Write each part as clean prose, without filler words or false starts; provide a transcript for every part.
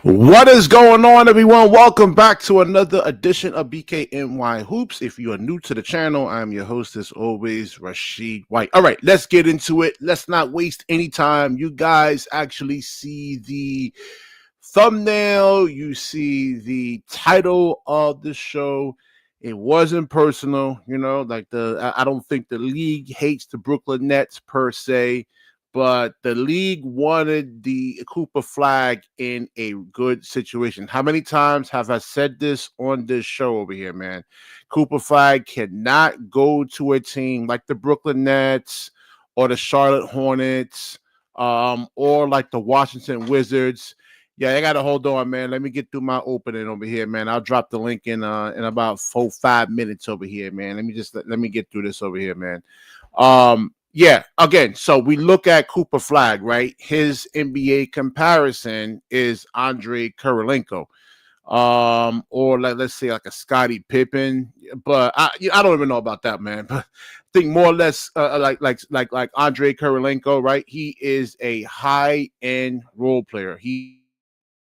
What is going on, everyone? Welcome back to another edition of BKNY Hoops. If you are new to the channel, I'm your host, as always, Rashid White. All right, let's get into it. Let's not waste any time. You guys actually see the thumbnail, you see the title of the show. It wasn't personal, I don't think the league hates the Brooklyn Nets per se, but the league wanted the Cooper Flagg in a good situation. How many times have I said this on this show over here, man? Cooper Flagg cannot go to a team like the Brooklyn Nets or the Charlotte Hornets, or like the Washington Wizards. Yeah, I gotta hold on, man. Let me get through my opening over here, man. I'll drop the link in about 5 minutes over here, man. Let me get through this over here, man. Yeah, again, so we look at Cooper Flagg, right? His NBA comparison is Andre Kirilenko, or let's say like a Scottie Pippen, but I don't even know about that, man. But I think more or less like Andre Kirilenko, right? He is a high end role player. He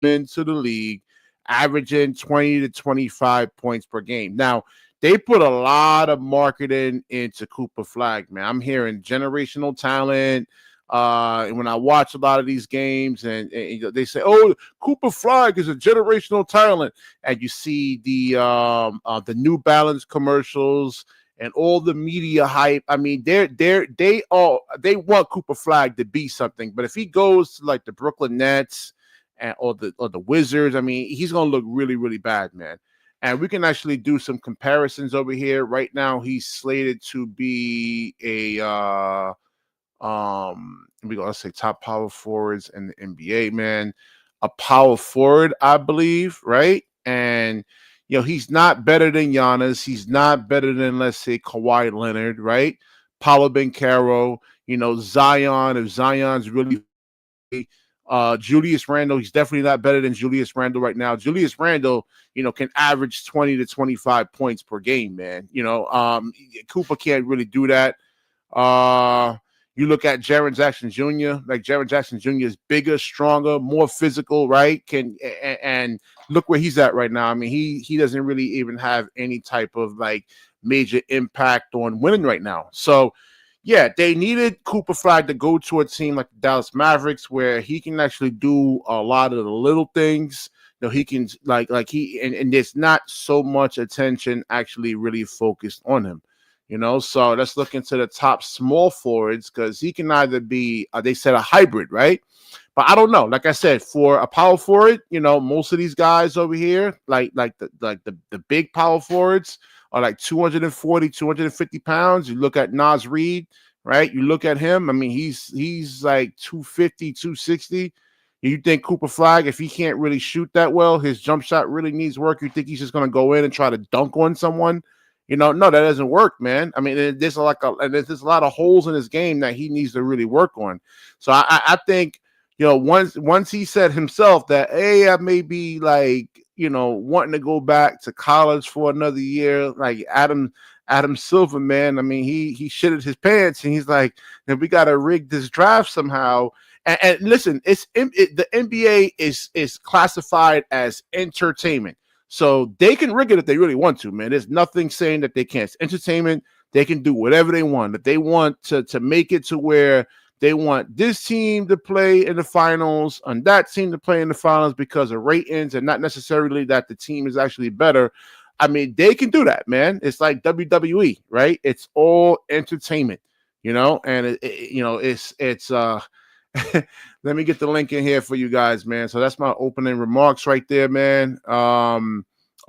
into the league, averaging 20 to 25 points per game. Now, they put a lot of marketing into Cooper Flagg, man. I'm hearing generational talent. And when I watch a lot of these games and they say, oh, Cooper Flagg is a generational talent. And you see the New Balance commercials and all the media hype. I mean, they want Cooper Flagg to be something. But if he goes to like the Brooklyn Nets, or the Wizards, I mean, he's gonna look really, really bad, man. And we can actually do some comparisons over here. Right now, he's slated to be let's say top power forwards in the NBA, man. A power forward, I believe, right? And he's not better than Giannis. He's not better than, let's say, Kawhi Leonard, right? Paolo Banchero, Zion. If Zion's really Julius Randle, he's definitely not better than Julius Randle right now. Julius Randle, can average 20 to 25 points per game, man. Cooper can't really do that. You look at Jaren Jackson Jr., like Jaren Jackson Jr. is bigger, stronger, more physical, right? And look where he's at right now. I mean, he doesn't really even have any type of like major impact on winning right now. So yeah, they needed Cooper Flagg to go to a team like the Dallas Mavericks where he can actually do a lot of the little things. He can and there's not so much attention actually really focused on him. So let's look into the top small forwards because he can either be, they said a hybrid, right? But I don't know. Like I said, for a power forward, most of these guys over here, like the big power forwards, are like 240, 250 pounds. You look at Naz Reid, right? You look at him. I mean, he's like 250, 260. You think Cooper Flagg, if he can't really shoot that well, his jump shot really needs work. You think he's just going to go in and try to dunk on someone? No, that doesn't work, man. I mean, there's a lot of holes in his game that he needs to really work on. So I think, once he said himself that, hey, I may be like, wanting to go back to college for another year, like Adam Silver, man. I mean, he shitted his pants and he's like, we got to rig this draft somehow. And listen, the NBA is classified as entertainment. So they can rig it if they really want to, man. There's nothing saying that they can't. It's entertainment. They can do whatever they want. If they want to make it to where they want this team to play in the finals and that team to play in the finals because of ratings and not necessarily that the team is actually better, I mean, they can do that, man. It's like WWE, right? It's all entertainment, and it's let me get the link in here for you guys, man. So that's my opening remarks right there, man.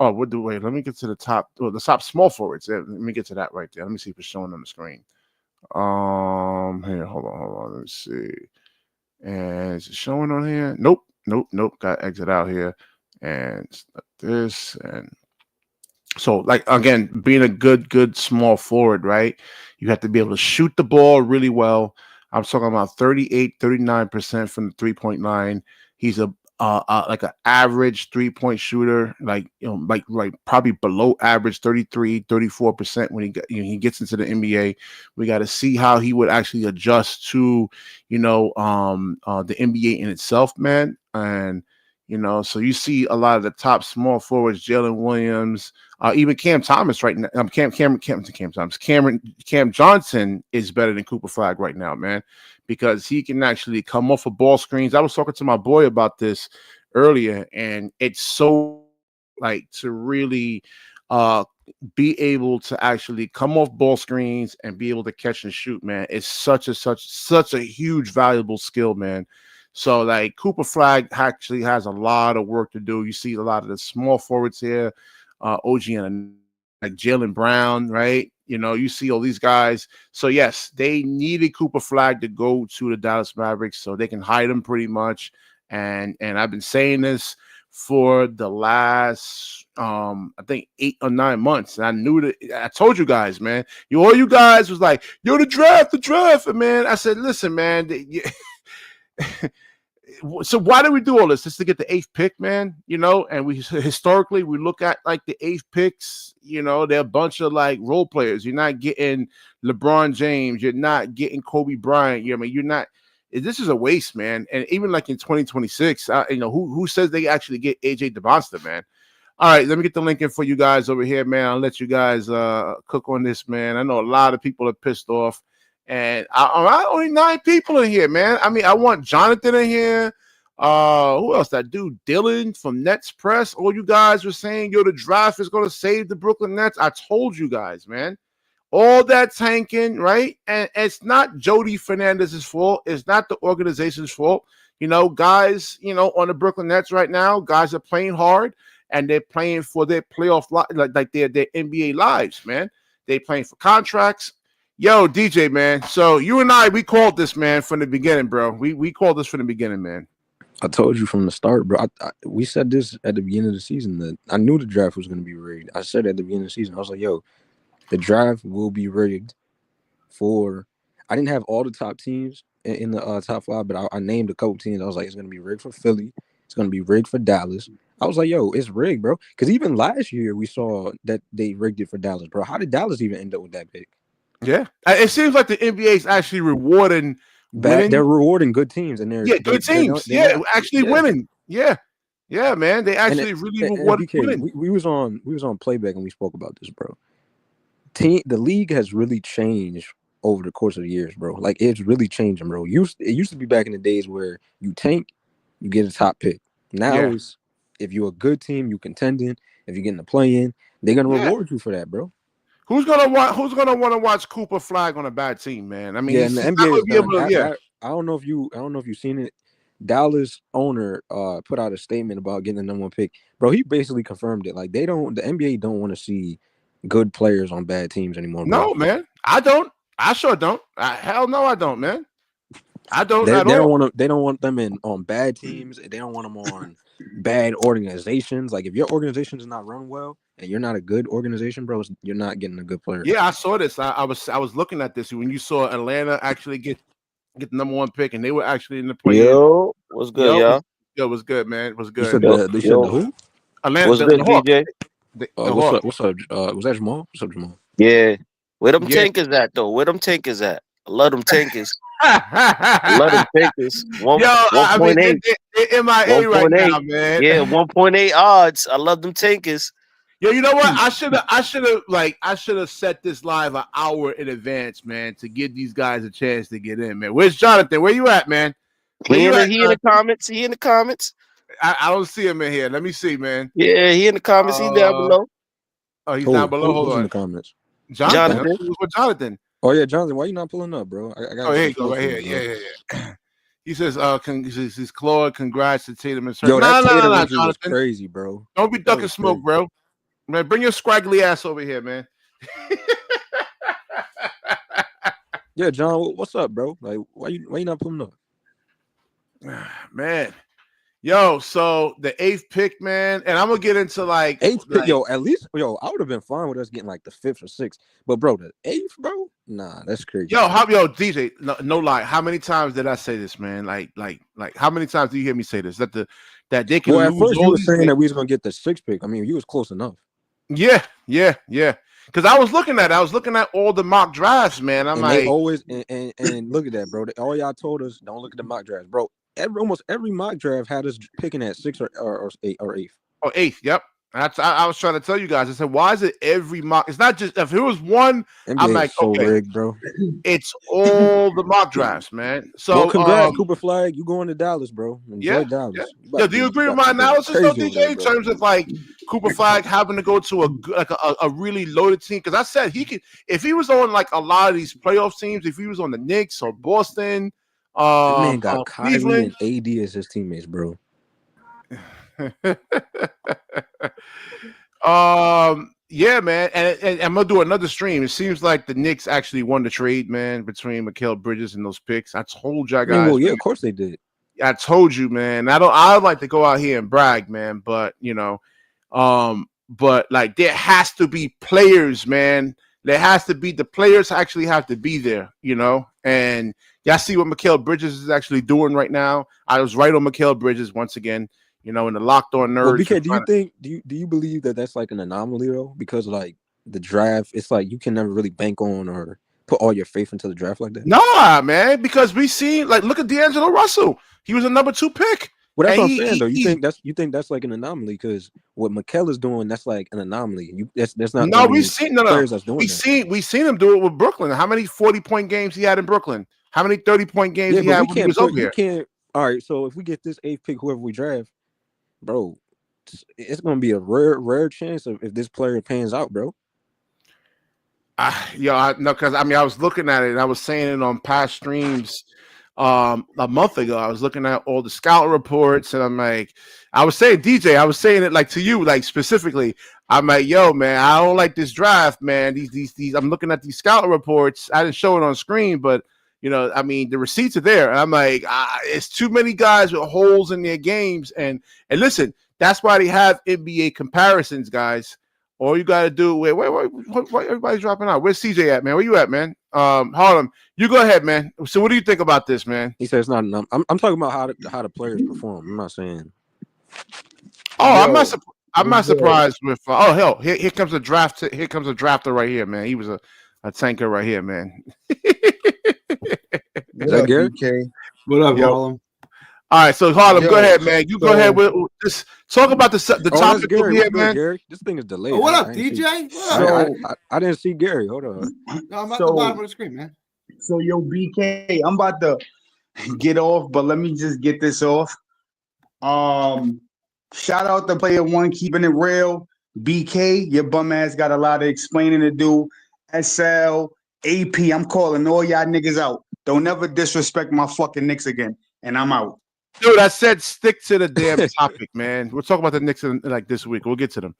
Wait, let me get to the top small forwards. Let me get to that right there. Let me see if it's showing on the screen. Here, hold on. Let me see. And is it showing on here? Nope. Got to exit out here and this. And so, like, again, being a good small forward, right? You have to be able to shoot the ball really well. I'm talking about 38, 39% from the 3-point line. He's like an average 3-point shooter, like probably below average 33, 34% when he gets into the NBA. We got to see how he would actually adjust to the NBA in itself, man. And So you see a lot of the top small forwards, Jalen Williams, even Cam Thomas right now. Cam Johnson is better than Cooper Flagg right now, man, because he can actually come off of ball screens. I was talking to my boy about this earlier, and it's so like to really be able to actually come off ball screens and be able to catch and shoot, man. It's such a huge valuable skill, man. So like Cooper Flagg actually has a lot of work to do. You see a lot of the small forwards here, OG and like Jaylen Brown, right? You see all these guys. So yes, they needed Cooper Flagg to go to the Dallas Mavericks so they can hide him pretty much. And I've been saying this for the last I think 8 or 9 months. And I knew that I told you guys, man. All you guys was like, yo, the draft, and man. I said, listen, man. So why do we do all this? Just to get the 8th pick, man, and we historically we look at like the 8th picks, they're a bunch of like role players. You're not getting LeBron James, you're not getting Kobe Bryant. You're not. This is a waste, man. And even like in 2026, who says they actually get AJ DeMonster, man? All right, let me get the link in for you guys over here, man. I'll let you guys cook on this, man. I know a lot of people are pissed off. And I only 9 people in here, man. I mean, I want Jonathan in here. Who else? That dude Dylan from Nets Press. All you guys were saying, yo, the draft is going to save the Brooklyn Nets. I told you guys, man. All that tanking, right? And it's not Jody Fernandez's fault. It's not the organization's fault. Guys, on the Brooklyn Nets right now, guys are playing hard and they're playing for their playoff, like their NBA lives, man. They're playing for contracts. Yo, DJ, man. So you and I, we called this, man, from the beginning, bro. We called this from the beginning, man. I told you from the start, bro. We said this at the beginning of the season that I knew the draft was going to be rigged. I said at the beginning of the season, I was like, yo, the draft will be rigged I didn't have all the top teams in the top 5, but I named a couple teams. I was like, it's going to be rigged for Philly. It's going to be rigged for Dallas. I was like, yo, it's rigged, bro. Because even last year, we saw that they rigged it for Dallas, bro. How did Dallas even end up with that pick? Yeah, it seems like the NBA is actually rewarding winning. They're rewarding good teams, and they're good teams. They're actually winning. Yeah, man. They actually really rewarded winning. We was on playback and we spoke about this, bro. The league has really changed over the course of the years, bro. Like it's really changing, bro. It used to be back in the days where you tank, you get a top pick. Now it's if you're a good team, you contending. If you're getting the play-in, they're gonna reward you for that, bro. Who's gonna want to watch Cooper Flagg on a bad team, man? I mean, and the NBA I don't know if you've seen it. Dallas owner put out a statement about getting the number 1 pick, bro. He basically confirmed it. Like the NBA don't want to see good players on bad teams anymore. Bro. No, man, I don't. I sure don't. Hell no, I don't, man. I don't. They don't want them on bad teams. They don't want them on bad organizations. Like if your organization is not run well and you're not a good organization, bro, you're not getting a good player. Yeah, I saw this. I was looking at this when you saw Atlanta actually get the number 1 pick, and they were actually in the play. Yo, what's good, y'all? Yo, what's good, man? What's good? You said the who? Atlanta. What's good, DJ? What's up? Was that Jamal? What's up, Jamal? Yeah. Where them tankers at, though? Where them tankers at? I love them tankers. I love them tankers. 1.8. They're MIA right now, man. Yeah, 1.8 odds. I love them tankers. Yo, you know what? I should have set this live an hour in advance, man, to give these guys a chance to get in, man. Where's Jonathan? Where you at, man? He in the comments. He in the comments. I don't see him in here. Let me see, man. Yeah, he in the comments. He's down below. Oh, he's down below. Hold on. In the comments. Jonathan. With Jonathan. Oh yeah, Jonathan. Why you not pulling up, bro? Here you go, right here. Yeah. He says, he says, Claude, congrats to Tatum and Sir. Yo, that Tatum was crazy, bro. Don't be ducking smoke, bro. Man, bring your scraggly ass over here, man. Yeah, John, what's up, bro? Like, why you not pulling up? Man. Yo, so the 8th pick, man, and I'm gonna get into like 8th pick, at least, I would have been fine with us getting like the 5th or 6th, but bro, the 8th, bro, nah, that's crazy. Yo, DJ, no lie, how many times did I say this, man? Like, how many times do you hear me say this? That they can. Well, at first you were saying that we was gonna get the 6th pick. I mean, you was close enough. Yeah. Because I was looking at all the mock drafts, man. I'm like, they always and look at that, bro. All y'all told us, don't look at the mock drafts, bro. almost every mock draft had us picking at 6 or 8 or 8th. Oh, 8th. Yep. I was trying to tell you guys. I said, why is it every mock? It's not just if it was one. NBA I'm like, so okay, rigged, bro. It's all the mock drafts, man. So, well, congrats, Cooper Flagg. You going to Dallas, bro? Enjoy Dallas. Yeah. Do you agree with my analysis, though, DJ, in terms of like Cooper Flagg having to go to a really loaded team? Because I said he could, if he was on like a lot of these playoff teams, if he was on the Knicks or Boston, that man got Kyrie Cleveland and AD as his teammates, bro. Yeah, man, and I'm gonna do another stream. It seems like the Knicks actually won the trade, man, between Mikal Bridges and those picks. I told you guys. Well, yeah, of course they did. I told you, man. I like to go out here and brag, man, but but like there has to be players, man. There has to be the players actually have to be there, and y'all see what Mikal Bridges is actually doing right now. I was right on Mikal Bridges once again. In the Locked On Nerds. Well, BK, do you believe that that's like an anomaly though? Because like the draft, it's like you can never really bank on or put all your faith into the draft like that. No, man, because we see look at D'Angelo Russell. He was a number 2 pick. Well, that's what I'm saying though. You think that's like an anomaly because what Mikal is doing, that's like an anomaly. That's not. No, we've seen players that's doing we seen him do it with Brooklyn. How many 40-point games he had in Brooklyn? How many 30-point games he had when he was over here? All right, so if we get this 8th pick, whoever we draft. Bro, it's gonna be a rare chance of if this player pans out, bro. Because I was looking at it and I was saying it on past streams a month ago. I was looking at all the scout reports and I'm like, I was saying it like to you, like specifically. I'm like, yo, man, I don't like this draft, man. These I'm looking at these scout reports. I didn't show it on screen, but the receipts are there. And I'm like, it's too many guys with holes in their games. And listen, that's why they have NBA comparisons, guys. All you got to do, wait, everybody's dropping out. Where's CJ at, man? Where you at, man? Harlem, you go ahead, man. So what do you think about this, man? He says it's not enough. I'm talking about how the players perform. I'm not saying. Oh, I'm not surprised with. Oh hell, here comes a draft. Here comes a drafter right here, man. He was a tanker right here, man. Is that Gary? What up, Harlem? All right, so Harlem, go ahead, man. You go ahead with just talk about the topic Gary, here, man. Gary. This thing is delayed. Oh, what up, DJ? I didn't see Gary. Hold on. No, I'm at the bottom of the screen, man. So, yo, BK, I'm about to get off, but let me just get this off. Shout out to Player One, keeping it real. BK, your bum ass got a lot of explaining to do. SL, AP, I'm calling all y'all niggas out. Don't ever disrespect my fucking Knicks again. And I'm out. Dude, I said stick to the damn topic, man. We'll talk about the Knicks like this week. We'll get to them.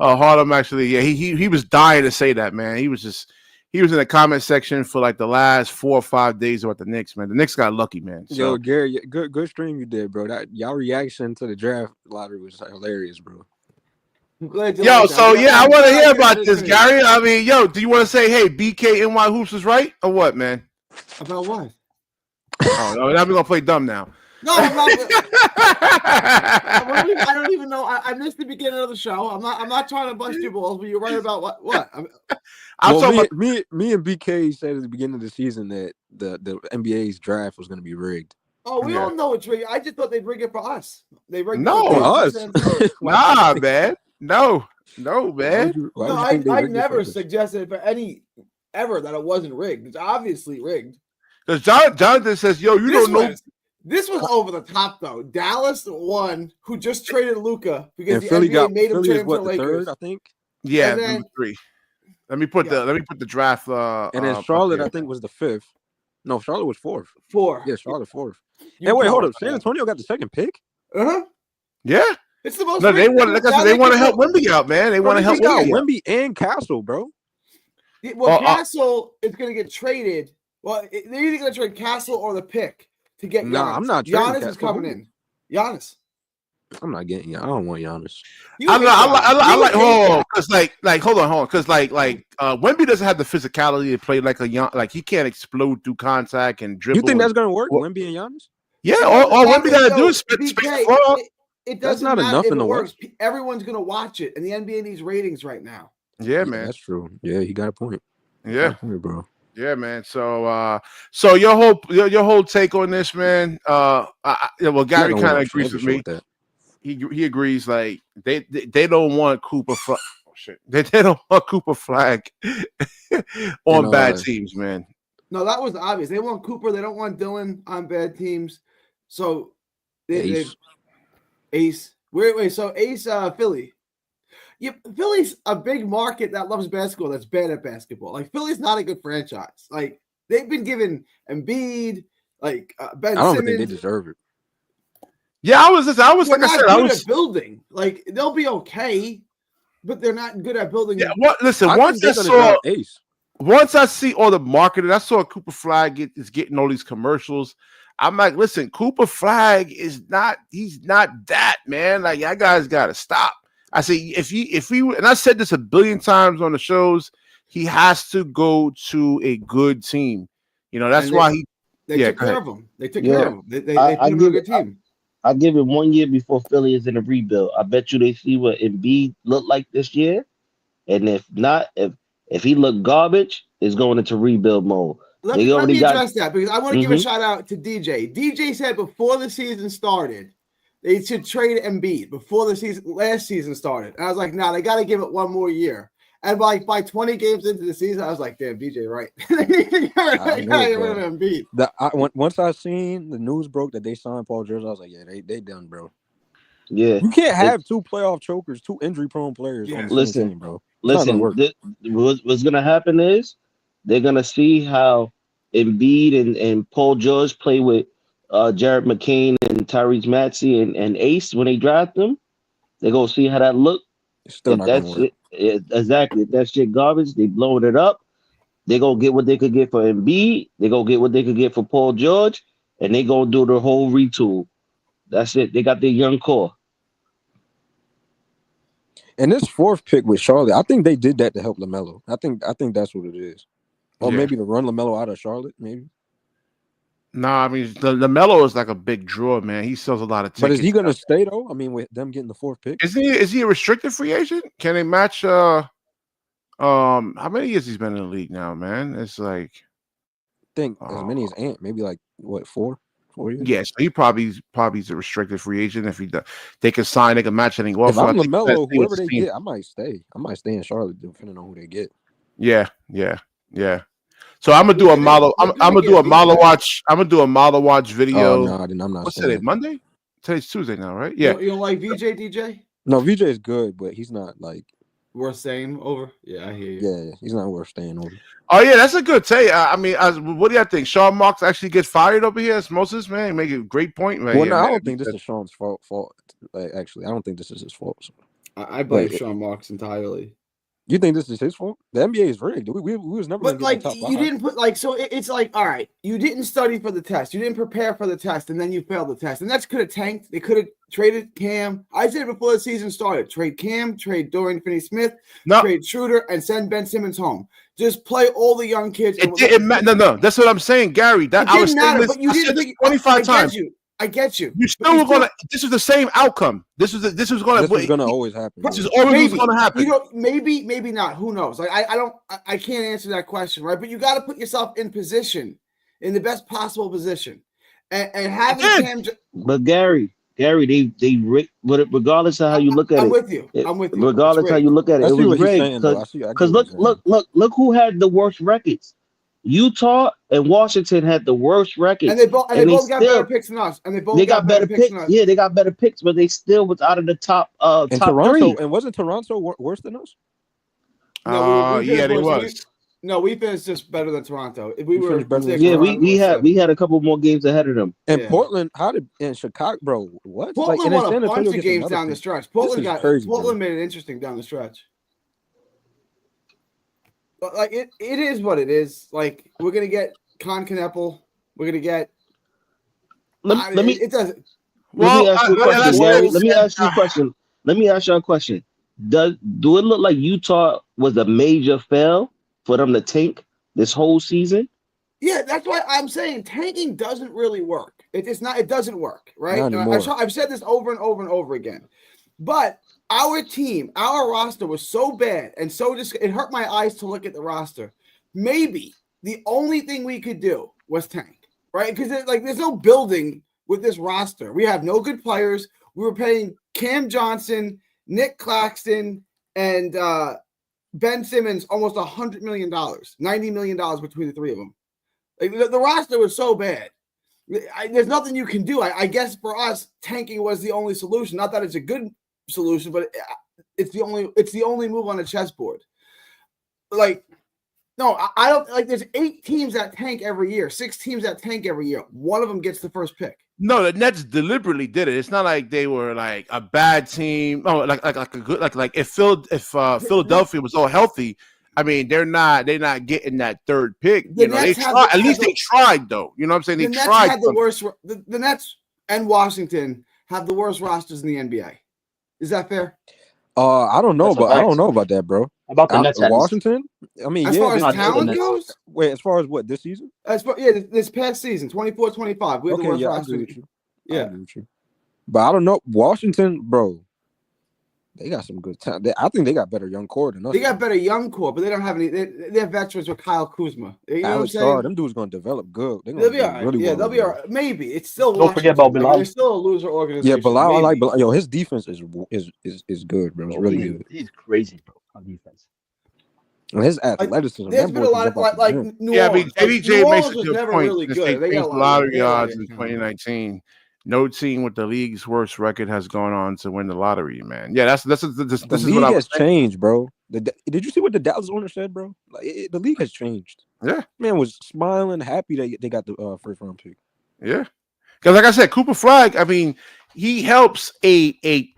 Harlem actually, yeah, he was dying to say that, man. He was in the comment section for like the last 4 or 5 days about the Knicks, man. The Knicks got lucky, man. So. Yo, Gary, good stream you did, bro. That y'all reaction to the draft lottery was hilarious, bro. Yo, so yeah, I want to hear about this, Gary. I mean, yo, do you want to say, hey, BKNY Hoops is right or what, man? About what? Oh, no, I'm gonna play dumb now. No, I'm not. I don't even know. I missed the beginning of the show. I'm not trying to bust your balls, but you're right about what? Me and BK said at the beginning of the season that the NBA's draft was going to be rigged. Oh, we all know it's rigged. I just thought they'd rig it for us. They rigged it for us. Nah, man. No, man. I never suggested for any ever that it wasn't rigged. It's obviously rigged. Because Jonathan says, yo, you don't know. This was over the top, though. Dallas won, who just traded Luka because and the Philly NBA made him trade to the Lakers. Third, I think. Yeah, then, 3. Let me put the draft. And then Charlotte, I think, was the 5th. No, Charlotte was 4th. 4. Yeah, Charlotte 4th. And wait, hold up. San Antonio got the 2nd pick. Yeah. It's the most. No, they want to help Wemby out, man. They want to help Wemby and Castle, bro. Well, Castle is going to get traded. Well, they're either going to trade Castle or the pick to get Giannis. No, I'm not trading Giannis is coming in. Giannis. I'm not getting. I don't want Giannis. I like because hold on, because Wemby doesn't have the physicality to play like a young, like he can't explode through contact and dribble. You think that's gonna work, Wemby and Giannis? Yeah, all Wemby gotta do is spit it doesn't not enough in the works. Everyone's gonna watch it, and the NBA needs ratings right now. Yeah, man, that's true. Yeah, he got a point. Yeah, bro. Yeah, man. So your whole take on this, man. Well, Gary kind of agrees with me. With that. He agrees. Like they don't want Cooper. Oh shit! They don't want Cooper Flagg on bad teams, man. No, that was obvious. They want Cooper. They don't want Dylan on bad teams. So Ace. Wait. So Ace, Philly. Yeah, Philly's a big market that loves basketball. That's bad at basketball. Like Philly's not a good franchise. Like they've been given Embiid, like Ben Simmons. I don't think they deserve it. Yeah, I was like I said, I was at building. Like they'll be okay, but they're not good at building. Yeah, listen. Once I see all the marketing, I saw Cooper Flagg is getting all these commercials. I'm like, listen, Cooper Flagg he's not that, man. Like, y'all guys gotta stop. I say if he and I said this a billion times on the shows, he has to go to a good team. You know, that's why they took care of him. They took care of him. They put him on a good team. I give it 1 year before Philly is in a rebuild. I bet you they see what Embiid looked like this year. And if not, if he looked garbage, it's going into rebuild mode. Let me address that because I want to give a shout out to DJ. DJ said before the season started, they should trade Embiid before the last season started. And I was like, nah, they got to give it 1 more year. And by 20 games into the season, I was like, damn, DJ, right? Once I seen the news broke that they signed Paul George, I was like, yeah, they done, bro. Yeah. You can't have 2 playoff chokers, 2 injury-prone players on the same team, bro. What's going to happen is they're going to see how Embiid and Paul George play with Jared McCain and Tyrese Maxey and Ace when they draft them. They're going to see how that look. It's still not going to work. Exactly. If that shit garbage, they blowing it up. They gonna get what they could get for Embiid. They gonna get what they could get for Paul George, and they gonna do the whole retool. That's it. They got their young core. And this 4th pick with Charlotte, I think they did that to help LaMelo. I think that's what it is. Or maybe to run LaMelo out of Charlotte, maybe. Nah, I mean LaMelo is like a big draw, man. He sells a lot of tickets. But is he gonna stay though? I mean, with them getting the 4th pick, is he a restricted free agent? Can they match? How many years he's been in the league now, man? It's like I think as many as Ant, maybe like what 4 years. Yeah, so he probably is a restricted free agent. If they can sign, they can match any offer. If I'm LaMelo, whoever they get, I might stay. I might stay in Charlotte depending on who they get. Yeah. So I'm gonna do a model. I'm gonna do a model watch. I'm gonna do a model watch video. Oh, no, I'm not. What's today? Monday? Today's Tuesday now, right? Yeah. You don't like VJ DJ? No, VJ is good, but he's not like worth staying over. Yeah, I hear you. Yeah, he's not worth staying over. Oh yeah, that's a good take. I mean, what do you think? Sean Marks actually gets fired over here as Moses, man. Make a great point, man. Well, no, I don't think this is Sean's fault. Actually, I don't think this is his fault. So. I blame Sean Marks entirely. You think this is his fault? The NBA is rigged. We was never. But like you didn't put like so it's like all right. You didn't study for the test. You didn't prepare for the test, and then you failed the test, and that's could have tanked. They could have traded Cam. I said before the season started, trade Cam, trade Dorian Finney-Smith, trade Schroeder, and send Ben Simmons home. Just play all the young kids. It didn't matter. No, that's what I'm saying, Gary. That I was saying this, you didn't think 25 times. I get you. You still were gonna. This is the same outcome. This was gonna always happen. This is always gonna happen. You know, maybe not. Who knows? Like I can't answer that question, right? But you got to put yourself in position, in the best possible position, and having Cam. But Gary, they regardless of how you look at it. I'm with you. Regardless how you look at it, it was rigged. Because look who had the worst records. Utah and Washington had the worst records, and they both got better picks than us. And they got better picks. Yeah, they got better picks, but they still was out of the top. And top Toronto, 3. And wasn't Toronto worse than us? No, yeah, they was. We finished just better than Toronto. We had a couple more games ahead of them. And Portland, in Chicago, bro? What? Portland won a bunch of games down the stretch. Portland made it interesting down the stretch. But like it is what it is. Like we're gonna get Con Kneppel. We're gonna get. Let me ask you a question. Let me ask you a question. Do it look like Utah was a major fail for them to tank this whole season? Yeah, that's why I'm saying tanking doesn't really work. It's not. It doesn't work, right? I've said this over and over and over again. But our team, our roster was so bad and so it hurt my eyes to look at the roster. Maybe the only thing we could do was tank, right? Because there's no building with this roster. We have no good players. We were paying Cam Johnson, Nick Claxton, and Ben Simmons almost $100 million, $90 million between the three of them. Like, the roster was so bad. There's nothing you can do. I guess for us, tanking was the only solution. Not that it's a good solution, but it's the only move on the chessboard. Like, no, I don't like. There's 8 teams that tank every year, 6 teams that tank every year. One of them gets the first pick. No, the Nets deliberately did it. It's not like they were like a bad team. Oh, like a good like if Philadelphia was all healthy, I mean they're not getting that third pick. You know, they tried. At least they tried though. You know what I'm saying? They tried. Nets had the worst. The Nets and Washington have the worst rosters in the NBA. Is that fair? I don't know, but I don't know about that, bro. About the Nets, Washington. I mean, as far as talent goes. Wait, as far as what this season? This past season, 24-25. We have the worst roster. I agree with you. But I don't know. Washington, bro, they got some good talent. I think they got better young core than us. They got better young core, but they don't have any. They're veterans with Kyle Kuzma. You know what I'm saying? Them dudes going to develop good. They'll be all right. Really they'll be all right. Maybe it's still. Don't forget about Bilal. They're still a loser organization. Yeah, Bilal. I like Bilal. Yo, his defense is good, bro. It's really good. He's crazy, bro, on defense. And his athleticism. There's been a lot of like New Orleans. Yeah, I mean, JBJ makes a good never point. really good. They got a lot lottery odds in 2019. No team with the league's worst record has gone on to win the lottery, man. Yeah, this is the league has changed, bro. Did you see what the Dallas owner said, bro? Like the league has changed. Yeah, man was smiling, happy that they got the first round pick. Yeah, because like I said, Cooper Flagg. I mean, he helps an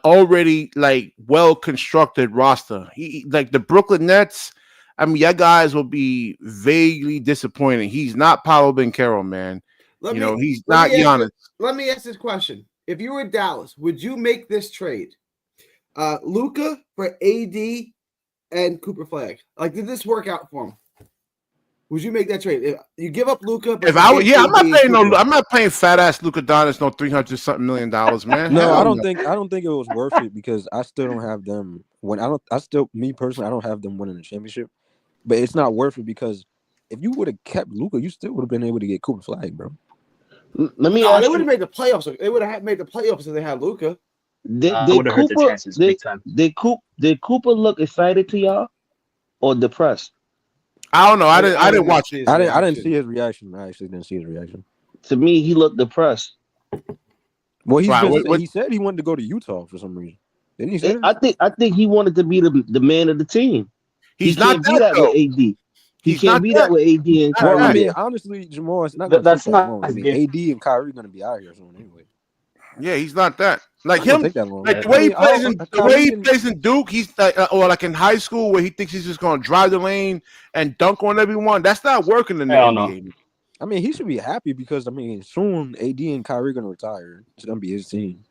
already like well constructed roster. He like the Brooklyn Nets. I mean, your guys will be vaguely disappointing. He's not Paolo Banchero, man. He's not Giannis. Let me ask this question. If you were Dallas, would you make this trade? Luka for AD and Cooper Flagg. Like, did this work out for him? Would you make that trade? If you give up Luka, I'm not paying fat ass Luka Doncic no $300-something million, man. No, I don't think it was worth it because I still don't have them. Me personally, I don't have them winning the championship. But it's not worth it because if you would have kept Luka, you still would have been able to get Cooper Flagg, bro. Let me. They would have made the playoffs. They would have made the playoffs if they had Luka. Did Cooper look excited to y'all or depressed? I don't know. I didn't watch it. I didn't see his reaction. I actually didn't see his reaction. To me, he looked depressed. Well, he said he wanted to go to Utah for some reason. Didn't he say that? I think he wanted to be the man of the team. He's not that with AD. He can't be that with AD and Kyrie. Well, I mean, honestly, Jamal, it's not. That's not. I mean, AD and Kyrie are going to be out here soon anyway. Yeah, he's not that. Like him, like the way he plays in Duke, he's like, or like in high school where he thinks he's just going to drive the lane and dunk on everyone. That's not working in the NBA. I mean, he should be happy because soon AD and Kyrie are going to retire. It's going to be his team.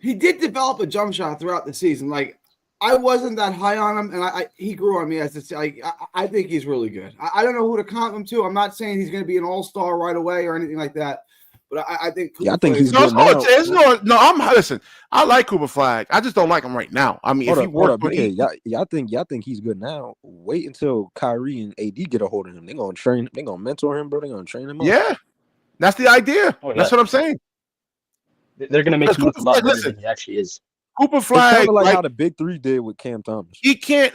He did develop a jump shot throughout the season. Like, I wasn't that high on him, and he grew on me I think he's really good. I don't know who to comp him to. I'm not saying he's going to be an all-star right away or anything like that, but I think. I think he's good now. Listen. I like Cooper Flagg. I just don't like him right now. I mean, y'all think he's good now. Wait until Kyrie and AD get a hold of him. They're gonna train. They're gonna mentor him, bro. They're gonna train him up. Yeah, that's the idea. Oh, yeah. That's what I'm saying. They're gonna make him look a lot better than he actually is. Cooper Flagg, kind of like how the Big Three did with Cam Thomas. He can't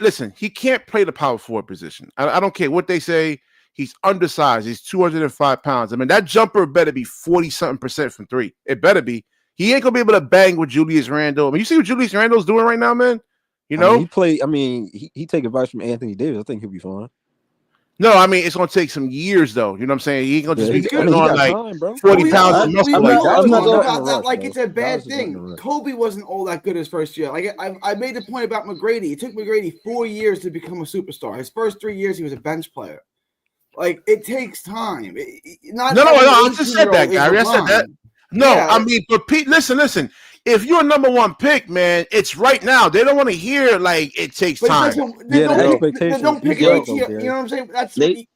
play the power forward position. I don't care what they say. He's undersized. He's 205 pounds. I mean, that jumper better be 40-something% from three. It better be. He ain't gonna be able to bang with Julius Randle. I mean, you see what Julius Randle's doing right now, man? You know, he take advice from Anthony Davis. I think he'll be fine. No, I mean, it's going to take some years, though. You know what I'm saying? He ain't going to just be putting on like time, 40 pounds of muscle. Like it's a bad thing. Kobe wasn't all that good his first year. Like I made the point about McGrady. It took McGrady 4 years to become a superstar. His first 3 years, he was a bench player. Like, it takes time. I just said that, Gary. I said that. No, yeah. I mean, but Pete, listen. If you're a number one pick, man, it's right now. They don't want to hear like it takes time. They don't pick it. You know what I'm saying?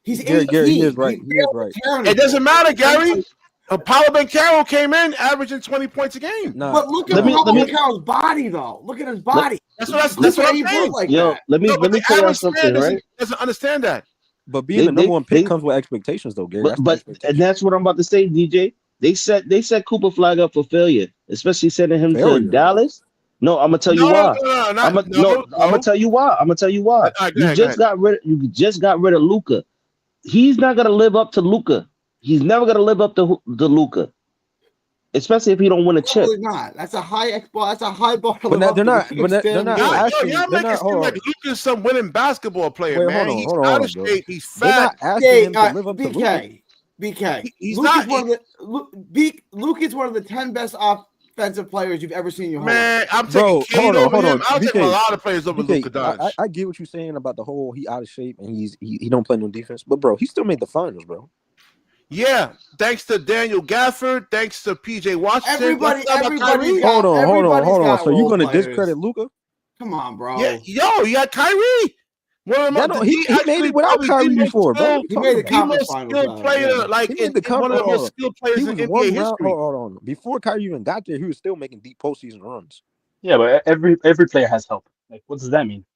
He's 18. Gary, he is right. It doesn't matter, Gary. Paolo Banchero came in averaging 20 points a game. No. But look at Paolo Banchero's body, though. Look at his body. That's what I'm saying. Let me tell you something, right? Doesn't understand that. But being the number one pick comes with expectations, though, Gary. And that's what I'm about to say, DJ. They set Cooper Flagg up for failure, especially sending him to Dallas. No, I'm gonna tell you why. I'm gonna tell you why. You just got rid of Luka. He's not gonna live up to Luka. He's never gonna live up to Luka. Especially if he don't win a chip. Not. That's a high bar. That's a high bar. But they're not asking. Y'all making it seem like Luka's some winning basketball player, man. He's out of shape. He's fat. They're not asking him to live up to Luka. BK. Luke is one of the 10 best offensive players you've ever seen in your whole life. Man, I'm taking Kane over him. I'll take a lot of players over Luka Doncic. I get what you're saying about the whole he out of shape and he don't play no defense. But bro, he still made the finals, bro. Yeah, thanks to Daniel Gafford, thanks to PJ Washington. Everybody. Hold on. So you're gonna discredit Luka? Come on, bro. Yeah, you got Kyrie. He made it without Kyrie before, bro. He made the conference finals. Player, like one of the most skilled players in NBA history. Hold on. Before Kyrie even got there, he was still making deep postseason runs. Yeah, but every player has help. Like, what does that mean?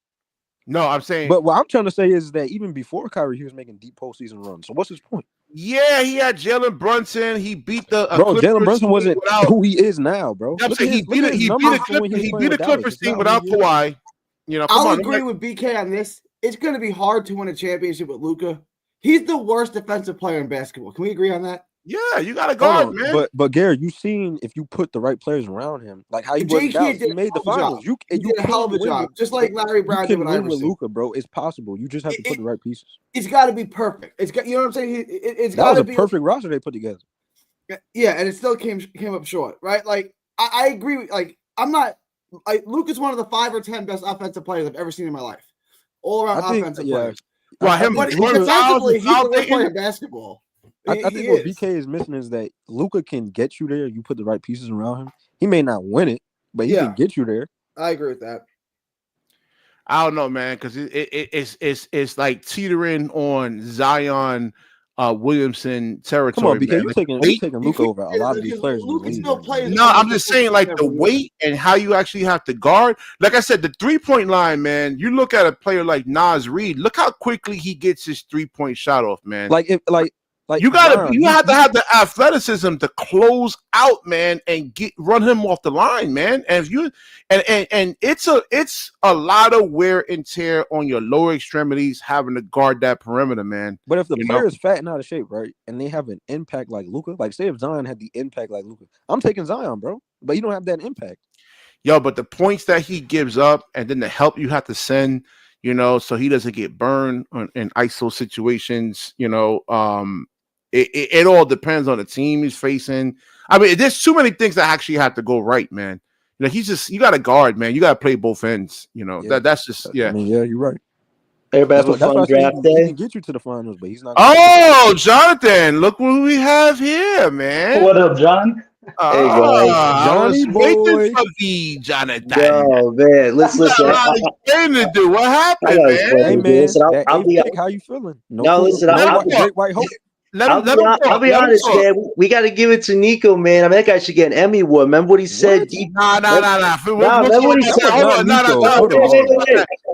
No, I'm saying. But what I'm trying to say is that even before Kyrie, he was making deep postseason runs. So what's his point? Yeah, he had Jalen Brunson. He beat the Jalen Brunson wasn't who he is now, bro. I'm saying he beat the Clippers team without Kawhi. You know, I'll agree with BK on this. It's going to be hard to win a championship with Luka. He's the worst defensive player in basketball. Can we agree on that? Yeah, you got to guard, man. But Gary, you've seen if you put the right players around him, like how he was in Dallas, he made the finals. You did a hell of a job, just like Larry Brown did with Luka, bro. It's possible. You just have to put the right pieces. It's got to be perfect. It's got, you know what I'm saying? It's got to be a perfect roster they put together. Yeah, and it still came up short, right? Like I agree with Luka's one of the 5 or 10 best offensive players I've ever seen in my life. All around offensive players. Well, defensively, he's the worst player in basketball. I think what BK is missing is that Luka can get you there. You put the right pieces around him. He may not win it, but he can get you there. I agree with that. I don't know, man, because it's like teetering on Zion Williamson territory. Come on, BK, you're taking Luka over a lot of these players. No, I'm just saying, like the weight and how you actually have to guard. Like I said, the 3-point line, man. You look at a player like Naz Reid. Look how quickly he gets his 3-point shot off, man. Like you have to have the athleticism to close out, man, and run him off the line, man. And if you and it's a lot of wear and tear on your lower extremities having to guard that perimeter, man. But if the player is fat and out of shape, right, and they have an impact like Luka, like say if Zion had the impact like Luka, I'm taking Zion, bro. But you don't have that impact. Yo, but the points that he gives up, and then the help you have to send, you know, so he doesn't get burned in ISO situations, you know. It all depends on the team he's facing. I mean, there's too many things that actually have to go right, man. You know, you got to guard, man. You got to play both ends. You know, that's just I mean, yeah, you're right. Everybody have a fun draft day. He can get you to the finals, but he's not. Oh, Jonathan, look what we have here, man. What up, John? Hey guys, Johnny boy. For the Jonathan. Yo, man, let's listen. To do. What happened, man? Hey, man. Listen, how you feeling? Listen, Great White Hope. I'll be honest, man. We got to give it to Nico, man. I mean, that guy should get an Emmy award. Remember what he said? Nah. Remember what he said?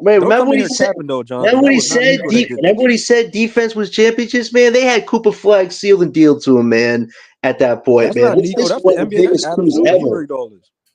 Remember what he said? Remember what he said? Defense was championships, man. They had Cooper Flagg sealed and deal to him, man. At that point, man. That's the biggest cruise ever.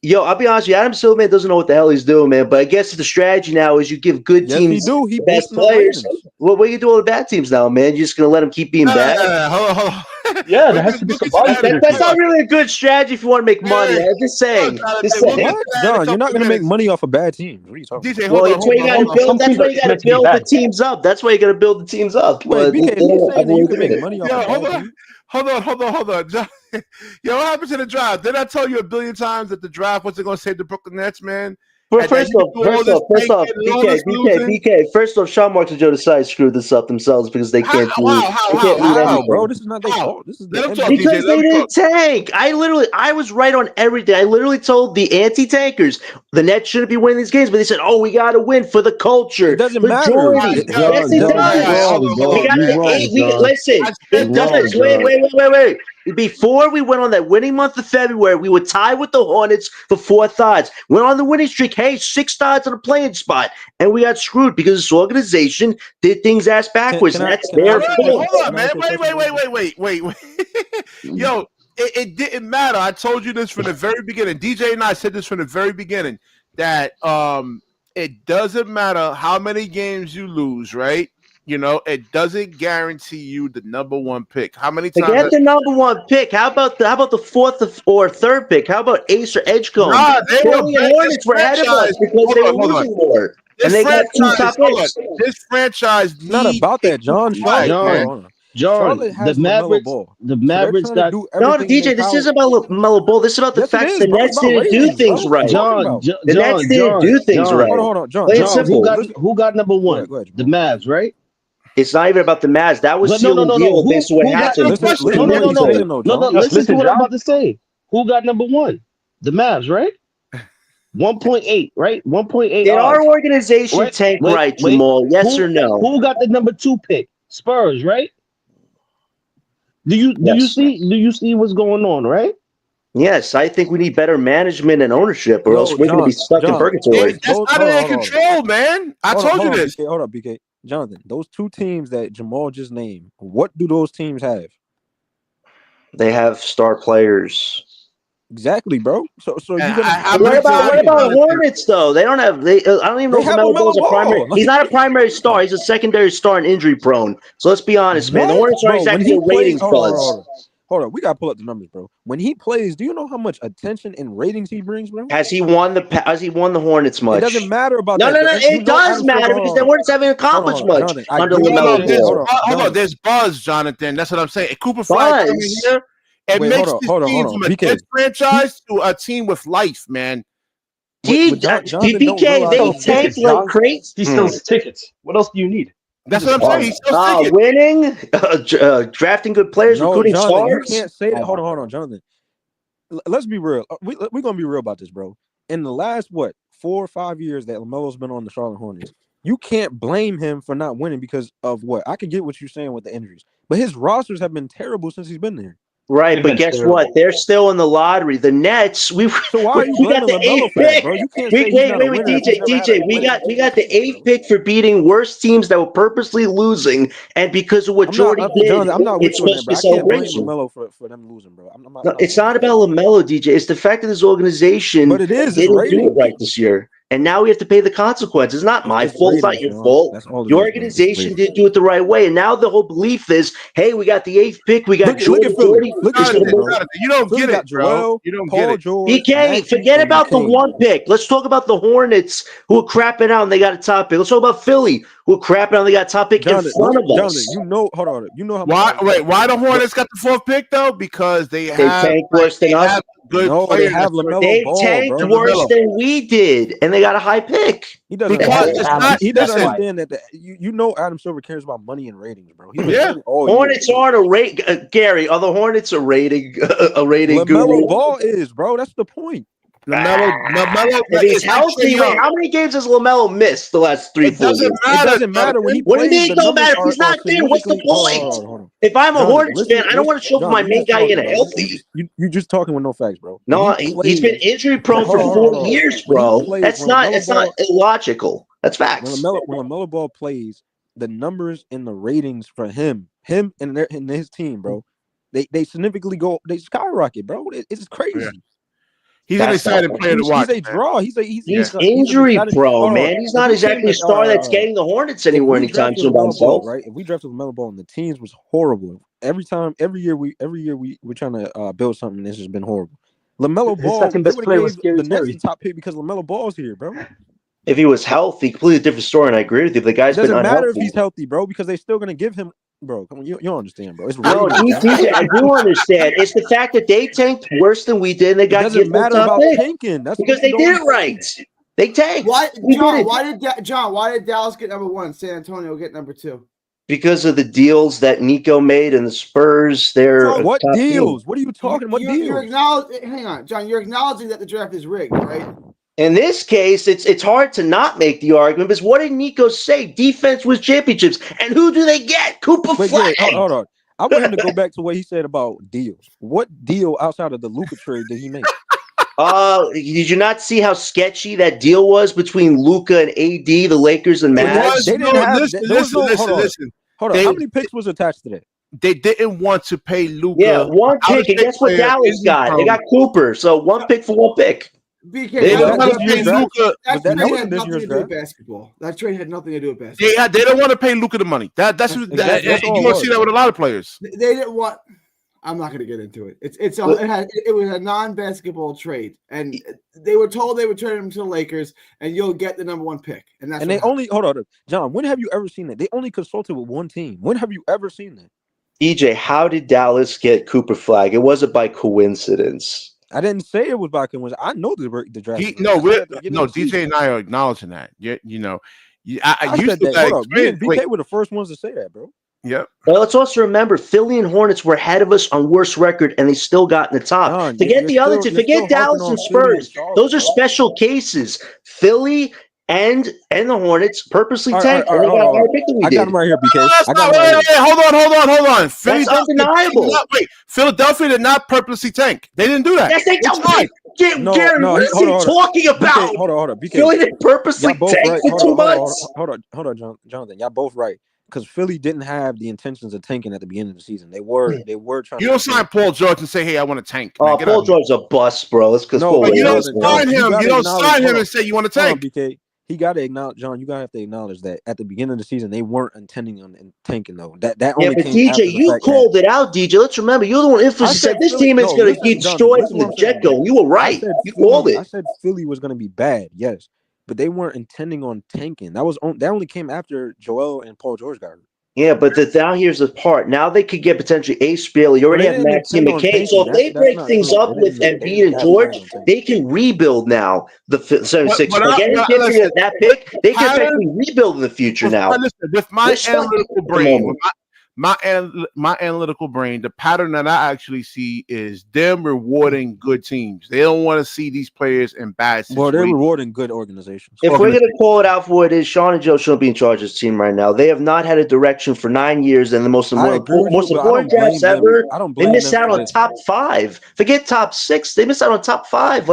Yo, I'll be honest with you, Adam Silverman doesn't know what the hell he's doing, man. But I guess the strategy now is you give good teams He best players. What are you doing with bad teams now, man? You're just gonna let them keep being bad? Hold on. Yeah, there has to be some volume. That's not really a good strategy if you want to make money. I'm just saying. John, you're not going to make money off of bad teams. What are you talking about? Well, that's why you got to build the teams up. That's why you got to build the teams up. Wait, BK, is you saying that you can make money off of bad teams? Hold on. John, yo, what happened to the draft? Did I tell you a billion times that the draft wasn't going to save the Brooklyn Nets, man? First off, BK. First off, Sean Marks and Joe Desai screwed this up themselves because they can't do it. Bro, this is not their fault. This is because they didn't tank. I was right on everything. I literally told the anti-tankers the Nets shouldn't be winning these games, but they said, "Oh, we got to win for the culture." It doesn't matter. Yes, it does. We got the 8. Listen, it does. Wait. before we went on that winning month of February, we were tied with the Hornets for 4th odds. Went on the winning streak. Hey, 6th odds on a playing spot, and we got screwed because this organization did things ass backwards. Can I- That's can I their ask you a fault. Hold on, Can I man. ask you a question? Wait. Yo, it didn't matter. I told you this from the very beginning. DJ and I said this from the very beginning that it doesn't matter how many games you lose, right? You know, it doesn't guarantee you the number 1 pick. How many times? Forget the number 1 pick. How about the 4th or 3rd pick? How about Ace or Edgecombe? Nah, they were The Hornets were ahead of us because they were losing more. And they got 2 top picks. This franchise It's not needs about that, John. Right, Hold man. on. John, Charlotte has the Mavericks, Ball. the So Mavericks they're trying got to do No, everything in DJ, their this power. isn't about LaMelo Ball. This is about the Yes, it fact is, the bro. Nets It's about didn't do ratings, things bro. right. John. The Nets didn't do things right. Hold on, John. Plain John, simple. who got number 1? Go ahead, The bro. Mavs, right? It's not even about the Mavs. That was But sealed and deal based on what happened. Listen to what he's No. saying, though, John. Listen to what John. I'm about to say. Who got number 1? The Mavs, right? 1.8, right? 1.8. Did our organization tank right, Jamal? Yes or no? Who got the number 2 pick? Spurs, right? Do you see what's going on, right? Yes, I think we need better management and ownership, or else we're going to be stuck in purgatory. That's out of their control, man. I told you this. BK, hold up, BK. Jonathan, those 2 teams that Jamal just named, what do those teams have? They have star players. Exactly, bro. So you're gonna. What about Hornets though? They don't have. I don't even know if LaMelo Ball's a primary. He's not a primary star. He's a secondary star and injury prone. So let's be honest, man. The Hornets aren't exactly a ratings buzz. Hold on, we gotta pull up the numbers, bro. When he plays, do you know how much attention and ratings he brings, bro? Has he won the Hornets much? It doesn't matter about that. No, it does matter because the Hornets haven't accomplished much under LaMelo Ball. Hold on, there's buzz, Jonathan. That's what I'm saying. Cooper Flagg coming here. It makes this team from a dead franchise to a team with life, man. BK, they tank like crazy. He sells tickets. What else do you need? That's what I'm saying. He sells tickets. Winning, drafting good players, recruiting Jonathan, stars. You can't say that. Hold on, Jonathan. Let's be real. We're gonna be real about this, bro. In the last 4 or 5 years that LaMelo's been on the Charlotte Hornets, you can't blame him for not winning because of what? I can get what you're saying with the injuries, but his rosters have been terrible since he's been there. Right, but guess what? They're still in the lottery. The Nets, we got the 8th pick. Bro? You can't wait, DJ. We got the 8th pick for beating worse teams that were purposely losing, and because of what Jordy did, it's supposed to be celebration. LaMelo for them losing, bro. It's not about LaMelo, DJ. It's the fact that this organization but it is. didn't do it right this year. And now we have to pay the consequences. It's not my fault. It's not your fault. Your organization didn't do it the right way. And now the whole belief is, hey, we got the 8th pick. We got Jordy. Look at you don't get it, bro. You don't get it. BK, forget about the 1 pick. Let's talk about the Hornets who are crapping out and they got a top pick. Let's talk about Philly who are crapping out and they got a top pick in front of us. Hold on. You know how why the Hornets got the 4th pick though? Because they tanked worse than us. Good they have LaMelo They Ball, tanked bro. worse than we did, and they got a high pick. He doesn't understand that. You know Adam Silver cares about money and ratings, bro. Hornets aren't a rate. Gary, are the Hornets a rating? LaMelo Ball is, bro. That's the point. LaMelo, if he's healthy, how many games has LaMelo missed the last 3-4 years? It doesn't matter when he plays. What do you mean it don't matter? If he's not there, what's the point? Hold on. If I'm a Hornets fan, I don't want to show my main guy in healthy. You're just talking with no facts, bro. No, he's been injury prone for 4 years, bro. That's not illogical. That's facts. When LaMelo Ball plays, the numbers and the ratings for him and his team, bro, they significantly they skyrocket, bro. It's crazy. Yeah. He's an exciting player to watch. He's a draw. He's injury prone, man. He's not exactly a star that's getting the Hornets anywhere anytime soon by himself. Right? If we drafted LaMelo Ball and the teams was horrible. Every year we're trying to build something. This has been horrible. LaMelo Ball, second best player was the Nets top pick because LaMelo Ball's here, bro. If he was healthy, completely different story. And I agree with you. The guy's been unhealthy. Doesn't matter if he's healthy, bro, because they're still gonna give him. Bro, come on, you don't understand, bro. It's no, DJ, I do understand. It's the fact that they tanked worse than we did. And they got doesn't matter about tanking. That's because they did it right. They tanked. Why did Dallas get number 1? San Antonio get number 2? Because of the deals that Nico made and the Spurs. What deals? What are you talking about? Hang on, John. You're acknowledging that the draft is rigged, right? In this case, it's hard to not make the argument because what did Nico say? Defense was championships. And who do they get? Cooper Flagg. Hold on. I want him to go back to what he said about deals. What deal outside of the Luka trade did he make? Did you not see how sketchy that deal was between Luka and AD, the Lakers and Mavs? They didn't have. Listen. Hold on. How many picks was attached to that? They didn't want to pay Luka. Yeah, one pick, and guess what Dallas got? They got Cooper, so one pick for one pick. BK, They didn't want to pay Luka. That trade had nothing to do with basketball. That trade had nothing to do with basketball. They don't want to pay Luka the money. That's you want to see that with a lot of players. They didn't want. I'm not going to get into it. It was a non-basketball trade, and they were told they would trade him to the Lakers, and you'll get the number 1 pick. And they only hold on, John. When have you ever seen that? They only consulted with one team. When have you ever seen that? EJ, how did Dallas get Cooper Flagg? It wasn't by coincidence. I didn't say it was by coincidence. I know the draft. DJ and I are acknowledging that. Yeah, you know, I used to that. Hold on. Me and BK were the first ones to say that, bro. Yep. Well, let's also remember Philly and Hornets were ahead of us on worst record, and they still got in the top. Forget the other two. Forget Dallas and Spurs. Those are special cases. Philly and the Hornets purposely tanked. I got them right here, BK. Hold on. That's undeniable. Philadelphia did not purposely tank. They didn't do that. Yes, they don't. Gary, what is he talking about? BK, hold on. BK, Philly didn't purposely tank for 2 months. Hold on, Jonathan. Y'all both right. Because Philly didn't have the intentions of tanking at the beginning of the season. They were trying. You don't sign Paul George and say, "Hey, I want to tank." Oh, Paul George's a bust, bro. Let's go. No, you don't sign him. You don't sign him and say you want to tank. BK, he got to acknowledge, John. You got to have to acknowledge that at the beginning of the season they weren't intending on tanking though. That only but came DJ, you called it out, DJ. Let's remember, you're the one who said this team is going to get destroyed from the get-go. You were right. You called it. I said Philly was going to be bad. Yes, but they weren't intending on tanking. That only came after Joel and Paul George got hurt. Yeah, but now here's the part. Now they could get potentially Ace Bailey. You already have Maxime McKay. So if they break things up with Embiid and George, they can rebuild now. The 76ers. That pick, they can effectively rebuild in the future now. Listen, with my analytical brain, my analytical brain, the pattern that I actually see is them rewarding good teams. They don't want to see these players in bad situations. Well, they're rewarding good organizations. If we're going to call it out for what it is, Sean and Joe shouldn't be in charge of this team right now. They have not had a direction for 9 years, and the most important drafts ever. They missed out on top 5. Forget top 6. They missed out on top 5.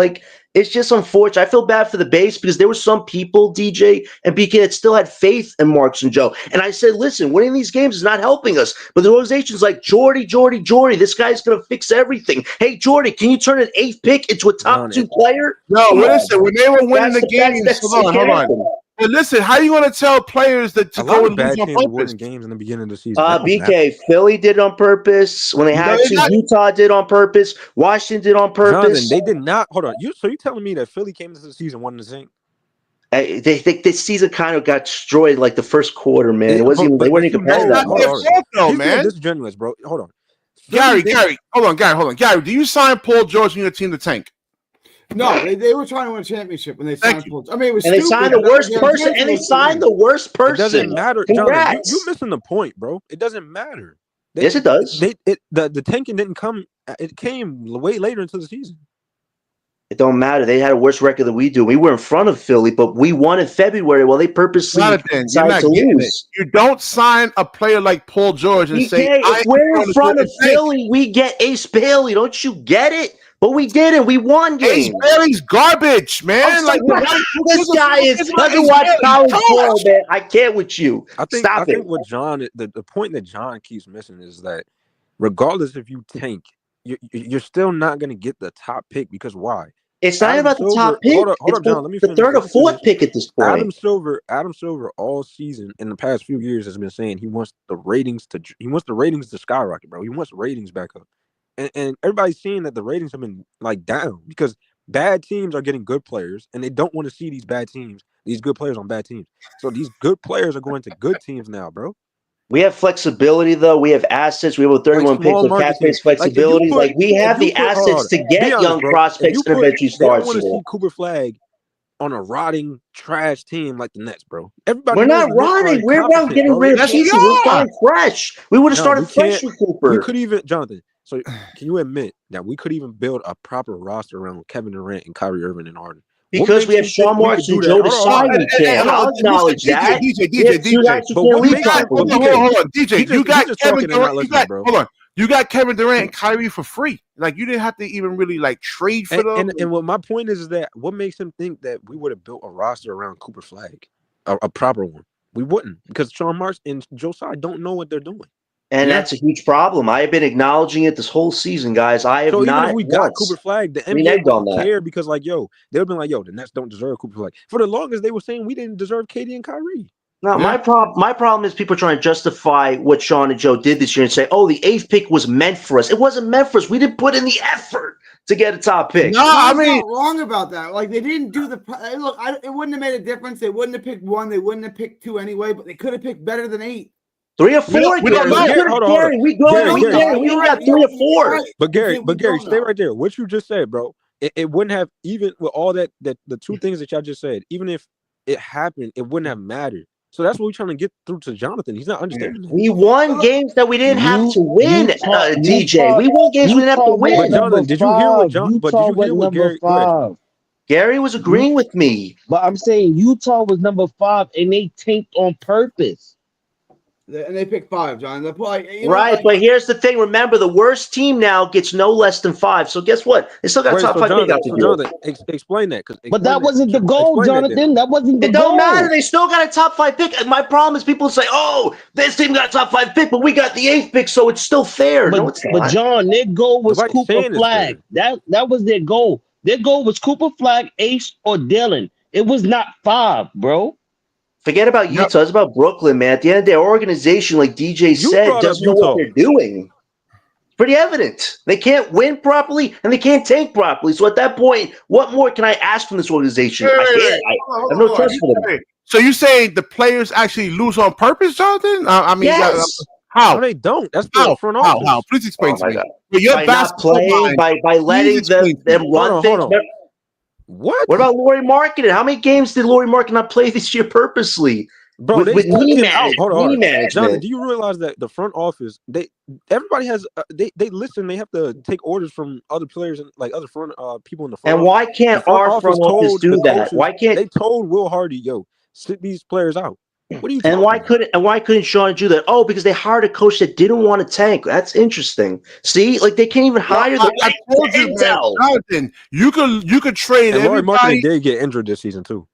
It's just unfortunate. I feel bad for the base because there were some people, DJ and BK, that still had faith in Marks and Joe. And I said, listen, winning these games is not helping us. But the organization's like, Jordy, this guy's going to fix everything. Hey, Jordy, can you turn an 8th pick into a top 2 player? No, listen, when they were winning the games, hold on. And listen, how are you going to tell players that to go and lose on purpose? Games in the beginning of the season. BK, Philly did on purpose. When they had to, Utah did on purpose. Washington did on purpose. Jonathan, they did not. Hold on. So you telling me that Philly came into the season wanting to sink? This season kind of got destroyed like the first quarter, man. It wasn't even. They weren't even compared to that. Man, this is genuine, bro. Hold on, Gary. Hold on. Gary, do you sign Paul George in your team to tank? No, they were trying to win a championship when they signed Paul. I mean, it was and they signed the worst person. And they signed the worst person. It doesn't matter, Jonathan. You're missing the point, bro. It doesn't matter. Yes, it does. The tanking didn't come. It came way later into the season. It don't matter. They had a worse record than we do. We were in front of Philly, but we won in February. Well, they purposely decided to lose. You don't sign a player like Paul George and say, if we're in front of Philly, we get Ace Bailey. Don't you get it? But we didn't. We won games. Ace Bailey's garbage, man. This guy doesn't watch college ball, man. I can't with you. I think what John, the point that John keeps missing is that regardless if you tank, you're still not going to get the top pick because why? It's not about the top pick. Hold on, John. Let me finish. The 3rd or 4th pick at this point. Adam Silver, all season in the past few years has been saying he wants the ratings to skyrocket, bro. He wants ratings back up, and everybody's seeing that the ratings have been down because bad teams are getting good players, and they don't want to see these good players on bad teams. So these good players are going to good teams now, bro. We have flexibility, though. We have assets. We have a 31 picks with cap space flexibility. We have the assets to get young prospects and eventually start. I want to see Cooper Flagg on a rotting trash team like the Nets, bro. We're not rotting. We're about getting rid of pieces. We're starting fresh. We would have started fresh with Cooper. We could even, Jonathan. So can you admit that we could even build a proper roster around Kevin Durant and Kyrie Irving and Harden? Because we have Sean Marks and Joe Desai we can. I'll acknowledge that. DJ. But what makes hold on, DJ. You got Kevin Durant. Hold on. You got Kevin Durant and Kyrie for free. Like you didn't have to even really like trade for them. And what my point is that what makes him think that we would have built a roster around Cooper Flagg, a proper one? We wouldn't, because Sean Marks and Joe Tsai don't know what they're doing. And that's a huge problem. I have been acknowledging it this whole season, guys. I have so not. Even if we got Cooper Flagg, the NBA don't care because, like, they would have been like, the Nets don't deserve Cooper Flagg. For the longest, they were saying we didn't deserve KD and Kyrie. No, my problem is people trying to justify what Sean and Joe did this year and say, "Oh, the 8th pick was meant for us." It wasn't meant for us. We didn't put in the effort to get a top pick. No, I mean, not wrong about that. Like they didn't do the look. It wouldn't have made a difference. They wouldn't have picked 1. They wouldn't have picked 2 anyway. But they could have picked better than 8. 3 or 4. We got 3 or 4. But Gary, stay right there. What you just said, bro. It wouldn't have, even with all that the 2 things that y'all just said. Even if it happened, it wouldn't have mattered. So that's what we're trying to get through to Jonathan. He's not understanding that. We won games that we didn't have to win, DJ. We won games we didn't have to win. But Jonathan, did you hear what John? But did you hear what Gary? Gary was agreeing with me. But I'm saying Utah was number 5, and they tanked on purpose. And they picked 5, John. But here's the thing. Remember, the worst team now gets no less than 5. So guess what? They still got top 5 pick out to Jonathan, explain that. But that wasn't the goal, Jonathan. That wasn't the goal. It don't matter. They still got a top 5 pick. And my problem is people say, "Oh, this team got a top 5 pick, but we got the 8th pick, so it's still fair." But, no, it's not. But John, their goal was Cooper Flagg. That was their goal. Their goal was Cooper Flagg, Ace, or Dylan. It was not 5, bro. Forget about Utah. It's about Brooklyn, man. At the end of the day, our organization, like DJ said, doesn't know what they're doing. It's pretty evident. They can't win properly, and they can't tank properly. So at that point, what more can I ask from this organization? I have no trust for them. So you saying the players actually lose on purpose, Jonathan? I mean, yes. How? No, they don't. That's the front office. How? Please explain to me. By not playing, by letting them run things. What about Lauri Markkanen? How many games did Lauri Markkanen not play this year purposely? Bro, with knee management. Jonathan, do you realize that the front office, everybody has they listen, they have to take orders from other players and like other front people in the front. And why can't our front office do that? Why can't they told Will Hardy, sit these players out? What are you and why couldn't Sean do that? Oh, because they hired a coach that didn't want to tank. That's interesting. See, like they can't even hire the I told you, man, Jonathan, you could trade and everybody. Lauri Markkanen did get injured this season too.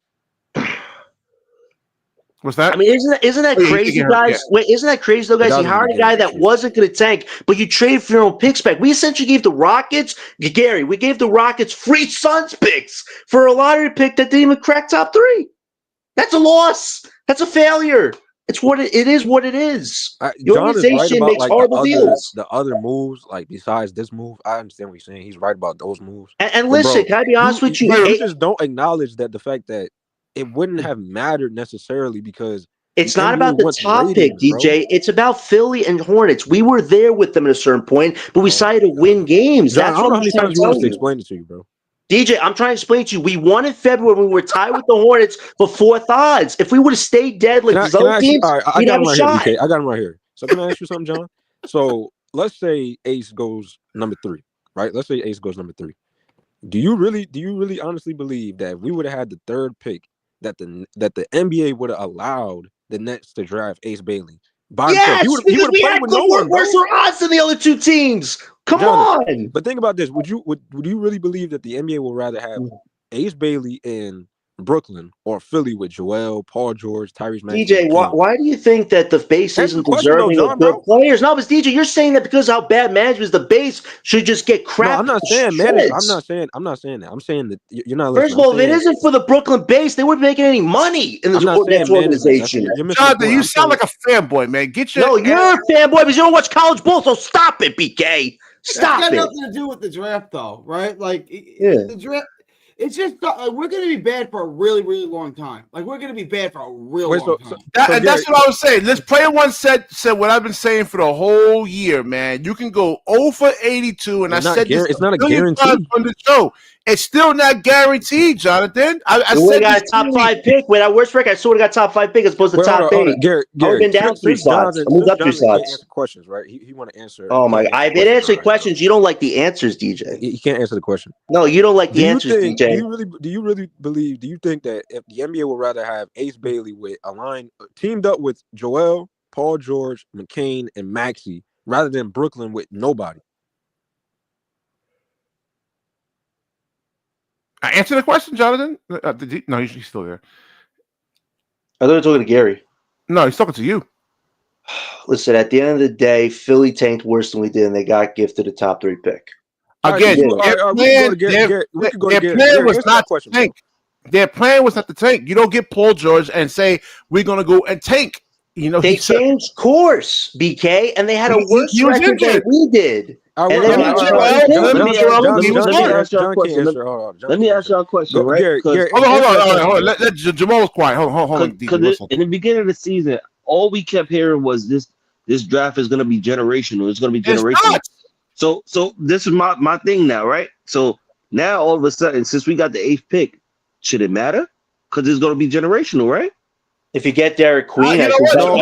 What's that? I mean, isn't that crazy, guys? Yeah. Wait, isn't that crazy though, guys? You hired a guy that wasn't going to tank, but you traded for your own picks back. We essentially gave the Rockets, Gary, we gave the Rockets free Suns picks for a lottery pick that didn't even crack top 3. That's a loss. That's a failure. It's what it is. What it is. The organization makes horrible deals. The other moves, like besides this move, I understand what you're saying. He's right about those moves. And listen, can I be honest with you? You just don't acknowledge that the fact that it wouldn't have mattered necessarily because it's not about the top pick, DJ. It's about Philly and Hornets. We were there with them at a certain point, but we decided to win games. That's I don't know how many times you want us to explain it to you, bro. DJ, I'm trying to explain to you. We won in February when we were tied with the Hornets for 4th odds. If we would have stayed dead like these other teams, we'd have a shot. I got him right here. So can I ask you something, John? So let's say Ace goes number 3, right? Let's say Ace goes number 3. Do you really honestly believe that if we would have had the 3rd pick, that the NBA would have allowed the Nets to draft Ace Bailey? Yes, because we had worse odds than the other 2 teams. Come on. But think about this. Would you really believe that the NBA would rather have Ace Bailey in Brooklyn or Philly with Joel, Paul George, Tyrese Maxey? DJ, why do you think that the base isn't deserving of good players? No, but DJ, you're saying that because how bad management is, the base should just get crap. No, I'm not saying management. I'm not saying that. I'm saying that you're not listening. First of all, if it isn't for the Brooklyn base, they wouldn't be making any money in this organization. Jonathan, you sound like a fanboy, man. No, you're a fanboy because you don't watch college ball, so stop it, BK. Stop it. It's got nothing to do with the draft, though, right? Like, the draft. It's just we're going to be bad for a really, really long time. Like, we're going to be bad for a real long time. That's what I was saying. This player one said what I've been saying for the whole year, man. You can go 0 for 82, and I said this it's not a guarantee on the show. It's still not guaranteed, Jonathan. I we said got a top 5 pick. With our worst record, I still would have got top 5 pick as opposed to top 8. Garrett, been down 3 slots. I moved up 3 slots. Can't answer questions, right? He want to answer. Oh my God! I've been answering questions. You don't like the answers, DJ. He can't answer the question. No, you don't like the answers, DJ. Do you think that if the NBA would rather have Ace Bailey with teamed up with Joel, Paul George, McCain, and Maxey rather than Brooklyn with nobody? I answered the question, Jonathan. No, he's still there. I thought we were talking to Gary. No, he's talking to you. Listen, at the end of the day, Philly tanked worse than we did, and they got gifted a top 3 pick. Again, their plan was not to tank. Their plan was not to tank. You don't get Paul George and say we're going to go and tank. You know, they changed course, BK, and they had a worse record than we did. Let me ask y'all a question, right? Hold on. Let Jamal was quiet. Hold on. In the beginning of the season, all we kept hearing was this draft is going to be generational. It's going to be generational. So this is my thing now, right? So now all of a sudden, since we got the 8th pick, should it matter? Because it's going to be generational, right? If you get Derek Queen, everybody answer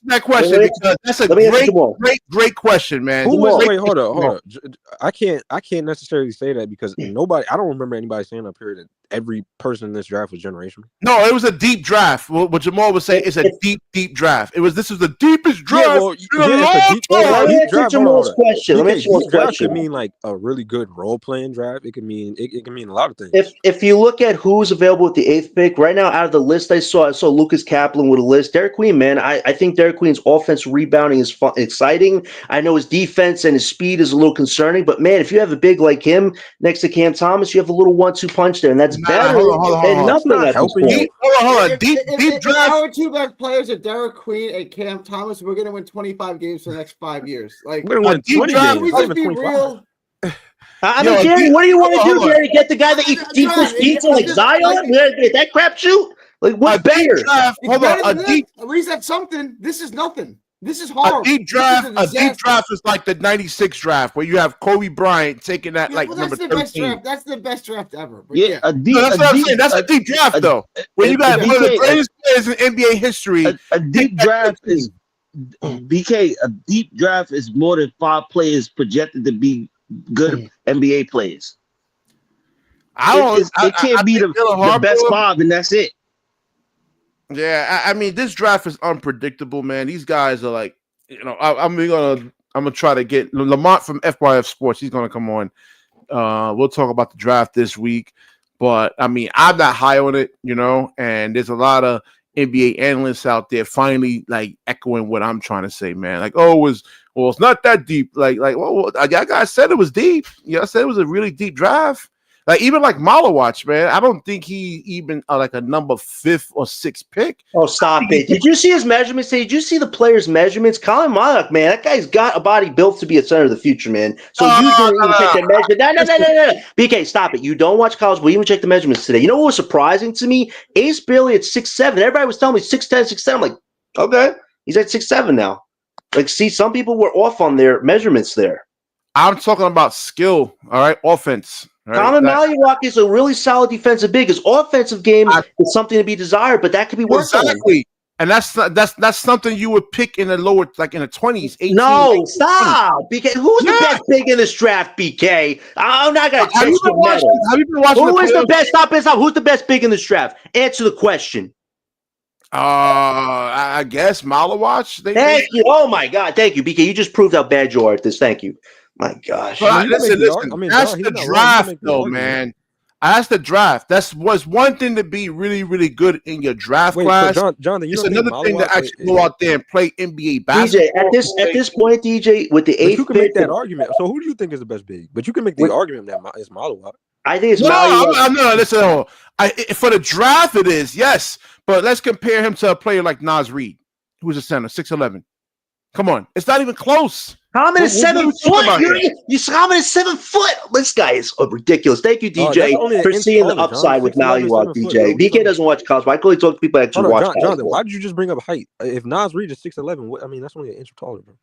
that question because that's a great question, man. Wait, hold on. I can't necessarily say that because I don't remember anybody saying up here that every person in this draft was generational. No, it was a deep draft. What Jamal was saying is a deep draft. This is the deepest draft. Let me answer Jamal's question. Draft could mean like a really good role playing draft. It can mean a lot of things. If you look at who's available with the 8th pick right now, out of the list I saw Lucas Kaplan with a list. Derek Queen, man, I think Derek Queen's offense rebounding is exciting. I know his defense and his speed is a little concerning, but man, if you have a big like him next to Cam Thomas, you have a little 1-2 punch there, and that's better than nothing. Hold on. Deep draft. Our 2 best players are Derek Queen and Cam Thomas. We're gonna win 25 games for the next 5 years. Like we're gonna win 20 games. We just be real. Gary, what do you want to do, Gary? Get the guy that eats pizza like Zion? That crap shoot? Like what's better? At least that's something. This is nothing. This is horrible. A deep draft is like the '96 draft where you have Kobe Bryant taking that number 13. That's the best draft ever. That's what I'm saying. That's a deep draft though. When you got one of the greatest players in NBA history, a deep draft is BK. A deep draft is more than 5 players projected to be good NBA players. It can't be the best 5, and that's it. Yeah, I mean, this draft is unpredictable, man. These guys are like, I'm gonna try to get Lamont from FYF Sports. He's gonna come on. We'll talk about the draft this week, but I mean, I'm not high on it, and there's a lot of NBA analysts out there finally like echoing what I'm trying to say, man. Like, it's not that deep. Y'all guys said it was deep. Y'all said it was a really deep draft. Like even like Malawatch, man. I don't think he even like a number 5th or 6th pick. Oh, stop it! Did you see his measurements? Did you see the players' measurements? Colin Malawach, man, that guy's got a body built to be a center of the future, man. So you don't even check the measurement. No. BK, stop it! You don't watch college. We even check the measurements today. You know what was surprising to me? Ace Bailey at 6'7". Everybody was telling me 6'10", 6'7". I'm like, okay, he's at 6'7" now. Like, see, some people were off on their measurements there. I'm talking about skill. All right, offense. Right. Colin Malawach is a really solid defensive big. His offensive game is something to be desired, but that could be worked on. And that's something you would pick in the lower, like in the 20s. 18, no, stop. BK, who's the best big in this draft, BK? I'm not going to have you been watching Who is the best? Stop. Who's the best big in this draft? Answer the question. I guess Malawach. Thank you. Oh my God. Thank you, BK. You just proved how bad you are at this. Thank you. My gosh. Listen. That's the draft, though, man. That's the draft. Was one thing to be really, really good in your draft class. Jonathan, it's another thing to actually go out there and play NBA basketball. DJ, at this point, DJ, with the 8th you can make that argument. So who do you think is the best big? But you can make the argument that it's Malawach. I think it's Malawach. No, listen. For the draft, it is, yes. But let's compare him to a player like Naz Reid, who's a center, 6'11". Come on. It's not even close. Common is 7 foot. Common is 7 foot. This guy is ridiculous. Thank you, DJ, for seeing the upside with Malawach, DJ. BK doesn't watch college. Why can't he talk to people that actually watch college? Jonathan, why did you just bring up height? If Naz Reid is 6'11", that's only an inch taller, bro.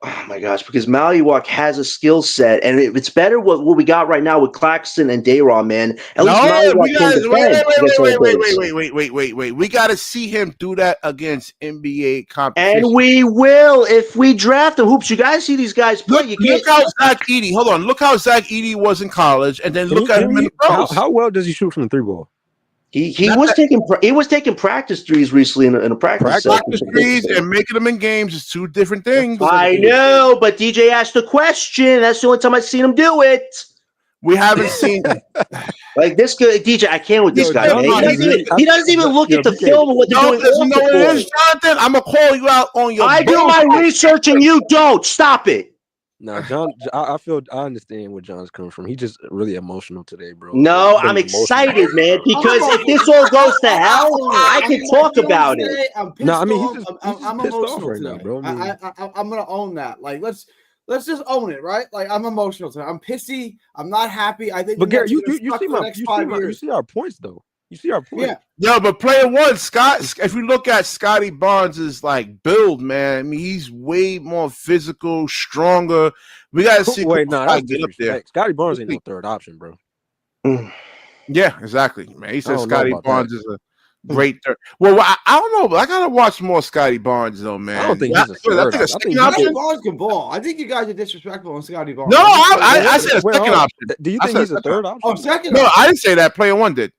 Oh my gosh, because Maliwak has a skill set, and it's better what we got right now with Claxton and Dayron, man. At least Maliwak can defend against all those. Wait. We got to see him do that against NBA competition. And we will if we draft him. Hoops, you guys see these guys play. Look how Zach Edey. Hold on. Look how Zach Edey was in college, and then look at him in the pros. How well does he shoot from the 3-ball? He was taking practice threes recently in a practice threes and making them in games is two different things. I know, but DJ asked the question. That's the only time I've seen him do it. We haven't seen like this guy, DJ. I can't with this guy. He doesn't even look at the film of what they're doing. Jonathan, I'm gonna call you out on your. I do my research and you don't. Stop it. No, John. I understand where John's coming from. He's just really emotional today, bro. No, I'm excited, man, because if this all goes to hell, I can talk about it. No, I mean he's I'm pissed emotional off right today. now, bro. I'm gonna own that. Like let's just own it, right? Like I'm emotional today. I'm pissy. I'm not happy. I think. But Gary, you see our points though. You see our point. Yeah, but player one, Scott. If you look at Scotty Barnes' like build, man, I mean he's way more physical, stronger. We gotta see. Wait, no, that's get up there. Scotty Barnes ain't no third option, bro. Yeah, exactly, man. He said Scotty Barnes is a great third. Well, I don't know, but I gotta watch more Scotty Barnes though, man. I don't think he's a third option. Scotty Barnes can ball. I think you guys are disrespectful on Scotty Barnes. No, I said a second option. Do you think he's a third option? Oh, second. No, I didn't say that. Player one did.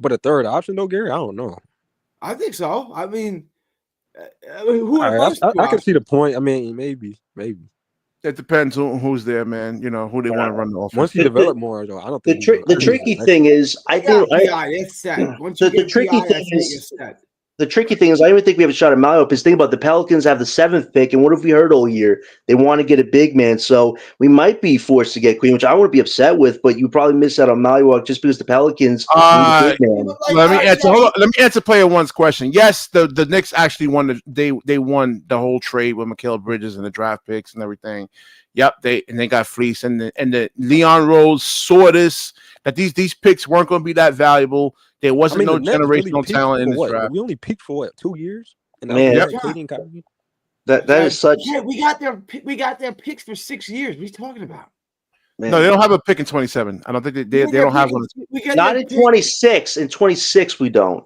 But a third option though, Gary? I don't know. I think so. I mean, I can see the point. I mean, maybe. It depends on who's there, man. You know who they want to run the offense. Once he develop more, though, I don't think the tricky thing is. I think it's set. Once you the tricky thing is. The tricky thing is, I don't even think we have a shot at Malio. Because think about the Pelicans have the 7th pick, and what have we heard all year? They want to get a big man, so we might be forced to get Queen, which I wouldn't be upset with. But you probably miss out on Malio just because the Pelicans need a big man. Let me answer. Hold on. Let me answer player one's question. Yes, the Knicks actually won. They won the whole trade with Mikal Bridges and the draft picks and everything. Yep, they got fleeced, and the Leon Rose saw this that these picks weren't going to be that valuable. There wasn't no generational talent in this draft. We only peaked for what, 2 years? And that is such. Yeah, we got their picks for 6 years. What are you talking about? Man. No, they don't have a pick in 27. I don't think they don't have one. Not in 26. In 26 we don't.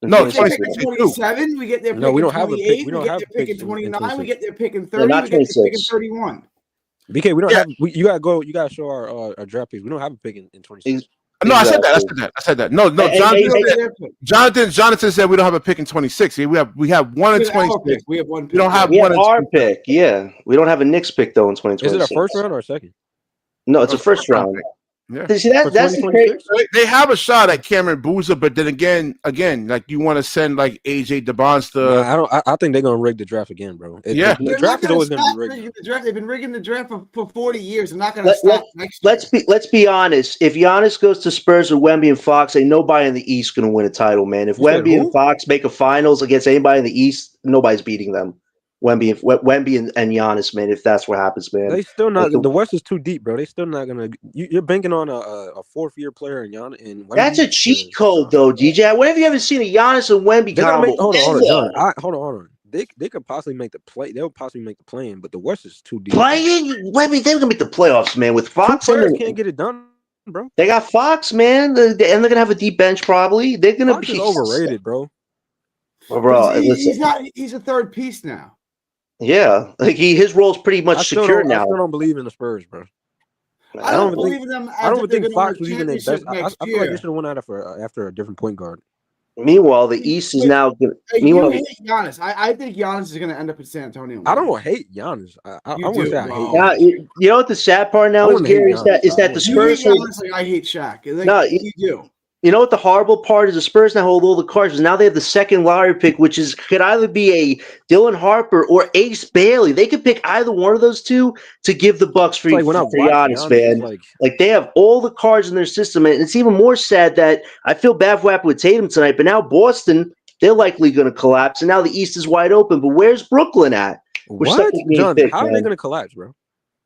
No, 27. We get their pick. No, we don't in have a pick. We don't have their pick in 29. We get their pick in 30. No, not we get their pick in 26. 31. BK, we don't have. You gotta show our draft picks. We don't have a pick in 26. No, exactly. I said that. No. Jonathan said we don't have a pick in 26. We have one in 26. We have one. We don't have one. We have our pick. Yeah, we don't have a Knicks pick though in 2026. Is it a first round or a second? No, it's a first round. Yeah. See, that's the they have a shot at Cameron Boozer, but then again, like you want to send like AJ DeBonds to. I think they're gonna rig the draft again, bro. The draft is always gonna be rigged. They've been rigging the draft for 40 years. They're not gonna stop next year. Let's be honest. If Giannis goes to Spurs with Wemby and Fox, ain't nobody in the East gonna win a title, man. If Wemby and Fox make a finals against anybody in the East, nobody's beating them. Wemby and Giannis, man. If that's what happens, man. They still not. The West is too deep, bro. They still not gonna. You're banking on a 4th-year player in Giannis. And Wemby, that's a cheat code, though, DJ. When have you ever seen a Giannis and Wemby combo? Hold on, John. They could possibly make the play. They'll possibly make the play-in, but the West is too deep. Playing Wemby, they're gonna make the playoffs, man. With Fox, can't get it done, bro. They got Fox, man, and they're gonna have a deep bench probably. They're gonna be overrated, bro. Bro, he's not. He's a third piece now. Yeah, like his role's pretty much secure now. I still don't believe in the Spurs, bro. I don't believe in them. I don't think Fox was even their best. I feel like they should have went out after a different point guard. Meanwhile, the East is now. You hate Giannis. I think Giannis is going to end up in San Antonio. I don't hate Giannis. I wouldn't say I hate Giannis. You know what the sad part now is, Gary, is that the Spurs. I hate Shaq. No, you do. You know what the horrible part is? The Spurs now hold all the cards. Now they have the 2nd lottery pick, which could either be a Dylan Harper or Ace Bailey. They could pick either one of those two to give the Bucks for Giannis, man. Like they have all the cards in their system, and it's even more sad that I feel bad for what happened with Tatum tonight. But now Boston, they're likely going to collapse, and now the East is wide open. But where's Brooklyn at? What, John? How are they going to collapse, bro?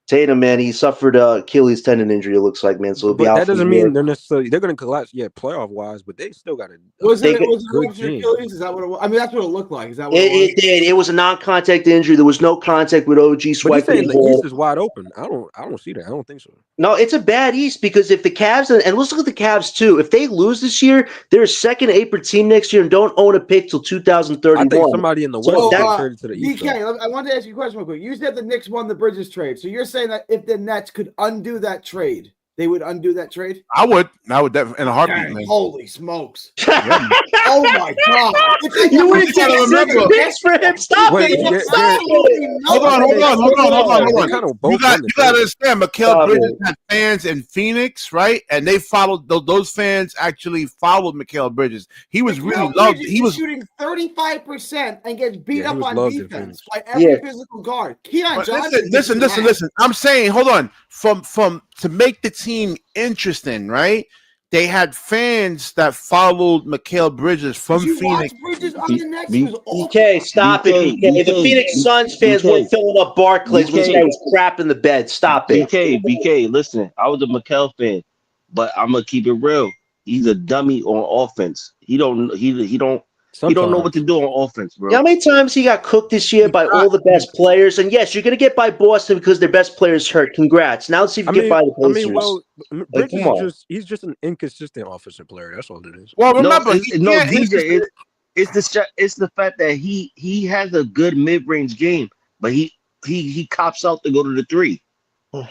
Tatum, man, he suffered Achilles tendon injury. It looks like, man. So but that doesn't mean they're going to collapse. Yeah, playoff wise, but they still got to. Was it ruptured Achilles? Is that what it was? I mean, that's what it looked like. Is that what it did? It was a non-contact injury. There was no contact with OG swiping. But he's saying the East is wide open. I don't see that. I don't think so. No, it's a bad East because if the Cavs and let's look at the Cavs too. If they lose this year, they're a second apron team next year and don't own a pick till 2031. I think somebody in the West traded to the East. BK, I wanted to ask you a question real quick. You said the Knicks won the Bridges trade, so you're saying that if the Nets could undo that trade, they would undo that trade? I would definitely in a heartbeat, man. Holy smokes. Oh my God. You wouldn't take a picks for him. Stop it. Hold on. You got to understand, Mikal Bridges had fans in Phoenix, right? And they followed, those fans actually followed Mikal Bridges. He was really loved. He was shooting 35% and gets beat up on defense by every physical guard. Keon Johnson. Listen. I'm saying, hold on. From to make the team interesting, right? They had fans that followed Mikal Bridges from Phoenix. BK, stop it, BK. The Phoenix Suns fans weren't filling up Barclays when they was crap in the bed. Stop it. BK, listen, I was a Mikal fan, but I'm gonna keep it real. He's a dummy on offense. He don't know what to do on offense, bro. How many times he got cooked this year by all the best players? And yes, you're going to get by Boston because their best players hurt. Congrats. Now let's see if you get by the Pacers. Bridges he's just an inconsistent offensive player. That's all it is. Well, remember, it's the fact that he has a good mid-range game, but he cops out to go to the three.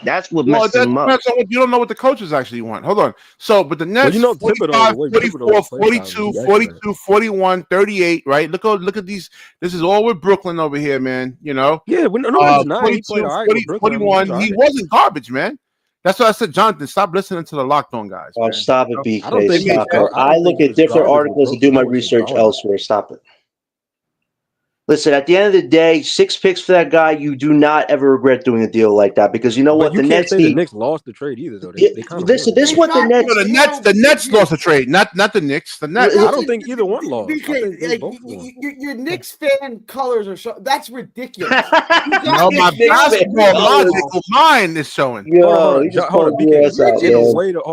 That's what messes him up. You don't know what the coaches actually want. Hold on. So, but the Nets, 45, 44, 42, 42, 41, 38, right? Look at these. This is all with Brooklyn over here, man. You know? Yeah, he's not. 42, 41. He wasn't garbage, man. That's why I said, Jonathan, stop listening to the Locked On guys. Oh, stop it, BK. I look at different articles and do my research elsewhere. Stop it. Listen, at the end of the day, 6 picks for that guy, you do not ever regret doing a deal like that because you know what? The Nets lost the trade either, though. This is what the Nets. The Nets lost the trade, not the Knicks. The Nets. I don't think either one lost. Your Knicks fan colors are that's ridiculous. No, my basketball logical mind is showing. Hold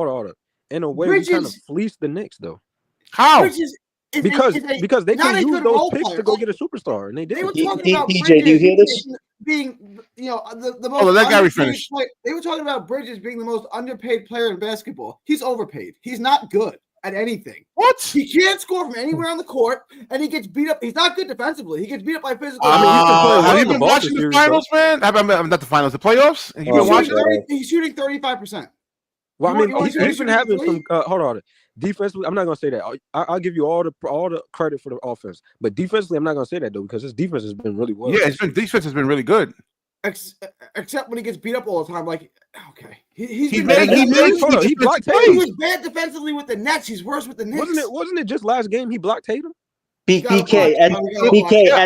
on. In a way, we kind of fleeced the Knicks, though. How? Because they can use those picks to go get a superstar, and they did. They were talking about DJ, do you hear this? Being, the most. Let Gary finish. They were talking about Bridges being the most underpaid player in basketball. He's overpaid. He's not good at anything. What? He can't score from anywhere on the court, and he gets beat up. He's not good defensively. He gets beat up by physical. Have you been watching the finals, man? Not the finals, the playoffs. Have you been watching? He's shooting 35%. Well, I mean, he's been having some. Hold on. Defensively, I'm not gonna say that. I'll give you all the credit for the offense, but defensively, I'm not gonna say that though because his defense has been really well. Yeah, defense has been really good. Except when he gets beat up all the time. Like, okay, he blocked Tatum. He was bad defensively with the Nets. He's worse with the Knicks. Wasn't it just last game he blocked Tatum? BK at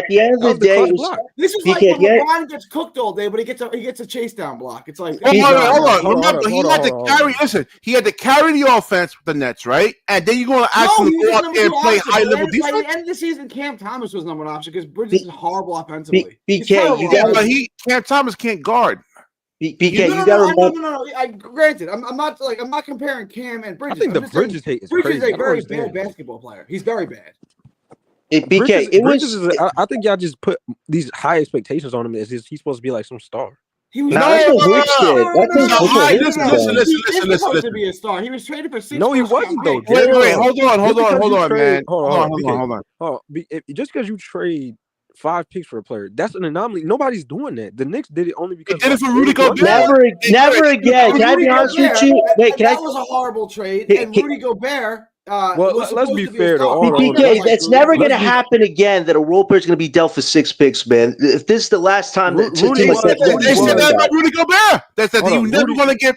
the end of the day, this is like when LeBron gets cooked all day, but he gets a chase down block. It's like hold on. Remember, he had to carry. Listen, he had to carry the offense with the Nets, right? And then you're going to actually go out there and play high level defense. By the end of the season, Cam Thomas was number one option because Bridges is horrible offensively. BK, Cam Thomas can't guard. BK, you got to remember. No. Granted, I'm not comparing Cam and Bridges. I think the Bridges hate is crazy. Bridges is a very bad basketball player. He's very bad. I think y'all just put these high expectations on him as he's supposed to be like some star. He was supposed to be a star. He was traded for 6. No, he wasn't though. Wait, hold on, man. Hold on. Just because you trade 5 picks for a player, that's an anomaly. Nobody's doing that. The Knicks did it only because they did it for Rudy Gobert. Never again. Can I be honest with you? That was a horrible trade. And Rudy Gobert. Let's be fair to all. BK, it's never going to happen again that a role player is going to be dealt for 6 picks, man. If this is the last time that they said that about Rudy Gobert, that you never going to get.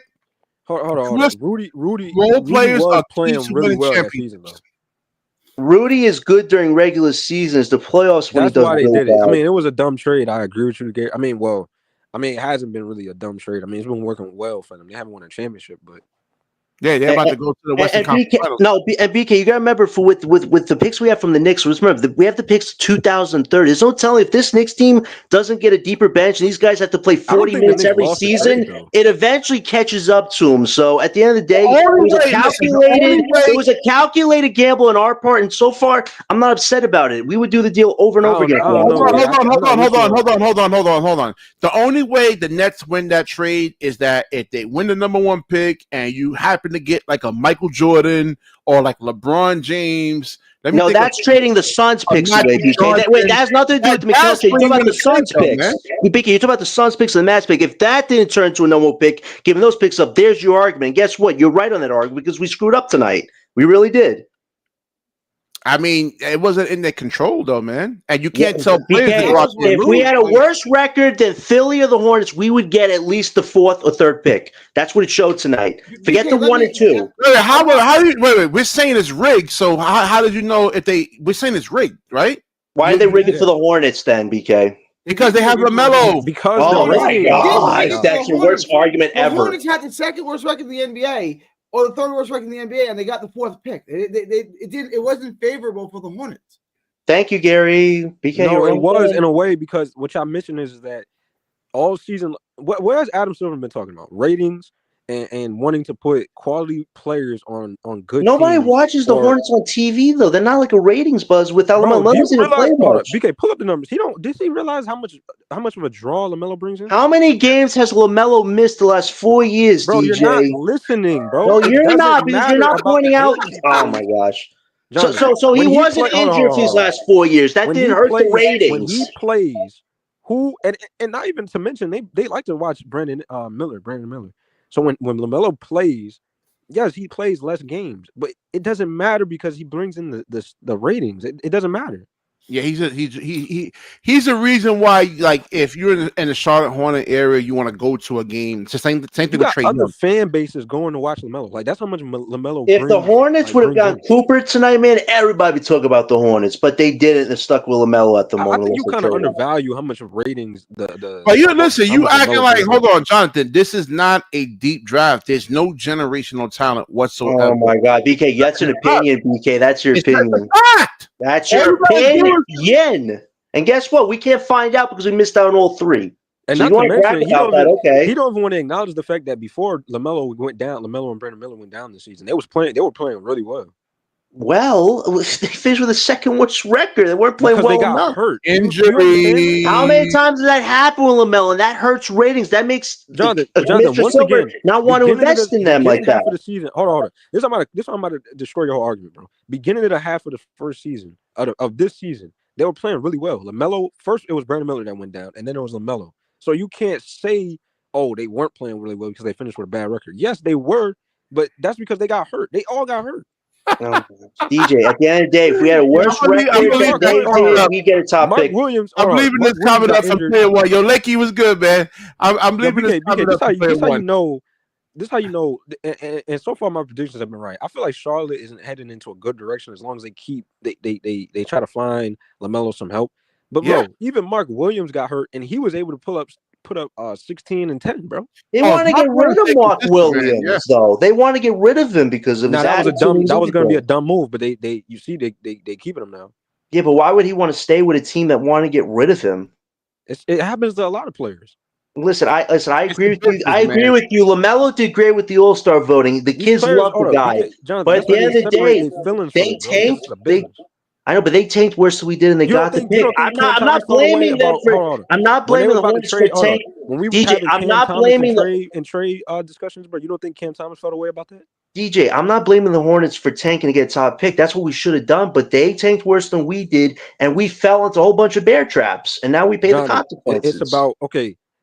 Hold on. Rudy role players are playing really well that season, though. Rudy is good during regular seasons. The playoffs when that's he does why they really did it. bad. I mean, it was a dumb trade. I agree with you, Gary. I mean, it hasn't been really a dumb trade. I mean, it's been working well for them. They haven't won a championship, but. Yeah, they're about to go to the Western Conference Finals. And BK, you gotta remember with the picks we have from the Knicks. Remember, we have the picks 2030. There's no telling if this Knicks team doesn't get a deeper bench and these guys have to play 40 minutes every season. It eventually catches up to them. So at the end of the day, it was a calculated gamble on our part, and so far, I'm not upset about it. We would do the deal over and over again. Hold on. The only way the Nets win that trade is that if they win the number 1 pick and you happen to get like a Michael Jordan or like LeBron James. That's trading the Suns picks away, BK. Wait, that has nothing to do with the McMillan trade. You're talking about the Suns picks. BK, you're talking about the Suns picks and the Mavs pick. If that didn't turn into a number 1 pick, giving those picks up, there's your argument. And guess what? You're right on that argument because we screwed up tonight. We really did. I mean, it wasn't in their control, though, man. And you can't tell players if we had a worse record than Philly or the Hornets, we would get at least the 4th or 3rd pick. That's what it showed tonight. Forget the 1 and 2. Wait. We're saying it's rigged. So how did you know we're saying it's rigged, right? Why are they rigged for the Hornets then, BK? Because they have LaMelo. Oh my gosh, that's your worst argument ever. The Hornets had the 2nd worst record in the NBA. Or the 3rd worst record in the NBA, and they got the 4th pick. It wasn't favorable for the Hornets. Thank you, Gary. BK, no, it was in a way because what y'all mentioned is that all season. What has Adam Silver been talking about? Ratings and wanting to put quality players on good. Nobody watches the Hornets on TV though. They're not like a ratings buzz without LaMelo. BK, pull up the numbers. Does he realize how much of a draw LaMelo brings in? How many games has LaMelo missed the last 4 years, bro, DJ? You're not listening, bro. No, you're not because you're not pointing out. Oh my gosh. Jonathan, so he wasn't injured these last 4 years. That didn't hurt the ratings. When he plays, and not even to mention they like to watch Brandon Miller. So when LaMelo plays, yes, he plays less games, but it doesn't matter because he brings in the ratings. It doesn't matter. Yeah, he's a reason why. Like, if you're in the Charlotte Hornet area, you want to go to a game. It's the same thing with Trey Young. Other fan bases going to watch LaMelo. Like that's how much LaMelo. If the Hornets would have gotten Cooper tonight, man, everybody would talk about the Hornets, but they didn't. They're stuck with LaMelo at the moment. I think you kind of undervalue how much ratings the. But you acting like, hold on, Jonathan. This is not a deep draft. There's no generational talent whatsoever. Oh my God, BK, that's an opinion. BK, that's your opinion. That's your opinion. And guess what? We can't find out because we missed out on all 3. And so not to mention, he don't even want to acknowledge the fact that before LaMelo went down, LaMelo and Brandon Miller went down this season. They were playing really well. Well, they finished with a 2nd worst record. They weren't playing because well they got enough. Hurt. Injury. How many times does that happen with LaMelo? And that hurts ratings. That makes Jonathan once again, not want to invest in them like that. Of the season, hold on. This I'm about to destroy your whole argument, bro. Beginning of the half of the first season of this season, they were playing really well. LaMelo first, it was Brandon Miller that went down, and then it was LaMelo. So you can't say, oh, they weren't playing really well because they finished with a bad record. Yes, they were, but that's because they got hurt. They all got hurt. DJ, at the end of the day, if we had a worse record, we get a top pick. Williams, I'm leaving this comment up from player 1. Yo, Lakey was good, man. I'm leaving this comment up from player 1. This is how you know, and so far my predictions have been right. I feel like Charlotte isn't heading into a good direction as long as they try to find LaMelo some help. But bro, even Mark Williams got hurt, and he was able to put up 16 and 10, bro. They want to get rid of Mark Williams, though. They want to get rid of him because of his attitude. That was going to be a dumb move, but they keeping him now. Yeah, but why would he want to stay with a team that want to get rid of him? It happens to a lot of players. Listen, I agree with you. I agree with you. LaMelo did great with the All-Star voting. The kids love the guy. But at the end of the day, they tanked. I know, but they tanked worse than we did, and they got the pick. I'm not blaming them for. I'm not blaming the Hornets for tank. DJ, I'm not blaming the trade discussions, but you don't think Cam Thomas felt a way about that? DJ, I'm not blaming the Hornets for tanking to get a top pick. That's what we should have done, but they tanked worse than we did, and we fell into a whole bunch of bear traps, and now we pay the consequences. It's about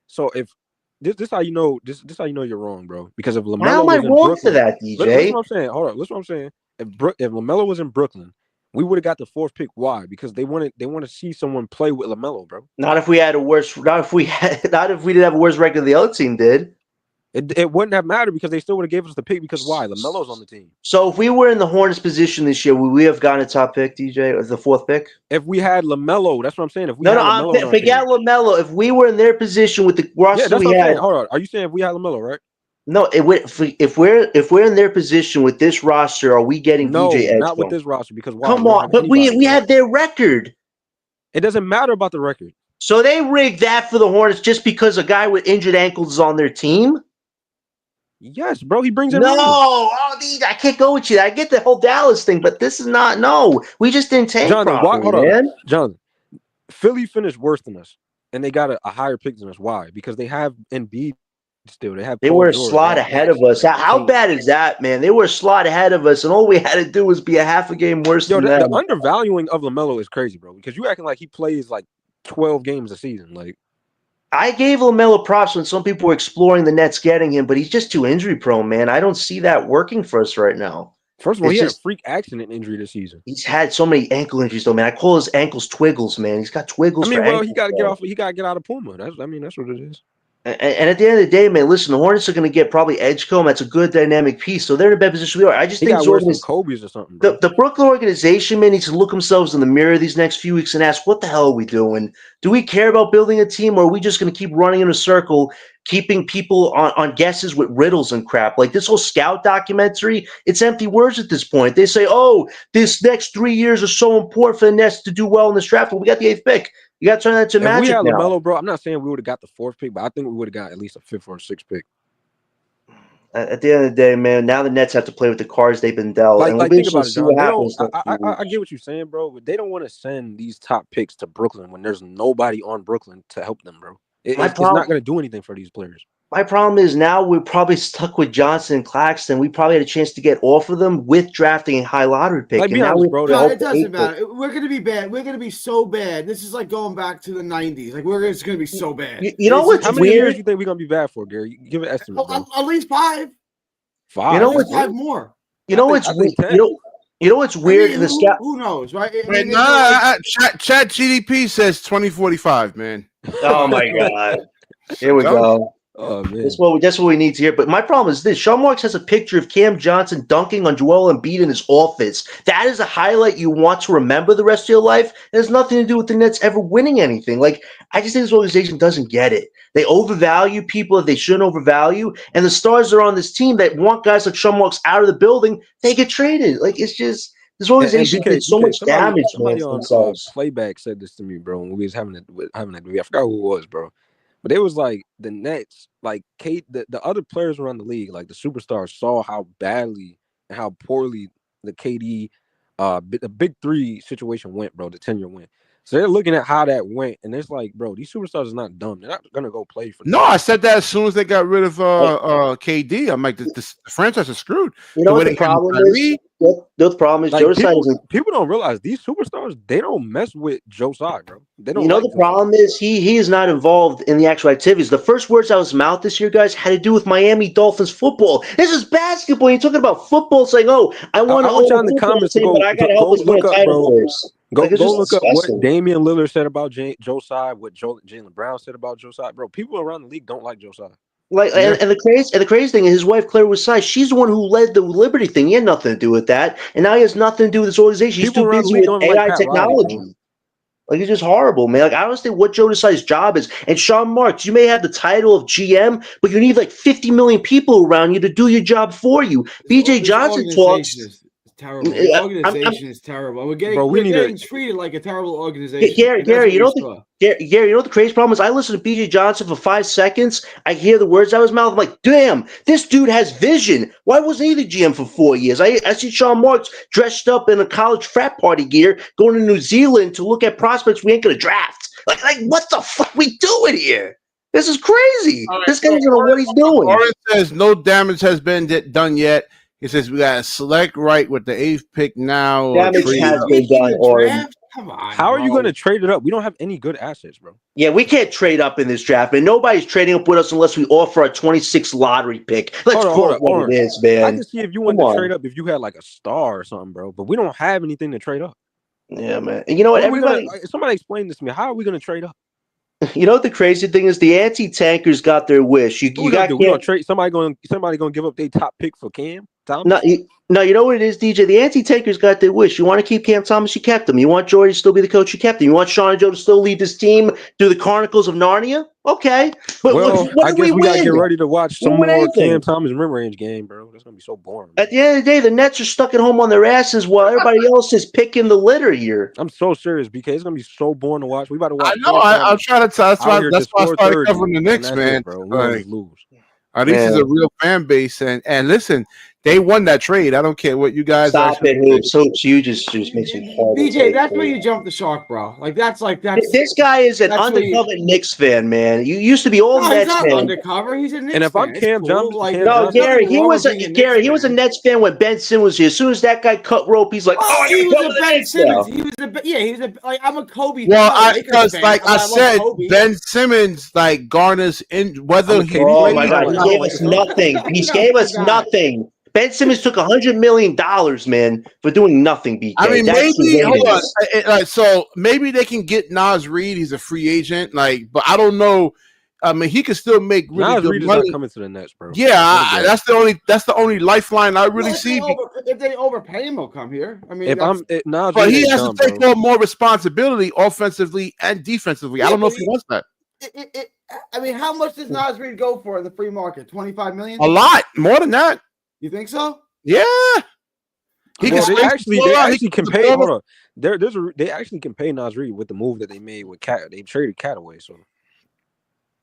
So if this how you know this how you know you're wrong, bro. Because if LaMelo how am I wrong for that, DJ? Listen what I'm saying. Hold on. Listen what I'm saying. If LaMelo was in Brooklyn, we would have got the 4th pick. Why? Because they want to see someone play with LaMelo, bro. Not if we didn't have a worse record than the other team did. It wouldn't have mattered because they still would have gave us the pick because why? LaMelo's on the team. So if we were in the Hornets position this year, would we have gotten a top pick, DJ, or the 4th pick? If we had LaMelo, that's what I'm saying. If we forget LaMelo. If we were in their position with the roster we had, hold on. Are you saying if we had LaMelo, right? No, if we're in their position with this roster, are we getting VJ Edgecombe? Not with this roster because why? Come on, but we have their record. It doesn't matter about the record. So they rigged that for the Hornets just because a guy with injured ankles is on their team? Yes, bro. He brings it. I can't go with you. I get the whole Dallas thing, but this is not. No, we just didn't tank properly, man. Jonathan, Philly finished worse than us, and they got a higher pick than us. Why? Because they have Embiid still. They were a slot ahead of us. How bad is that, man? They were a slot ahead of us, and all we had to do was be a half a game worse than them. The undervaluing of LaMelo is crazy, bro, because you acting like he plays like 12 games a season. Like, I gave LaMelo props when some people were exploring the Nets getting him, but he's just too injury prone, man. I don't see that working for us right now. First of all, he had a freak accident injury this season. He's had so many ankle injuries, though, man. I call his ankles twiggles, man. He's got twiggles. I mean, he got to get off. He got to get out of Puma. That's what it is. And at the end of the day, man, listen, the Hornets are going to get probably Edgecombe. That's a good dynamic piece. So they're in a better position we are. I just think Kobe's or something. The Brooklyn organization, man, needs to look themselves in the mirror these next few weeks and ask, what the hell are we doing? Do we care about building a team, or are we just going to keep running in a circle, keeping people on guesses with riddles and crap? Like this whole scout documentary, it's empty words at this point. They say, oh, this next 3 years are so important for the Nets to do well in this draft. Well, we got the 8th pick. You got to turn that to magic. We had now. LaMelo, bro. I'm not saying we would have got the 4th pick, but I think we would have got at least a 5th or a 6th pick. At the end of the day, man, now the Nets have to play with the cards they've been dealt. Think about it, John. I get what you're saying, bro, but they don't want to send these top picks to Brooklyn when there's nobody on Brooklyn to help them, bro. It's not going to do anything for these players. My problem is now we're probably stuck with Johnson and Claxton. We probably had a chance to get off of them with drafting a high lottery pick. Like, it doesn't matter. We're going to be bad. We're going to be so bad. This is like going back to the 90s. Like, it's going to be so bad. You know what's How many years do you think we're going to be bad for, Gary? Give an estimate, bro. At least 5. 5? You know what's 5 more. You know what's weird? You know what's weird? Who knows, right? Chat GDP says 2045, man. Oh, my God. Here we go. Oh, man. That's what we need to hear. But my problem is this. Sean Marks has a picture of Cam Johnson dunking on Joel Embiid in his office. That is a highlight you want to remember the rest of your life. It has nothing to do with the Nets ever winning anything. Like, I just think this organization doesn't get it. They overvalue people that they shouldn't overvalue. And the stars that are on this team that want guys like Sean Marks out of the building, they get traded. Like, it's just – this organization did so much damage, man, to themselves. Playback said this to me, bro, when we was having that I forgot who it was, bro. But it was like the Nets, like the other players around the league, like the superstars, saw how badly and how poorly the KD, the Big 3 situation went, bro, the 10-year win. So they're looking at how that went, and it's like, bro, these superstars are not dumb. They're not gonna go play for. No, I said that as soon as they got rid of KD. I'm like, the franchise is screwed. You know what the problem is? The problem is, like, Joe Tsai people don't realize these superstars, they don't mess with Joe Tsai, bro. They don't. You know, the problem is he is not involved in the actual activities. The first words out of his mouth this year, guys, had to do with Miami Dolphins football. This is basketball. You're talking about football, saying, "Oh, I want to own the comments team, but I got to help us win a title first." Go look up what Damian Lillard said about Joe Tsai, what Jaylen Brown said about Joe Tsai. Bro, people around the league don't like Joe Tsai. Like, and the crazy thing is, his wife Claire was Tsai. She's the one who led the Liberty thing. He had nothing to do with that, and now he has nothing to do with this organization. He's too busy with AI technology. Like, it's just horrible, man. Like, I don't think what Joe Tsai's job is. And Sean Marks, you may have the title of GM, but you need like 50 million people around you to do your job for you. BJ Johnson talks. Terrible. The organization is terrible. We're getting treated like a terrible organization. Gary, you know what the crazy problem is? I listen to BJ Johnson for 5 seconds. I hear the words out of his mouth. I'm like, damn, this dude has vision. Why wasn't he the GM for 4 years? I see Sean Marks dressed up in a college frat party gear going to New Zealand to look at prospects we ain't going to draft. Like, what the fuck we doing here? This is crazy. Right, this guy doesn't know what he's doing. Warren says no damage has been done yet. He says we got to select right with the 8th pick now. Damage has been done, Oren. Come on. How are you going to trade it up? We don't have any good assets, bro. Yeah, we can't trade up in this draft, man. Nobody's trading up with us unless we offer a 26th lottery pick. Let's call it what it is, man. I can see if you wanted to trade up if you had like a star or something, bro. But we don't have anything to trade up. Yeah, man. And you know what? Somebody explain this to me. How are we going to trade up? You know what the crazy thing is? The anti-tankers got their wish. We gonna trade somebody going to give up their top pick for Cam Thomas? No, you know what it is, DJ? The anti-tankers got their wish. You want to keep Cam Thomas, you kept him. You want Jordy to still be the coach, you kept him. You want Sean and Joe to still lead this team through the Chronicles of Narnia? Okay, but what I did guess we gotta get win? ready to watch some more Cam Thomas mid-range game, bro. That's gonna be so boring. At the end of the day, the Nets are stuck at home on their asses while everybody else is picking the litter here. I'm so serious, BK. It's gonna be so boring to watch. We about to watch. I know. I'm trying to tell. That's why I started covering the Knicks, man. Bro. We're gonna just lose. This is a real fan base, and listen, they won that trade. I don't care what you guys. Stop it, Hoops. You just makes me horrible. BJ, that's where you jump the shark, bro. Like that's. This guy is an undercover Knicks fan, man. You used to be all Nets fan. He's not undercover. He's a Knicks fan. And if I'm Cam Johnson, no, Gary, he was a Nets fan when Ben Simmons was here. As soon as that guy cut rope, he's like, he was a Ben Simmons. He was a I'm a Kobe. Well, because like I said, Ben Simmons like garners in whether he. Oh my God, he gave us nothing. He gave us nothing. Ben Simmons took $100 million, man, for doing nothing. BK. I mean, maybe hold on. So maybe they can get Naz Reid. He's a free agent, but I don't know. I mean, he could still make really Naz good Reid money. Is not coming to the Nets, bro. Yeah, that's the only lifeline I really see. If they overpay him, he'll come here. I mean, but he has to take on more responsibility offensively and defensively. I don't know if he wants that. I mean, how much does Naz Reid go for in the free market? $25 million? A lot more than that. You think so? Yeah. They actually can pay. Hold on. They actually can pay Naz Reid with the move that they made with Cat. They traded Cat away. So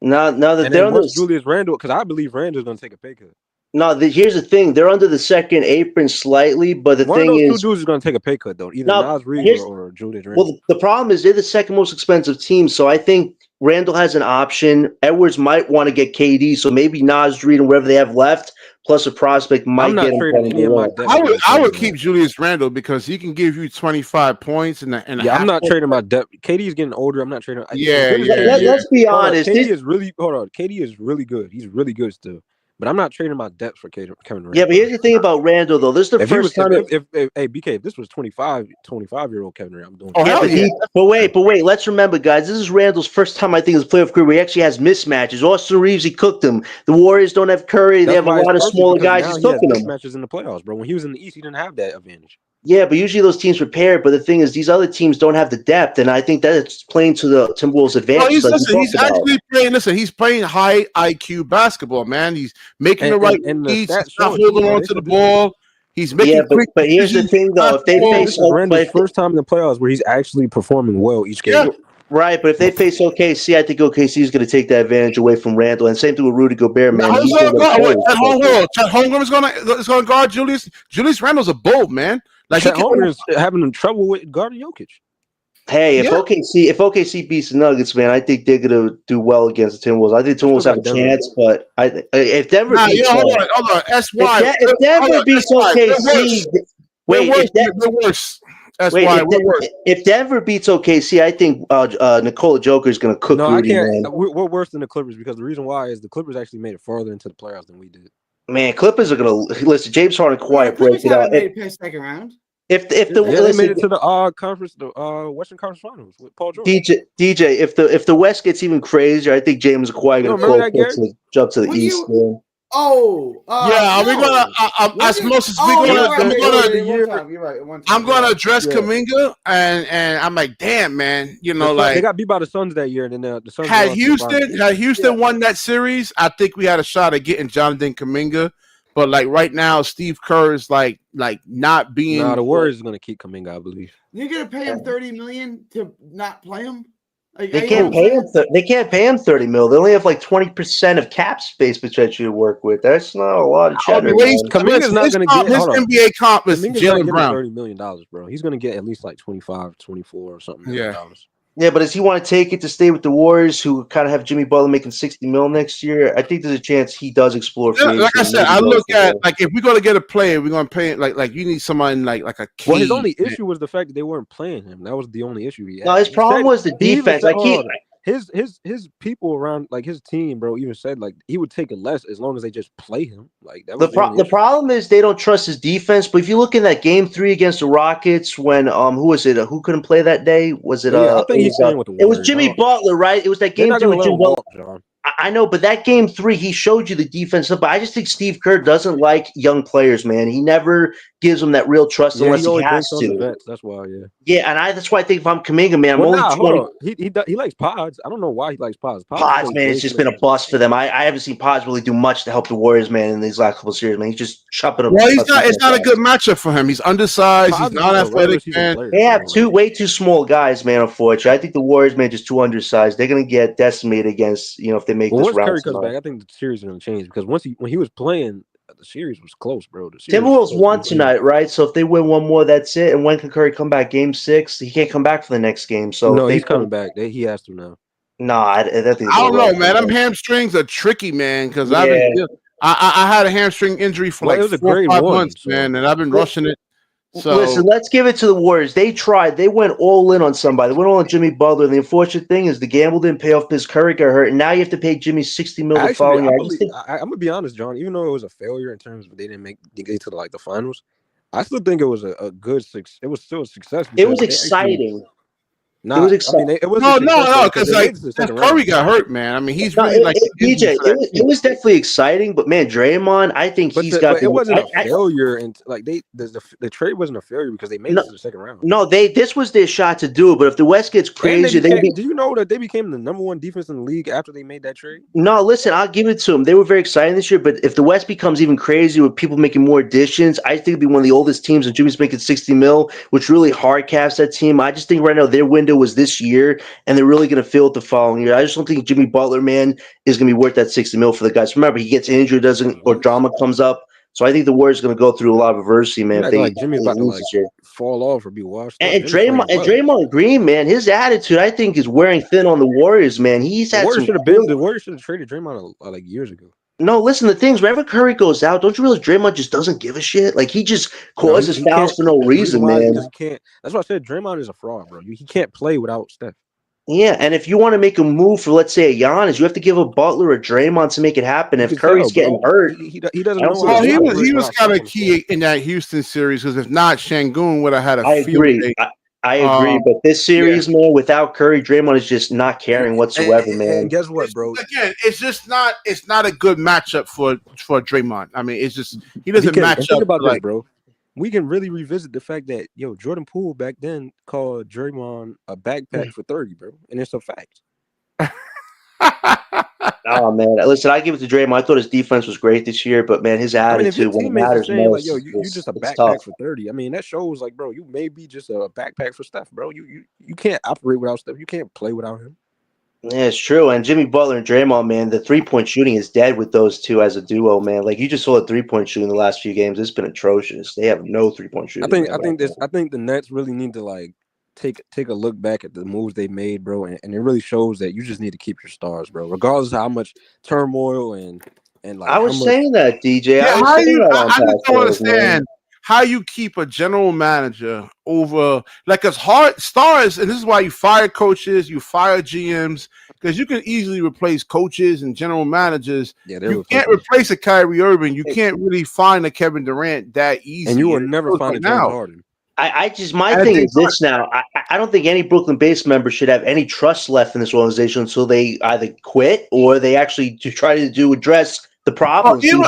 now that they're on Julius Randle, because I believe Randle's going to take a pay cut. No, here's the thing: they're under the second apron slightly, but the thing is, two dudes is going to take a pay cut though. Either Naz Reid or Julius Randle. Well, the problem is they're the second most expensive team, so I think Randle has an option. Edwards might want to get KD, so maybe Naz Reid and whatever they have left, plus a prospect might get him. I would keep Julius Randle because he can give you 25 points and I'm not trading my depth. KD is getting older. I'm not trading. Let's be honest. KD is really KD is really good. He's really good still. But I'm not trading my depth for Kevin Randle. Yeah, but here's the thing about Randle, though. This is the first time. BK, if this was 25-year-old Kevin Randle, I'm doing. Oh, yeah, but wait. Let's remember, guys. This is Randle's first time, I think, in his playoff career where he actually has mismatches. Austin Reeves, he cooked them. The Warriors don't have Curry. They have a lot of smaller guys. He's cooking them. Mismatches in the playoffs, bro. When he was in the East, he didn't have that advantage. Yeah, but usually those teams prepare. But the thing is, these other teams don't have the depth, and I think that's playing to the Timberwolves' advantage. He's playing high IQ basketball, man. He's making the right reads. He's not holding on to the ball. He's making but here's the thing, though. If they face Randle's first time in the playoffs where he's actually performing well each game. Yeah. Right, but if they face OKC, I think OKC is going to take that advantage away from Randle, and same thing with Rudy Gobert, man. Chet Holmgren is going to guard Julius. Julius Randle's a bull, man. Like Chet Holmgren is having trouble with guarding Jokic. Hey, if OKC beats the Nuggets, man, I think they're going to do well against the Timberwolves. I think the Timberwolves have a chance, but if Denver beats hold on. SY. If Denver beats OKC, they're worse. If Denver beats OKC, I think Nikola Joker is going to cook. No, Rudy, I can't. Man. We're worse than the Clippers because the reason why is the Clippers actually made it farther into the playoffs than we did. Man, Clippers are going to listen. James Harden, quiet, break it out. Made it second round. They made it to the conference, the Western Conference Finals with Paul George. DJ, if the West gets even crazier, I think James Kawhi going to jump to the East. Man. I'm gonna address Kuminga, and I'm like, damn, man, they got beat by the Suns that year, and then the Suns had Houston won that series. I think we had a shot at getting Jonathan Kuminga, but like right now, Steve Kerr is like not being. The Warriors is gonna keep Kuminga, I believe. You're gonna pay him $30 million to not play him. They can't pay him. They can't pay him $30 million. They only have like 20% of cap space potentially to work with. That's not a lot of cheddar. Kuminga's not going to get his NBA comp is Jaylen Brown. $30 million, bro. He's going to get at least like 25, 24 or something. Yeah, but does he want to take it to stay with the Warriors, who kind of have Jimmy Butler making $60 million next year? I think there's a chance he does explore. Like I said, I look at like if we're going to get a player, we're going to pay it like you need someone like a key. Well, his only issue was the fact that they weren't playing him. That was the only issue he had. No, his problem was the defense. His people around, like his team, bro, even said like he would take it less as long as they just play him. Like that was the problem is they don't trust his defense. But if you look in that game 3 against the Rockets, when who was it? Who couldn't play that day? Was it? I think he's playing with the Warriors. It was Jimmy Butler, right? It was that game 2 with Jimmy Butler. I know, but that game 3, he showed you the defense. But I just think Steve Kerr doesn't like young players, man. He never gives him that real trust Yeah, unless he he always has banks on the to. vets. That's why, yeah. Yeah, and that's why I think if I'm Kuminga, man, I'm Well, only nah, 20. hold on. He likes Pods. I don't know why he likes Pods. Pods, plays man, way it's just too been much. a bust for them. I haven't seen Pods really do much to help the Warriors, man, in these last couple of series, man. He's just chopping up. Well, he's not. It's not a good matchup for him. He's undersized. Pods He's is just not a regular athletic, season man. player. They have way too small guys, man, unfortunately. I think the Warriors, man, just too undersized. They're going to get decimated against, if they make Well, this once round. Curry comes back, I think the series is going to change because when he was playing, the series was close, bro. Timberwolves won tonight, right? So if they win one more, that's it. And when can Curry come back? Game 6? He can't come back for the next game. So no, he's coming back. He has to now. No, I think I don't know, man. Them hamstrings are tricky, man. Because I had a hamstring injury for like 4 or 5 months, man, and I've been rushing it. So listen, let's give it to the Warriors. They tried. They went all in on somebody. They went all on Jimmy Butler. And the unfortunate thing is the gamble didn't pay off because Curry got hurt, and now you have to pay Jimmy $60 million the following year. I'm gonna be honest, John. Even though it was a failure in terms of they didn't get to the finals, I still think it was a good success. It was still a success. It was exciting. It was exciting. It was no, because Curry got hurt, man. I mean, he's really DJ. It was definitely exciting, but man, Draymond, I think he's got. It wasn't a failure, and the trade wasn't a failure because they made it to the second round. No, this was their shot to do it. But if the West gets crazy, do you know that they became the #1 defense in the league after they made that trade? No, listen, I'll give it to them. They were very exciting this year. But if the West becomes even crazy with people making more additions, I think it'd be one of the oldest teams. And Jimmy's making $60 million, which really hard caps that team. I just think right now their window was this year. And they're really going to feel it the following year. I just don't think Jimmy Butler, man, is going to be worth that $60 million for the guys. Remember, he gets injured, or drama comes up. So I think the Warriors are going to go through a lot of adversity, man. Jimmy's about to fall off or be washed. And Draymond Green, man, his attitude, I think, is wearing thin on the Warriors, man. The Warriors should have traded Draymond years ago. No, listen, the things, whenever Curry goes out, don't you realize Draymond just doesn't give a shit? Like, he just causes fouls for no reason, man. That's why I said Draymond is a fraud, bro. He can't play without Steph. Yeah, and if you want to make a move for, let's say, a Giannis, you have to give a Butler or Draymond to make it happen. If Curry's getting hurt, he doesn't know. Well, he was kind of key in that Houston series because if not, Şengün would have had a field day. I agree, but this series, man, without Curry, Draymond is just not caring whatsoever, man. And guess what, bro? Again, it's not a good matchup for Draymond. I mean, it's just he doesn't match up. Think about this, bro. We can really revisit the fact that Jordan Poole back then called Draymond a backpack for 30, bro, and it's a fact. Oh man, listen, I give it to Draymond. I thought his defense was great this year, but man, his attitude when it matters most, you just a backpack for 30. I mean, that shows bro, you may be just a backpack for Steph, bro. You can't operate without Steph. You can't play without him. Yeah, it's true. And Jimmy Butler and Draymond, man, the 3-point shooting is dead with those two as a duo, man. Like you just saw a 3-point shooting the last few games. It's been atrocious. They have no 3-point shooting. I think the Nets really need to take a look back at the moves they made, bro, and it really shows that you just need to keep your stars, bro, regardless of how much turmoil and I was saying that, DJ. Yeah, I just don't understand how you keep a general manager over as hard stars, and this is why you fire coaches, you fire GMs, because you can easily replace coaches and general managers. Yeah, you can't replace a Kyrie Irving. You can't really find a Kevin Durant that easy. And you will never find a James Harden. My thing is this now. I don't think any Brooklyn-based member should have any trust left in this organization until they either quit or they actually try to address the problems. Even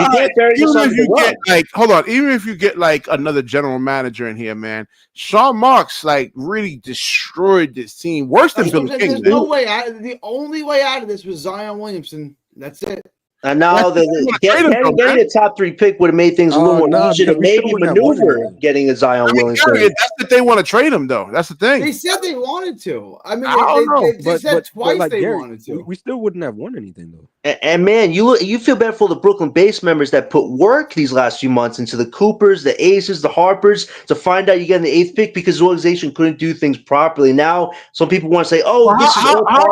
if you get another general manager in here, man, Sean Marks really destroyed this team worse than Bill King. There's no way out. The only way out of this was Zion Williamson. That's it. And now getting a top 3 pick would have made things a little more easier to maybe maneuver getting a Zion Williamson. That's that they want to trade him, though. That's the thing. They said they wanted to. I mean, they said twice they wanted to. We still wouldn't have won anything, though. And man, you feel bad for the Brooklyn base members that put work these last few months into the Coopers, the Aces, the Harpers to find out you get the 8th pick because the organization couldn't do things properly. Now, some people want to say, how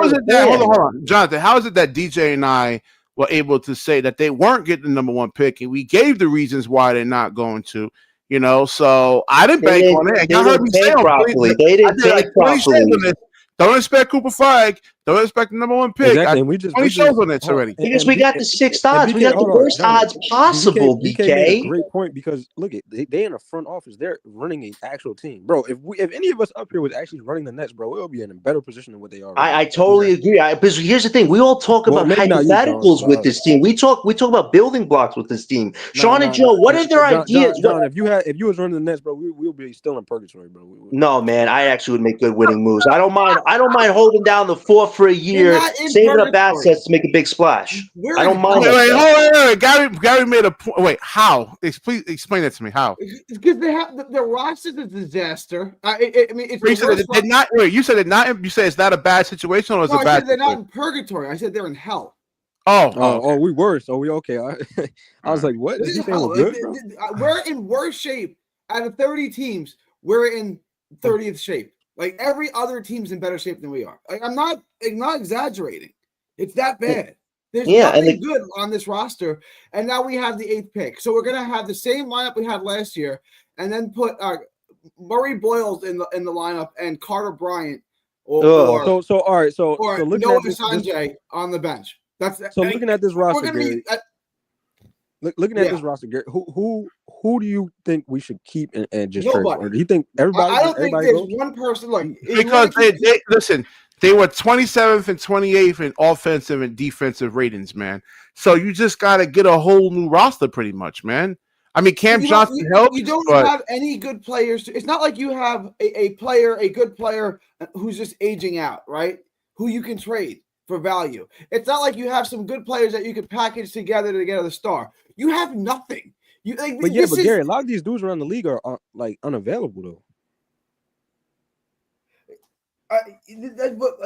is it that? Hold on, Jonathan. How is it that DJ and I were able to say that they weren't getting the #1 pick, and we gave the reasons why they're not going to, so I didn't bank on it. They didn't pay properly. Don't expect Cooper Flagg Don't expect the number one pick. Exactly. And we just 20 shows on this already. Because we got the 6 odds. We BK, got the worst odds possible, BK made a great point because look at they in the front office. They're running an actual team, bro. If any of us up here was actually running the Nets, bro, we'll be in a better position than what they are. I totally agree. Because here's the thing: we all talk about hypotheticals with this team. We talk about building blocks with this team. Sean and Joe, what are their ideas? John, if you was running the Nets, bro, we'll be still in purgatory, bro. No, man, I actually would make good winning moves. I don't mind holding down the 4 for a year, saving up assets to make a big splash. I don't mind. Wait. Gary made a point. Wait, how? Please explain that to me. How? Because they have the roster's a disaster. I mean, it's you said it not. You said it's not a bad situation, or it's a bad. I said they're not in purgatory. I said they're in hell. Oh, we were. So we okay. I was like, what? Did you say we're good, bro? We're in worse shape. Out of 30 teams, we're in 30th shape. Like every other team's in better shape than we are. Like, I'm not exaggerating. It's that bad. There's nothing good on this roster. And now we have the 8th pick. So we're gonna have the same lineup we had last year, and then put Murray Boyles in the lineup and Carter Bryant or Noah Sanjay on the bench. Looking at this roster, Gary, looking at this roster, Gary, who do you think we should keep and just trade? Or do you think everybody? I don't think there's one person because they listen. They were 27th and 28th in offensive and defensive ratings, man. So you just got to get a whole new roster, pretty much, man. I mean, Cam Johnson helped. You don't have any good players. It's not like you have a good player who's just aging out, right? Who you can trade for value. It's not like you have some good players that you can package together to get a star. You have nothing. But Gary, a lot of these dudes around the league are like unavailable though.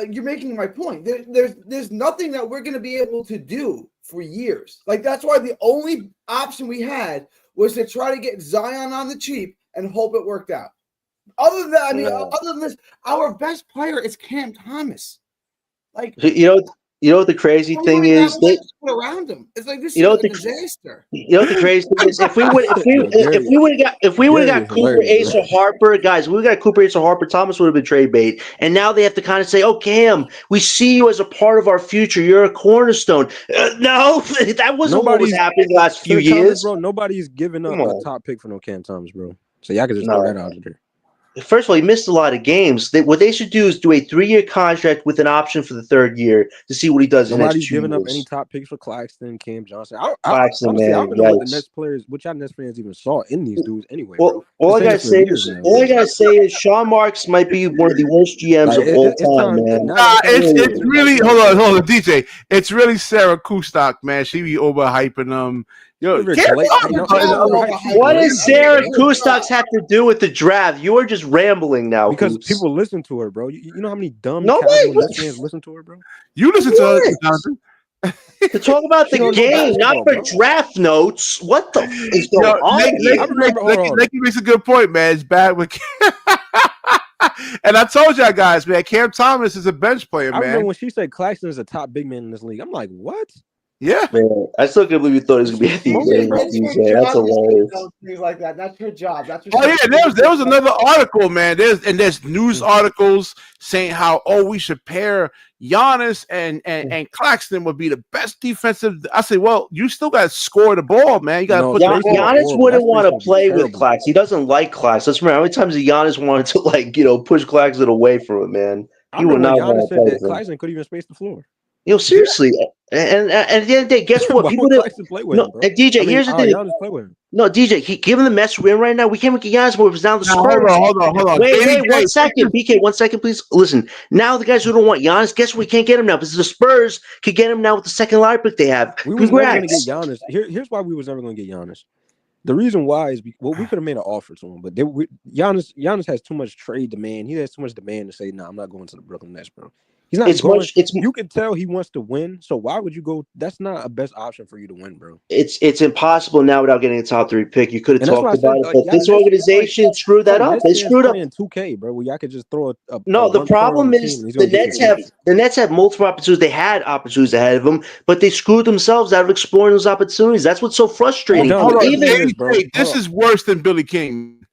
You're making my point. There's nothing that we're going to be able to do for years. Like that's why the only option we had was to try to get Zion on the cheap and hope it worked out. Other than this, our best player is Cam Thomas. Like you know what the crazy thing is? Around him, it's like this is a disaster. You know what the crazy thing is? If we would have got Cooper, Ace, or Harper, guys, we got Cooper, Ace, or Harper. Thomas would have been trade bait, and now they have to kind of say, "Oh, Cam, we see you as a part of our future. You're a cornerstone." No, that wasn't what was happening the last few years, bro. Nobody's giving up a top pick for no Cam Thomas, bro. So y'all can just throw that out there. First of all, he missed a lot of games. What they should do is do a 3-year contract with an option for the 3rd year to see what he does. Nobody's giving up any top picks for Claxton, Cam Johnson. I don't know what the Nets players, which y'all Nets fans even saw in these dudes anyway. Well, all I gotta say is Sean Marks might be one of the worst GMs of all time, man. It's really hold on, DJ. It's really Sarah Kustok, man. She be overhyping them. What does Sarah Kustok have to do with the draft? You are just rambling now. Because people listen to her, bro. You know how many dumb fans listen to her, bro? You listen to her, Jonathan. To talk about the game, not for draft notes. What the is going on? Nicky makes a good point, man. It's bad with and I told y'all guys, man, Cam Thomas is a bench player, man. I remember when she said Claxton is a top big man in this league. I'm like, what? Yeah, man, I still can't believe you thought it was gonna be at the end. That's hilarious. Things like that. That's your job. There was another article, man. There's news articles saying how we should pair Giannis and Claxton would be the best defensive. I say, well, you still got to score the ball, man. You got to put. Giannis wouldn't want to play with Claxton. He doesn't like Claxton. Let's remember how many times Giannis wanted to push Claxton away from him, man. He would not want to play with him. Claxton couldn't even space the floor. Seriously, and at the end of the day, guess what? People DJ, here's the thing. No, DJ, given the mess we're in right now, we can't get Giannis moves down the Spurs. Hold on. Wait, 1 second. BK, 1 second, please. Listen, now the guys who don't want Giannis, guess what? We can't get him now because the Spurs could get him now with the second lottery pick they have. We was never going to get Giannis. Here's why we was never going to get Giannis. The reason why is we could have made an offer to him, but Giannis has too much trade demand. He has too much demand to say, "No, I'm not going to the Brooklyn Nets, bro." He's not you can tell he wants to win, so why would you go? That's not a best option for you to win, bro. It's impossible now without getting a top 3 pick. You could have talked about it, but this organization screwed that up. They screwed up. 2K, bro. Where y'all could just throw a no. The problem is the Nets have multiple opportunities. They had opportunities ahead of them, but they screwed themselves out of exploring those opportunities. That's what's so frustrating. This is worse than Billy King.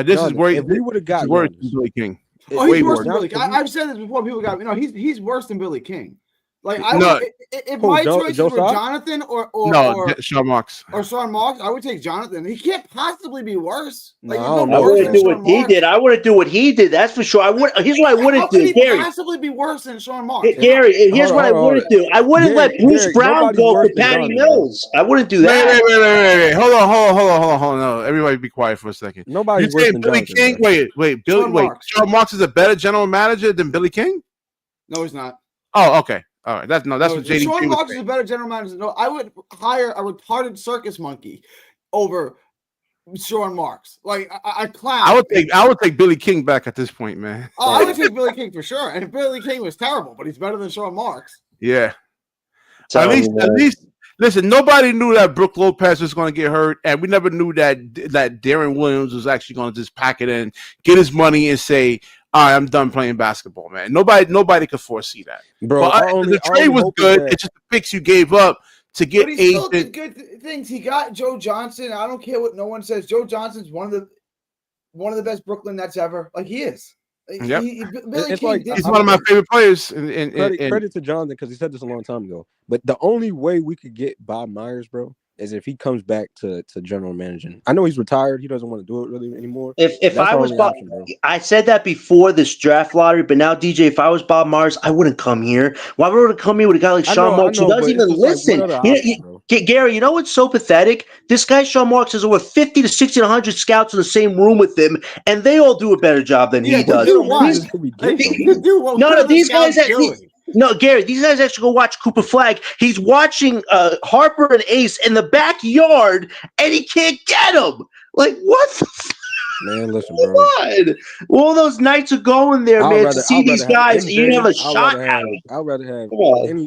This is worse. If we would have got worse than Billy King. Oh, he's worse worse. than Billy King. I've said this before. People got he's worse than Billy King. Like if my choices were Jonathan or Sean Marks or Sean Marks, I would take Jonathan. He can't possibly be worse. Like, I wouldn't do what he did. I wouldn't do what he did. That's for sure. Here's what I wouldn't do, Gary. Possibly be worse than Sean Marks. Gary, here's what I wouldn't do. I wouldn't let Bruce Brown go for Patty Mills. I wouldn't do that. Wait. Hold on. No, everybody, be quiet for a second. Nobody's worse than Billy King. Wait, Sean Marks is a better general manager than Billy King? No, he's not. Oh, okay. All right, that's what JD. Sean Marks is a better general manager. No, I would hire a retarded circus monkey over Sean Marks, like a clown. I would take Billy King back at this point, man. Oh, I would take Billy King for sure. And Billy King was terrible, but he's better than Sean Marks. Yeah. At least, listen. Nobody knew that Brook Lopez was going to get hurt, and we never knew that Darren Williams was actually going to just pack it in, get his money, and say, "All right, I'm done playing basketball, man." Nobody could foresee that, bro. The trade was good. It's just the picks you gave up to get. But he still did good things. He got Joe Johnson. I don't care what no one says. Joe Johnson's one of the best Brooklyn Nets ever. Like he is. Yep. He's one of my favorite players. Credit to Jonathan because he said this a long time ago. But the only way we could get Bob Myers, bro, is if he comes back to general managing. I know he's retired. He doesn't want to do it really anymore. If I was Bob, I said that before this draft lottery, but now, DJ, if I was Bob Myers, I wouldn't come here. Why would I come here with a guy like Sean Marks who doesn't even listen? Gary, you know what's so pathetic? This guy, Sean Marks, has over 50 to 60 to 100 scouts in the same room with him, and they all do a better job than he does. These guys actually... No, Gary, these guys actually go watch Cooper Flagg. He's watching Harper and Ace in the backyard, and he can't get him. Like, what the man, listen, bro. What? All those nights are going there, man, to see these guys. You have a shot at them. I'd rather have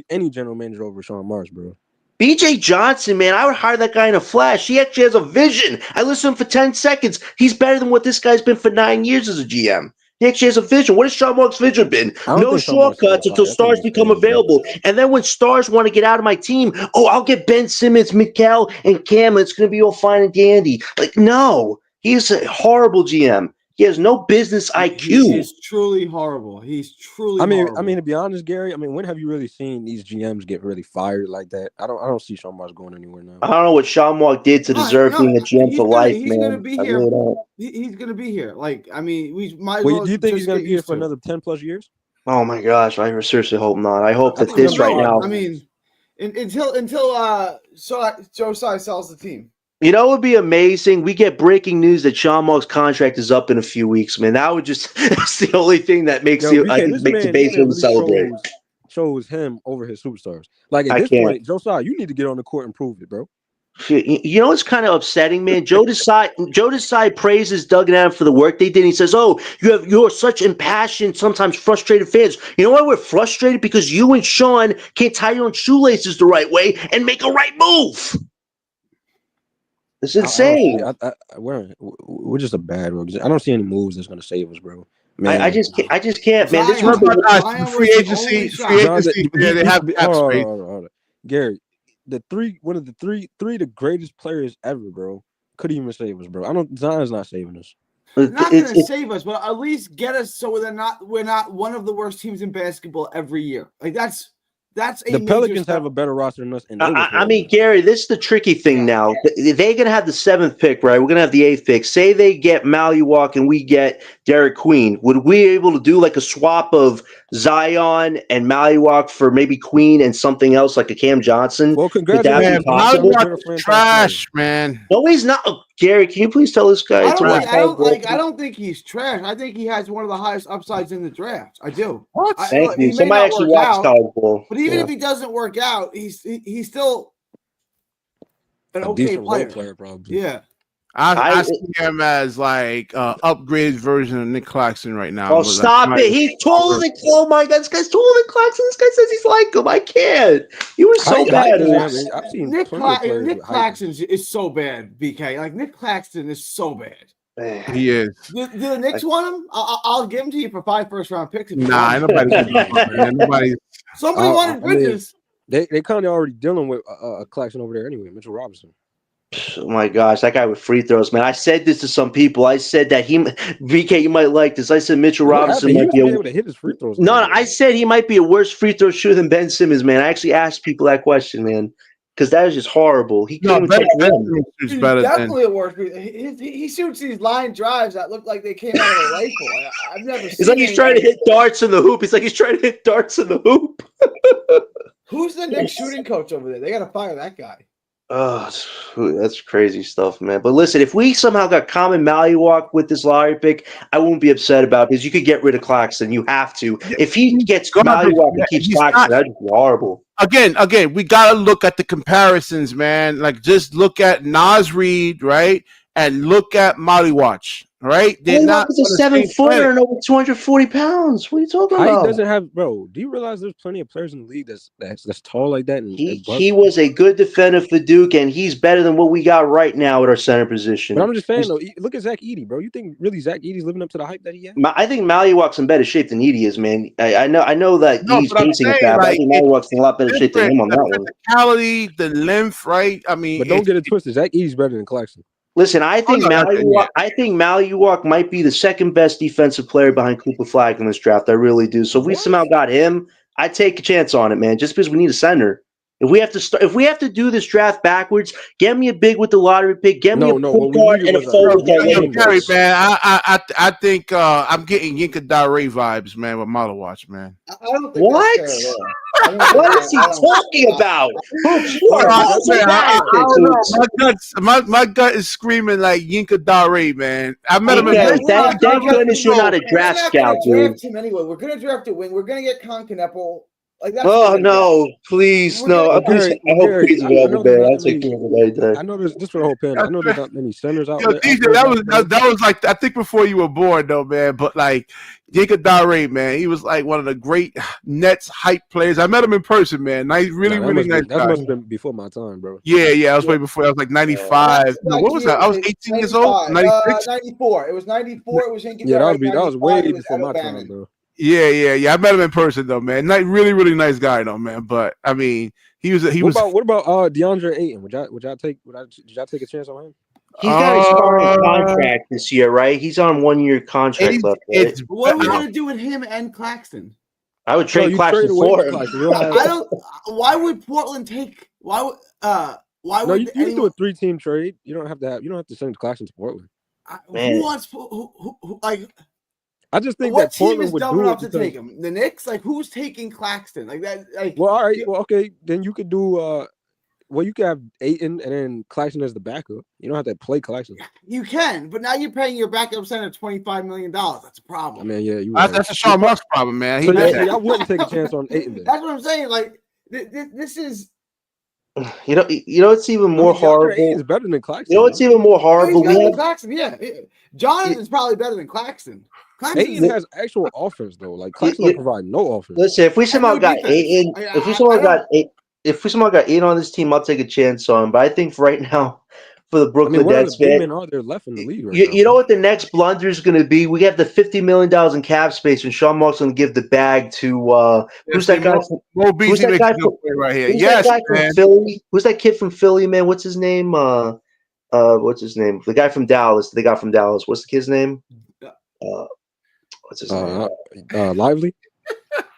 any general manager over Sean Marks, bro. BJ Johnson, man, I would hire that guy in a flash. He actually has a vision. I listened to him for 10 seconds. He's better than what this guy's been for 9 years as a GM. He actually has a vision. What has Sean Marks' vision been? No shortcuts until stars become available. And then when stars want to get out of my team, I'll get Ben Simmons, Mikal, and Cam, and it's going to be all fine and dandy. Like, no. He's a horrible GM. He has no business IQ. He's truly horrible. He's truly horrible. I mean, to be honest, Gary, when have you really seen these GMs get really fired like that? I don't see Sean Marks going anywhere now. I don't know what Sean Marks did to deserve being a GM for life, man. He's going to be here. He's going to be here. Like, I mean, we might. Wait, do you think he's going to be here for another 10 plus years? Oh my gosh, I seriously hope not. I hope that this right now. I mean, until Josiah sells the team. You know, it would be amazing. We get breaking news that Sean Marks' contract is up in a few weeks, man. That would that's the only thing that makes the base really celebrate. Chose him over his superstars. Like at this point, Josiah, you need to get on the court and prove it, bro. You know what's kind of upsetting, man? Joe Desai praises Doug and Adam for the work they did. He says, you're such impassioned, sometimes frustrated fans. You know why we're frustrated? Because you and Sean can't tie your own shoelaces the right way and make a right move. It's insane. We're just a bad organization. I don't see any moves that's going to save us, bro. Man. I just can't, man. This free agency. They have space. Gary, one of the three greatest players ever, bro, couldn't even save us, bro. Zion's not saving us. Not going to save us, but at least get us so we're not one of the worst teams in basketball every year. Like that's the Pelicans have a better roster than us. I mean, Gary, this is the tricky thing now. They're going to have the 7th pick, right? We're going to have the 8th pick. Say they get Maluwak and we get Derek Queen. Would we be able to do like a swap of Zion and Maluwak for maybe Queen and something else like a Cam Johnson? Well, congratulations. Maluwak's trash, man. No, he's not. Gary, can you please tell this guy? I don't think he's trash. I think he has one of the highest upsides in the draft. I do. What? Thank you. Somebody actually watched College Ball. But even if he doesn't work out, he's still an okay player. Probably. Yeah. I see him as like upgraded version of Nick Claxton right now. Oh, stop it. He's taller than oh my God, this guy's taller than Claxton. This guy says he's like him. I can't. You were so bad. I've seen Nick Claxton is so bad, BK. Like Nick Claxton is so bad. He is. Do the Knicks want him? I'll give him to you for 5 first-round picks. Nah, nobody. Somebody wanted Bridges. They kind of already dealing with Claxton over there anyway, Mitchell Robinson. Oh my gosh, that guy with free throws, man. I said this to some people. I said that VK, you might like this. I said Mitchell Robinson He might used be to be able to hit his free throws. No, I said he might be a worse free throw shooter than Ben Simmons, man. I actually asked people that question, man, because that is just horrible. He couldn't even touch rim. He's definitely a worse. He shoots these line drives that look like they came out of a rifle. I've never seen. It's like he's trying to hit darts in the hoop. It's like he's trying to hit darts in the hoop. Who's the next shooting coach over there? They got to fire that guy. Oh, that's crazy stuff, man. But listen, if we somehow got Common Mallywalk with this lottery pick, I won't be upset about it because you could get rid of Claxton. You have to. If he gets Mallywalk and keeps Claxton, that'd be horrible. Again, we got to look at the comparisons, man. Like, just look at Nas Reed, right? And look at Mallywatch, right? They're not a 7-footer and over 240 pounds. What are you talking about? He doesn't have, bro. Do you realize there's plenty of players in the league that's tall like that? And he was a good defender for Duke, and he's better than what we got right now at our center position. But I'm just saying, though, look at Zach Edey, bro. You think really Zach Edey's living up to the hype that he has? I think Mallywalk's in better shape than Edey is, man. I know that he's facing it bad, but I think Mallywalk's in a lot better shape than him on that one. The physicality, the length, right? I mean, but don't get it twisted. Zach Edey's better than Claxton. Listen, I think Mallywalk might be the second best defensive player behind Cooper Flagg in this draft. I really do. So if we somehow got him, I'd take a chance on it, man. Just because we need a center. If we have to do this draft backwards, get me a big with the lottery pick. Get me a point guard and a forward with our Gary, man, I think I'm getting Yinka Dare vibes, man, with Model-Watch, man. I don't think what? What is he talking about? My gut is screaming like Yinka Dare, man. I met him in thank goodness you're not a draft scout, dude. Draft him anyway. We're gonna draft a wing. We're gonna get Conkinepple. Like no, please, no. I hope he's available, man. I'll take him right there. I know there's just for the whole pen. I know there's not many centers out there. DJ, that was like, I think before you were born, though, man. But like Yinka Dare, man, he was like one of the great Nets hype players. I met him in person, man. Nice, really nice guy. That must have been before my time, bro. Yeah, I was way before. I was like 95. What was that? I was 18 years old. 96. 94. It was 94. It was Yinka Dare. Yeah, that was way before my time, bro. Yeah. I met him in person though, man. Really nice guy though, man. But I mean, What about DeAndre Ayton? Did y'all take a chance on him? He's got his current contract this year, right? He's on 1-year contract left. Right? What are we gonna do with him and Claxton? I would trade Claxton for him. Why would Portland take? Why would? No, you can do a 3-team trade. You don't have to send Claxton to Portland. Who wants? Who like? I just think what that Portland team is would dumb do enough it to take him? The Knicks? Like, who's taking Claxton? Like that? Like, well, all right. Well, okay. Then you could do. You could have Ayton and then Claxton as the backup. You don't have to play Claxton. You can, but now you're paying your backup center $25 million. That's a problem. I mean, yeah, that's a Sean Marks problem, man. So I wouldn't take a chance on Ayton. Then. That's what I'm saying. Like, this is. You know, it's even more horrible. It's better than Claxton. You know, it's even more horrible. Claxton, yeah. Jonathan's probably better than Claxton. Ayton has actual offense though. Like Claxton don't provide no offense. Listen, if we somehow got Ayton, if we somehow got Ayton on this team, I'll take a chance on him. But I think right now, for the Brooklyn Nets, man, are there left in the league? You know what the next blunder is going to be? We have the $50 million in cap space, and Sean Marks going to give the bag to who's that guy? Who's that guy right here? Yes, man. Philly. Who's that kid from Philly, man? What's his name? What's his name? The guy from Dallas. The guy from Dallas. What's the kid's name? What's his name? Lively?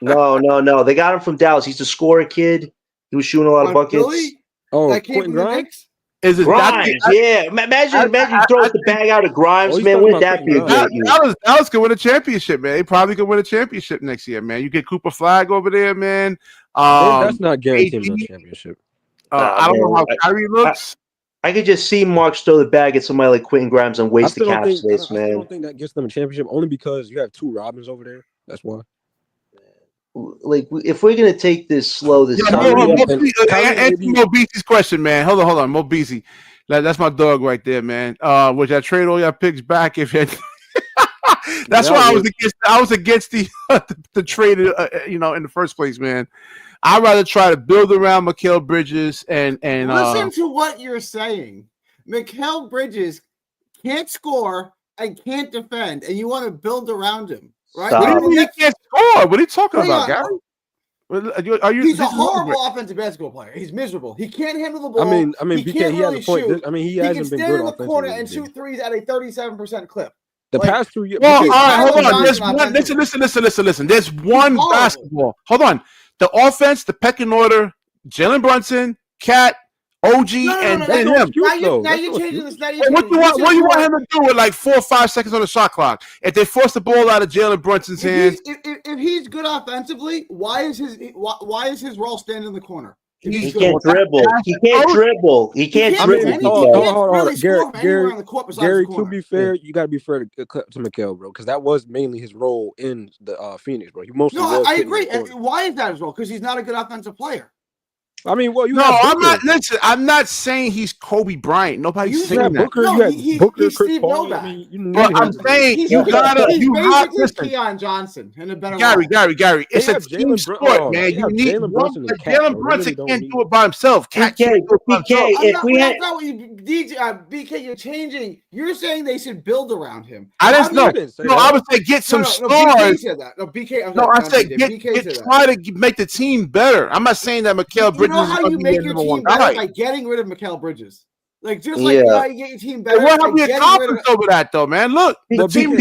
No. They got him from Dallas. He's the scorer kid. He was shooting a lot of buckets. Really? Oh, Quentin Grimes? Is it Grimes? Yeah. Imagine throwing the bag out of Grimes, man. Wouldn't that be a great year? Dallas could win a championship, man. They probably could win a championship next year, man. You get Cooper Flagg over there, man. That's not guaranteeing a championship. I don't know how Kyrie looks. I could just see Marks throw the bag at somebody like Quentin Grimes and waste the cap space, man. I don't think that gets them a championship only because you have 2 Robins over there. That's why. Like, if we're gonna take this slow, answer Mo Beasley's question, man. Hold on, Mo Beasley. That's my dog right there, man. Would I trade all your picks back if you? That's why I was against the trade, in the first place, man. I'd rather try to build around Mikal Bridges and listen to what you're saying. Mikal Bridges can't score and can't defend, and you want to build around him, right? What do you mean he can't score? What are you talking about, Gary? Are you? He's a horrible offensive basketball player. He's miserable. He can't handle the ball. I mean, he BK, can't he really has a point. shoot. He He hasn't can been stand good in the corner and offensively. shoot threes at a 37% clip. The Like, past 2 years. Well, all BK, right, hold on. There's Johnson one. offensively. Listen. There's one horrible. basketball. Hold on. The offense, the pecking order: Jalen Brunson, Cat, OG, and that's then no him. excuse, though. Now That's you're no changing excuse. this. Now you're What changing do you want him to do with like 4 or 5 seconds on the shot clock? If they force the ball out of Jalen Brunson's hands, if he's good offensively, why is his role stand in the corner? He can't dribble. He can't dribble. He can't dribble. Hold on. Gary, to to be fair, you got to be fair to Mikal, bro, because that was mainly his role in the Phoenix, bro. He mostly was. I agree. Why is that his role? Because he's not a good offensive player. I mean, well, I'm not. Listen, I'm not saying he's Kobe Bryant. Nobody's saying that. Booker, he's Chris Paul. Novak. But I'm saying you gotta. Listen, Keon Johnson in a better Gary. It's a team sport, man. You need one. Jalen Brunson can't do it by himself. BK, if we had BK, you're changing. You're saying they should build around him. I just know. No, I would say get some stars. BK said that. No, BK. No, I said try to make the team better. I'm not saying that Mikal Bridges. You know how you make your team better by getting rid of Mikal Bridges. Like just like you get your team better. What have we accomplished over that though, man? Look, the team.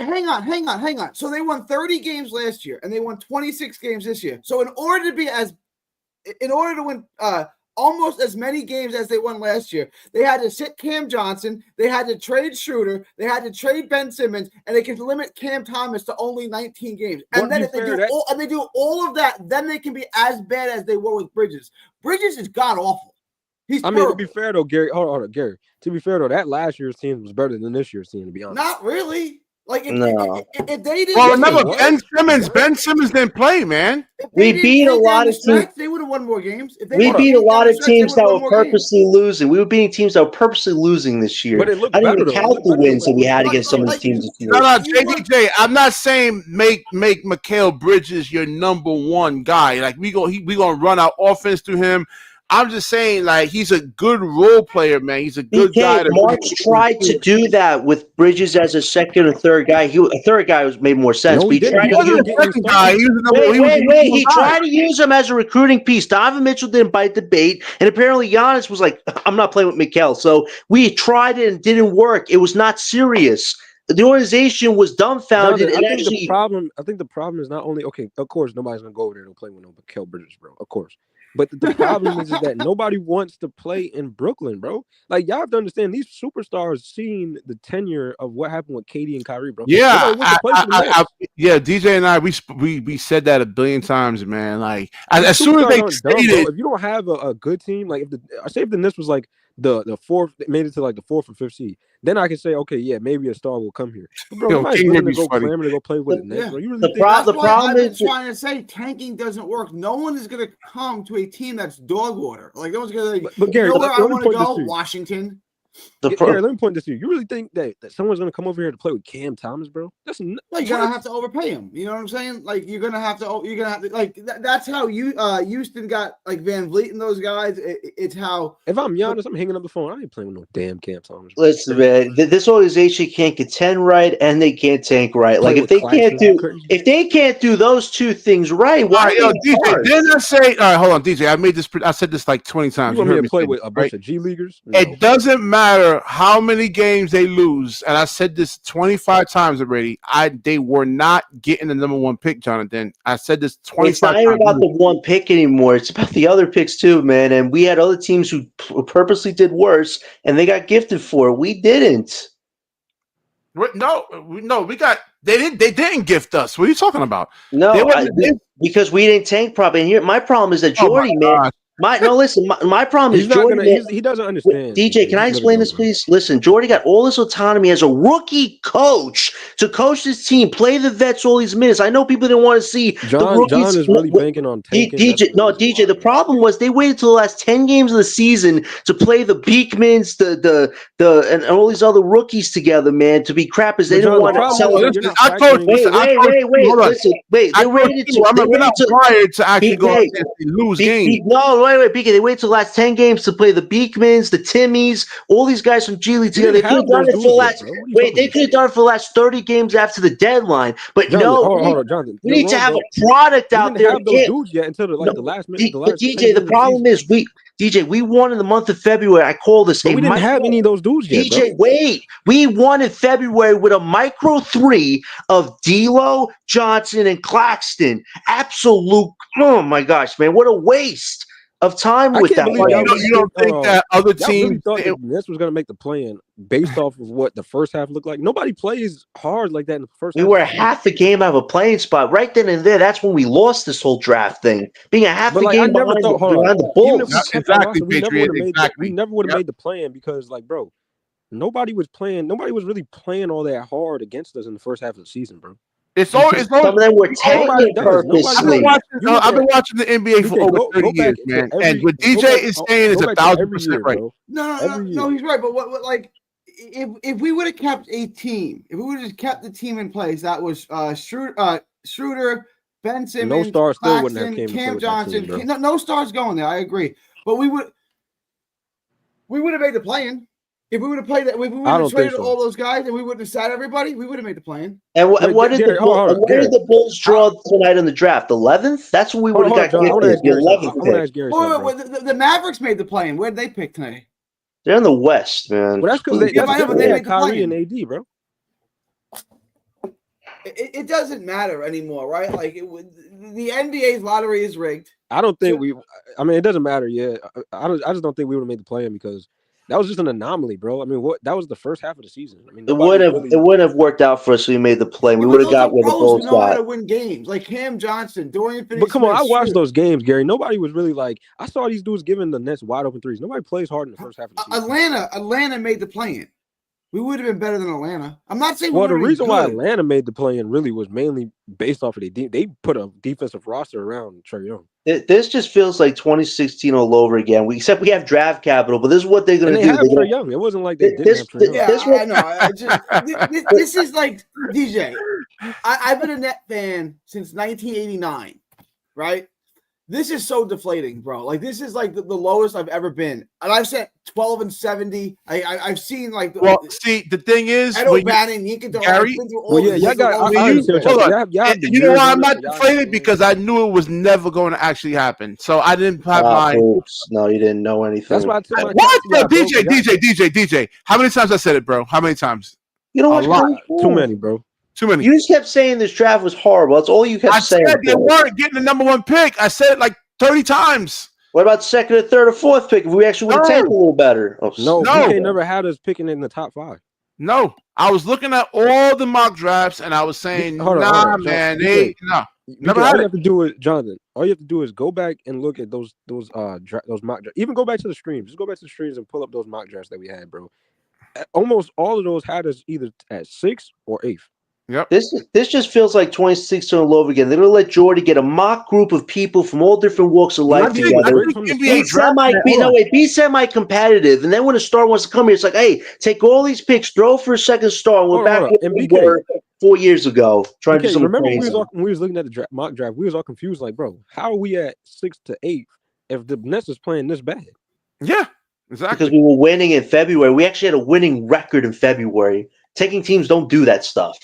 Hang on. So they won 30 games last year, and they won 26 games this year. So in order to win almost as many games as they won last year, they had to sit Cam Johnson, they had to trade Schroeder, they had to trade Ben Simmons, and they can limit Cam Thomas to only 19 games. And then if they do all of that, then they can be as bad as they were with Bridges. Bridges is god awful. I mean, to be fair though, Gary, hold on, Gary. To be fair though, that last year's team was better than this year's team, to be honest. Not really. Like if they didn't. Well, remember Ben Simmons didn't play, man. We beat a lot of teams. They would have won more games. We beat a lot of teams that were purposely losing. We were beating teams that were purposely losing this year. But it looked I didn't better, even count the wins that we had against some of these teams this year. No, JDJ, I'm not saying make Mikal Bridges your number one guy. Like we gonna run our offense through him. I'm just saying, like, he's a good role player, man. He's a good guy. March tried to do that with Bridges as a second or third guy. A third guy made more sense. No, but he tried to use him as a recruiting piece. Donovan Mitchell didn't bite the bait, and apparently Giannis was like, I'm not playing with Mikal. So we tried it and it didn't work. It was not serious. The organization was dumbfounded. I think the problem is not only, okay, of course, nobody's going to go over there and play with no Mikal Bridges, bro. Of course. But the problem is that nobody wants to play in Brooklyn, bro. Like, y'all have to understand, these superstars seen the tenure of what happened with KD and Kyrie, bro. Yeah, DJ and I, we said that a billion times, man. Like, as soon as they stated, if you don't have a good team, like if the Knicks was like the fourth, made it to like the 4th or 5th seed, then I can say, okay, yeah, maybe a star will come here. But bro, nobody's willing to go clamor to go play with the Knicks, bro. You really the problem is trying to say tanking doesn't work. No one is going to come to a team that's dog water. Like no one's going to. But Gary, you know where I want to go? Washington. Gary, let me point this to you. You really think that someone's going to come over here to play with Cam Thomas, bro? Well, you're gonna have to overpay him. You know what I'm saying? Like you're gonna have to like that's how Houston got like Van Vliet and those guys. It's how if I'm Giannis, I'm hanging up the phone. I ain't playing with no damn Cam Thomas. Listen, man, this organization can't contend right and they can't tank right. Like if they can't do those two things right, why? DJ, didn't I say? All right, hold on, DJ. I said this like 20 times. You want me to play with a bunch of G leaguers? No. It doesn't matter how many games they lose, and I said this 25 times already. They were not getting the number one pick, Jonathan. I said this 25 times. It's not even about the one pick anymore. It's about the other picks too, man. And we had other teams who purposely did worse, and they got gifted for it. We didn't. No, we got. They didn't gift us. What are you talking about? No, because we didn't tank properly. And here, my problem is that Jordy, man. My problem is Jordy. He doesn't understand. DJ, can I explain this, please? Listen, Jordy got all this autonomy as a rookie coach to coach this team, play the vets all these minutes. I know people didn't want to see the rookies. John is really banking on tanking. DJ. The problem was they waited till the last 10 games of the season to play the Beekmans, and all these other rookies together, man, to be crappers. They didn't want to sell it. Wait. They waited to actually go lose games. No. wait, BK. They waited till the last 10 games to play the Beekmans, the Timmies, all these guys from G League together. They could have done it for the last. Wait, they could have done it for the last 30 games after the deadline. But Jonathan, no, hold on, Jonathan. we need to have a product out there. We didn't have those dudes yet until the last minute. But DJ, the problem is we won in the month of February. I call this. But we didn't have any of those dudes yet. DJ, bro. wait. We won in February with a micro 3 of D'Lo, Johnson, and Claxton. Absolute. Oh my gosh, man! What a waste of time with that. You don't think that other teams really thought this was going to make the play-in based off of what the first half looked like? Nobody plays hard like that in the first half. We were half a game out of a playing spot. Right then and there, that's when we lost this whole draft thing. Being a half a game behind the Bulls. We never would have made the play-in because, like, bro, nobody was really playing all that hard against us in the first half of the season, bro. Some of them were tanking purposely. I've been watching the NBA for over 30 years, man. And what DJ is saying is 1,000% right. No, he's right. But what like, if we would have kept a team, if we would have kept the team in place, that was Schroeder, Ben Simmons, no stars still wouldn't have Claxton, Cam Johnson. No stars going there. I agree. But we would have made the play-in. If we would have played that, if we would have traded all those guys and we wouldn't have sat everybody, we would have made the play-in. And what did the Bulls draw tonight in the draft? 11th? That's what we would have got. The 11th pick. The Mavericks made the play-in. Where did they pick tonight? They're in the West, man. Well, that's because they had Kyrie and AD, bro. It doesn't matter anymore, right? Like the NBA's lottery is rigged. I don't think it doesn't matter yet. I just don't think we would have made the play-in because that was just an anomaly, bro. I mean, that was the first half of the season. I mean, it wouldn't have worked out for us if we made the play. We would have got where the Bulls got. We know how to win games, like Cam Johnson, Dorian Finney-Smith. But come on, I watched those games, Gary. Nobody was really like. I saw these dudes giving the Nets wide open threes. Nobody plays hard in the first half of the season. Atlanta made the play-in. We would have been better than Atlanta. I'm not saying. Well, the reason why Atlanta made the play-in really was mainly based off of they put a defensive roster around Trae Young. This just feels like 2016 all over again. Except we have draft capital, but this is what they're going to do. They have Trae Young. It wasn't like they didn't have Trae Young. I know. This is like DJ. I've been a Net fan since 1989, right? This is so deflating, bro. Like this is like the lowest I've ever been, and I've sent 12-70. I've seen like. The thing is, Ed O'Bannon, Gary. You know why I'm not deflated? Because I knew it was never going to actually happen. So I didn't have my. No, you didn't know anything. That's why I told what? DJ. How many times I said it, bro? How many times? You know what? A lot. Too many, bro. Too many. You just kept saying this draft was horrible. That's all you kept saying. I said they weren't getting the number 1 pick. I said it like 30 times. What about second or third or fourth pick? If we actually would have taken a little better. No. BK never had us picking in the top 5. No. I was looking at all the mock drafts and I was saying, man, All you have to do is, Jonathan, all you have to do is go back and look at those mock drafts. Even go back to the streams. Just go back to the streams and pull up those mock drafts that we had, bro. Almost all of those had us either at 6th or 8th. Yep. This just feels like 2016 all over again. They're gonna let Jordy get a mock group of people from all different walks of life together. Be semi-competitive, and then when a star wants to come here, it's like, hey, take all these picks, throw for a second star, and we're back where we were 4 years ago. Trying to do something remember crazy. when we was looking at the mock draft, we was all confused, like, bro, how are we at 6th to 8th if the Nets is playing this bad? Yeah, exactly. Because we were winning in February. We actually had a winning record in February. Taking teams don't do that stuff.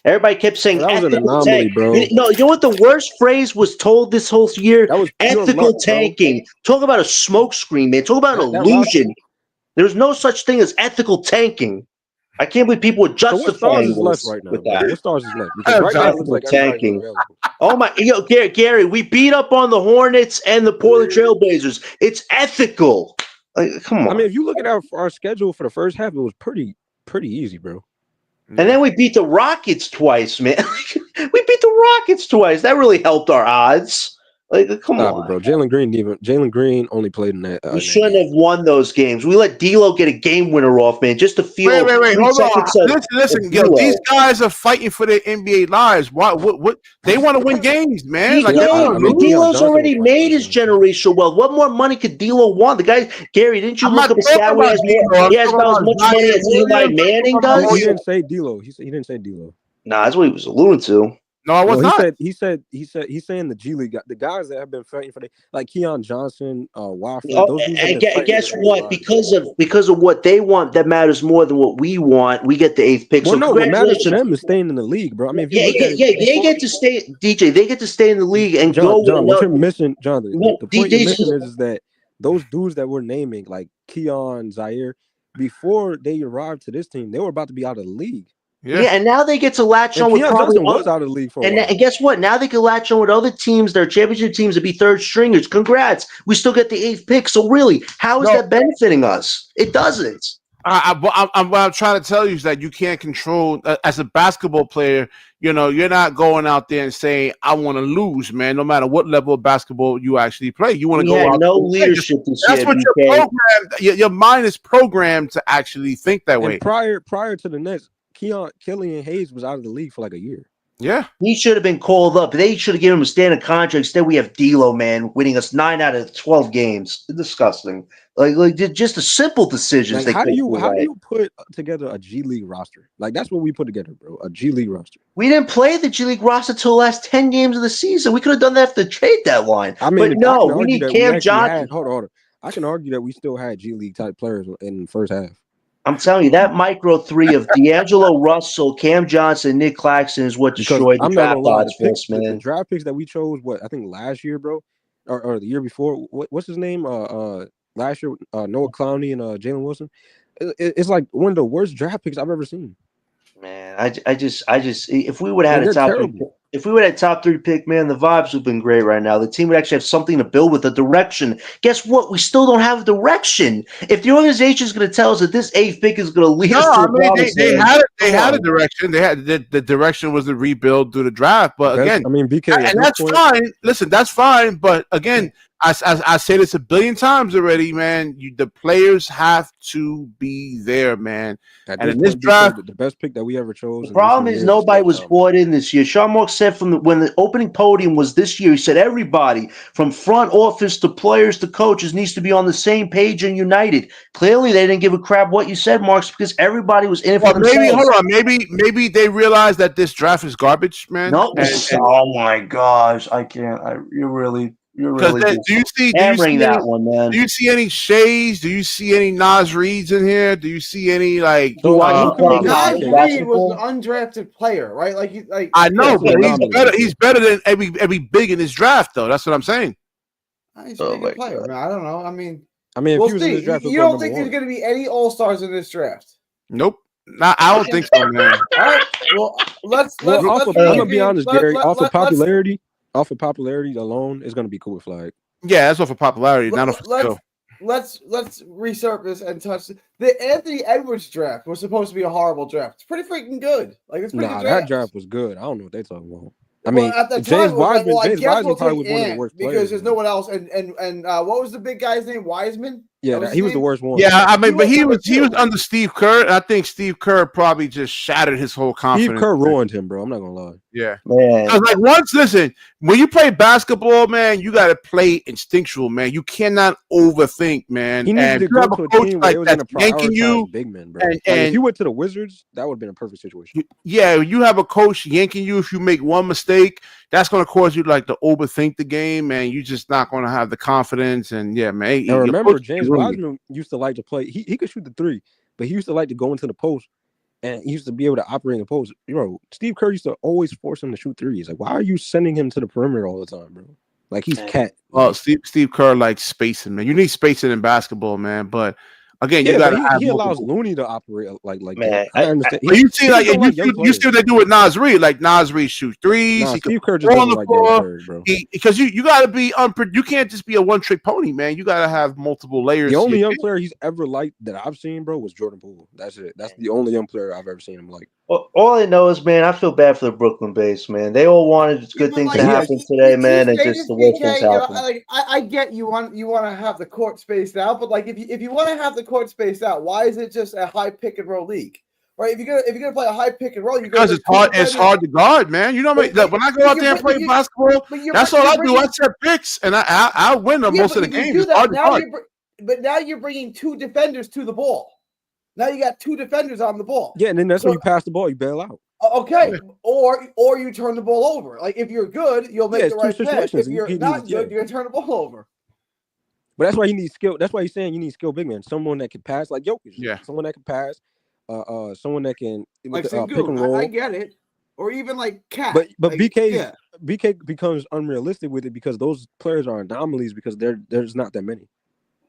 Everybody kept saying that was an anomaly, bro. No, you know what the worst phrase was told this whole year? That was ethical tanking. Talk about a smokescreen, man. Talk about an illusion. There's no such thing as ethical tanking. I can't believe people would justify this right now, with that. What stars is left? Because right now it looks like tanking. Oh my, Gary, we beat up on the Hornets and the Portland Trailblazers. It's ethical. Like, come on. I mean, if you look at our schedule for the first half, it was pretty easy, bro. And then we beat the Rockets twice, man. We beat the Rockets twice. That really helped our odds. Like, come on, bro. Jalen Green only played in that. We shouldn't have won those games. We let D'Lo get a game winner off, man, just to feel. Wait, hold on. Listen, these guys are fighting for their NBA lives. What? They want to win games, man. D'Lo's already made his generational wealth. What more money could D'Lo want? The guy, Gary, didn't you look at the stat where he has about as much money as Eli Manning does? He didn't say D'Lo. He didn't say D'Lo. Nah, that's what he was alluding to. No, I was not. He's saying the G League, the guys that have been fighting for like Keon Johnson, Wofford, those dudes have been fighting. Guess what? Because of what they want, that matters more than what we want. We get the 8th pick. Well, so no, what matters to them is staying in the league, bro. I mean, if you look at it, they get to stay. DJ, they get to stay in the league and John, go. what you're missing, Jonathan. The point DJ, you're missing is that those dudes that we're naming, like Keon, Zaire, before they arrived to this team, they were about to be out of the league. Yeah, and now they get to latch on with Keon probably Johnson was out of the league for a while. And guess what? Now they can latch on with other teams, their championship teams, to be third stringers. Congrats. We still get the 8th pick. So really, how is that benefiting us? It doesn't. What I'm trying to tell you is that you can't control as a basketball player. You know, you're not going out there and saying, "I want to lose," man. No matter what level of basketball you actually play, you want to go out. No leadership this year. That's what you're programmed. Your mind is programmed to actually think that way. And prior to the Nets, Killian Hayes was out of the league for like a year. Yeah, he should have been called up. They should have given him a standard contract. Instead, we have D'Lo, man, winning us 9 out of 12 games. Disgusting. Like just a simple decisions. Like, how do you put together a G League roster? Like, that's what we put together, bro. A G League roster. We didn't play the G League roster till the last 10 games of the season. We could have done that after the trade deadline. I mean, but no, we need Cam Johnson. Hold on. I can argue that we still had G League type players in the first half. I'm telling you, that micro 3 of D'Angelo Russell, Cam Johnson, Nick Claxton is what destroyed the draft odds for us, man. The draft picks that we chose, I think last year, bro, or the year before. What's his name? Last year, Noah Clowney and Jalen Wilson. It's like one of the worst draft picks I've ever seen. Man, I just, if we would have had a top 3 pick, man, the vibes would have been great right now. The team would actually have something to build with, a direction. Guess what? We still don't have a direction. If the organization is going to tell us that this 8th pick is going to lead us to they had a direction. They had the direction was to rebuild through the draft. But again, I mean, BK, and that's fine. Listen, that's fine. But again, I say this a billion times already, man. The players have to be there, man. And in this draft, the best pick that we ever chose. The problem is nobody was bought in this year. Sean Marks said when the opening podium was this year, he said everybody from front office to players to coaches needs to be on the same page and united. Clearly, they didn't give a crap what you said, Marks, because everybody was in it for themselves. Maybe they realized that this draft is garbage, man. No, oh my gosh, I can't. You're really do you see that one, man? Do you see any Shays? Do you see any Nas Reeds in here? Do you see any like? Nas Reed was an undrafted player, right? Like I know, but he's better than every big in this draft, though. That's what I'm saying. He's a good player, man. I don't know. I mean, if he was in this draft, you don't think there's going to be any All-Stars in this draft? Nope. I don't think so, man. All right. Well, I'm gonna be honest, Gary. Off of popularity alone, it's gonna be cool with Flagg. Yeah, that's off of popularity, not off of skill. Let's resurface and touch the Anthony Edwards draft was supposed to be a horrible draft. It's pretty freaking good. Like it's pretty good. That draft was good. I don't know what they're talking about. I mean, James Wiseman probably was one of the worst players because there's no one else. And what was the big guy's name? Wiseman. Yeah, he was the worst one. Yeah, I mean, but he was under Steve Kerr. I think Steve Kerr probably just shattered his whole confidence. Steve Kerr ruined him, bro. I'm not gonna lie. Yeah, man. I was like, when you play basketball, man, you got to play instinctual, man. You cannot overthink, man. He needs to go to a team where it was going to prioritize big men, bro. And if you went to the Wizards, that would have been a perfect situation. Yeah, you have a coach yanking you if you make one mistake. That's going to cause you to overthink the game, man. You're just not going to have the confidence. And yeah, man. And remember, James Wiseman used to like to play. He could shoot the 3, but he used to like to go into the post, and he used to be able to operate in the post. Steve Kerr used to always force him to shoot 3s. Like, why are you sending him to the perimeter all the time, bro? Like, he's cat. Well, Steve Kerr likes spacing, man. You need spacing in basketball, man. But again, you got to. He allows Looney to operate like man, that. I understand. You see what they do with Nas Reed. Like Nas Reed shoots 3s. He Steve Kerr just on the floor, bro. Because you got to be you can't just be a one-trick pony, man. You got to have multiple layers. The only young player he's ever liked that I've seen, bro, was Jordan Poole. That's it. That's the only young player I've ever seen him like. All I know is, man, I feel bad for the Brooklyn base, man. They all wanted good things to happen today, man, and just the worst things happen. I get you want to have the court spaced out, but if you want to have the court spaced out, why is it just a high pick and roll league? Right? If you're gonna play a high pick and roll, because it's hard to guard, man. You know what I mean? When I go out there and play basketball, that's all I do. I set picks and I win most of the games. It's hard to guard. But now you're bringing 2 defenders to the ball. Now you got 2 defenders on the ball. Yeah, and then that's when you pass the ball, you bail out. Okay, or you turn the ball over. Like if you're good, you'll make the right pass. If you're not good, you're gonna turn the ball over. But that's why you need skill. That's why he's saying you need skill big man. Someone that can pass like Jokic. Yeah. Someone that can pass. Someone that can Like pick and roll. I get it. Or even like Cat. But like, BK becomes unrealistic with it because those players are anomalies because there's not that many.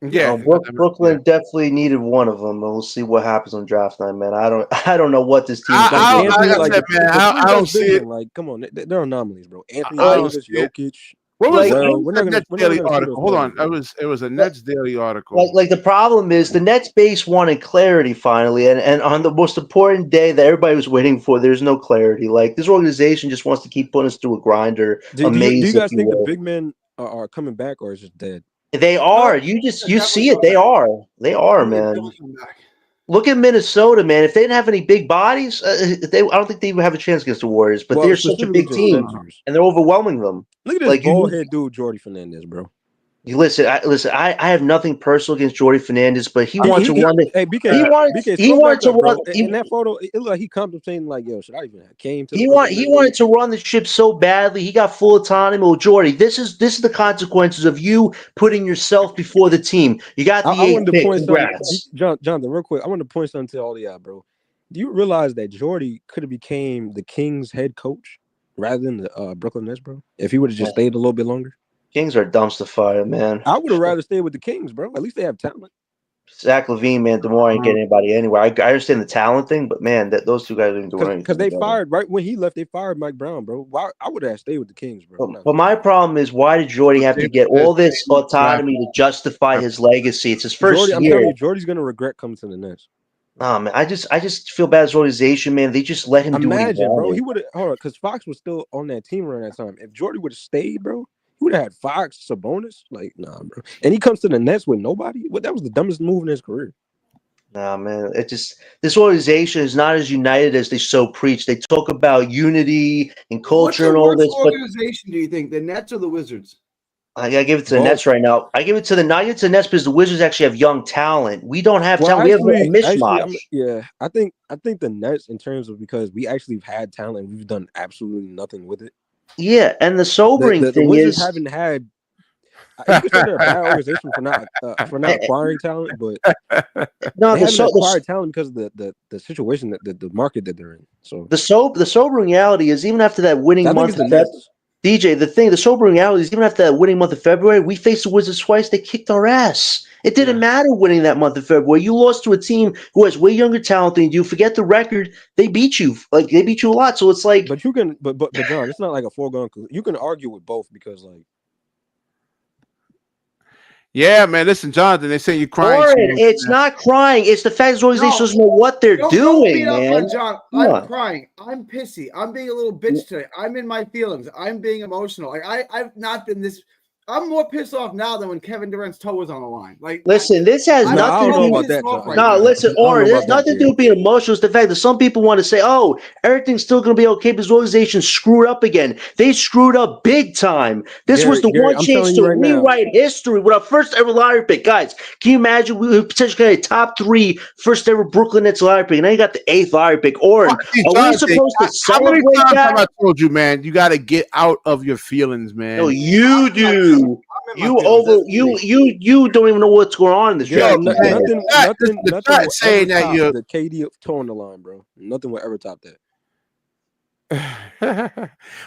Yeah, Brooklyn definitely needed one of them, and we'll see what happens on draft night, man. I don't know what this team. I don't see it. Like, come on, they're anomalies, bro. Anthony Davis, Jokic. What was the Nets Daily article? Hold on, it was a Nets Daily article. Like the problem is the Nets base wanted clarity finally, and on the most important day that everybody was waiting for, there's no clarity. Like this organization just wants to keep putting us through a grinder. Do you guys think the big men are coming back or is it dead? They are. You see it. They are. They are, man. Look at Minnesota, man. If they didn't have any big bodies, I don't think they would have a chance against the Warriors. But they're such a big team, and they're overwhelming them. Look at this bald head dude, Jordy Fernandez, bro. You listen. I have nothing personal against Jordy Fernandez, but he wanted to run it. Hey, BK, he wanted to run in that photo. It looked like he contemplating like, "Yo, should I even came to?" He wanted to run the ship so badly. He got full autonomy. Well, Jordy, this is the consequences of you putting yourself before the team. You got the eighth pick. Congrats, Jonathan. Real quick, I want to point something to all y'all, bro. Do you realize that Jordy could have became the Kings head coach rather than the Brooklyn Nets, bro? If he would have just stayed a little bit longer. Kings are a dumpster fire, man. I would have rather stayed with the Kings, bro. At least they have talent. Zach LaVine, man, DeMar ain't getting anybody anywhere. I understand the talent thing, but man, those two guys didn't do anything. Because they fired right when he left. They fired Mike Brown, bro. I would have stayed with the Kings, bro. But my problem is, why did Jordy have to get all this autonomy to justify his legacy? It's his first year. I'm telling you, Jordy's gonna regret coming to the Nets. Oh man, I just feel bad as an organization, man. They just let him do what he wanted. Bro. He would have because Fox was still on that team around that time. If Jordy would have stayed, bro. He would have had Fox, Sabonis. Like, nah, bro. And he comes to the Nets with nobody. That was the dumbest move in his career. Nah, man. This organization is not as united as they so preach. They talk about unity and culture and all this. What organization do you think, the Nets or the Wizards? I gotta give it to the Nets right now. I give it to the Nets because the Wizards actually have young talent. We don't have talent. We have a mismatch. I think the Nets, in terms of because we actually have had talent, we've done absolutely nothing with it. Yeah, and the sobering thing the Wizards is haven't had. You can say they're a bad organization for not acquiring talent, but no, they haven't acquired talent because of the situation that the market that they're in. So the sobering reality is even after that winning month, the sobering reality is even after that winning month of February, we faced the Wizards twice. They kicked our ass. It didn't matter winning that month of February. You lost to a team who has way younger talent than you. Forget the record; they beat you. Like they beat you a lot. So it's like, but you can, but John, it's not like a foregone. You can argue with both because like. Yeah, man. Listen, Jonathan, they say you're crying. It's not crying. It's the fact the organization doesn't know what they're doing, man. John, I'm crying. I'm pissy. I'm being a little bitch today. I'm in my feelings. I'm being emotional. Like I've not been this. I'm more pissed off now than when Kevin Durant's toe was on the line. Like, listen, this has nothing to do with that. Listen, Oren, there's nothing to do with being emotional. It's the fact that some people want to say, "Oh, everything's still going to be okay," because the organization screwed up again. They screwed up big time. This was the one chance to rewrite history with our first ever lottery pick, guys. Can you imagine? We potentially got a top 3 first ever Brooklyn Nets lottery pick, and now you got the 8th lottery pick. Oren, are we supposed to celebrate that? How many times have I told you, man? You got to get out of your feelings, man. No, you do. You don't even know what's going on in this draft. Nothing saying that you're the KD toe on the line, bro. Nothing will ever top that.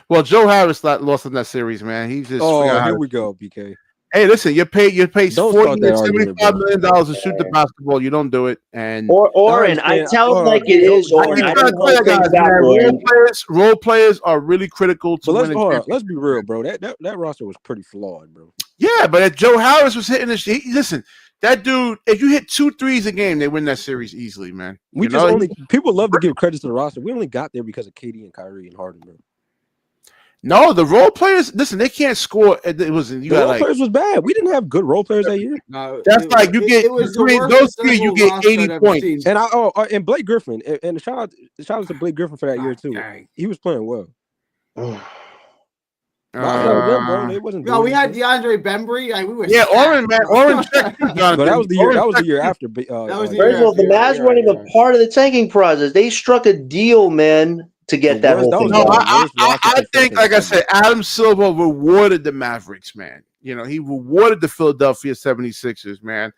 Well, Joe Harris lost in that series, man. He's just here we go, BK. Hey, listen, you pay $40 to $75 million to shoot the basketball. You don't do it, and Oren, I tell them like it is. Role players are really critical to winning. Let's be real, bro. That roster was pretty flawed, bro. Yeah, but if Joe Harris was hitting this, listen, that dude. If you hit 2 threes a game, they win that series easily, man. People love to give credit to the roster. We only got there because of KD and Kyrie and Harden, bro. No, the role players. Listen, they can't score. It was the role players was bad. We didn't have good role players that year. No, that's you get between those 3, you get 80 points. And and Blake Griffin and shout out to Blake Griffin for that year too. He was playing well. We had DeAndre Bembry. Oren, man. Oren checked too, Jonathan. But that was the year. That was the year after. The Mavs weren't even part of the tanking process. They struck a deal, man. to get that whole thing No, going. I think, like I said, Adam Silver rewarded the Mavericks, man. You know, he rewarded the Philadelphia 76ers, man.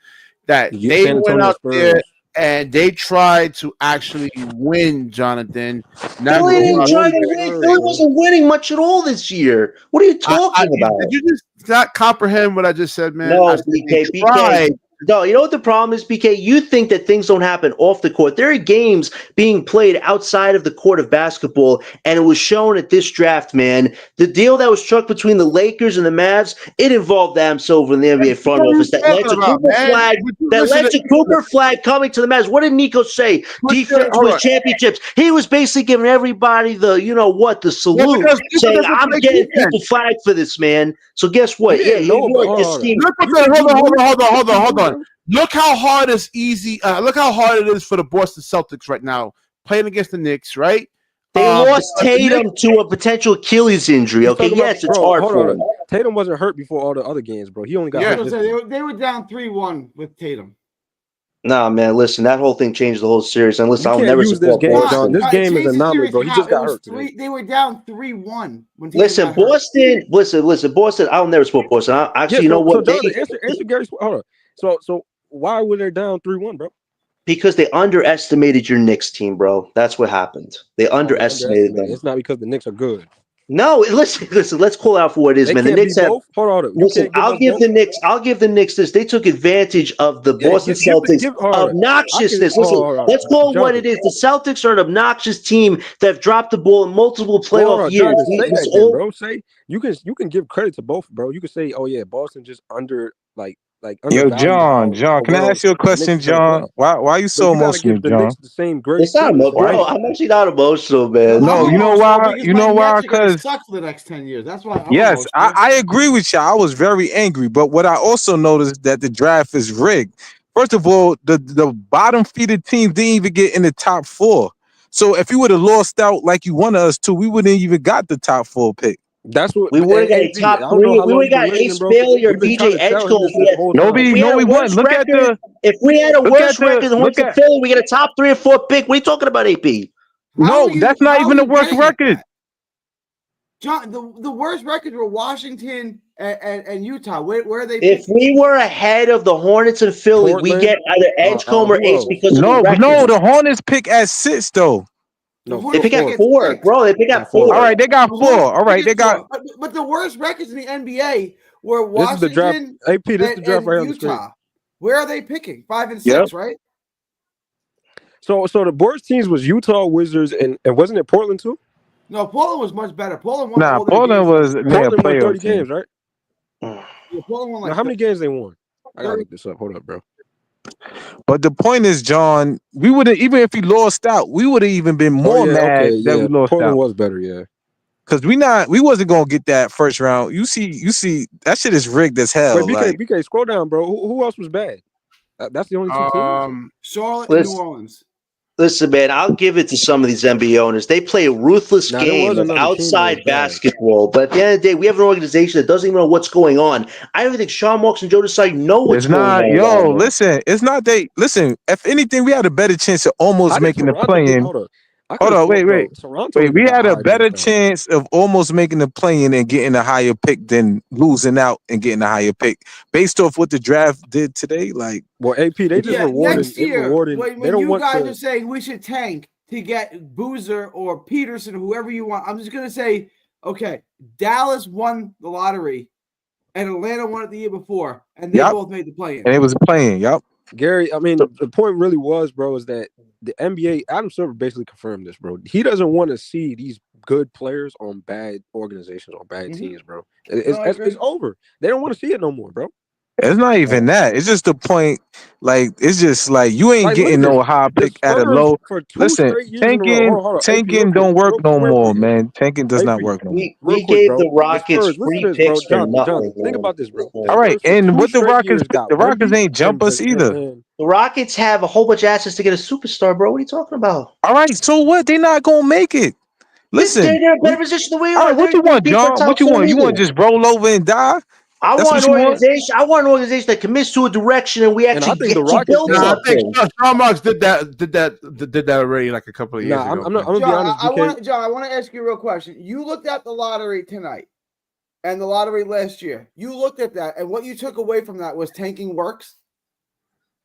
That they San Antonio went out Spurs. there and they tried to actually win, Jonathan. Philly didn't try to win. Philly wasn't winning much at all this year. What are you talking about? Did you just not comprehend what I just said, man? No, BK. No, you know what the problem is, BK? You think that things don't happen off the court. There are games being played outside of the court of basketball, and it was shown at this draft, man. The deal that was struck between the Lakers and the Mavs, it involved Adam Silver in the NBA front office. That led to Cooper Flagg coming to the Mavs. What did Nico say? Defense wins championships. He was basically giving everybody the salute, saying, I'm getting Cooper Flagg for this, man. So guess what? Hold on. Look how hard it is for the Boston Celtics right now playing against the Knicks, right? They lost Tatum to a potential Achilles injury. Okay, yes, it's hard for him. Tatum wasn't hurt before all the other games, bro. He only got hurt. They were down 3-1 with Tatum. Nah, man, listen, that whole thing changed the whole series. And listen, I'll never support Boston. This game is anomaly, bro. He just got hurt. They were down 3-1. Listen, Boston. I'll never support Boston. You know what? Answer Gary's. Hold on. So why were they down 3-1, bro? Because they underestimated your Knicks team, bro. That's what happened. They underestimated them. It's not because the Knicks are good. No, listen. Let's call out for what it is, man. The Knicks have. Hold on. Listen, I'll give the Knicks this. They took advantage of the Boston Celtics obnoxiousness. Let's call it what it is. The Celtics are an obnoxious team that have dropped the ball in multiple playoff years. You can give credit to both, bro. You can say, oh yeah, Boston just Yo, John, can I ask you a question, John? Why are you so emotional, John? It's not emotional, bro. I'm actually not emotional, man. No, you know why? You know why? Because suck for the next 10 years. That's why. Yes, I agree with you. I was very angry, but what I also noticed that the draft is rigged. First of all, the bottom feeded team didn't even get in the top 4. So if you would have lost out like you wanted us to, we wouldn't even got the top 4 pick. That's what we would have got a top 3. We would have got Ace Bailey or BJ Edgecombe. No, we wouldn't. Look at if we had a worse record than Hornets and Philly, we get a top 3 or 4 pick. What are you talking about, AP? No, that's not even the worst record. John, the worst records were Washington and Utah. Where are they? If we were ahead of the Hornets and Philly, we get either Edgecombe or Ace because of the record. No, the Hornets pick at 6 though. No, they pick at 4, bro. They pick at 4. All right, they got 4. All right, they got. But the worst records in the NBA were Washington and Utah. Where are they picking? 5 and 6, right? So the worst teams was Utah, Wizards, and wasn't it Portland too? No, Portland was much better. Portland won. Portland was won 30 games, right? Yeah, Portland won how many games they won? I gotta look this up. Hold up, bro. But the point is, John, we would have, even if we lost out, we would have even been more mad that we lost Portland out. Was better, yeah. Because we wasn't gonna get that first round. You see, that shit is rigged as hell. Wait, BK, scroll down, bro. Who else was bad? That's the only 2 teams. Charlotte and New Orleans. Listen, man, I'll give it to some of these NBA owners. They play a ruthless game of outside basketball. But at the end of the day, we have an organization that doesn't even know what's going on. I don't think Sean Marks and Joe Desai know what's going on. Listen, it's not they. Listen, if anything, we had a better chance of almost making the play-in. Hold on, wait. We had a better chance of almost making the play-in and getting a higher pick than losing out and getting a higher pick based off what the draft did today. AP, they just rewarded. Next year, when you guys are saying we should tank to get Boozer or Peterson, whoever you want, I'm just gonna say, okay, Dallas won the lottery, and Atlanta won it the year before, and they both made the play-in. And it was a play-in. Yep. Gary, I mean, the point really was, bro, is that the NBA, Adam Silver basically confirmed this, bro. He doesn't want to see these good players on bad organizations or bad teams, bro. It's over. They don't want to see it no more, bro. It's not even that. It's just the point. It's just you ain't getting no high pick at a low. Listen, tanking don't work no more, man. Tanking does not work no more. We gave the Rockets free picks for nothing. Think about this, bro. All right, and what the Rockets got? The Rockets ain't jump us either. The Rockets have a whole bunch of assets to get a superstar, bro. What are you talking about? All right, so what? They're not gonna make it. Listen, they're in a better position than we are. All right, what you want, John? What you want? You want to just roll over and die? I want an organization. I want an organization that commits to a direction, and we actually get to build I something. think Sean Marks did that already like a couple of years ago. I'm gonna be honest. John, I want to ask you a real question. You looked at the lottery tonight and the lottery last year. You looked at that, and what you took away from that was tanking works.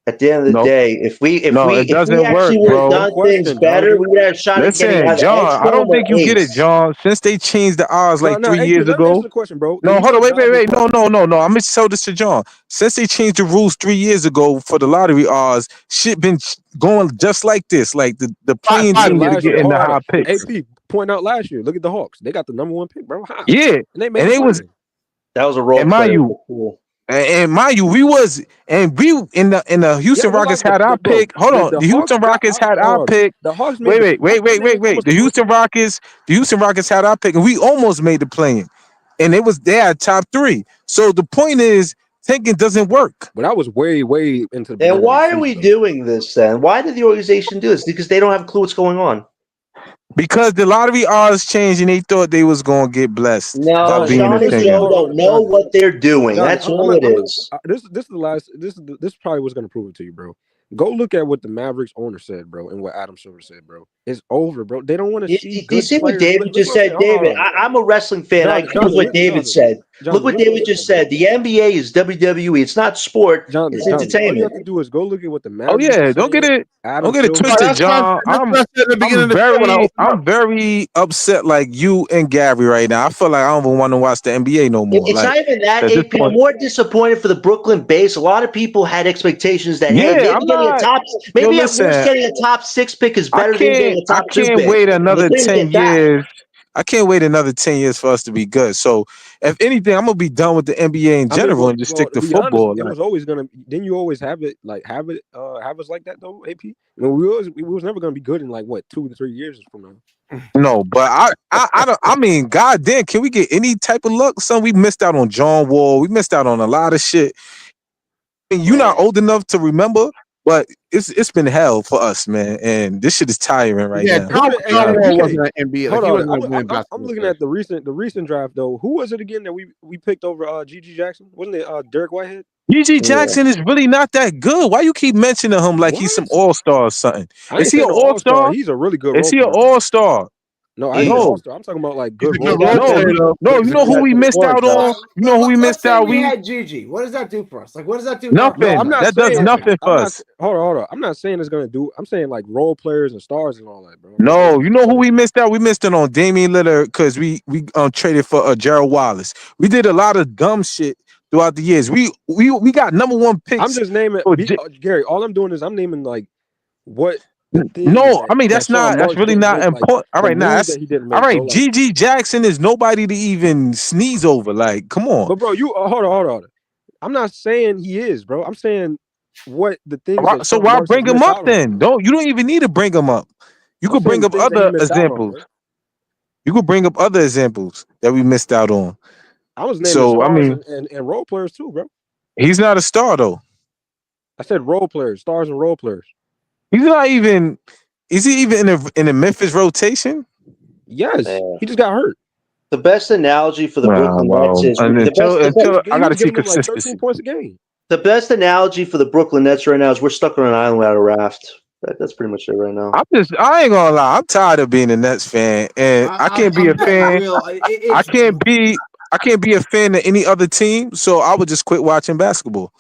At the end of the day, if we actually work, would have done things better, we would have shot at getting either John, I don't think you get it, John. Since they changed the odds like 3 years ago. Answer the question, bro. No, hold on, wait. No. I'm gonna tell this to John. Since they changed the rules 3 years ago for the lottery odds, shit been going just like this. Like the playing team to get in the high picks. AP point out last year. Look at the Hawks. They got the #1 pick, bro. How? Yeah, and they was. That was a role. And mind you, we in the Houston Rockets had our pick. Hold on, the Houston Rockets had our pick. The Hawks wait. The Houston Rockets had our pick, and we almost made the play-in. And they had top 3. So the point is, tanking doesn't work. But I was way into the. And why are we doing this then? Why did the organization do this? Because they don't have a clue what's going on. Because the lottery odds changed and they thought they was gonna get blessed. No, Sean and Joe don't know what they're doing. That's all it is. This is the last. This is probably what's gonna prove it to you, bro. Go look at what the Mavericks owner said, bro, and what Adam Silver said, bro. It's over, bro. They don't want to see. Do you see what David just said, David? I'm a wrestling fan. I agree with what David said. Look what David just said. The NBA is WWE. It's not sport. It's entertainment. All you have to do is go look at what the Mavericks. Oh yeah, don't get it twisted, John. I'm very upset, like you and Gary right now. I feel like I don't even want to watch the NBA no more. It's not even that. AP, I'm more disappointed for the Brooklyn base. A lot of people had expectations that maybe getting a top 6 pick is better than getting a top 2 pick. I can't wait another 10 years. I can't wait another 10 years for us to be good. So, if anything, I'm gonna be done with the NBA in general and just stick to football. Honest, it was always gonna. Didn't you always have us like that though, AP? I mean, we was never gonna be good in like what 2 to 3 years from now. No, but I mean, goddamn, can we get any type of luck? Son, we missed out on John Wall. We missed out on a lot of shit. I mean, you're not old enough to remember. But it's been hell for us, man, and this shit is tiring right now. John Wall wasn't an NBA. I'm looking at the recent draft though. Who was it again that we picked over Gigi Jackson? Wasn't it Derek Whitehead? Gigi Jackson is really not that good. Why you keep mentioning him like he's some all-star or something? Is he an all-star? He's a really good. Is he an all-star? No, I know. I'm talking about like good. No, you know who we missed out on? You know who we missed out? We had Gigi. What does that do for us? Like, what does that do? Nothing. That does nothing for us. Hold on. I'm not saying it's gonna do. I'm saying like role players and stars and all that, bro. No, you know who we missed out? We missed it on Damian Lillard because we traded for Gerald Wallace. We did a lot of dumb shit throughout the years. We got #1 picks. I'm just naming Gary. All I'm doing is I'm naming like what. No, I mean that's really not important. All right, now all right. Gigi Jackson is nobody to even sneeze over. Like, come on. But bro, you hold on. I'm not saying he is, bro. I'm saying what the thing. So why bring him up then? You don't even need to bring him up. You could bring up other examples. You could bring up other examples that we missed out on. I was naming stars and role players too, bro. He's not a star though. I said role players, stars and role players. He's not even. Is he even in the Memphis rotation? Yes, he just got hurt. The best analogy for the Brooklyn Nets is I got to see consistency. Like 13 points a game. The best analogy for the Brooklyn Nets right now is we're stuck on an island without a raft. That's pretty much it right now. I ain't gonna lie. I'm tired of being a Nets fan, and I can't be a fan. I can't be a fan of any other team, so I would just quit watching basketball.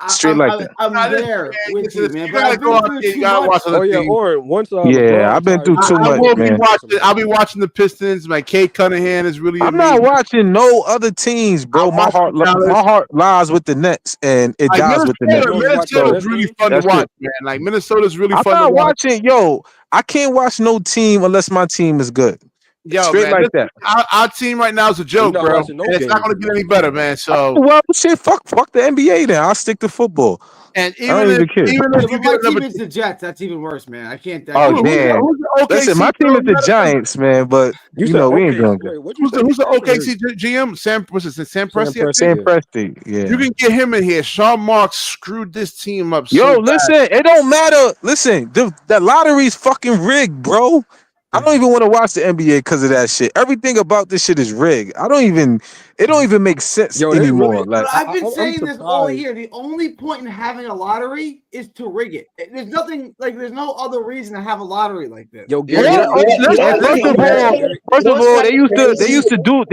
Straight like that. I'm there with you, man. You gotta go out there. You gotta watch other teams. Or once. I've been through too much, man. I'll be watching the Pistons. My Kate Cunningham is really. I'm not watching no other teams, bro. My heart lies with the Nets, and it dies with the Nets. Minnesota's really fun to watch, man. Like Minnesota's really fun to watch. I'm not watching. Yo, I can't watch no team unless my team is good. Yo, straight man, like that. Our team right now is a joke, bro. And it's not going to get any better, man. So, well, shit, fuck the NBA. Then I'll stick to football. And even if you get my team is the Jets, that's even worse, man. I can't. Oh man, listen, my team is the Giants, man. But you know we ain't doing good. Who's the OKC GM? Sam Presti. Sam Presti. Yeah, you can get him in here. Sean Marks screwed this team up. Yo, listen, it don't matter. Listen, the lottery's fucking rigged, bro. I don't even want to watch the NBA because of that shit. Everything about this shit is rigged. It don't even make sense anymore. Really, like I've been saying this all year. The only point in having a lottery is to rig it. There's nothing there's no other reason to have a lottery like this. First of all, they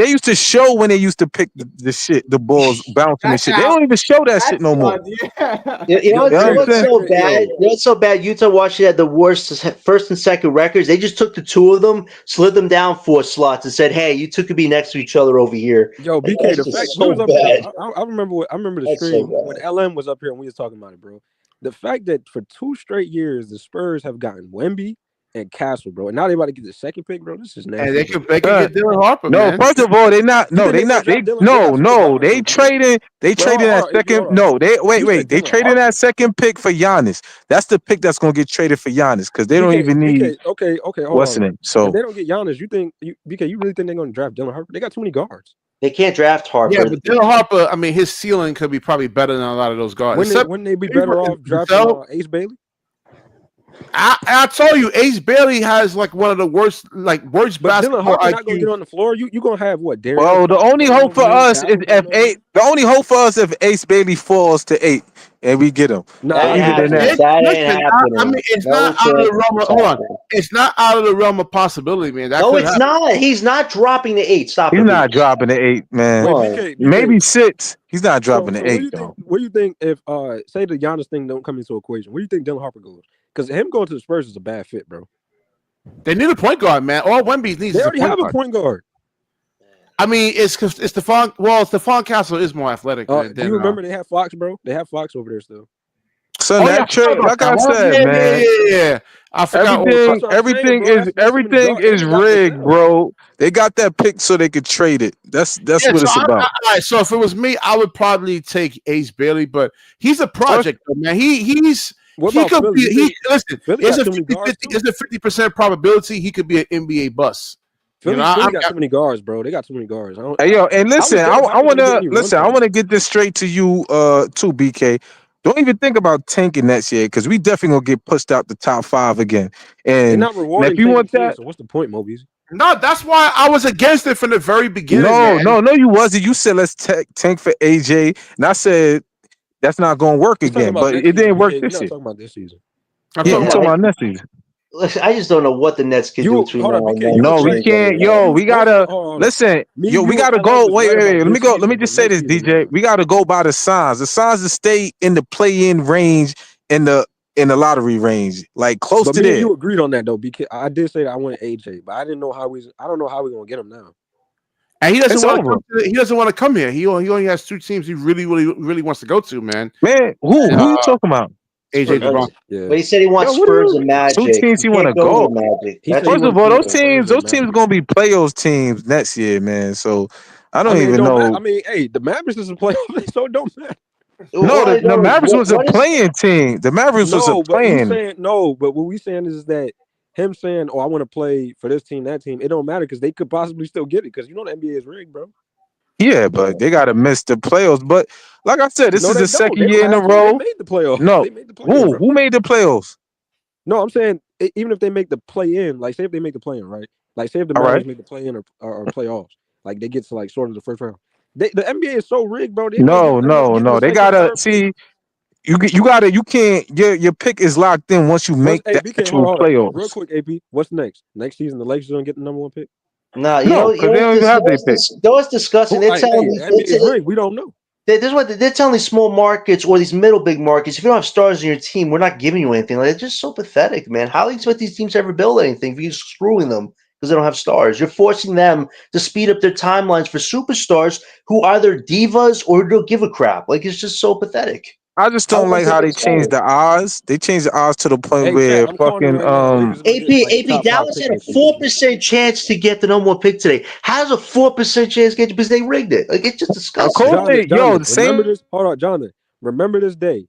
used to show when they used to pick the balls bouncing and shit. They don't even show that shit no more. You know what's so bad? You know what's so bad? Utah Washington had the worst first and second records. They just took the two of them, slid them down 4 slots, and said, "Hey, you two could be next to each other over here." Yo, BK, the fact so bad. I remember the stream when LM was up here and we was talking about it, bro. The fact that for 2 straight years the Spurs have gotten Wemby and Castle, bro, and now they about to get the second pick, bro. This is nasty. And they could get Dylan Harper. No, man. First of all, they trading that second. No, they traded that second pick for Giannis. That's the pick that's gonna get traded for Giannis because they don't even need. Okay, what's the name? So if they don't get Giannis, you think BK? You really think they're gonna draft Dylan Harper? They got too many guards. They can't draft Harper. Yeah, but Dylan Harper, I mean, his ceiling could be probably better than a lot of those guards. Wouldn't they be better off drafting Ace Bailey? I told you, Ace Bailey has like one of the worst basketball Dylan Harper IQ. not gonna get on the floor. You gonna have what? Derrick? Well, the only hope for us is if Ace Bailey falls to 8 and we get him. That ain't happening. I mean, it's not out of the realm of, hold on. It's not out of the realm of possibility, man. No, it's not. He's not dropping the 8. Stop it. He's not dropping the 8, man. BK, maybe 6. He's not dropping the 8 though. What do you think if say the Giannis thing don't come into equation? Where do you think Dylan Harper goes? Because him going to the Spurs is a bad fit, bro. They need a point guard, man. All Wemby needs. They already have a point guard. I mean, it's Stephon. Well, Stephon Castle is more athletic. Do you remember they have Fox, bro? They have Fox over there still. So like I said, man. Yeah. I forgot. Everything is rigged, bro. They got that pick so they could trade it. That's what it's about. All right. So if it was me, I would probably take Ace Bailey, but he's a project, man. He's. What he about could Philly? be. Listen, there's a 50% probability he could be an NBA bust. Philly got too many guards, bro. They got too many guards. Hey, yo, and listen, I want to get this straight to you, too, BK. Don't even think about tanking next year because we definitely gonna get pushed out the top 5 again. And they're not rewarding if you want that, so what's the point, Mobies? No, that's why I was against it from the very beginning. No, you wasn't. You said let's tank for AJ, and I said. That's not going to work again, but it didn't work this year. Talking about this season. I'm talking about next season. Listen, I just don't know what the Nets can do between now and then. No, we can't. Yo, we gotta listen. Yo, we gotta go. Wait. Let me just say this, DJ. We gotta go by the signs. The signs to stay in the play-in range in the lottery range, like close to there. You agreed on that though, because I did say that I wanted AJ, but I don't know how we're gonna get him now. And he doesn't want to come here. He only has 2 teams he really wants to go to, man. Man, who you talking about? AJ DeBron. Yeah. But he said he wants Spurs and Magic. 2 teams he want to go. First of all, those teams are gonna be playoffs teams next year, man. So I don't even know. I mean, hey, the Mavericks is a playoff, so it don't matter. No, the Mavericks was a playing team. The Mavericks was a playing. But what we saying is that. Him saying, "Oh, I want to play for this team, that team," it don't matter because they could possibly still get it because you know the NBA is rigged, bro. Yeah, but they gotta miss the playoffs. But like I said, this is the second year in a row. They made the playoffs. No, who made the playoffs? No, I'm saying even if they make the play-in, like say if they make the play-in, right? Like say if the Mavericks make the play-in or playoffs, like they get to like sort of the first round. The NBA is so rigged, bro. No. They gotta see. You can't. Your pick is locked in once you make the actual playoffs. Real quick, AP. What's next? Next season, the Lakers gonna get the number 1 pick. No, they don't even have their pick. Those discussing. They're telling me we don't know. This is what they're telling these small markets or these middle big markets. If you don't have stars in your team, we're not giving you anything. Like, it's just so pathetic, man. How do you expect these teams to ever build anything if you're screwing them because they don't have stars? You're forcing them to speed up their timelines for superstars who either divas or don't give a crap. Like, it's just so pathetic. I just don't like how they changed the odds. They changed the odds to the point where fucking AP Dallas had a 4% chance to get the number 1 pick today. How's a 4% chance to get it because they rigged it? Like, it's just disgusting. Jonathan, remember this? Hold on, Jonathan. Remember this day.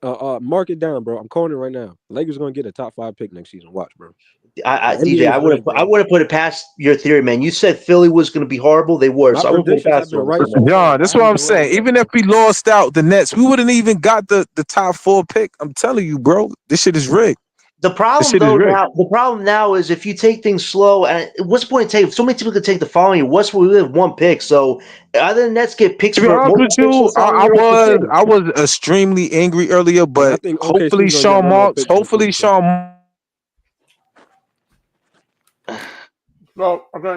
Mark it down, bro. I'm calling it right now. Lakers gonna get a top 5 pick next season. Watch, bro. DJ, I wouldn't put it past your theory, man. You said Philly was going to be horrible. They were. So I wouldn't put it past them. John, that's what I'm saying. Even if we lost out the Nets, we wouldn't even got the top 4 pick. I'm telling you, bro. This shit is rigged. The problem now is if you take things slow, and what's the point in taking? So many people could take the following year. What's we have one pick, so other than Nets get picks. To be honest with you, I was extremely angry earlier, but hopefully Sean Marks,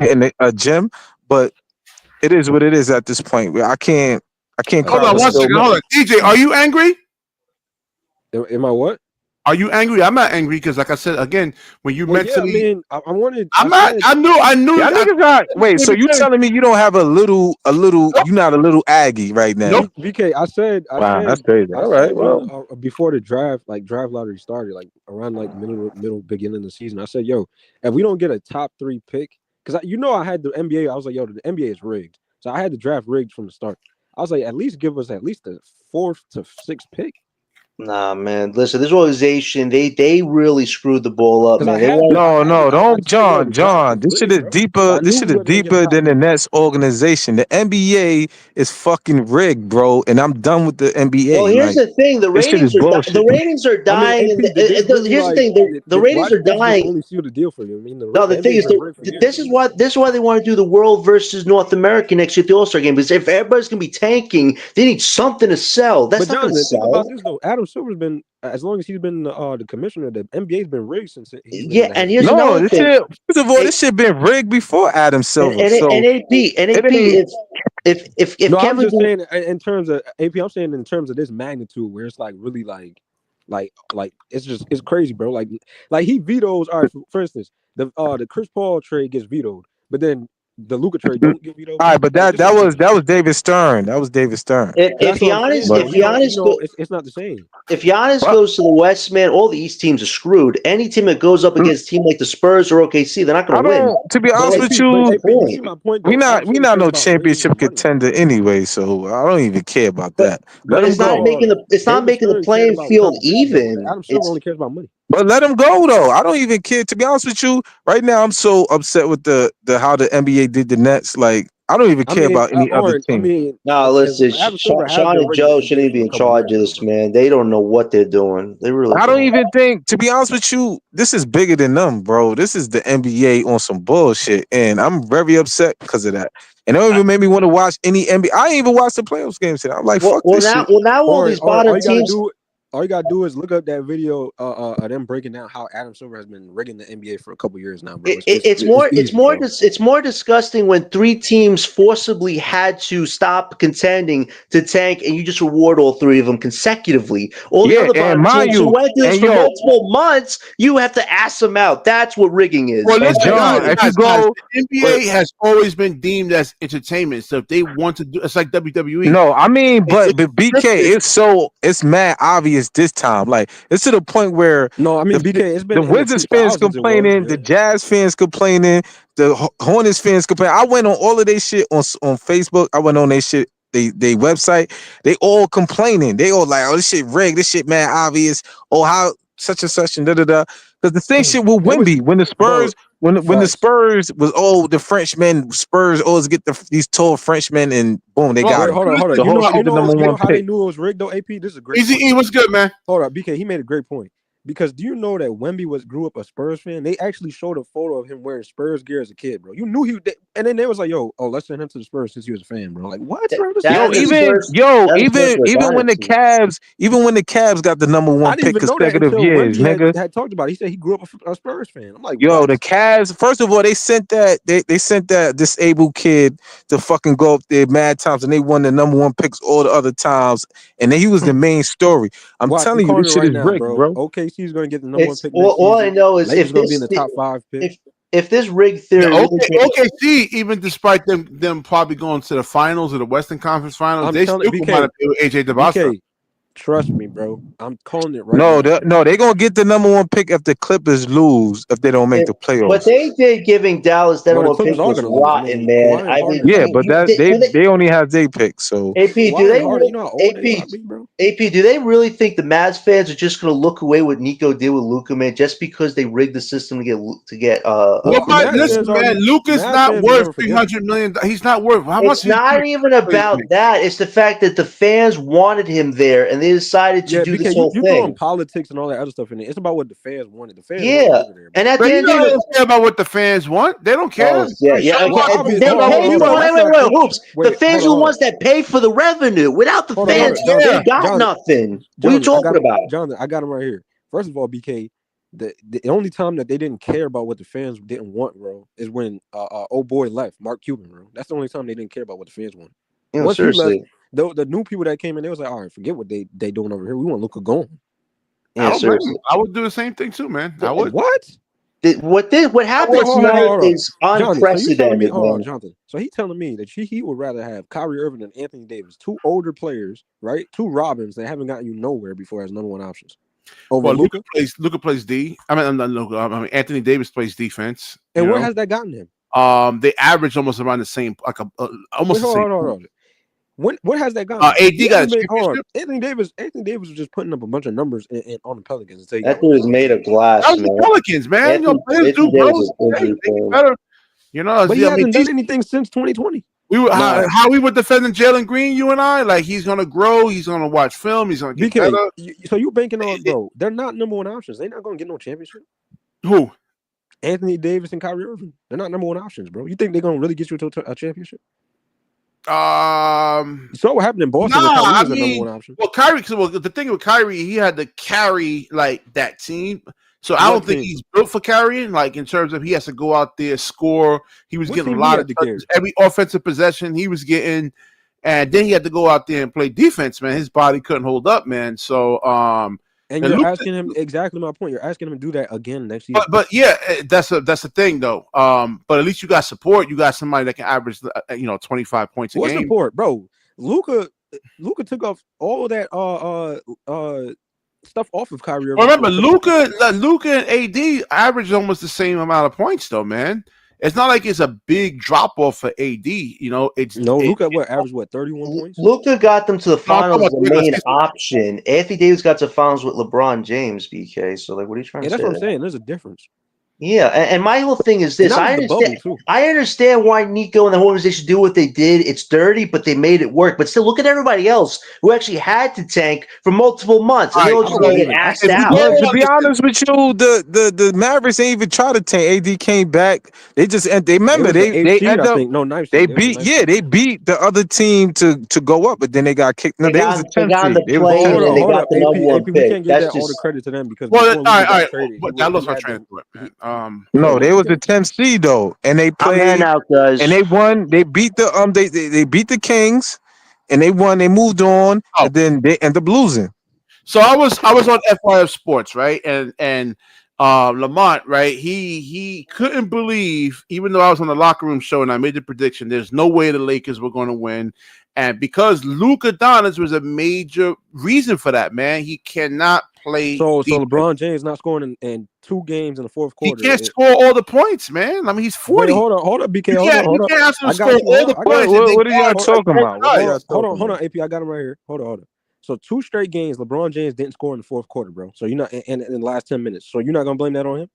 in a gym, but it is what it is at this point. I can't. Hold on one second. Hold on, DJ, are you angry? Am I what? Are you angry? I'm not angry because, like I said again, when you mentally, I wanted. I'm not. I knew. Wait, so you telling me you don't have a little? You're not a little Aggie right now? Nope. BK, I said. That's crazy. All right. Well, before the draft lottery started, like around like middle beginning of the season, I said, "Yo, if we don't get a top 3 pick, because I had the NBA, I was like, yo, the NBA is rigged, so I had the draft rigged from the start. I was like, at least give us at least the 4th to 6th pick." Nah, man. Listen, this organization, they really screwed the ball up, man. Don't, John. This shit is deeper. This shit is deeper than the Nets organization. The NBA is fucking rigged, bro, and I'm done with the NBA. Well, here's the thing: the ratings are dying. Here's the thing: the ratings are dying. Only seal the deal for you. I mean, the thing is, this is why they want to do the World versus North America next year at the All-Star game. Because if everybody's gonna be tanking, they need something to sell. That's not going to sell. About this though, Adam Silver's been, as long as he's been the commissioner, the NBA's been rigged since. And here's another thing. First of all, this shit been rigged before Adam Silver. And AP, if Kevin, I'm just saying in terms of AP, I'm saying in terms of this magnitude, where it's like really like it's crazy, bro. Like he vetoes. All right, for instance, the Chris Paul trade gets vetoed, but then the Luka trade don't get vetoed. All right, but that was David Stern. That was David Stern. If Giannis, it's not the same. If Giannis goes to the West, man, all the East teams are screwed. Any team that goes up against a team like the Spurs or OKC, they're not going to win. To be honest with you, we not no championship contender anyway, so I don't even care about that. It's not making the playing field even. Adam Silver only cares about money. But let him go though. I don't even care. To be honest with you, right now I'm so upset with the how the NBA did the Nets. Like I don't even care about any other team. Listen, Sean and Joe shouldn't even be in charge of this, man. They don't know what they're doing. They really. I don't even think. To be honest with you, this is bigger than them, bro. This is the NBA on some bullshit, and I'm very upset because of that. And it don't even make me want to watch any NBA. I ain't even watched the playoffs games today. I'm like, fuck this shit. Now all these bottom teams. All you gotta do is look up that video of them breaking down how Adam Silver has been rigging the NBA for a couple years now, bro. It's more disgusting when 3 teams forcibly had to stop contending to tank, and you just reward all 3 of them consecutively. All the other bottom teams who went through this for multiple months, you have to ass them out. That's what rigging is. Well, John, the NBA has always been deemed as entertainment. So if they want to do, it's like WWE. No, I mean, but BK, it's mad obvious this time. Like it's to the point where BK, it's been the Wizards fans complaining, the Jazz fans complaining, the Hornets fans complaining. I went on all of their shit on Facebook. I went on their shit, they website. They all complaining. They all like, oh, this shit rigged. This shit mad obvious. Oh, how such and such and da da da. Because the same shit with Wemby when the Spurs. When the Spurs was the Frenchmen, Spurs always get these tall Frenchmen and boom, they got hold on. The whole shit, the number one how pick. they knew it was rigged though, AP? This is a great Easy point. E, what's good, man? Hold up, BK, he made a great point. Because do you know that Wemby grew up a Spurs fan? They actually showed a photo of him wearing Spurs gear as a kid, bro. You knew and then they was like, let's send him to the Spurs since he was a fan, bro. Like what? Even when the Cavs got the number one pick consecutive years, nigga. Had talked about it. He said he grew up a Spurs fan. I'm like, the Cavs. First of all, they sent that disabled kid to fucking go up there mad times, and they won the number one picks all the other times, and then he was the main story. I'm telling you, this shit is rigged, bro. OKC is going to get the number one pick. All I know is if going to be in the top 5 pick. If this rig theory, OKC, even despite them probably going to the finals or the Western Conference Finals, they still might have been with AJ DeBosta. Trust me, bro. I'm calling it right now. They're going to get the number one pick if the Clippers lose, if they don't make the playoffs. But they did giving Dallas that one pick was rotten, man. They only have their pick. So AP, do they really think the Mavs fans are just going to look away what Nico did with Luka, man, just because they rigged the system to get listen, man, Luka's not worth $300 million. He's not worth how much? It's not even about that. It's the fact that the fans wanted him there, and they decided to do this whole you thing. throwing politics and all that other stuff in it. It's about what the fans wanted. The fans Yeah, wanted there, and at But the you end know, of they the don't care about what the fans want. They don't care. yeah. Well, Okay. obviously, They hold on, pay hold you. on, Wait, that's not hoops. The wait, fans are the ones that pay for the revenue. Without the fans, they got nothing. What are you talking about? Jonathan, I got him right here. First of all, BK, the only time that they didn't care about what the fans didn't want, bro, is when old boy left, Mark Cuban, bro. That's the only time they didn't care about what the fans wanted. Yeah, Once seriously. he left, the new people that came in, they was like, all right, forget what they doing over here. We want Luka gone. Yeah, seriously. I would do the same thing too, man. I would. What? What happened tonight is unprecedented, man. Jonathan. So he telling me that he would rather have Kyrie Irving and Anthony Davis, two older players, right? Two Robins that haven't gotten you nowhere before as number one options. Over Luka plays D. I mean, Anthony Davis plays defense. And where has that gotten him? They average almost around the same, almost the same. Hold on. What has that gotten? AD got a championship. Anthony Davis was just putting up a bunch of numbers on the Pelicans. That dude is made of glass, man. The Pelicans, man. Players do better. But he hasn't done anything since 2020. How we were defending Jalen Green, you and I, like he's gonna grow, he's gonna watch film, he's gonna get better. So you banking on, bro? They're not number one options. They're not gonna get no championship. Who? Anthony Davis and Kyrie Irving. They're not number one options, bro. You think they're gonna really get you to a championship? So what happened in Boston? Kyrie was the number one option. Well, Kyrie. Well, the thing with Kyrie, he had to carry like that team. So I don't think he's built for carrying. Like in terms of he has to go out there, score. He was getting a lot of touches. Every offensive possession he was getting, and then he had to go out there and play defense. Man, his body couldn't hold up, man. So and you're asking him exactly my point. You're asking him to do that again next year. But yeah, that's the thing though. But at least you got support. You got somebody that can average 25 points a game. What support, bro? Luka took off all of that stuff off of Kyrie. Remember, Luka and AD averaged almost the same amount of points though, man. It's not like it's a big drop off for AD. Luka averaged 31 points. Luka got them to the finals as the main option. Anthony Davis got to the finals with LeBron James, BK. So like, what are you trying to say? That's what I'm saying. There's a difference. Yeah, and my whole thing is this. I understand why Nico and the organization do what they did. It's dirty, but they made it work. But still, look at everybody else who actually had to tank for multiple months. And they all just get asked out. To be honest with you, the Mavericks ain't even try to tank. AD came back. They beat the other team to go up, but then they got kicked. No, they was a 10 seed. They got the number one pick. We can't give that all the credit to them because all right. That was my transfer. No, they was the 10th seed though, and they played out, guys. And they won. They beat the they beat the Kings, and they won. They moved on, and then they ended up losing. So I was on FYF Sports, right, and Lamont, right, he couldn't believe, even though I was on the locker room show and I made the prediction, there's no way the Lakers were going to win, and because Luka Doncic was a major reason for that, man, he cannot play. So LeBron James not scoring in 2 games in the fourth quarter. He can't score all the points, man. I mean, he's 40. Wait, hold up, BK. You can't ask him to score all the points. What are y'all talking about? Hold on, AP. I got him right here. Hold on. So 2 straight games, LeBron James didn't score in the fourth quarter, bro. So you're not in the last 10 minutes. So you're not gonna blame that on him,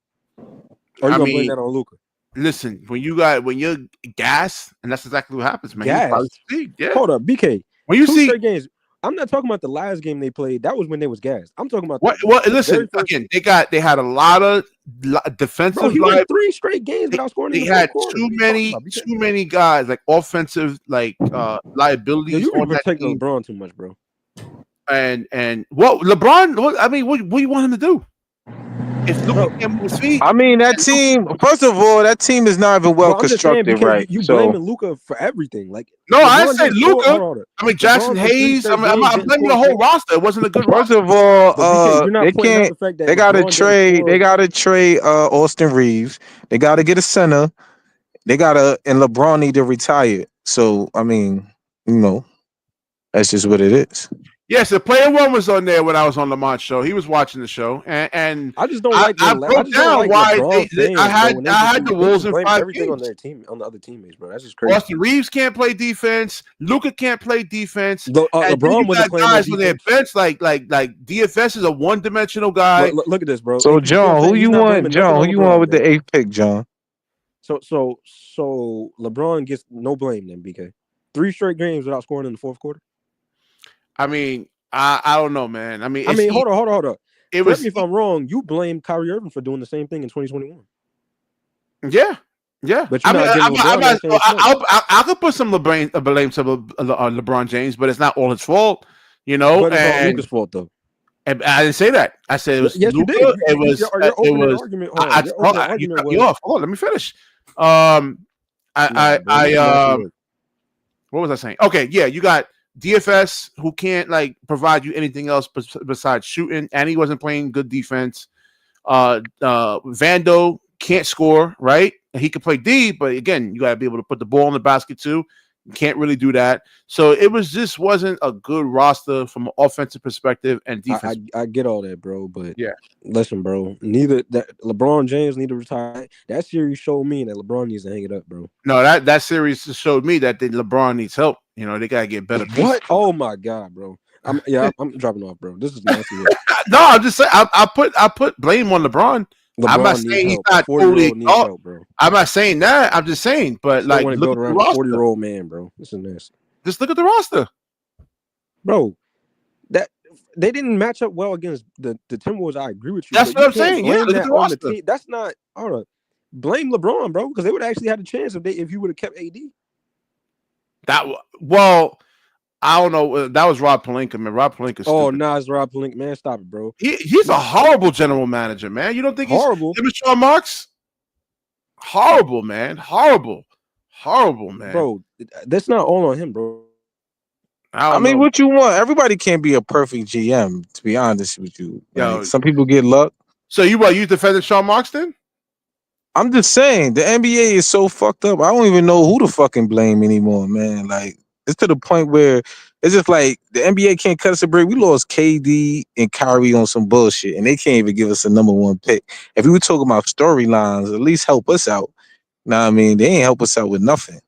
or you gonna blame that on Luka? Listen, when you're gas, and that's exactly what happens, man. Gas. Yeah. Hold up, BK. When you 2 see straight games, I'm not talking about the last game they played. That was when they was gassed. I'm talking about listen again. They had a lot of defensive. Bro, he won 3 straight games without scoring. They had too many guys like offensive liabilities. You can protect LeBron too much, bro. And what LeBron? What do you want him to do? If Luka can't move his feet, I mean that team. First of all, that team is not even well constructed, right? You blaming Luka for everything. Like no, I didn't say Luka. I mean Jackson Hayes. I'm blaming the whole roster. It wasn't a good roster. First of all, they can't. They gotta trade. They gotta trade Austin Reeves. They gotta get a center. And LeBron need to retire. So I mean, that's just what it is. Yes, the player 1 was on there when I was on Lamont's show. He was watching the show, and I just don't like. I broke down why I had the Wolves in 5 everything games. on their team, on the other teammates, bro. That's just crazy. Austin Reeves can't play defense. Luka can't play defense. LeBron was playing guys on their bench like DFS is a one-dimensional guy. Look at this, bro. So John, who you want? John, who you want with the 8th pick, John? So LeBron gets no blame then, BK. 3 straight games without scoring in the fourth quarter. I mean, I don't know, man. I mean, hold on. Correct me if I'm wrong. You blame Kyrie Irving for doing the same thing in 2021. Yeah. But you're not getting I could put some blame to LeBron James, but it's not all his fault, you know. But it's all Luka's fault, though. I didn't say that. I said it was yes, Luka. You did. It was. Hold on, let me finish. What was I saying? Okay, yeah, you got DFS who can't like provide you anything else besides shooting, and he wasn't playing good defense. Vando can't score, right? He could play D, but again, you got to be able to put the ball in the basket too. You can't really do that. So it wasn't a good roster from an offensive perspective and defense. I get all that, bro, but yeah, listen, bro. Neither that LeBron James need to retire. That series showed me that LeBron needs to hang it up, bro. No, that series showed me that LeBron needs help. You know, they gotta get better. What? Oh my god, bro. I'm dropping off, bro. This is nasty. No, I'm just saying. I put blame on LeBron. I'm not saying he's not totally help, bro. I'm not saying that. I'm just saying, but like, want to build around a 40-year-old man, bro. This is nasty. Just look at the roster, bro. That they didn't match up well against the Timberwolves. I agree with you. That's what I'm saying. Yeah, look at the roster. That's not. Hold on. Blame LeBron, bro, because they would actually had a chance if you would have kept AD. I don't know. That was Rob Pelinka, man. Rob Pelinka. Oh, nah, it's Rob Pelinka, man. Stop it, bro. He's a horrible general manager, man. You don't think horrible? He's Sean Marks? Horrible, man. Horrible, man. Bro, that's not all on him, bro. I mean, what you want? Everybody can't be a perfect GM. To be honest with you, like, some people get luck. So you defended Sean Marks then? I'm just saying the NBA is so fucked up. I don't even know who to fucking blame anymore, man. Like. It's to the point where it's just like the NBA can't cut us a break. We lost KD and Kyrie on some bullshit, and they can't even give us a number one pick. If we were talking about storylines, at least help us out. Nah, I mean, they ain't help us out with nothing.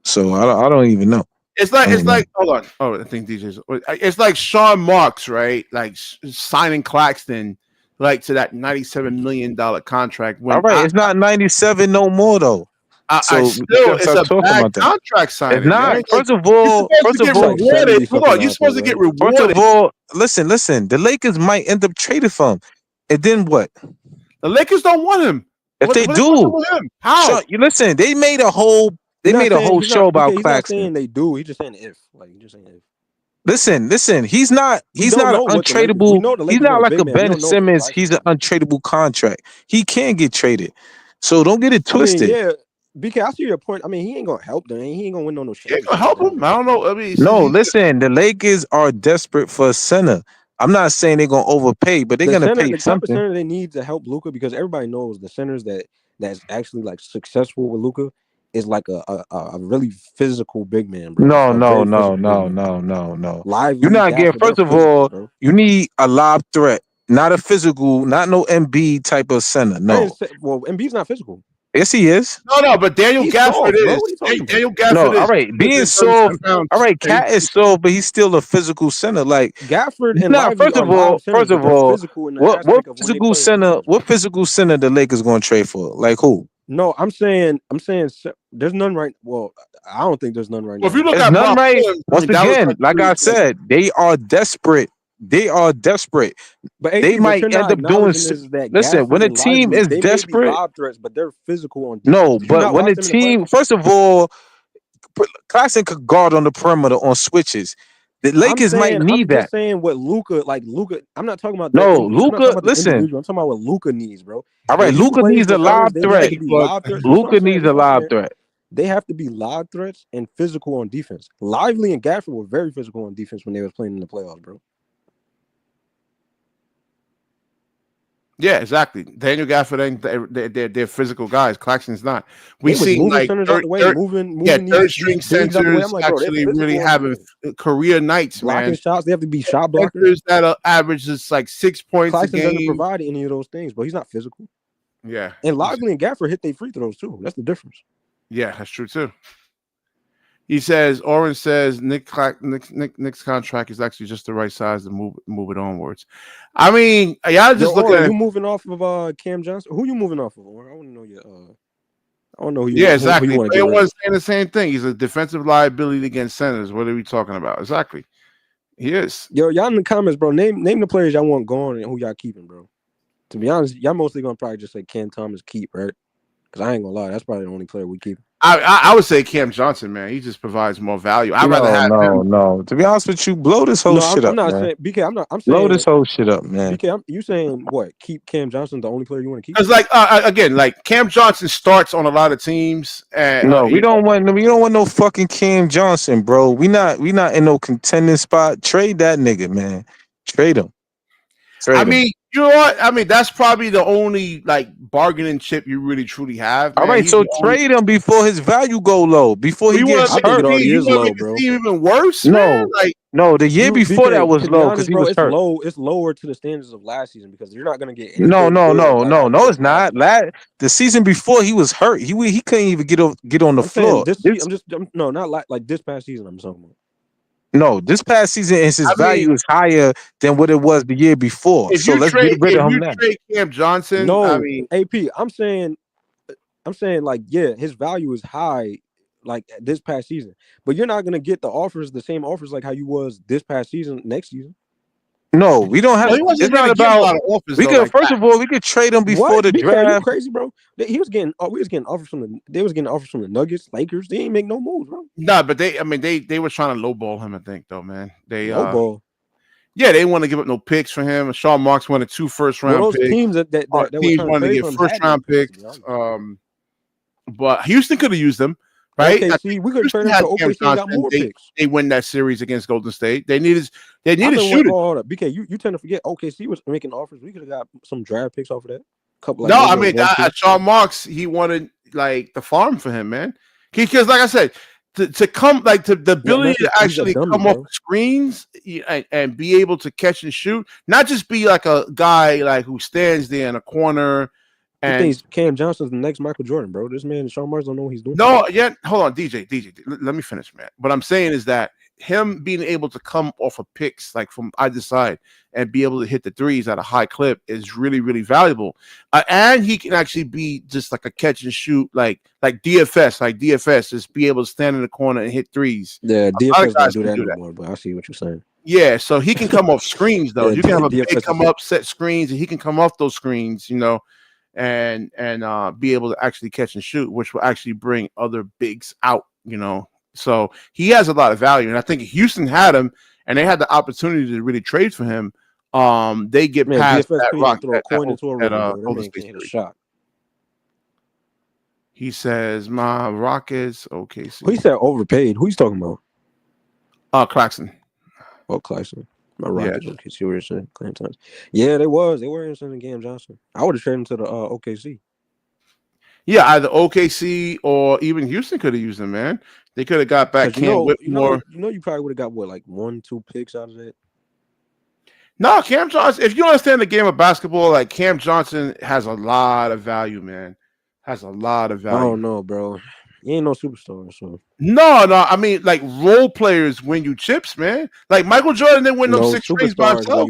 So I don't even know. It's like hold on. Oh, I think DJ's. It's like Sean Marks, right? Like signing Claxton, like to that $97 million contract. All right, it's not 97 no more though. It's a bad contract signing. It's not. Right? First of all, you're supposed to get rewarded. First of all, listen. The Lakers might end up trading for him, and then what? The Lakers don't want him. If they do, how? You listen. They made a whole. They made a whole show about Claxton. He's not saying they do. He's just saying if. Like he's just saying if. Listen. He's not an untradeable. He's not like a Ben Simmons. He's an untradeable contract. He can get traded. So don't get it twisted. Yeah. BK, I see your point. I mean, he ain't gonna help them. He ain't gonna win no championship. He ain't gonna help him. I don't know. I mean, listen. The Lakers are desperate for a center. I'm not saying they're gonna overpay, but they're gonna pay something. The center they need to help Luka because everybody knows the centers that's actually like successful with Luka is like a really physical big man, bro. No. Lively, you're not getting. First of all, bro. You need a lob threat, not a physical, not no MB type of center. No. Well, MB's not physical. Yes, he is. No, but Daniel Gafford is. Daniel Gafford is. All right, being soft. All right, Cat is soft, but he's still a physical center. Like Gafford and first of all, what physical center the Lakers going to trade for? Like who? No, I'm saying there's none right. Well, I don't think there's none right now. If you look at none right, once again, like I said, they are desperate. But they might end up doing. Listen, when a team is desperate, lob threats, but they're physical on defense. No, but when a team, first of all, Claxton could guard on the perimeter on switches. The Lakers might need that. I'm just saying what Luka. I'm not talking about. Luka. Listen, I'm talking about what Luka needs, bro. All right, Luka needs a lob threat. Luka needs a lob threat. They have to be lob threats and physical on defense. Lively and Gafford were very physical on defense when they were playing in the playoffs, bro. Yeah, exactly. Daniel Gafford ain't they're physical guys. Claxton's not. We see like third string centers actually really having career nights, blocking man. Shots. They have to be shot blockers. That averages like 6 points Claxton a game. doesn't provide any of those things, but he's not physical. Yeah, and Lively and Gafford hit their free throws too. That's the difference. Yeah, that's true too. He says, Orange says Nick's contract is actually just the right size to move it onwards. I mean, y'all just looking at you moving off of Cam Johnson. Who you moving off of? I want to know your. I don't know who you. Yeah, exactly. Everyone's saying the same thing. He's a defensive liability against centers. What are we talking about? Exactly. He is. Yo, y'all in the comments, bro. Name the players y'all want gone and who y'all keeping, bro. To be honest, y'all mostly gonna probably just say Cam Thomas keep, right? Because I ain't gonna lie, that's probably the only player we keep. I would say Cam Johnson, man. He just provides more value. I'd rather have him. No. To be honest with you, blow this whole shit up, I'm not man. saying BK. I'm saying blow this whole shit up, man. BK, you saying what? Keep Cam Johnson the only player you want to keep? Because again, Cam Johnson starts on a lot of teams. And, no, we don't want no fucking Cam Johnson, bro. We not in no contending spot. Trade that nigga, man. Trade him. You know what? I mean, that's probably the only bargaining chip you really truly have. Man. All right, so trade him before his value go low. Before he gets hurt. I think it already is low, bro. Even worse. No, man? No, the year before that was low because he was hurt. It's lower to the standards of last season because you're not gonna get. No, it's not. The season before he was hurt. He couldn't even get on the floor. Not like this past season. I'm talking about. No, this past season his value is higher than what it was the year before. So let's get rid of him now. Trade Cam Johnson. No, I mean, AP. I'm saying his value is high. This past season, but you're not gonna get the same offers like how you was this past season next season. No, we don't have. It's not about. First of all, we could trade him before the draft. You crazy, bro? We was getting offers from the Nuggets, Lakers. They ain't make no moves, bro. Nah, but they were trying to lowball him. I think though, man. They lowball. Yeah, they didn't want to give up no picks for him. Sean Marks wanted 2 first-round picks. Teams that teams wanted to get first-round picks. But Houston could have used them. Right, OKC, we could have turned into OKC and got more picks. They win that series against Golden State. They needed shooting. Hold up, BK, you tend to forget OKC was making offers. We could have got some draft picks off of that. No, I mean Sean Marks, he wanted the farm for him, man. Because like I said, to come to the ability to actually come off screens and be able to catch and shoot, not just be like a guy who stands there in a corner. And thinks Cam Johnson's the next Michael Jordan, bro. This man, Sean Marks, don't know what he's doing. No, hold on, DJ. Let me finish, man. What I'm saying is that him being able to come off of picks from either side and be able to hit the threes at a high clip is really, really valuable. And he can actually be just like a catch and shoot, like DFS, just be able to stand in the corner and hit threes. Yeah, DFS don't do that anymore, but I see what you're saying. Yeah, so he can come off screens though. You can have a big come up, set screens, and he can come off those screens, and be able to actually catch and shoot, which will actually bring other bigs out, So he has a lot of value, and I think Houston had him, and they had the opportunity to really trade for him. They get past that rock. Shot. He says, "My Rockets, OKC." Who he said overpaid? Who he's talking about? Claxton. Oh, Claxton. My Rockets, OKC. Yeah, they were interested in Cam Johnson. I would have traded him to the OKC. Yeah, either OKC or even Houston could have used him, man. They could have got back Cam Whitmore. You probably would have got 1-2 picks out of that. No, Cam Johnson. If you understand the game of basketball, Cam Johnson has a lot of value, man. Has a lot of value. I don't know, bro. He ain't no superstar, so. No. I mean, role players win you chips, man. Michael Jordan didn't win them 6 rings by himself.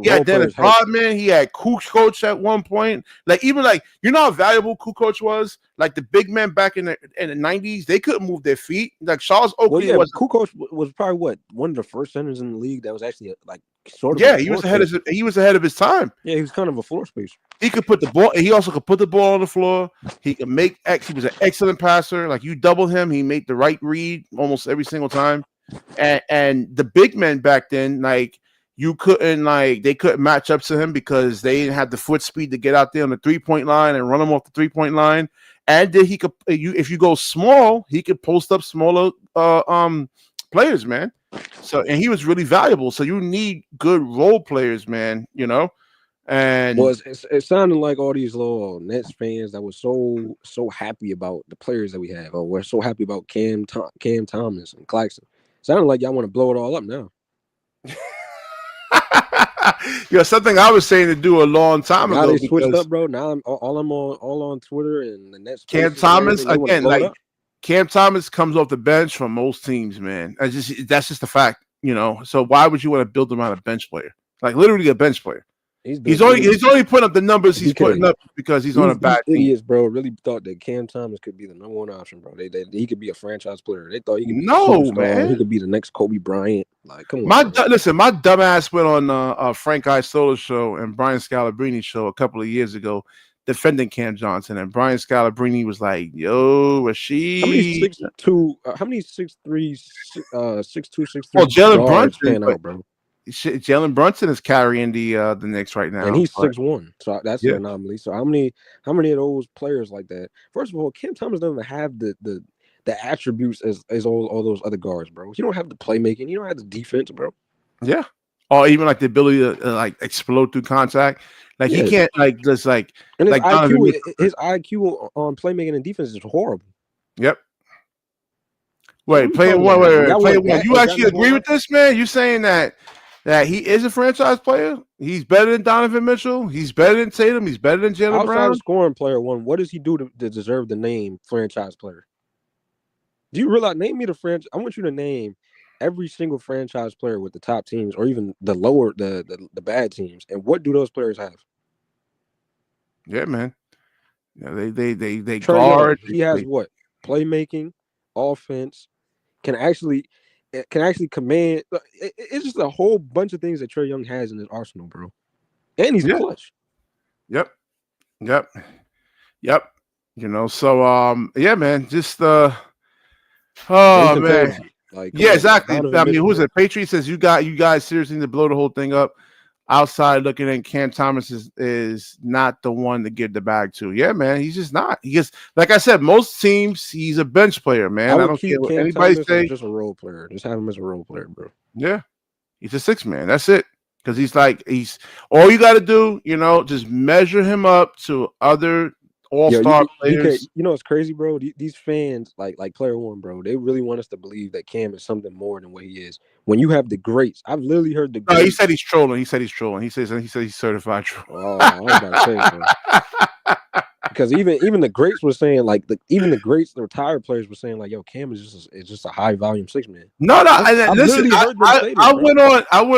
Yeah, Dennis Rodman. He had Kukoc at one point. You know how valuable Kukoc was. The big men back in the 90s, they couldn't move their feet. Charles Oakley was. Kukoc was probably one of the first centers in the league that was actually sort of. Yeah, he was ahead of his time. Yeah, he was kind of a floor spacer. He could put the ball. He also could put the ball on the floor. He could make. He was an excellent passer. You double him, he made the right read almost every single time. And the big men back then, you couldn't they couldn't match up to him because they didn't have the foot speed to get out there on the 3-point line and run him off the 3-point line. And then he could, if you go small, he could post up smaller players, man. So and he was really valuable. So you need good role players, man. And it sounded like all these little Nets fans that were so happy about the players that we have, or we're so happy about Cam Thomas and Claxton. Sounded like y'all want to blow it all up now. Something I was saying to do a long time ago. They switched up, bro. Now I'm all on Twitter and the Nets. Cam Thomas again, Cam Thomas comes off the bench from most teams, man. That's just a fact, So why would you want to build around a bench player? Literally a bench player. He's only putting up the numbers he's putting up because he's on a bad team. Idiots, bro, really thought that Cam Thomas could be the number one option, bro. He could be a franchise player. They thought he could be a superstar. Man. He could be the next Kobe Bryant. Like, come on. Listen, my dumbass went on Frank Isola's show and Brian Scalabrini's show a couple of years ago defending Cam Johnson, and Brian Scalabrine was like, "Yo, Rasheed, how many 6'3", 6'2", 6'3"? Oh, Jalen Brunson, bro. Jalen Brunson is carrying the Knicks right now, and he's 6'1", so that's an anomaly. So how many of those players like that? First of all, Cam Thomas doesn't have the attributes as all those other guards, bro. You don't have the playmaking, you don't have the defense, bro. Yeah, or even like the ability to like explode through contact. Like he can't and his IQ on playmaking and defense is horrible. Yep. Wait, play one. You actually agree with this, man? You saying that he is a franchise player? He's better than Donovan Mitchell. He's better than Tatum. He's better than Jaylen Brown. Outside of scoring player one, what does he do to deserve the name franchise player? Do you realize? Name me the franchise. I want you to name every single franchise player with the top teams, or even the lower the bad teams, and what do those players have? Yeah, man. Yeah, they guard. He has what? Playmaking, offense. Can actually command. It's just a whole bunch of things that Trae Young has in his arsenal, bro. And he's clutch. Yep. You know, so yeah, man. Just man. Like, exactly. I mean, who's it? Patriot says you guys seriously need to blow the whole thing up. Outside looking in, Cam Thomas is not the one to give the bag to. Yeah, man, he's just not. He gets, like I said, most teams he's a bench player, man. I don't care what anybody say. Just a role player. Just have him as a role player, bro. Yeah, he's a six man. That's it. Because he's all you got to do, just measure him up to other all-star players. You know what's crazy, bro? These fans, like player one, bro, they really want us to believe that Cam is something more than what he is. When you have the greats, I've literally heard the greats. No, he said he's trolling. He said he's certified troll. Oh, I was about to say, bro. Because even the greats were saying, like, even the greats, the retired players were saying, like, yo, Cam is just a high volume six man. No. Listen, I went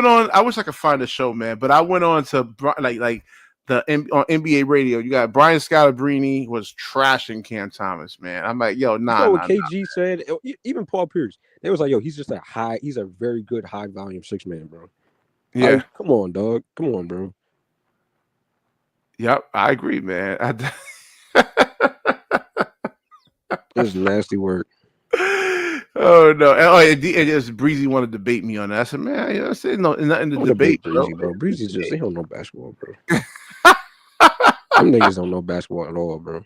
on. I wish I could find the show, man, but I went on to like. On NBA radio, you got Brian Scalabrine was trashing Cam Thomas, man. I'm like, yo, nah. You know what KG said? Even Paul Pierce, they was like, yo, he's a very good high volume six man, bro. Yeah, like, come on, dog. Come on, bro. Yep, I agree, man. This is nasty work. Oh no! And just Breezy wanted to debate me on that. I said, man, I said nothing to debate, Breezy, bro. Breezy they don't know basketball, bro. Them niggas don't know basketball at all, bro.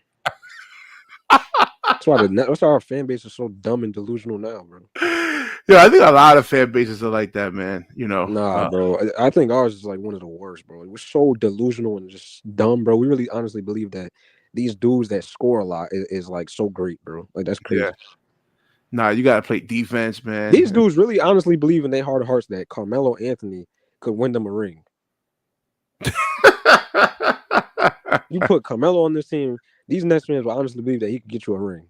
That's why our fan base is so dumb and delusional now, bro. Yeah, I think a lot of fan bases are like that, man. Nah, bro. I think ours is like one of the worst, bro. We're so delusional and just dumb, bro. We really honestly believe that these dudes that score a lot is like so great, bro. Like, that's crazy. Yeah. Nah, you gotta play defense, man. These dudes really honestly believe in their heart of hearts that Carmelo Anthony could win them a ring. You put Carmelo on this team, these Nets fans will honestly believe that he could get you a ring.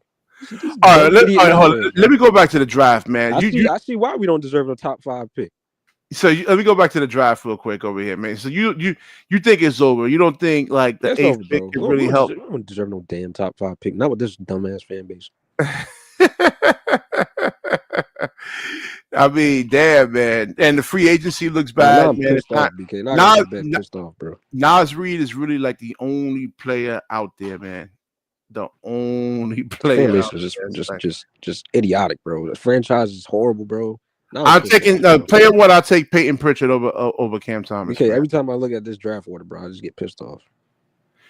All right, hold on. Let me go back to the draft, man. I see why we don't deserve a top 5 pick. So let me go back to the draft real quick over here, man. So you think it's over? You don't think like the 8th pick can really help? We don't deserve no damn top 5 pick. Not with this dumbass fan base. I mean, damn, man. And the free agency looks bad, man. Pissed off, bro. Nas Reed is really like the only player out there, man. The only player. Just idiotic, bro. The franchise is horrible, bro. I'm taking player one. I'll take Peyton Pritchard over Cam Thomas. Okay, every time I look at this draft order, bro, I just get pissed off.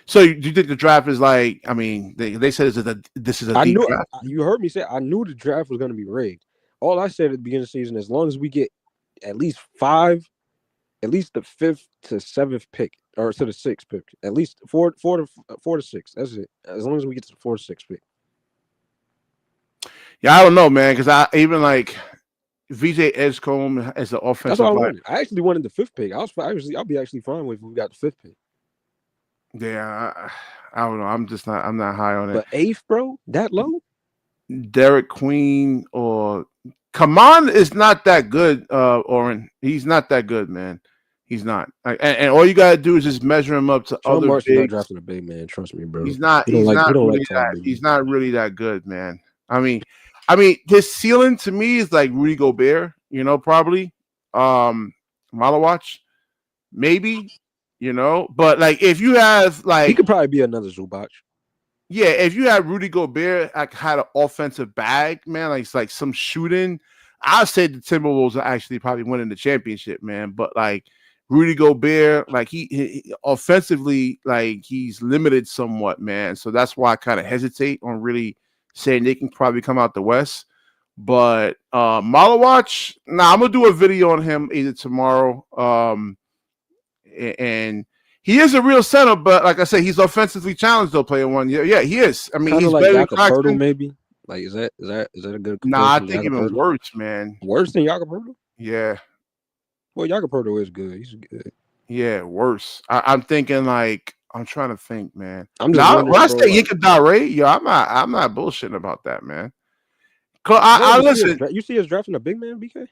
So do you think the draft is like? I mean, they said this is a deep draft. You heard me say I knew the draft was going to be rigged. All I said at the beginning of the season, as long as we get at least the 5th to 7th pick, or to the 6th pick, at least 4 to 6. That's it. As long as we get to the 4 to 6 pick. Yeah, I don't know, man, because I even like VJ Edgecombe as the offensive. That's what I wanted. I actually wanted the 5th pick. I'll be actually fine with if we got the 5th pick. Yeah, I don't know. I'm not high on it. But 8th, bro, that low? Derek Queen or Kaman is not that good, Oren. He's not that good, man. He's not. And all you gotta do is just measure him up to other Marks bigs. not drafting a big man. Trust me, bro. He's not. He don't He's like. not He don't really like tall that. big He's men. not really that good, man. I mean, his ceiling to me is like Rudy Gobert. You know, probably. Malawach, maybe. You know, but like if you have like, he could probably be another Zubac. Yeah, if you had Rudy Gobert, like had an offensive bag, man, like it's like some shooting, I'd say the Timberwolves are actually probably winning the championship, man. But like Rudy Gobert, like he offensively, like he's limited somewhat, man. So that's why I kind of hesitate on really saying they can probably come out the West. But Malawach, I'm gonna do a video on him either tomorrow. And he is a real center, but like I said, he's offensively challenged though. Player one, yeah, he is. I mean, Kinda he's like better than Jakob Claxton. Poeltl, maybe. Like, is that a good comparison? Nah, I think even worse, man. Worse than Jakob Poeltl? Yeah. Well, Jakob Poeltl is good. He's good. Yeah, worse. I'm thinking like I'm trying to think, man. I'm just when I say like, Yinka Dare, I'm not bullshitting about that, man. I listen. You see us drafting a big man, BK?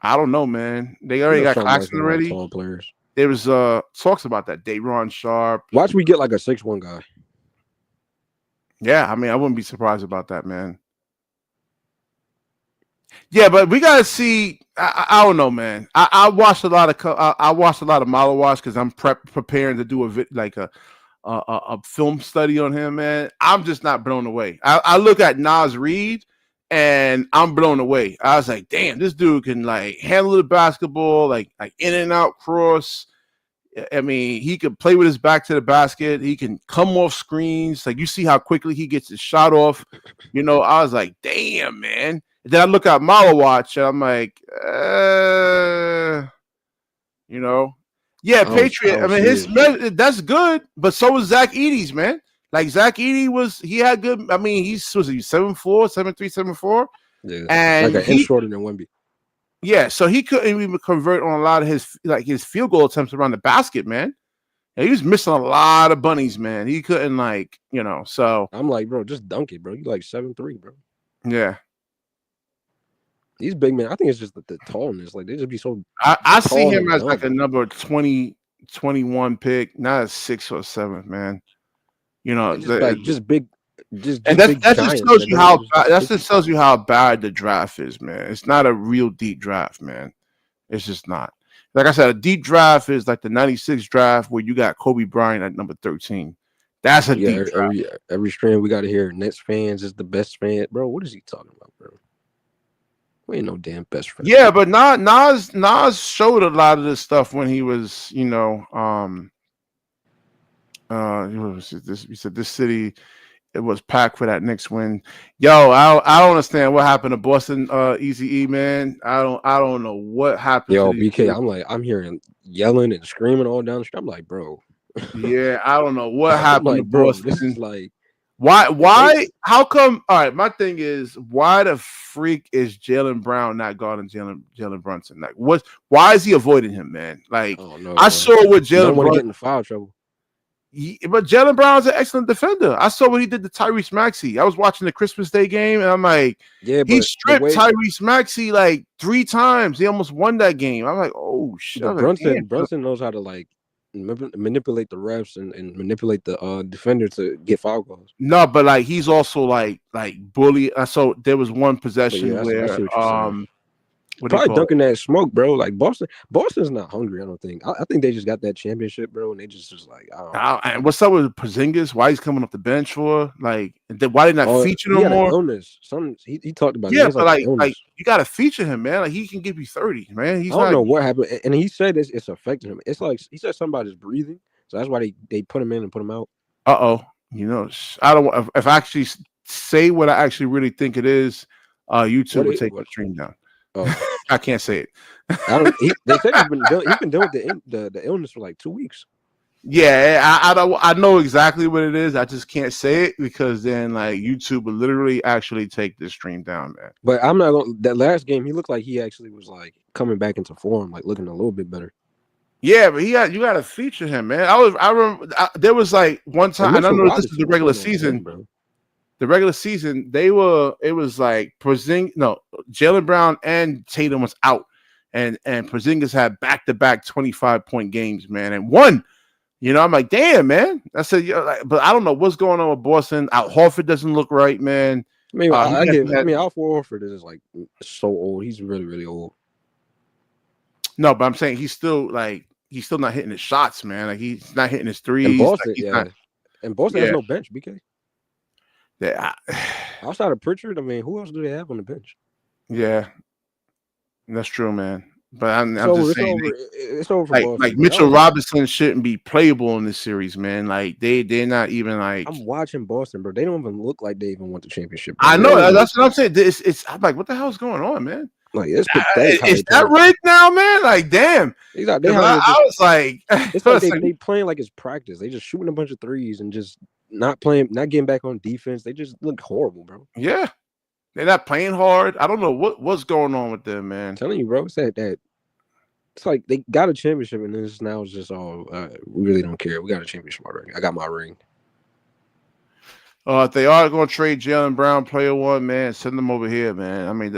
I don't know, man. They already got Claxton already. Tall players. There was talks about that. Day'Ron Sharp. Watch we get like a 6'1" guy. Yeah, I mean, I wouldn't be surprised about that, man. Yeah, but we gotta see. I don't know, man. I watched a lot of Malawach because I'm preparing to do a film study on him, man. I'm just not blown away. I look at Naz Reid and I'm blown away. I was like, damn, this dude can like handle the basketball, like in and out cross. I mean, he could play with his back to the basket. He can come off screens. Like you see how quickly he gets his shot off. You know, I was like, damn, man. And then I look at Malawach and I'm like, you know, yeah, Patriot. I mean, that's good, but so was Zach Edey's, man. Like Zach Edey he had good. I mean, he's 7'4", 7'3", 7'4". Yeah, and like an inch shorter than Wemby. Yeah, so he couldn't even convert on a lot of his field goal attempts around the basket, man. And he was missing a lot of bunnies, man. He couldn't so I'm like, bro, just dunk it, bro. You like 7'3", bro. Yeah. These big men, I think it's just the tallness. Like they just be so. I see him as like a number 20, 21 pick, not a 6 or 7, man. You know, just big. That just tells you how bad the draft is, man. It's not a real deep draft, man. It's just not. Like I said, a deep draft is like the 96 draft where you got Kobe Bryant at number 13. That's a deep draft. Every strand we got to hear Nets fans is the best fan. Bro, what is he talking about, bro? We ain't no damn best friend. Yeah, but Nas showed a lot of this stuff when he was, you know, you said this city, it was packed for that Knicks win. Yo, I don't understand what happened to Boston Easy E, man. I don't know what happened. Yo, BK, I'm hearing yelling and screaming all down the street. I'm like, bro. Yeah, I don't know what happened to Boston. This is like why? How come? All right, my thing is, why the freak is Jaylen Brown not guarding Jalen Brunson? Like, why is he avoiding him, man? Like, I saw what Jalen Brown get in foul trouble. But Jaylen Brown's an excellent defender. I saw what he did to Tyrese Maxey. I was watching the Christmas Day game, and I'm like, he stripped Tyrese Maxey like 3 times. He almost won that game. I'm like, oh shit. Brunson knows how to like manipulate the refs and manipulate the defender to get foul calls. No, but like he's also like bully. So there was one possession where probably dunking that smoke, bro. Like Boston's not hungry. I don't think. I think they just got that championship, bro, and they just like. And what's up with Porzingis? Why he's coming off the bench for? Like, why did not feature no more? Illness. He talked about. Yeah, but like you got to feature him, man. Like he can give you 30, man. I don't know what happened, and he said it's affecting him. It's like he said something about his breathing, so that's why they put him in and put him out. You know, I don't. If I actually say what I actually really think it is, YouTube will take the stream down. I can't say it. They said he's been dealing with the illness for like 2 weeks. Yeah, I know exactly what it is. I just can't say it because then like YouTube will literally actually take this stream down, man. But I'm not gonna. That last game, he looked like he actually was like coming back into form, like looking a little bit better. Yeah, but you got to feature him, man. I remember there was like one time, and I know this is the regular season, bro. The regular season, it was like Jaylen Brown and Tatum was out. and Porzingis had back-to-back 25-point games, man, and won. You know, I'm like, damn, man. I said, but I don't know what's going on with Boston. Al Horford doesn't look right, man. I mean, Al Horford is like so old. He's really, really old. No, but I'm saying he's still not hitting his shots, man. Like he's not hitting his threes. And Boston, and Boston has no bench, BK. Yeah. Outside of Pritchard, I mean, who else do they have on the bench? Yeah, that's true, man. But I'm just saying, it's over. For Boston, like Mitchell Robinson shouldn't be playable in this series, man. Like they're not even like. I'm watching Boston, bro. They don't even look like they even won the championship. Bro. I know that's what I'm saying. I'm like, what the hell's going on, man? Like it's pathetic. Is that rigged now, man? Like, damn. Exactly. I was like, it's like they playing like it's practice. They just shooting a bunch of threes and just not getting back on defense. They just look horrible, bro. Yeah. They're not playing hard. I don't know what's going on with them, man. I'm telling you, bro. It's that it's like they got a championship and then now it's just all we really don't care. We got a championship already. I got my ring. If they are going to trade Jaylen Brown, player one, man, send them over here, man. I mean,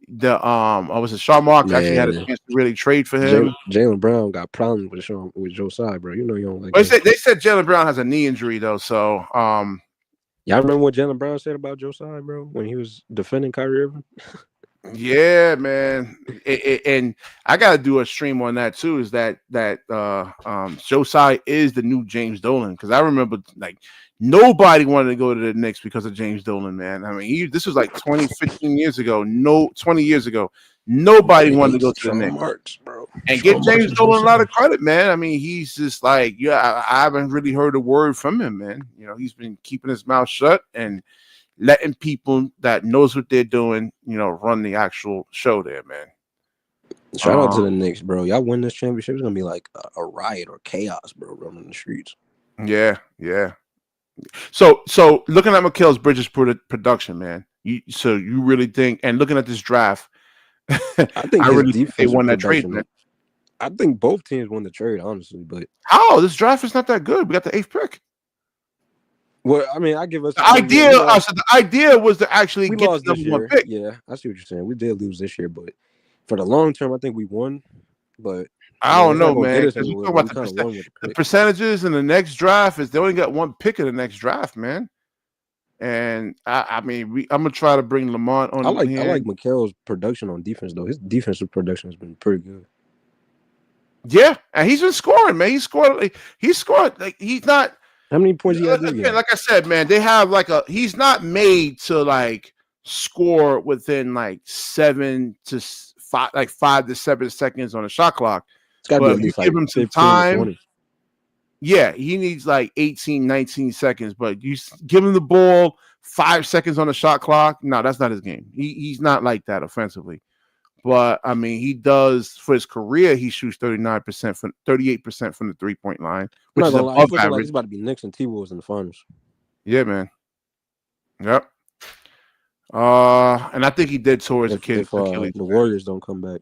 was it Sean Marks actually had a chance to really trade for him? Jaylen Brown got problems with Josiah, bro. You know you don't like. They said Jaylen Brown has a knee injury though, so y'all remember what Jaylen Brown said about Josiah, bro, when he was defending Kyrie Irving? Yeah, man. And I gotta do a stream on that too. Is that Josiah is the new James Dolan? Because I remember like nobody wanted to go to the Knicks because of James Dolan, man. I mean, this was like 15 years ago. 20 years ago. Nobody wanted to go to the Knicks, Marks, bro. And give James Dolan a lot of credit, man. I mean, he's just like, I haven't really heard a word from him, man. You know, he's been keeping his mouth shut and letting people that knows what they're doing, you know, run the actual show there, man. Shout out to the Knicks, bro. Y'all win this championship, it's gonna be like a riot or chaos, bro, running the streets. Yeah. So looking at Mikal Bridges' production, man. You really think, and looking at this draft, I think I really think they won that trade, man. I think both teams won the trade, honestly, but this draft is not that good. We got the 8th pick. Well, I mean, I give us the idea. The idea was to actually get the number one pick. Yeah, I see what you're saying. We did lose this year, but for the long term, I think we won. But I don't know, man. You talk about the percentages in the next draft is they only got one pick in the next draft, man. And I mean, I'm gonna try to bring Lamont on. I like Mikal's production on defense though. His defensive production has been pretty good. Yeah, and he's been scoring, man. He scored like he's not. How many points he had? Like I said, man, they have he's not made to like score within like 7 to 5, like 5 to 7 seconds on the shot clock. It's got to be at least give him some time. Yeah, he needs like 18, 19 seconds, but you give him the ball 5 seconds on the shot clock. No, that's not his game. He's not like that offensively. But I mean, he does for his career. He shoots 38% from the 3-point line, which is above average. Like he's about to be Knicks and T-Wolves in the finals. Yeah, man. Yep. And I think he did towards Achilles. The Warriors don't come back,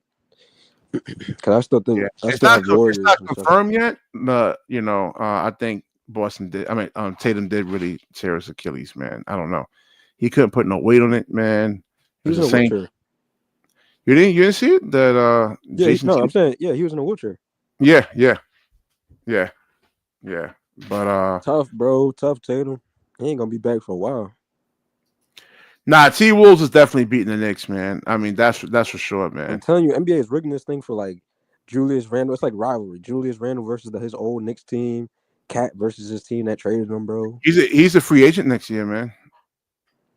because I still think it's not confirmed yet. But you know, I think Boston did. I mean, Tatum did really tear his Achilles, man. I don't know. He couldn't put no weight on it, man. He was in a wheelchair. You didn't see it? That I'm saying, he was in a wheelchair. Yeah. But tough, bro. Tough Tatum. He ain't gonna be back for a while. Nah, T-Wolves is definitely beating the Knicks, man. I mean, that's for sure, man. I'm telling you, NBA is rigging this thing for like Julius Randle. It's like rivalry. Julius Randle versus his old Knicks team. Cat versus his team that traded him, bro. He's a free agent next year, man.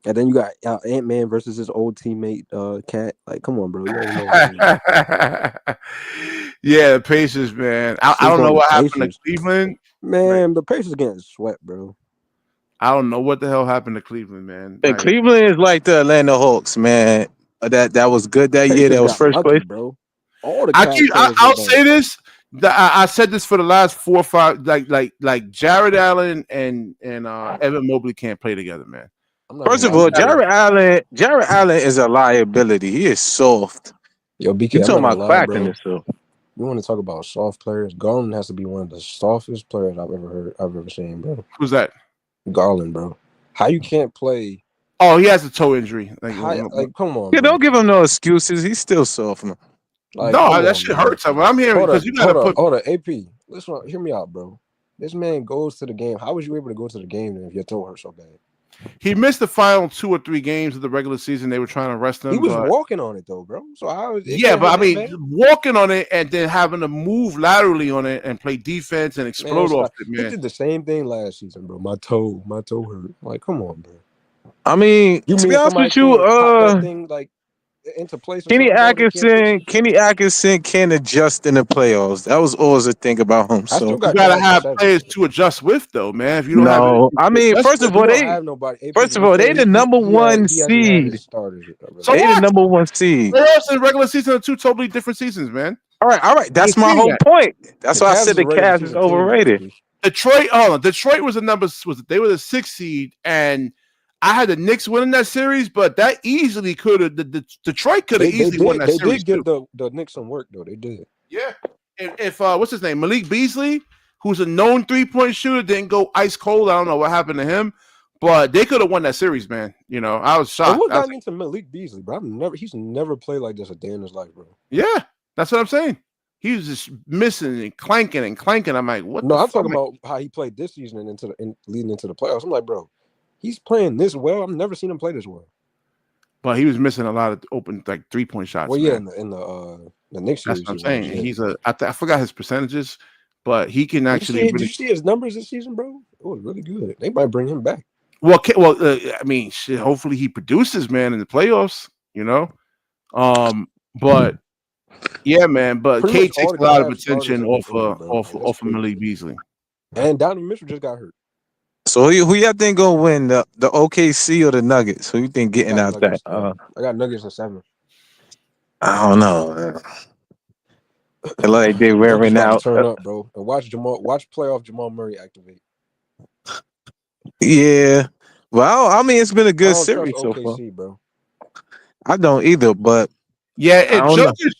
And then you got Ant-Man versus his old teammate, Cat. Like, come on, bro. You don't know yeah, the Pacers, man. I don't know what happened to Cleveland. Man, the Pacers getting swept, bro. I don't know what the hell happened to Cleveland, man. And Cleveland is like the Atlanta Hawks, man. That was good that year. That was first place, bro. I'll say this. I said this for the last 4 or 5. Like Jared Allen and Evan Mobley can't play together, man. First of all, Jared Allen is a liability. He is soft. Yo, BK, you talking about cracking himself? We want to talk about soft players. Garland has to be one of the softest players I've ever seen, bro. Who's that? Garland, bro. How you can't play? Oh, he has a toe injury. Like come on. Yeah, don't give him no excuses. He's still soft, man. Like, no, that shit hurts. I'm hearing because you got to put. Hold on, AP. Listen, hear me out, bro. This man goes to the game. How was you able to go to the game if your toe hurt so bad? He missed the final 2 or 3 games of the regular season. They were trying to rest him. He was walking on it though, bro. So but I mean, walking on it and then having to move laterally on it and play defense and explode off it, man. He did the same thing last season, bro. My toe hurt. Like, come on, bro. I mean, to be honest with you, that thing, like, into place. Kenny Atkinson can adjust in the playoffs. That was always a thing about him. So you gotta have players to adjust with, though, man. If you don't have, I mean, first of all, they the number 1 seed. They the number 1 seed. Playoffs and regular season are 2 totally different seasons, man. All right. That's my whole point. That's why I said the Cavs is overrated. Detroit was the they were the 6th seed, and I had the Knicks winning that series, but that easily could have. Detroit could have easily won that series. They did give the Knicks some work, though. They did. Yeah. If what's his name, Malik Beasley, who's a known 3-point shooter, didn't go ice cold. I don't know what happened to him, but they could have won that series, man. You know, I was shocked. What got into Malik Beasley, bro? He's never played like this a day in his life, bro. Yeah, that's what I'm saying. He was just missing and clanking. I'm like, what? No, I'm talking about how he played this season and leading into the playoffs. I'm like, bro. He's playing this well. I've never seen him play this well. But he was missing a lot of open 3-point shots. Well, yeah, in the Knicks series. That's what I'm saying. I forgot his percentages, but he can actually. Did you see his numbers this season, bro? It was really good. They might bring him back. Well, I mean, shit, hopefully he produces, man, in the playoffs. You know, but yeah, man. But K takes a lot of attention off of Malik Beasley. And Donovan Mitchell just got hurt. So who y'all think gonna win, the OKC or the Nuggets? Who you think getting out Nuggets, that? I got Nuggets in 7. I don't know. Like they wearing out. Turn up, bro, and watch playoff Jamal Murray activate. Yeah, well, I mean, it's been a good series so far. Bro. I don't either, but yeah,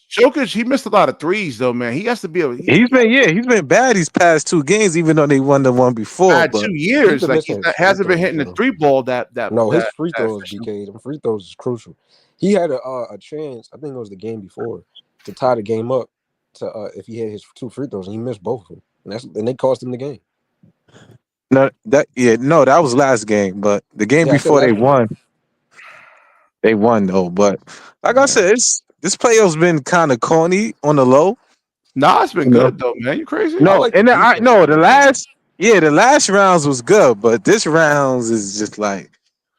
Jokic, he missed a lot of threes though, man. He has to be able. He's been bad these past 2 games, even though they won the one before. 2 years, like he hasn't been hitting the 3 ball. His free throws, BK. The free throws is crucial. He had a chance. I think it was the game before to tie the game up. To if he had his 2 free throws and he missed both of them, and they cost him the game. No, that was last game, but the game before they won. They won though, but like I said, this playoff's been kind of corny on the low. Nah, it's been good though, man. You crazy? No, the last rounds was good, but this rounds is just like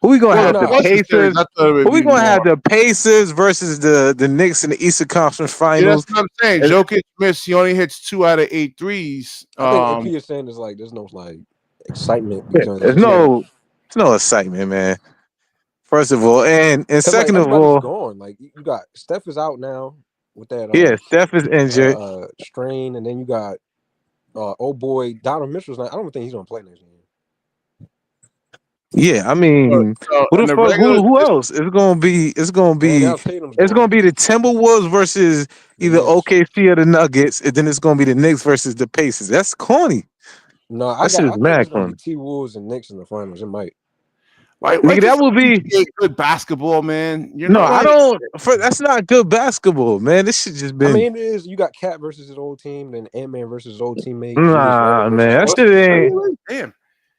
who we gonna have the Pacers? Who we gonna have the Pacers versus the Knicks in the Eastern Conference Finals? Yeah, that's what I'm saying. Jokic missed. He only hits 2 out of 8 threes. I think AP is saying is like there's no like excitement. There's no excitement, man. First of all, and second of all, gone. Like you got Steph is out now with that. Steph is injured, strain, and then you got old boy Donovan Mitchell's not. I don't think he's gonna play next year. Yeah, I mean, who else? It's gonna be the Timberwolves versus either OKC or the Nuggets, and then it's gonna be the Knicks versus the Pacers. That's corny. No, I think it's gonna be T-Wolves and Knicks in the finals. It might. Right, that will be good basketball, man. I don't. That's not good basketball, man. This should just be. I mean, it is. You got Cat versus his old team, then Ant-Man versus his old teammate. Nah, man, that shit ain't. Damn.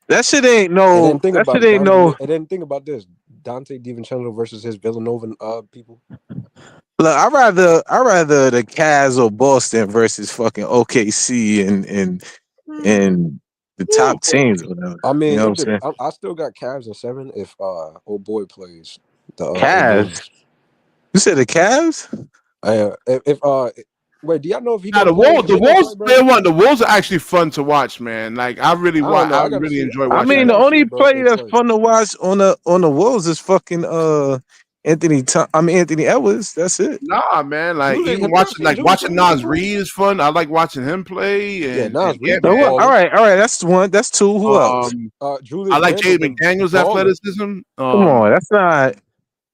That shit ain't no. That shit ain't no. And then think about this: Dante DiVincenzo versus his Villanova people. Look, I rather the Cavs or Boston versus fucking OKC and the top teams. Or whatever. I mean, you know what I'm saying? I still got Cavs in 7 if old boy plays the Cavs. You said the Cavs? Wait, do y'all know if he? The Wolves are actually fun to watch, man. Like I really enjoy watching. I mean, the only player that's fun to watch on the Wolves is fucking Anthony Edwards. That's it. Nah, man. Like even watching Nas Reed is fun. I like watching him play. And, Nas Reed. All right. That's 1. That's 2. Who else? I like Jaden McDaniels' athleticism. Come on,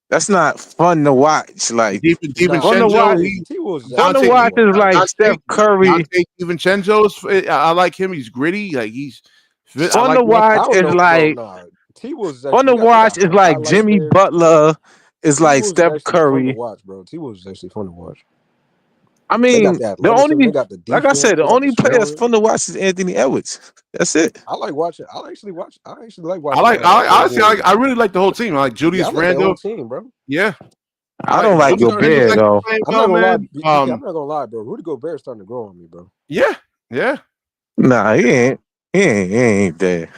that's not fun to watch. Like fun to watch is like Steph Curry. DiVincenzo's. I like him. He's gritty. Like he's fun to watch is like fun to watch is like Jimmy Butler. Is like Steph Curry. Watch, bro. T-Wolves is actually fun to watch. I They got mean, the the athleticism. only, They got the defense. like I said, the They got only the player that's scoring. fun to watch is Anthony Edwards. That's it. I like watching. I actually like I watching. like. Honestly, I really like the whole team. I like Julius I like the whole Randle. team, bro. Yeah. I don't like Julius Randle's Gobert actually though. playing I'm well, not gonna lie. man. BK, I'm not gonna lie, bro. Rudy Gobert's starting to grow on me, bro. Yeah. Nah, he ain't. He ain't there.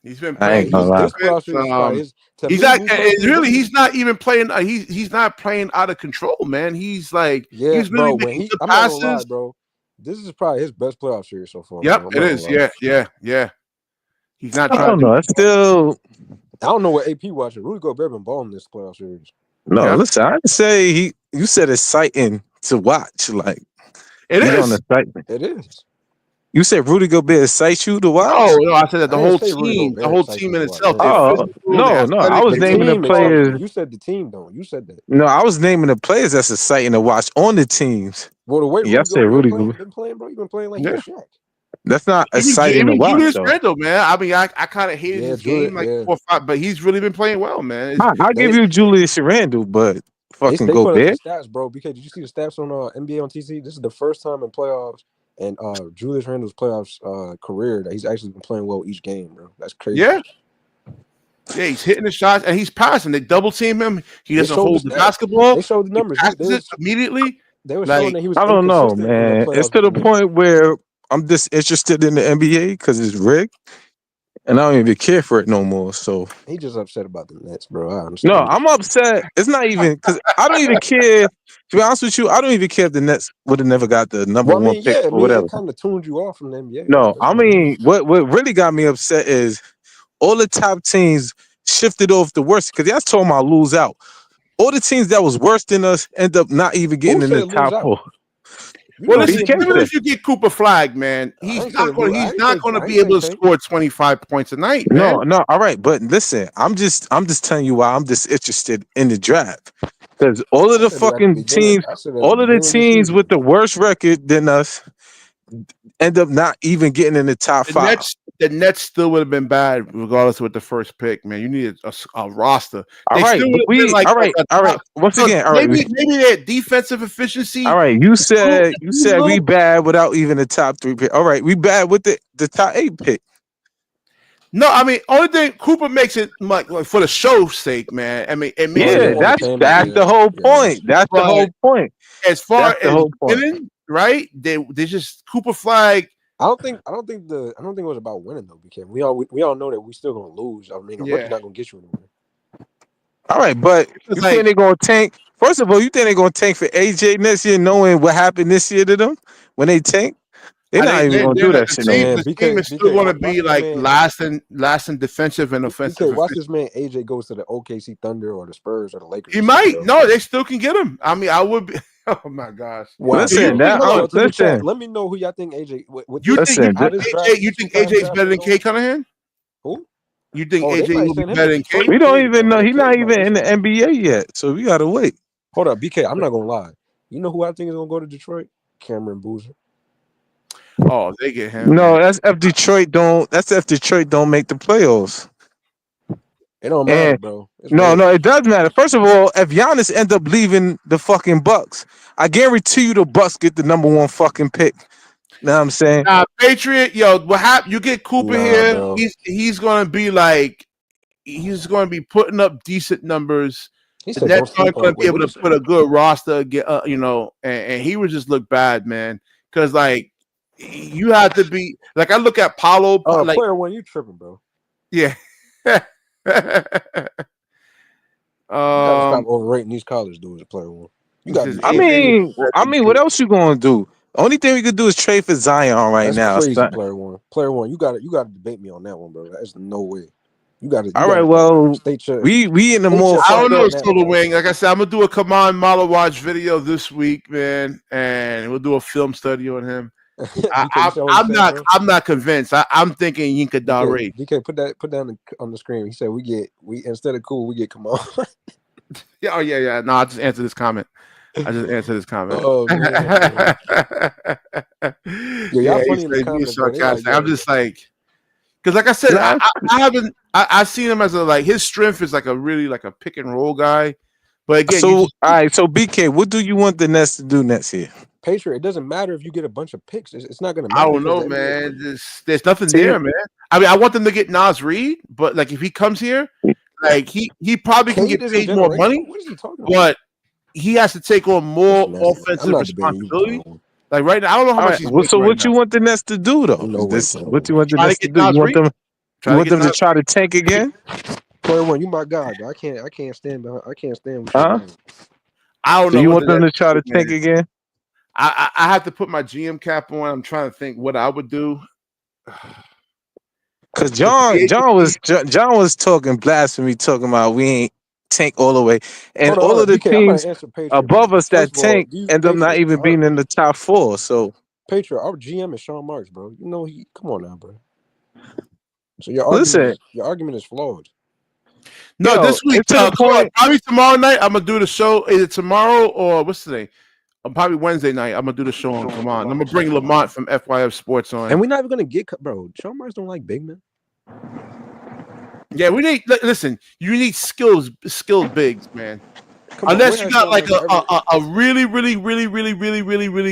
He's been I playing. ain't gonna lie. His playoff series is probably his. He's not. Really, he's not even playing. He's not playing out of control, man. He's like, Yeah, he's really bro. making the I'm not gonna lie, passes. bro. This is probably his best playoff series so far. Yep, bro. it is. Yeah. He's not I trying don't to. know. It's still. I don't know what AP watching. Rudy Gobert been balling this playoff series. No, Yeah. listen. I didn't say you said exciting to watch. Like It you is. don't excite me. It is. You said Rudy Gobert excites you to watch? No, I said that the I whole didn't say Rudy team, Gobert the whole excites team me in to watch. itself. Oh, they're physical, no. they're I athletic, was The naming the team players. excites you. You said the team, though. You said that. No, I was naming the players that's exciting to watch on the teams. Well, the way Yeah, I said Rudy Gobert. been playing, bro. You've been playing like Yeah. you're Shaq. That's not exciting to Even watch, Julius though. Randle, man. I mean, I kind of hated his game like 4 or 5, but he's really been playing well, man. I'll give you Julius Randle, but fucking They put up Gobert. the stats, bro. BK, did you see the stats on NBA on TC? This is the first time in playoffs and Julius Randle's playoffs career that he's actually been playing well each game, bro. That's crazy. Yeah, he's hitting the shots and he's passing. They double team him. He doesn't hold the basketball. They showed the numbers. He passes it immediately. They were Like, showing that he was. I don't know, inconsistent in the man. It's playoffs to the with them. point where I'm disinterested in the NBA because it's rigged, and I don't even care for it no more. So He just upset about the Nets, bro. I understand. no, I'm upset. It's not even because I don't even care. To be honest with you, I don't even care if the Nets would have never got the number one pick or whatever. It kind of tuned you off from the NBA. No, I mean, what really got me upset is all the top teams shifted off the worst because that's told them I'll lose out. All the teams that was worse than us end up not even getting in the top 4. Well, listen, even if you get Cooper Flagg, man, he's not going to be able to score 25 points a night, man. No, all right, but listen, I'm just telling you why I'm disinterested in the draft because all of the fucking teams, all of the teams with the worst record than us, end up not even getting in the top 5. The Nets still would have been bad regardless with the first pick, man. You need a roster. All right. Once again, all right. Maybe their defensive efficiency. All right, you said we bad without even the top 3 pick. All right, we bad with the top 8 pick. No, I mean, only thing Cooper makes it like for the show's sake, man. I mean, it makes that's the whole point. That's the whole point. As far as winning, right? They just Cooper Flagg. I don't think it was about winning though, because we all know that we still gonna lose. I mean, we're not gonna get you anywhere. All right, but you think they're gonna tank? First of all, you think they're gonna tank for AJ next year, knowing what happened this year to them when they tank? They're not even gonna do that shit. The team is still gonna be like last in defensive and offensive. Watch this man. AJ goes to the OKC Thunder or the Spurs or the Lakers. He might. No, they still can get him. I mean, I would be. Oh my gosh! Wow. Listen, let me know who y'all think AJ. You think AJ's better than K Cunningham? Who? You think AJ will be better than K? We don't even know. He's not even in the NBA yet, so we gotta wait. Hold up, BK. I'm not gonna lie. You know who I think is gonna go to Detroit? Cameron Boozer. Oh, they get him. No, that's if Detroit don't. That's if Detroit don't make the playoffs. It don't matter, bro. No, it does matter. First of all, if Giannis ends up leaving the fucking Bucks, I guarantee you the Bucks get the number 1 fucking pick. Know what I'm saying? Patriot, what happened? You get Cooper here. Bro. He's gonna be like, he's gonna be putting up decent numbers. The Nets aren't gonna be able to put a good roster, and he would just look bad, man. Because like you have to be like, I look at Paolo. Like, player 1, you tripping, bro? Yeah. You gotta stop overrating these college dudes at player 1. I mean, what else you gonna do? Only thing we could do is trade for Zion right now. Crazy, player 1. Player 1, you gotta debate me on that one, bro. There's no way. You gotta. All right, well, we in the more. I don't know, Solar Wing. Like I said, I'm gonna do a Kaman Malawaj video this week, man, and we'll do a film study on him. I'm not convinced. I'm thinking Yinka Dare. DK, put down on the screen. He said we instead of cool, we get Kaman. Yeah. No, I just answered this comment. Oh, man. Y'all funny in the comments, sarcastic. I'm just like, because like I said, I've seen him as his strength is like a really like a pick and roll guy. But again, all right. So BK, what do you want the Nets to do next year? Patriot, it doesn't matter if you get a bunch of picks. It's not going to I matter. don't know, man. There's nothing there, man. I mean, I want them to get Nas Reed, but like if he comes here, like he probably can get paid more money. What is he talking about? But he has to take on more offensive responsibility. Like right now, I don't know how much he's making. So right what now. you want the Nets to do though? What you want the Nets to do? You want them to try to tank again? Player one, you my guy, but I can't stand behind. I can't stand with I don't know. So you want them to try to tank again? I have to put my GM cap on. I'm trying to think what I would do. Because John was talking blasphemy, talking about we ain't tank all the way, and all of the teams above us that tank end up not even being in the top 4. So Patriot, our GM is Sean Marks, bro. You know he. Come on now, bro. So your argument is flawed. No, this week, probably tomorrow night. I'm gonna do the show. Is it tomorrow or what's today? Probably Wednesday night. I'm gonna do the show on. Come on, I'm gonna bring Lamont from FYF Sports on. And we're not even gonna get bro. Sean Marks don't like big men. Yeah, we need. Listen, you need skilled bigs, man. Unless you got like a really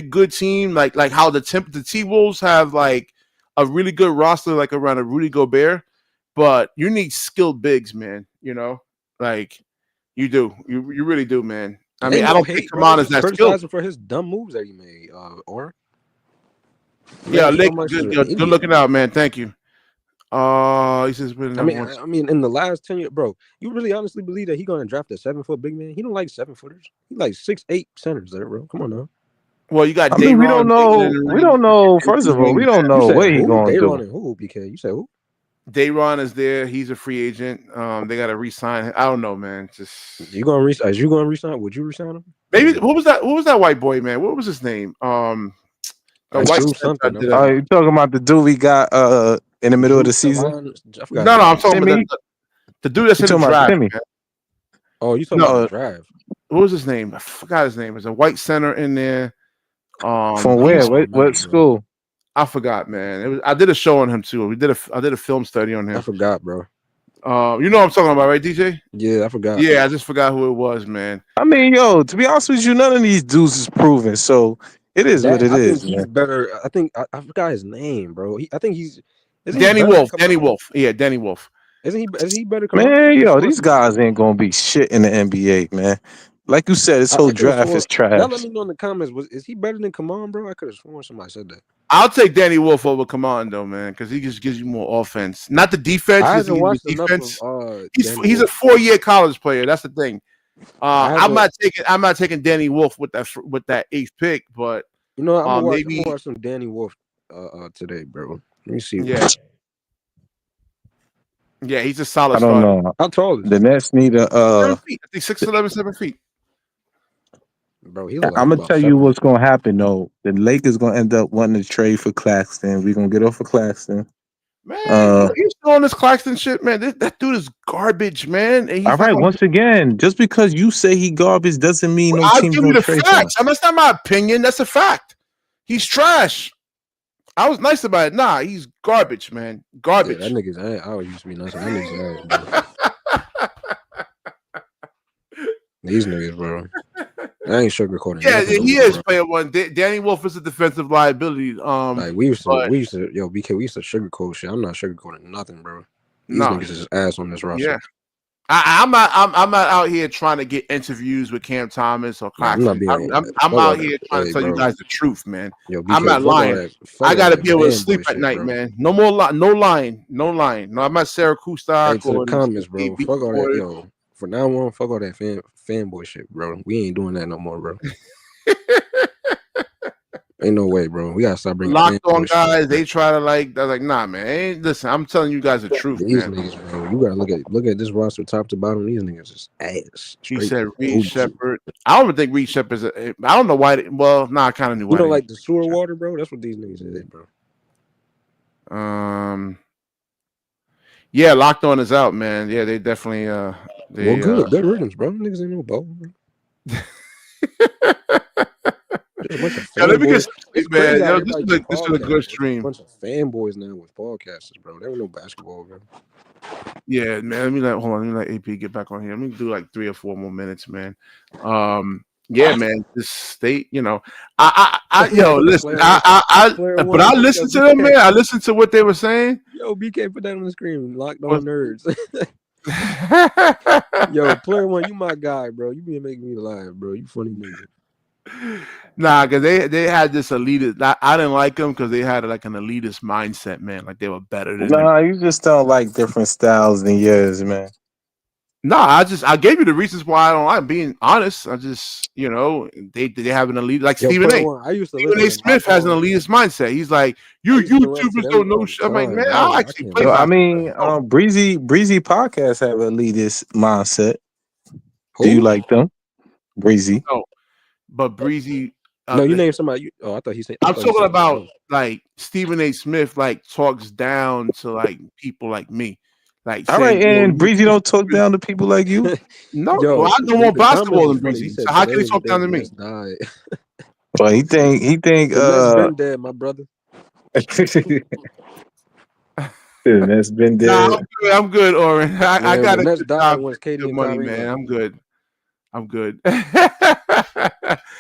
good team, like how the T-Wolves have like a really good roster, like around a Rudy Gobert. But you need skilled bigs, man. You know, like you do. You really do, man. I mean, I don't think Kamon is that skilled for his dumb moves that he made. Or yeah, good looking out, man. Thank you. He says, I mean, in the last 10 years, bro, you really honestly believe that he's gonna draft a 7-foot big man? He don't like 7-footers. He like 6'8" centers there, bro. Come on now. Well, you got. We don't know. First of all, we don't know what he's going to do. And who? BK, you said who? Dayron is there. He's a free agent. They got to re-sign him. I don't know, man. Just you gonna resign? You gonna resign? Would you resign him? Maybe. What was that white boy, man? What was his name? The white something. You talking about the dude we got in the middle of the season? No, I'm talking about the dude that's in the draft. Oh, you talking about the draft? What was his name? I forgot his name. There's a white center in there. From where? What school? I forgot, man. I did a show on him too. I did a film study on him. I forgot, bro. You know what I'm talking about, right, DJ? Yeah, I forgot. Yeah, I just forgot who it was, man. I mean, yo, to be honest with you, none of these dudes is proven, so it is what it is. He's better. I think I forgot his name, bro. I think he's Danny Wolf. Danny Wolf. Yeah, Danny Wolf. Is he better? Man, yo, these guys ain't gonna be shit in the NBA, man. Like you said, this whole draft is trash. Now let me know in the comments. Is he better than Kamon, bro? I could have sworn somebody said that. I'll take Danny Wolf over Kamon though, man, because he just gives you more offense. Not the defense. I haven't watched defense. Enough of, he's a 4-year college player. That's the thing. I'm not taking Danny Wolf with that 8th pick, but you know, I'm gonna watch some Danny Wolf today, bro. Let me see. Yeah, he's a solid. I don't know. How tall is the Nets need a 7 feet. I think 6'11", 7 feet. Bro, I'm gonna tell you what's gonna happen though. The Lakers gonna end up wanting to trade for Claxton. We're gonna get off of Claxton. Man, he's still on this Claxton shit, man. That dude is garbage, man. All right, once again, just because you say he garbage doesn't mean no team's gonna trade for him. That's not my opinion. That's a fact. He's trash. I was nice about it. Nah, he's garbage, man. Garbage. Yeah, that nigga's. I always used to be nice. That nigga's ass, bro. These niggas, bro. I ain't sugarcoating. Yeah, he is player one. Danny Wolf is a defensive liability. Like we used to, BK, we used to sugarcoat shit. I'm not sugarcoating nothing, bro. These niggas is ass on this roster. Yeah. I'm not out here trying to get interviews with Cam Thomas or Claxton. I'm out here trying to tell you guys the truth, man. Yo, BK, I'm not lying. I gotta be able to sleep at night, bro. Man. No more no lying. No, I'm not Sarah Kustak. Hey, to the comments, bro. Fuck all that, yo. For now on, fuck all that fanboy shit, bro. We ain't doing that no more, bro. Ain't no way, bro. We gotta stop bringing locked on guys. Shit, they try to they're like, nah, man. Listen, I'm telling you guys the truth. These man. Niggas, bro. You gotta look at this roster top to bottom. These niggas is ass. He said Reed Shepard. I don't even think Reed Shepard is. I don't know why. I kind of knew why. You don't like the sewer water, bro? That's what these niggas is, bro. Yeah, locked on is out, man. Yeah, they definitely. Good riddance, bro. Niggas ain't no ball, bro. Let me get man. Yo, this is a good stream. A bunch of fanboys now with podcasters, bro. There was no basketball, bro. Yeah, man. Let me let AP get back on here. Let me do like 3 or 4 more minutes, man. Yeah, man. This state, listen, but I listened to them, man. I listened to what they were saying. Yo, BK, put that on the screen. Locked What? on nerds. Yo, player one, you my guy, bro. You been making me laugh, bro. You funny nigga. Nah, because they had this elitist. I didn't like them because they had like an elitist mindset, man. Like they were better than. Nah, you just don't like different styles than yours, man. No, I gave you the reasons why I don't like being honest. I just, they have an elite like Stephen A. Stephen A. Smith has an elitist mindset. He's like, you YouTubers don't know shit. I'm like, man, I'll actually play. I mean, Breezy podcast have an elitist mindset. Do you like them? Breezy. No, but Breezy. No, you named somebody. I thought he said. I'm talking about like Stephen A. Smith, like talks down to like people like me. Like, all right, and Breezy don't talk down to people like you. No, well, I know more basketball than Breezy. So how can he talk down to me? Well, he think. Been dead, my brother. That's been dead. Nah, I'm good, Oren. I got a good job. Good money, man. I'm good.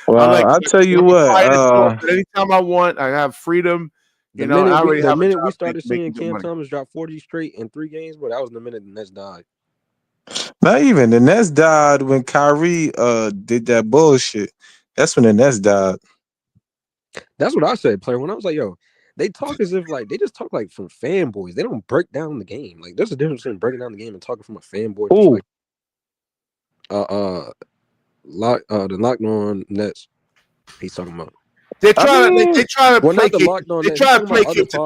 Well, I'll tell you what. Anytime I want, I have freedom. The minute we started seeing Cam Thomas drop 40 straight in 3 games, but that was the minute the Nets died. Not even the Nets died when Kyrie did that bullshit. That's when the Nets died. That's what I said, player. When I was like, yo, they talk as if like they just talk like from fanboys. They don't break down the game. Like there's a difference between breaking down the game and talking from a fanboy perspective. The Locked On Nets. He's talking about. They try to placate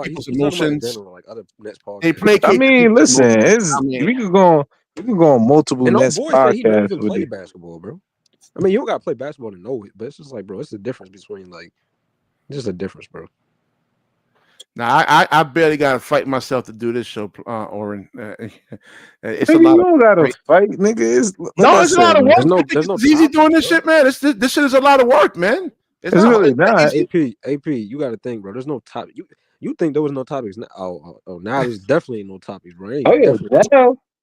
people's emotions. They placate. I mean, listen, we could go on multiple Nets podcasts. He play basketball, bro. I mean, you don't gotta play basketball to know it, but it's just like, bro, it's the difference between like, just a difference, bro. Now, I barely gotta fight myself to do this show, Oren. It's nigga, a lot. You don't gotta fight, nigga. It's a lot of work. It's easy doing this shit, man. This shit is a lot of work, man. It's really not. AP, you got to think, bro. There's no topic. You think there was no topics? Oh, now there's definitely no topics, bro.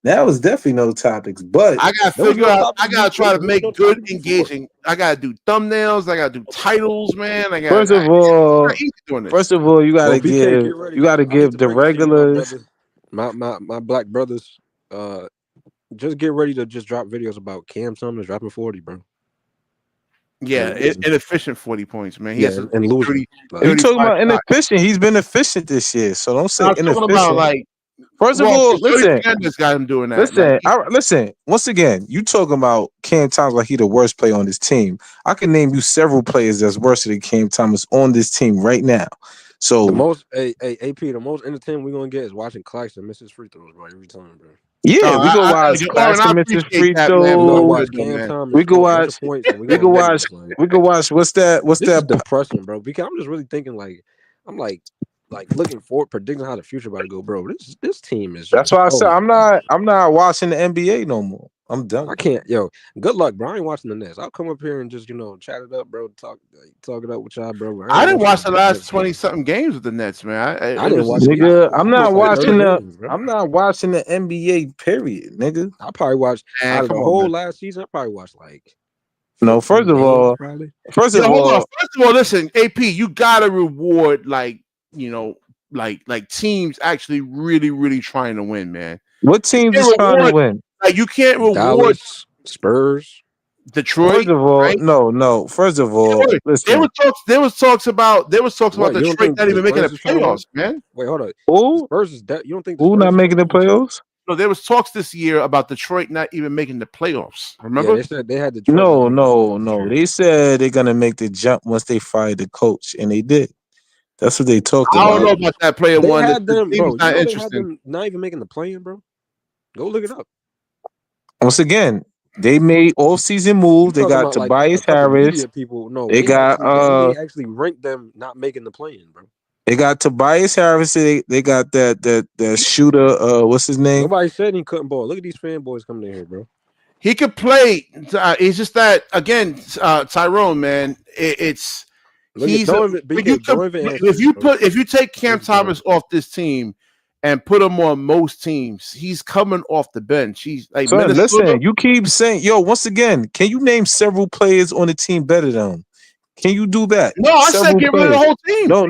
That was definitely no topics. But I got to figure out. I got to try to make good engaging. I got to do thumbnails. I got to do titles, man. First of all, you got to give the regulars, my black brothers, just get ready to just drop videos about Cam Thomas dropping 40, bro. Yeah, inefficient 40 points, man. He has and losing. You talking about inefficient? He's been efficient this year, so don't say inefficient. About, first of all, listen. Got him doing that. Listen. Once again, you talking about Cam Thomas like he the worst player on this team. I can name you several players that's worse than Cam Thomas on this team right now. So the most, AP, the most entertainment we're gonna get is watching Claxton miss his free throws, bro, every time, bro. Yeah, we go watch Claxton miss his free throws. We go watch. What's that? Depressing, bro. Because I'm just really thinking I'm looking forward, predicting how the future about to go, bro. This team is. That's why I said I'm not watching the NBA no more. I'm done. I can't. Yo, good luck, bro. I ain't watching the Nets. I'll come up here and just chat it up, bro. Talk it up with y'all, bro. I didn't watch the last 20-something games with the Nets, man. I didn't watch. Nigga, I'm not watching the NBA. Period, nigga. I probably watched out of the whole last season. I probably watched No, first of all, listen, AP, you gotta reward teams actually really, really trying to win, man. What teams is trying to win? Like you can't reward Dallas, Spurs, Detroit. First of all, right? No. First of all, listen. There was talks about Detroit not even making the playoffs, man. Wait, hold on. Who? Spurs is you don't think who not making the playoffs? No, there was talks this year about Detroit not even making the playoffs. Remember? Yeah, they said they had Detroit. No. They said they're gonna make the jump once they fired the coach, and they did. That's what they talked about. I don't know about that player one. Had them, bro. Not interesting. Not even making the play-in, bro. Go look it up. Once again, they made off-season moves. They got Tobias Harris. They got they actually ranked them not making the play-in, bro. They got Tobias Harris. They got that shooter. What's his name? Nobody said he couldn't ball. Look at these fanboys coming in here, bro. He could play. It's just that again, Tyrone, man. It's he's. If you take Cam Thomas off this team, and put him on most teams. He's coming off the bench. He's like Son, Minnesota. listen, you keep saying, once again, can you name several players on the team better than him? Can you do that? No, I said get rid of the whole team. No.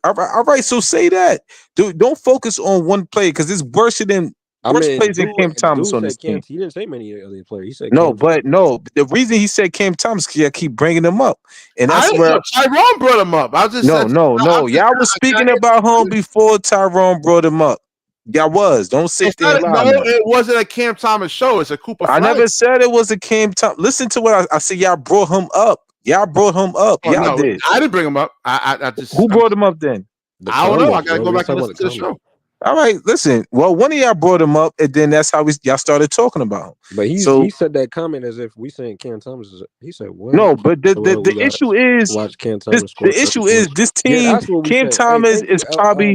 All right. So say that. Don't focus on one player because it's worse than players than Cam Thomas on this team. He didn't say many other players. He said no. The reason he said Cam Thomas because I keep bringing him up, and that's where Tyrone brought him up. I just no. Y'all was speaking about him before Tyrone brought him up. Y'all was. Don't sit there and lie. No, it wasn't a Cam Thomas show. It's a Cooper. I never said it was a Cam Thomas. Listen to what I said. Y'all brought him up. Y'all did. I didn't bring him up. I just. Who brought him up then? I don't know. I gotta go back and listen to the show. All right, listen. Well, one of y'all brought him up, and then that's how y'all started talking about him. But he said that comment as if we saying Cam Thomas is. He said what? No, but the issue is the issue is this team. Cam Thomas is probably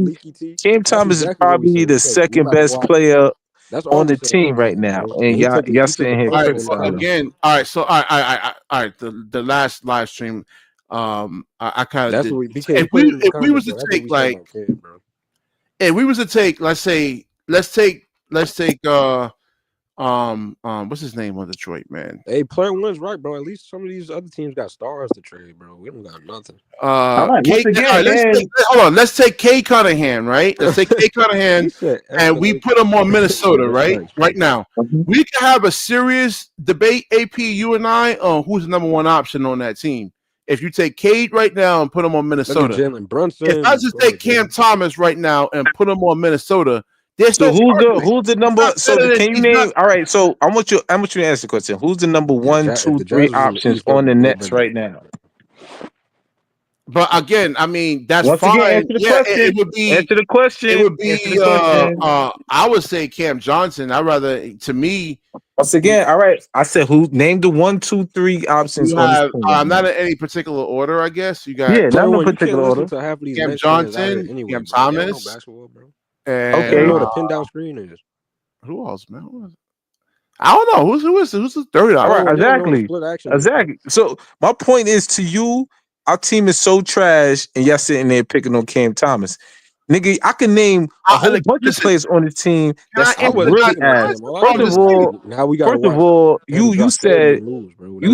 the second best player on the team right now, and y'all sitting here. Again, all right. So all right. The last live stream, I kind of. If we was to take like. If we was to take, let's take what's his name on Detroit, man? Hey, player one's right, bro. At least some of these other teams got stars to trade, bro. We don't got nothing. Let's take Kay Cunningham, right? Let's take Kay Cunningham, and we put him on Minnesota, right? Right now, we can have a serious debate, AP, you and I, on who's the number one option on that team. If you take Cade right now and put him on Minnesota, Jalen Brunson. If I just take Cam Thomas right now and put him on Minnesota, so who's the number? So can you name? All right. So I want you to answer the question. Who's the number 1, 2, 3 options on the Nets right now? But again, I mean that's fine. It would be answer the question. It would be. I would say Cam Johnson. To me. Once again, all right. I said who? Name the 1, 2, 3 options. Not in any particular order. I guess you got. Yeah, not in particular order. Cam Johnson, Cam Thomas. Okay, what a pin down screen is. Who else, man? I don't know who's the third. All right, exactly. So my point is to you. Our team is so trash, and y'all sitting there picking on Cam Thomas. Nigga, I can name a whole bunch of players on the team that's really ass. First of all, you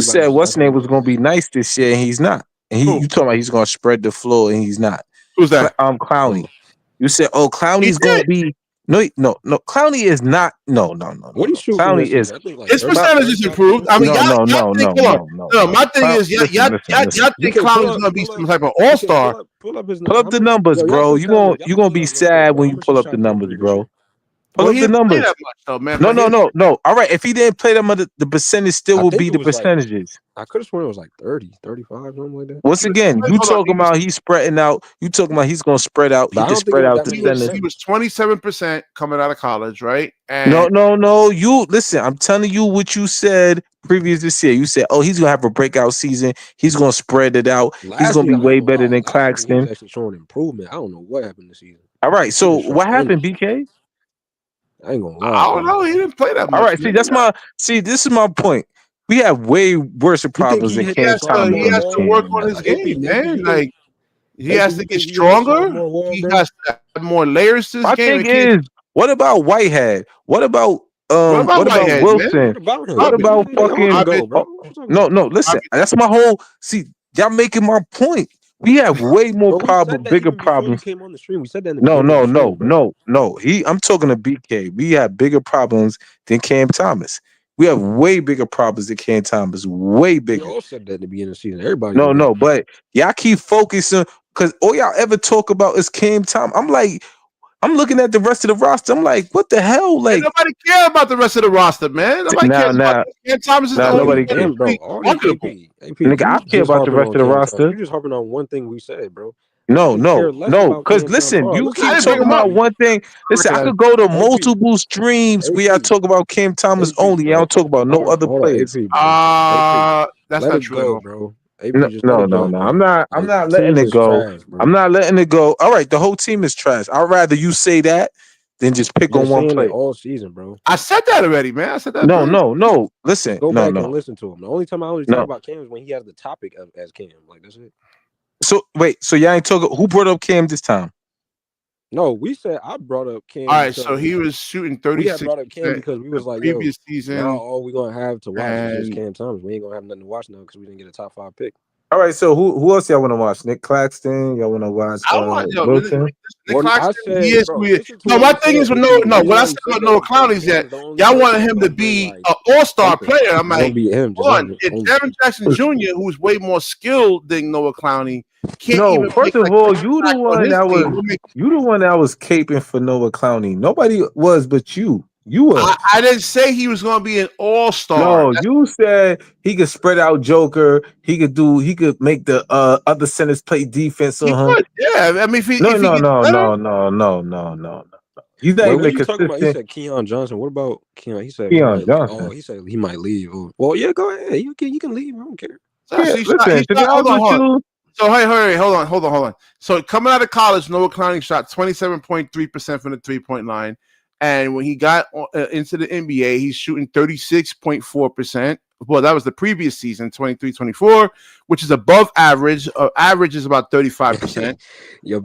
said what's name was gonna be nice this year, and he's not. And you talking about he's gonna spread the floor, and he's not. Who's that? Clowney. You said, Clowney's gonna be. No, Clowney is not. No. What do you shoot? Clowney is. His percentage is improved. I mean, no. My thing is, y'all think Clowney's gonna be some type of all-star. Pull up the numbers, bro. You gonna be sad when you pull up the numbers, bro. Pull up the numbers. No. All right, if he didn't play them, the percentage still would be the percentages. I could have sworn it was like 30, 35, something like that. Once again, you talking about he's spreading out. You talking about he's going to spread out. He can spread out the percentage. He was 27% coming out of college, right? And no. You listen. I'm telling you what you said previous this year. You said, he's going to have a breakout season. He's going to spread it out. He's going to be way better than Claxton. He's actually showing improvement. I don't know what happened this season. All right. So what happened, BK? I ain't gonna lie. I don't know. He didn't play that much. All right. This is my point. We have way worse problems than Cam Thomas. He has to work on his game, man. Like he has to get stronger. He has to have more layers to his game. My thing is, what about Whitehead? What about Wilson? What about fucking? No. Listen, that's my whole. See, y'all making my point. We have way more bigger problems. Came on the stream. We said that. No. I'm talking to BK. We have bigger problems than Cam Thomas. We have way bigger problems than Cam Thomas. Way bigger. You all said that at the beginning of the season. Everybody. No. But y'all keep focusing because all y'all ever talk about is Cam Thomas. I'm looking at the rest of the roster. I'm like, what the hell? Like nobody care about the rest of the roster, man. Nobody cares about Cam Thomas. Is nobody cares, bro. Nigga, I care about the rest of the roster. You're just harping on one thing we said, bro. No. Because listen, you keep talking about one thing. Listen, I could go to multiple streams where I talk about Cam Thomas only. I don't talk about no other players. That's not true, bro. No. I'm not letting it go. I'm not letting it go. All right, the whole team is trash. I'd rather you say that than just pick on one player all season, bro. I said that already, man. I said that. No. Listen, go back and listen to him. The only time I always talk about Cam is when he has the topic as Cam. Like that's it. So wait, so y'all ain't talking. Who brought up Cam this time? No, we said I brought up Cam. All right, so he was shooting 36%. We had brought up Cam because we was like, previous season. Now all we're gonna have to watch is just Cam Thomas. We ain't gonna have nothing to watch now because we didn't get a top 5 pick. All right, so who else y'all want to watch? Nick Claxton? Y'all want to watch Wilson? Nick Claxton, he is weird. No, my thing is with what I said about Noah Clowney is that y'all wanted him to be an all-star player. I'm like, Devin Jackson Jr., who's way more skilled than Noah Clowney, can't even. First of all, you the one that was caping for Noah Clowney. Nobody was but you. You were. I didn't say he was going to be an all-star. No, you said he could spread out Joker. He could make the other centers play defense on him. Could, yeah, I mean, if he no. He's not even consistent. He said Keon Johnson. What about Keon? He said Keon Johnson. Oh, he said he might leave. Well, yeah, go ahead. You can leave. I don't care. Hold on. So coming out of college, Noah Clowney shot 27.3% from the 3-point line. And when he got into the NBA, he's shooting 36.4%. Well, that was the previous season, 23-24, which is above average. Average is about 35%.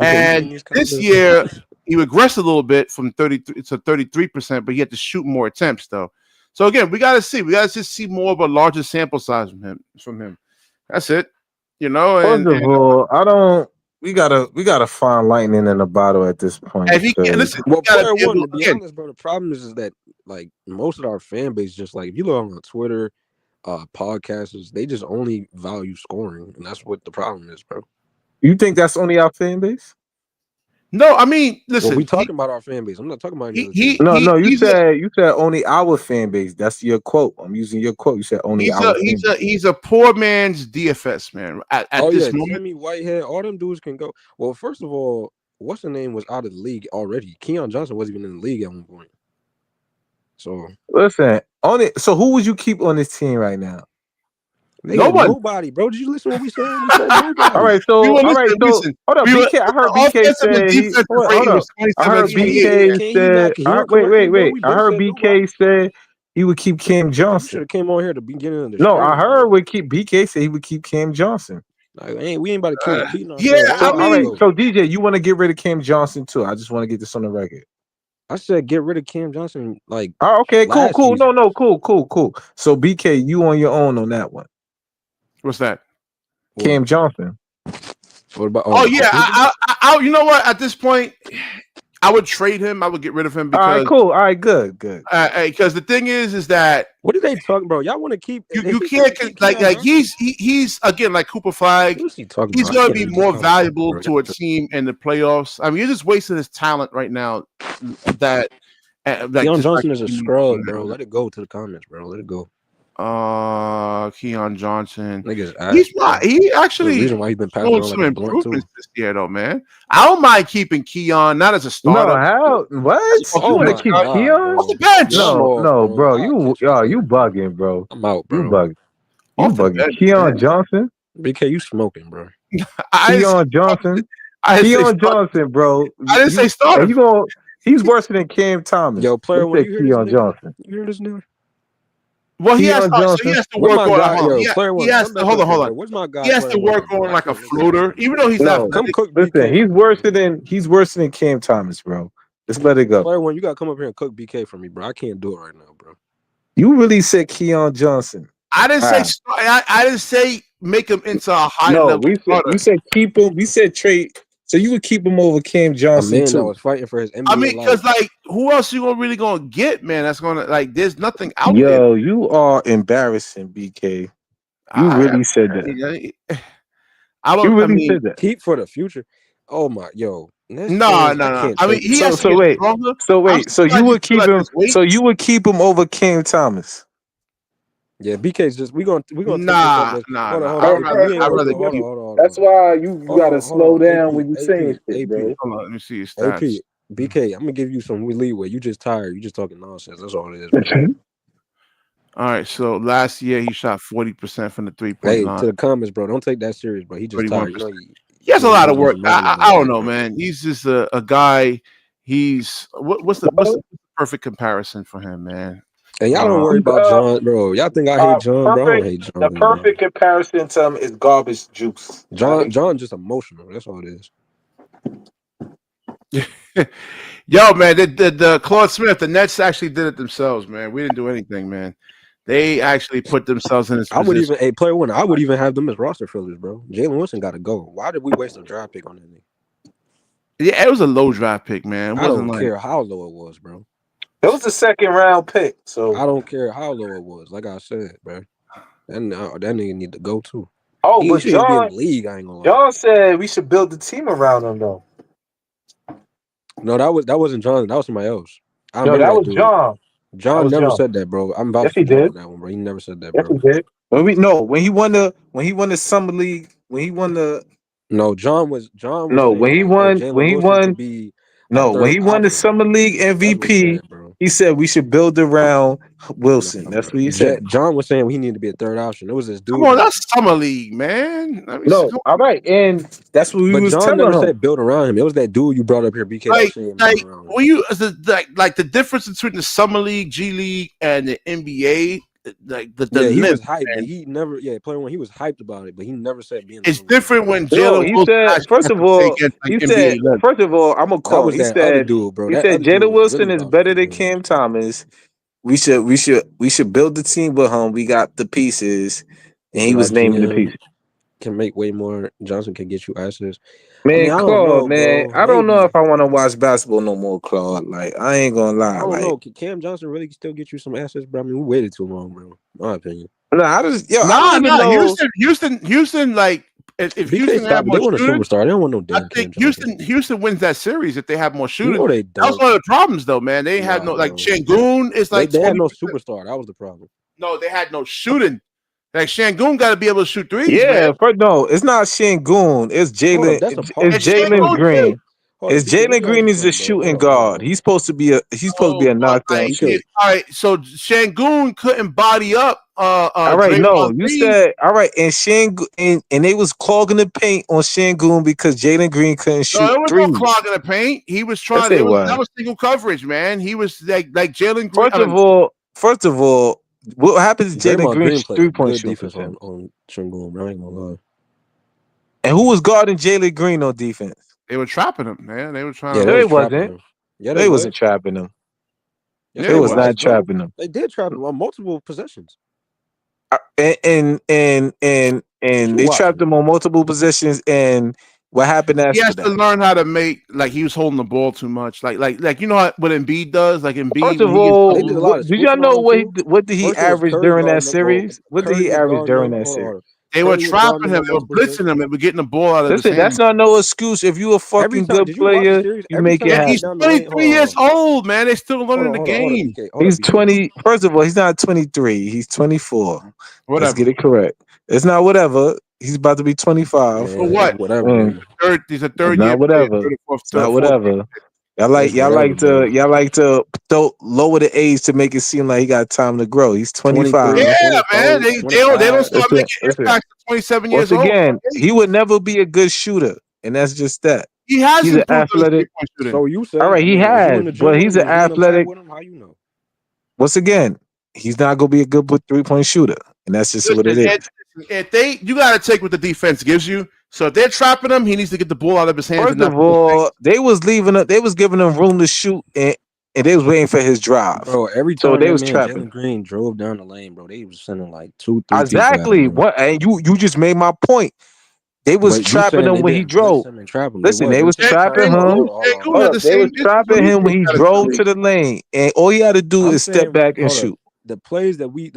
And this year, he regressed a little bit from 33 to 33%, but he had to shoot more attempts, though. So, again, we got to see. We got to just see more of a larger sample size from him. That's it. You know? First of all, we gotta find lightning in a bottle at this point. If he can listen, well, player one, to be honest, bro, the problem is that like most of our fan base, just like if you look on Twitter, podcasters, they just only value scoring, and that's what the problem is, bro. You think that's only our fan base? No, I mean, listen. We talking about our fan base. I'm not talking about you said only our fan base. That's your quote. I'm using your quote. You said only our fan base. He's a poor man's DFS, man. At this moment, Timmy Whitehead, all them dudes can go. Well, first of all, what's the name was out of the league already. Keon Johnson wasn't even in the league at one point. So listen, so who would you keep on this team right now? Nobody, bro. Did you listen to what we said? We said nobody. All right, so hold on. BK, I heard BK say. I heard BK said. Wait. I heard BK said he would keep Cam Johnson. Should have came on here at the beginning of the show. No, I heard BK say he would keep Cam Johnson. We ain't about to keep beating on. All right. So DJ, you want to get rid of Cam Johnson too? I just want to get this on the record. I said get rid of Cam Johnson. Like, okay, cool. Season. No, cool. So BK, you on your own on that one. What's that? Cam Johnson. What about? I you know what? At this point, I would trade him. I would get rid of him. Because, all right, cool. All right, good. Because the thing is that what are they talking about? Y'all want to keep you can't like he's again like Cooper Flagg. He's going to be more valuable to a team in the playoffs. I mean, you're just wasting his talent right now. That Keon Johnson is a scrub, bro. Let it go to the comments, bro. Let it go. Keon Johnson. He's not. He actually the reason why he's been passing some improvements this year, though, man. I don't mind keeping Keon, not as a starter. No, how? What? You want to keep Keon? On the bench? No, bro. You bugging, bro. I'm out, bro. You bugging. Keon Johnson. BK, you smoking, bro. Keon Johnson. Keon Johnson, bro. I didn't say starter. He's worse than Cam Thomas. Yo, player, when you hear Keon Johnson. You hear this nigga? Well, he has to work on. He has to hold on. Where's my guy? He has to work on like a floater, even though he's not. Listen, he's worse than Cam Thomas, bro. Just let it go. Player one, you gotta come up here and cook BK for me, bro. I can't do it right now, bro. You really said Keon Johnson. I didn't say. I didn't say make him into a high level. We said keep him. We said trade. So you would keep him over Cam Johnson too. That was fighting for his NBA I mean, because like, who else you really gonna get, man? That's gonna like, there's nothing out there. Yo, you are embarrassing, BK. You really said that. You really said that. Keep for the future. Oh my, yo. No. I mean, he has so wait. So you would keep him. So you would keep him over Cam Thomas. Yeah, BK's just we gonna nah. I'd rather keep. That's why you gotta slow down when you saying shit, bro. Hold on, let me see your stats. BK, I'm gonna give you some leeway. You just tired. You just talking nonsense. That's all it is. All right, so last year he shot 40% from the 3-point line. To the comments, bro. Don't take that serious, bro. He just tired. You know, he has a lot of work. I don't know, man. He's just a guy. He's what's the perfect comparison for him, man? And y'all don't worry about John, bro. Y'all think I hate John, bro? I don't hate John. The perfect comparison to him is garbage juice. John just emotional. That's all it is. Yo, man, the Claude Smith, the Nets actually did it themselves, man. We didn't do anything, man. They actually put themselves in this position. I would even player one. I would even have them as roster fillers, bro. Jalen Wilson got to go. Why did we waste a draft pick on that nigga? Yeah, it was a low draft pick, man. It I wasn't don't care how low it was, bro. It was the second round pick, so I don't care how low it was. Like I said, bro, that nigga need to go too. Oh, he but should be in the league. I ain't gonna lie. John said we should build the team around him, though. No, that wasn't John. That was somebody else. No, that was dude. John. John never said that, bro. I'm about to did that one, bro. He never said that, bro. Yes, he did. When he won the summer league, when he won the John was when he won the summer league MVP, he said we should build around Wilson. That's what he said. John was saying he needed to be a third option. It was this dude. Come on, that's summer league, man. All right, and that's what we was John telling never him. said build around him. It was that dude you brought up here, BK. Like the difference between the summer league, G League, and the NBA. Like he was hyped, but he never player one. He was hyped about it, but he never said being. It's different when Jalen. He said first of all, I'm gonna call. He said Jalen Wilson is better than Cam Thomas. We should build the team with him. We got the pieces, and he was naming the pieces. Can make way more. Johnson can get you assets. Man, Claude, man, I don't know if I want to watch basketball no more, Claude. Like, I ain't gonna lie. I don't know. Can Cam Johnson really still get you some assets, bro? I mean, we waited too long, bro. My opinion. Houston. Like, if Houston had more shooting, superstar. They don't want no damn. I think Houston wins that series if they have more shooting. You know they that was one of the problems, though, man. They had no like Şengün is like they had no superstar. That was the problem. No, they had no shooting. Like Şengün got to be able to shoot threes. Yeah, no, it's not Şengün. It's Jalen. It's Jalen Green. It's Jalen Green is a shooting guard. He's supposed to be a knockdown shooter. All right, so Şengün couldn't body up. All right, no, you said all right, and Şengün and they was clogging the paint on Şengün because Jalen Green couldn't shoot. No, it was threes. no clogging the paint. He was trying. That was single coverage, man. He was like Jalen Green. First of all. What happens to Jalen Green's 3-point defense on Şengün, bro? I ain't gonna lie. And who was guarding Jalen Green on defense? They were trapping him, man. They were trying. Yeah, they wasn't. Yeah, they wasn't trapping him. Yeah, they was not trapping him. They did trap him on multiple possessions. And they trapped him on multiple possessions. And what happened after he has that? to learn how to make like he was holding the ball too much. Like you know what Embiid does? Like Embiid. First of all, did y'all know what did he average during that series? What did he average during that series? They were trapping him. They were blitzing him. They were getting the ball out of his hands. That's not no excuse. If you a fucking good player, you make it happen. He's 23 years old, man. They're still learning the game. He's 20. First of all, he's not 23. He's 24. Whatever. Let's get it correct. It's not whatever. He's about to be 25. For what? Whatever. He's a third year. Not whatever. Not whatever. Y'all like to lower the age to make it seem like he got time to grow. He's 25. Yeah, man. They don't start making impacts at 27 years old. Again, he would never be a good shooter, and that's just that. He has. He's an athletic. So you said, all right, he has, but he's an athletic. How you know? Once again, he's not gonna be a good 3-point shooter, and that's just what it is. You got to take what the defense gives you. So if they're trapping him, he needs to get the ball out of his hands. First of all, they was giving him room to shoot, and they was waiting for his drive. Bro, every time they was trapping. Jalen Green drove down the lane, bro. They was sending like 2-3. Exactly. What? And you just made my point. They was trapping him when he drove. Listen, they was trapping him. They was trapping him when he drove to the lane, and all he had to do is step back and shoot. The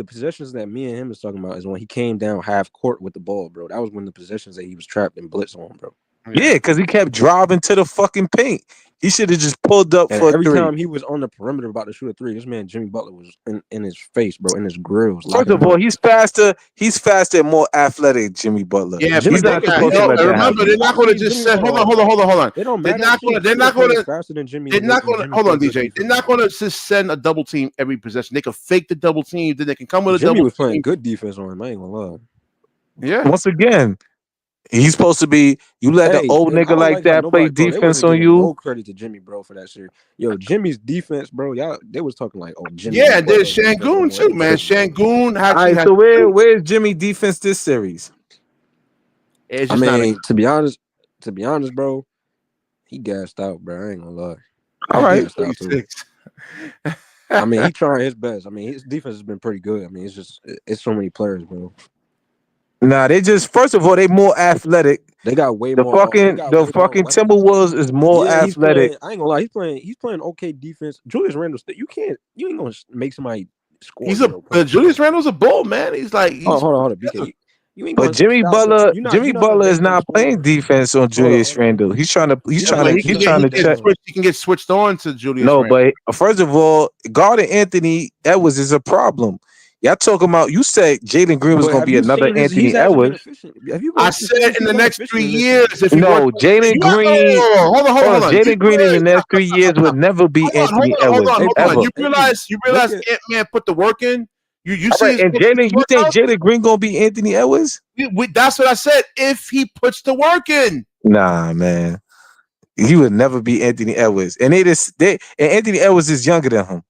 possessions that me and him is talking about is when he came down half court with the ball, bro. That was when the possessions that he was trapped and blitz on, bro. Yeah, because he kept driving to the fucking paint. He should have just pulled up for every 3. Time he was on the perimeter about to shoot a 3, this man Jimmy Butler was in his face, bro, in his grills. First of all, he's faster. He's faster and more athletic, Jimmy Butler. Yeah, he's not supposed to let that remember, they're not going to just say, hold on. They don't They're not going to faster than Jimmy. They're not going to hold on, DJ. They're not going to just send a double team every possession. They can fake the double team, then they can come with a double team. Jimmy was playing good defense on him. I ain't gonna lie. Yeah. Once again. He's supposed to be. You let the old nigga like that play defense on you. No credit to Jimmy, bro, for that series. Yo, Jimmy's defense, bro. Y'all, they was talking like, oh, Jimmy. Yeah, there's Şengün too, man. Şengün. All right, so where's Jimmy defense this series? I mean, to be honest, bro, he gassed out, bro. I ain't gonna lie. All right. 36. I mean, he trying his best. I mean, his defense has been pretty good. I mean, it's so many players, bro. Nah, they just first of all they more athletic. They got way the more. Fucking Timberwolves is more athletic. I ain't gonna lie, he's playing okay defense. Julius Randle, you ain't gonna make somebody score. Julius Randle's a bull, man. He's like, hold on, BK. You ain't but Jimmy Butler is not playing defense on Julius Randle. He's trying to check. He can get switched on to Julius. No, Randle. but first of all, guarding Anthony Edwards is a problem. Y'all talking about? You said Jalen Green was going to be another Anthony Edwards. I said in the next 3 years. No, Jalen Green. Hold on. Jalen Green in the next 3 years would never be Anthony Edwards. Hold on. You realize Ant-Man put the work in. You see, and Jalen, you think Jalen Green gonna be Anthony Edwards? That's what I said. If he puts the work in, nah, man, he would never be Anthony Edwards. And and Anthony Edwards is younger than him.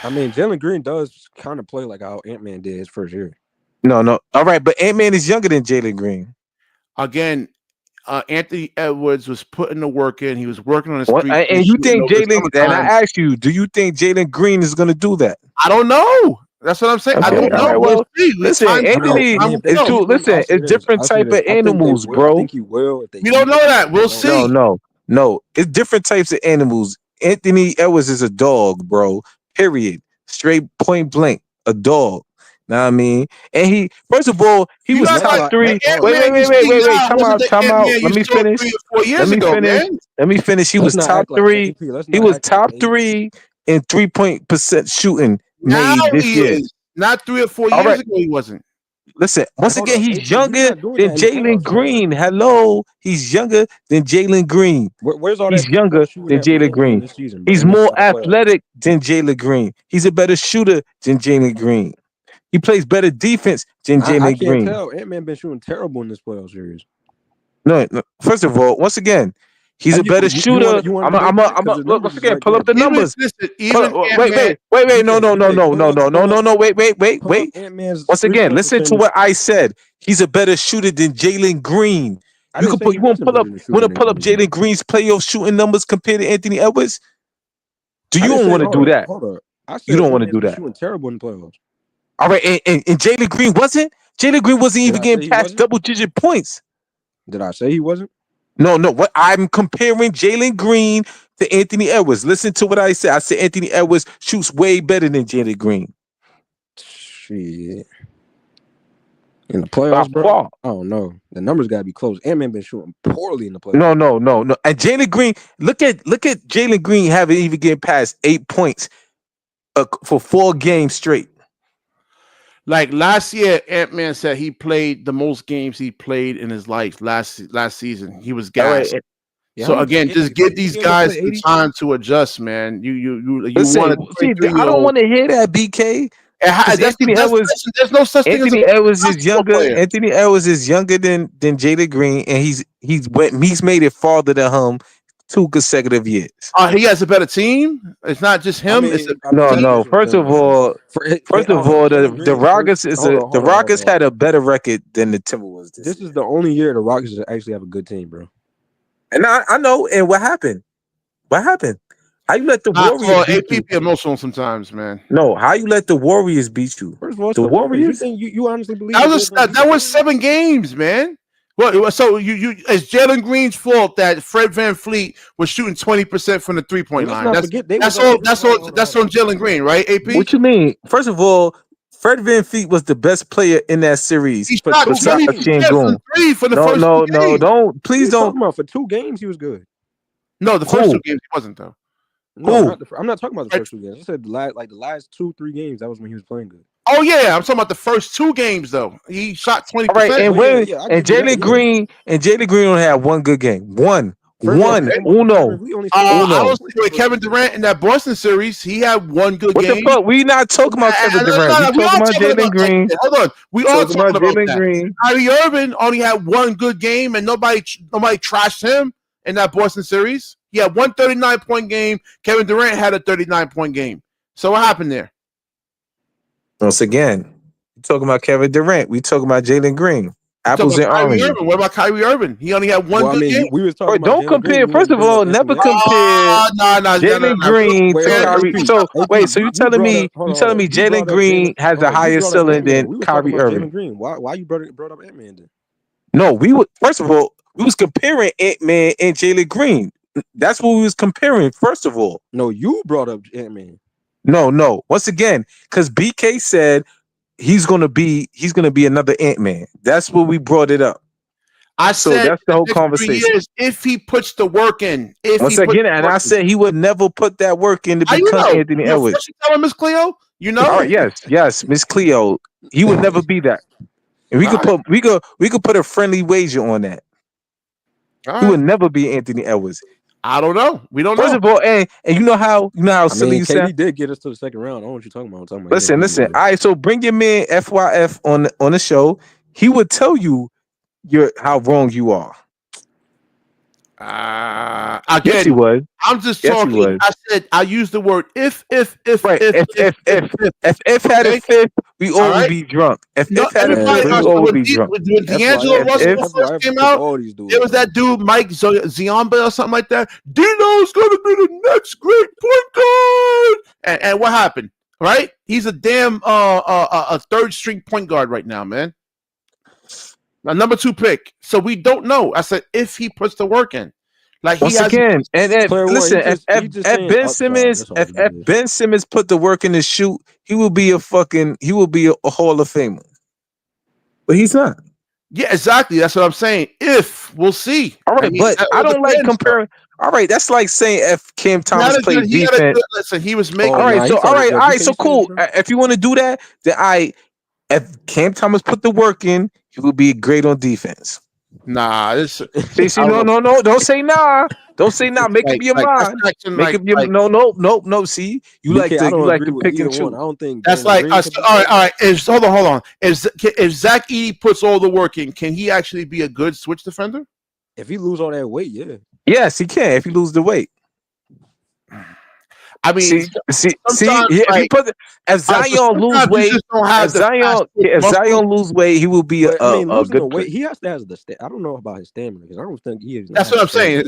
I mean, Jalen Green does kind of play like how Ant-Man did his first year. No, all right, but Ant-Man is younger than Jalen Green. Again, Anthony Edwards was putting the work in. He was working on his. And you think Jalen? And I asked you, do you think Jalen Green is gonna do that? I don't know. That's what I'm saying. Okay, I don't know. Right, well, listen, Anthony, it's different type of animals, bro. I think he will. We don't know that. We'll see. No. It's different types of animals. Anthony Edwards is a dog, bro. Period. Straight point blank. A dog. Know what I mean? And he, first of all, he was top 3. Wait. Time out. Let me finish. Let me finish. He was top 3. He was top 3 in 3-point percent shooting. Now this he year. is. Not 3 or 4 years ago, he wasn't. Listen, once again, he's younger than Jalen Green. Hello, he's younger than Jalen Green. Where's all he's younger than Jalen Green. He's more athletic than Jalen Green. He's a better shooter than Jalen Green. He plays better defense than Jalen Green. I can't tell. Ant-Man been shooting terrible in this playoff series. No. First of all, once again, he's a better shooter. I'm look once again. Pull up the numbers. Wait. No. Wait. Once again, listen to what I said. He's a better shooter than Jalen Green. You want to pull up Jalen Green's playoff shooting numbers compared to Anthony Edwards? You don't want to do that. You don't want to do that. Shooting terrible in the playoffs. All right, and Jalen Green wasn't. Jalen Green wasn't even getting past double-digit points. Did I say he wasn't? No. What I'm comparing Jalen Green to Anthony Edwards. Listen to what I said. I said Anthony Edwards shoots way better than Jalen Green. Shit. In the playoffs, bro? I don't know. The numbers got to be close. Ant-Man been shooting poorly in the playoffs. No. And Jalen Green, look at Jalen Green having even getting past 8 points for 4 games straight. Like last year, Ant-Man said he played the most games he played in his life last season. He was gassed. Right. So again, just give these guys some time to adjust, man. You want to see? I don't want to hear that, BK. There's no such thing. Anthony Edwards is younger. Player. Anthony Edwards is younger than Jalen Green, and he's made it farther than him 2 consecutive years. He has a better team. It's not just him. No. First of all, the Rockets had a better record than the Timberwolves. This is the only year the Rockets actually have a good team, bro. And I know. And what happened? How you let the Warriors beat you? AP emotional sometimes, man. No, how you let the Warriors beat you? First of all, the Warriors. You honestly believe that was 7 games, man. Well, so it's Jalen Green's fault that Fred VanVleet was shooting 20% from the 3-point line. That's on Jalen Green, right? AP. What you mean? First of all, Fred VanVleet was the best player in that series. He shot 20 from 3 for the first 2 games. Don't. For 2 games, he was good. No, the first 2 games he wasn't though. No, I'm not talking about the first 2 games. I said the last 2-3 games. That was when he was playing good. Oh yeah, I'm talking about the first 2 games though. He shot 20%. All right, and Jalen Green only had 1 good game. One. Uno. Honestly, with Kevin Durant in that Boston series, he had 1 good game. What the fuck? We not talking about Kevin Durant. We talking about Jalen Green. Hold on. We all talking about Jalen Green. Kyrie Irving only had 1 good game, and nobody trashed him in that Boston series. He had 1 39-point game. Kevin Durant had a 39-point game. So what happened there? Once again, we talking about Kevin Durant. We talking about Jalen Green. Apples and oranges. What about Kyrie Irving? He only had one good game. We was talking about don't compare. First of all, never compare Jalen Green to Kyrie. So wait, so you telling me Jalen Green has a higher ceiling than Kyrie Irving? Green. Why you brought up Ant-Man then? No, we would. First of all, we was comparing Ant-Man and Jalen Green. That's what we was comparing. First of all, no, you brought up Ant-Man. No. Once again, because BK said he's gonna be another Ant-Man. That's what we brought it up. I said that's the whole conversation. If he puts the work in, I said he would never put that work in to become Anthony Edwards. You tell Miss Cleo, you know. All right, yes, Miss Cleo, he would never be that. And we could put a friendly wager on that. He would never be Anthony Edwards. I don't know. We don't know. First of all, and you know how silly you sound. He did get us to the second round. I don't know what you're talking about. Listen. All right, so bring your man FYF on the show. He would tell you how wrong you are. Again, yes, he would. I'm just talking. I said I used the word if right. If had a fifth, we all would be drunk. If had a fifth, we all would be drunk. When D'Angelo Russell first came out, it was that dude Mike Ziomba or something like that. Dino's gonna be the next great point guard. And what happened? Right? He's a damn a third string point guard right now, man. A number 2 pick. So we don't know. I said if he puts the work in. Like once again, and listen, if Ben Simmons put the work in to shoot, he will be a Hall of Famer. But he's not. Yeah, exactly. That's what I'm saying. If we'll see. All right, but I don't like comparing. All right, that's like saying if Cam Thomas played defense. Listen, he was making. All right, so cool. If you want to do that, then if Cam Thomas put the work in, he will be great on defense. Nah, this. No. Don't say nah. Don't say nah. Make up your mind. Make up your no. See, you like to pick and choose. I don't think that's like us. All right. Hold on. If Zach Edey puts all the work in, can he actually be a good switch defender? If he lose all that weight, yeah. Yes, he can. If he lose the weight. I mean, if Zion lose weight, if Zion lose weight, he will be a good weight. He has to have the I don't know about his stamina because I don't think he is. That's what I'm saying.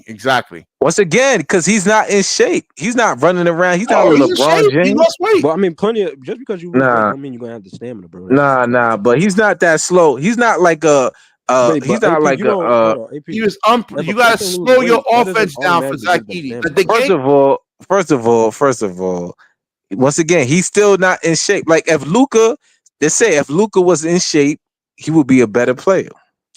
Exactly. Once again, because he's not in shape. He's not running around. He's not LeBron James. He lost weight. Well, I mean, just because you don't mean you're gonna have the stamina, bro. Nah. But he's not that slow. He's not like a. He's not like a. He was. You gotta slow your offense down for Zach Edey. First of all, once again, he's still not in shape. Like if Luka was in shape, he would be a better player.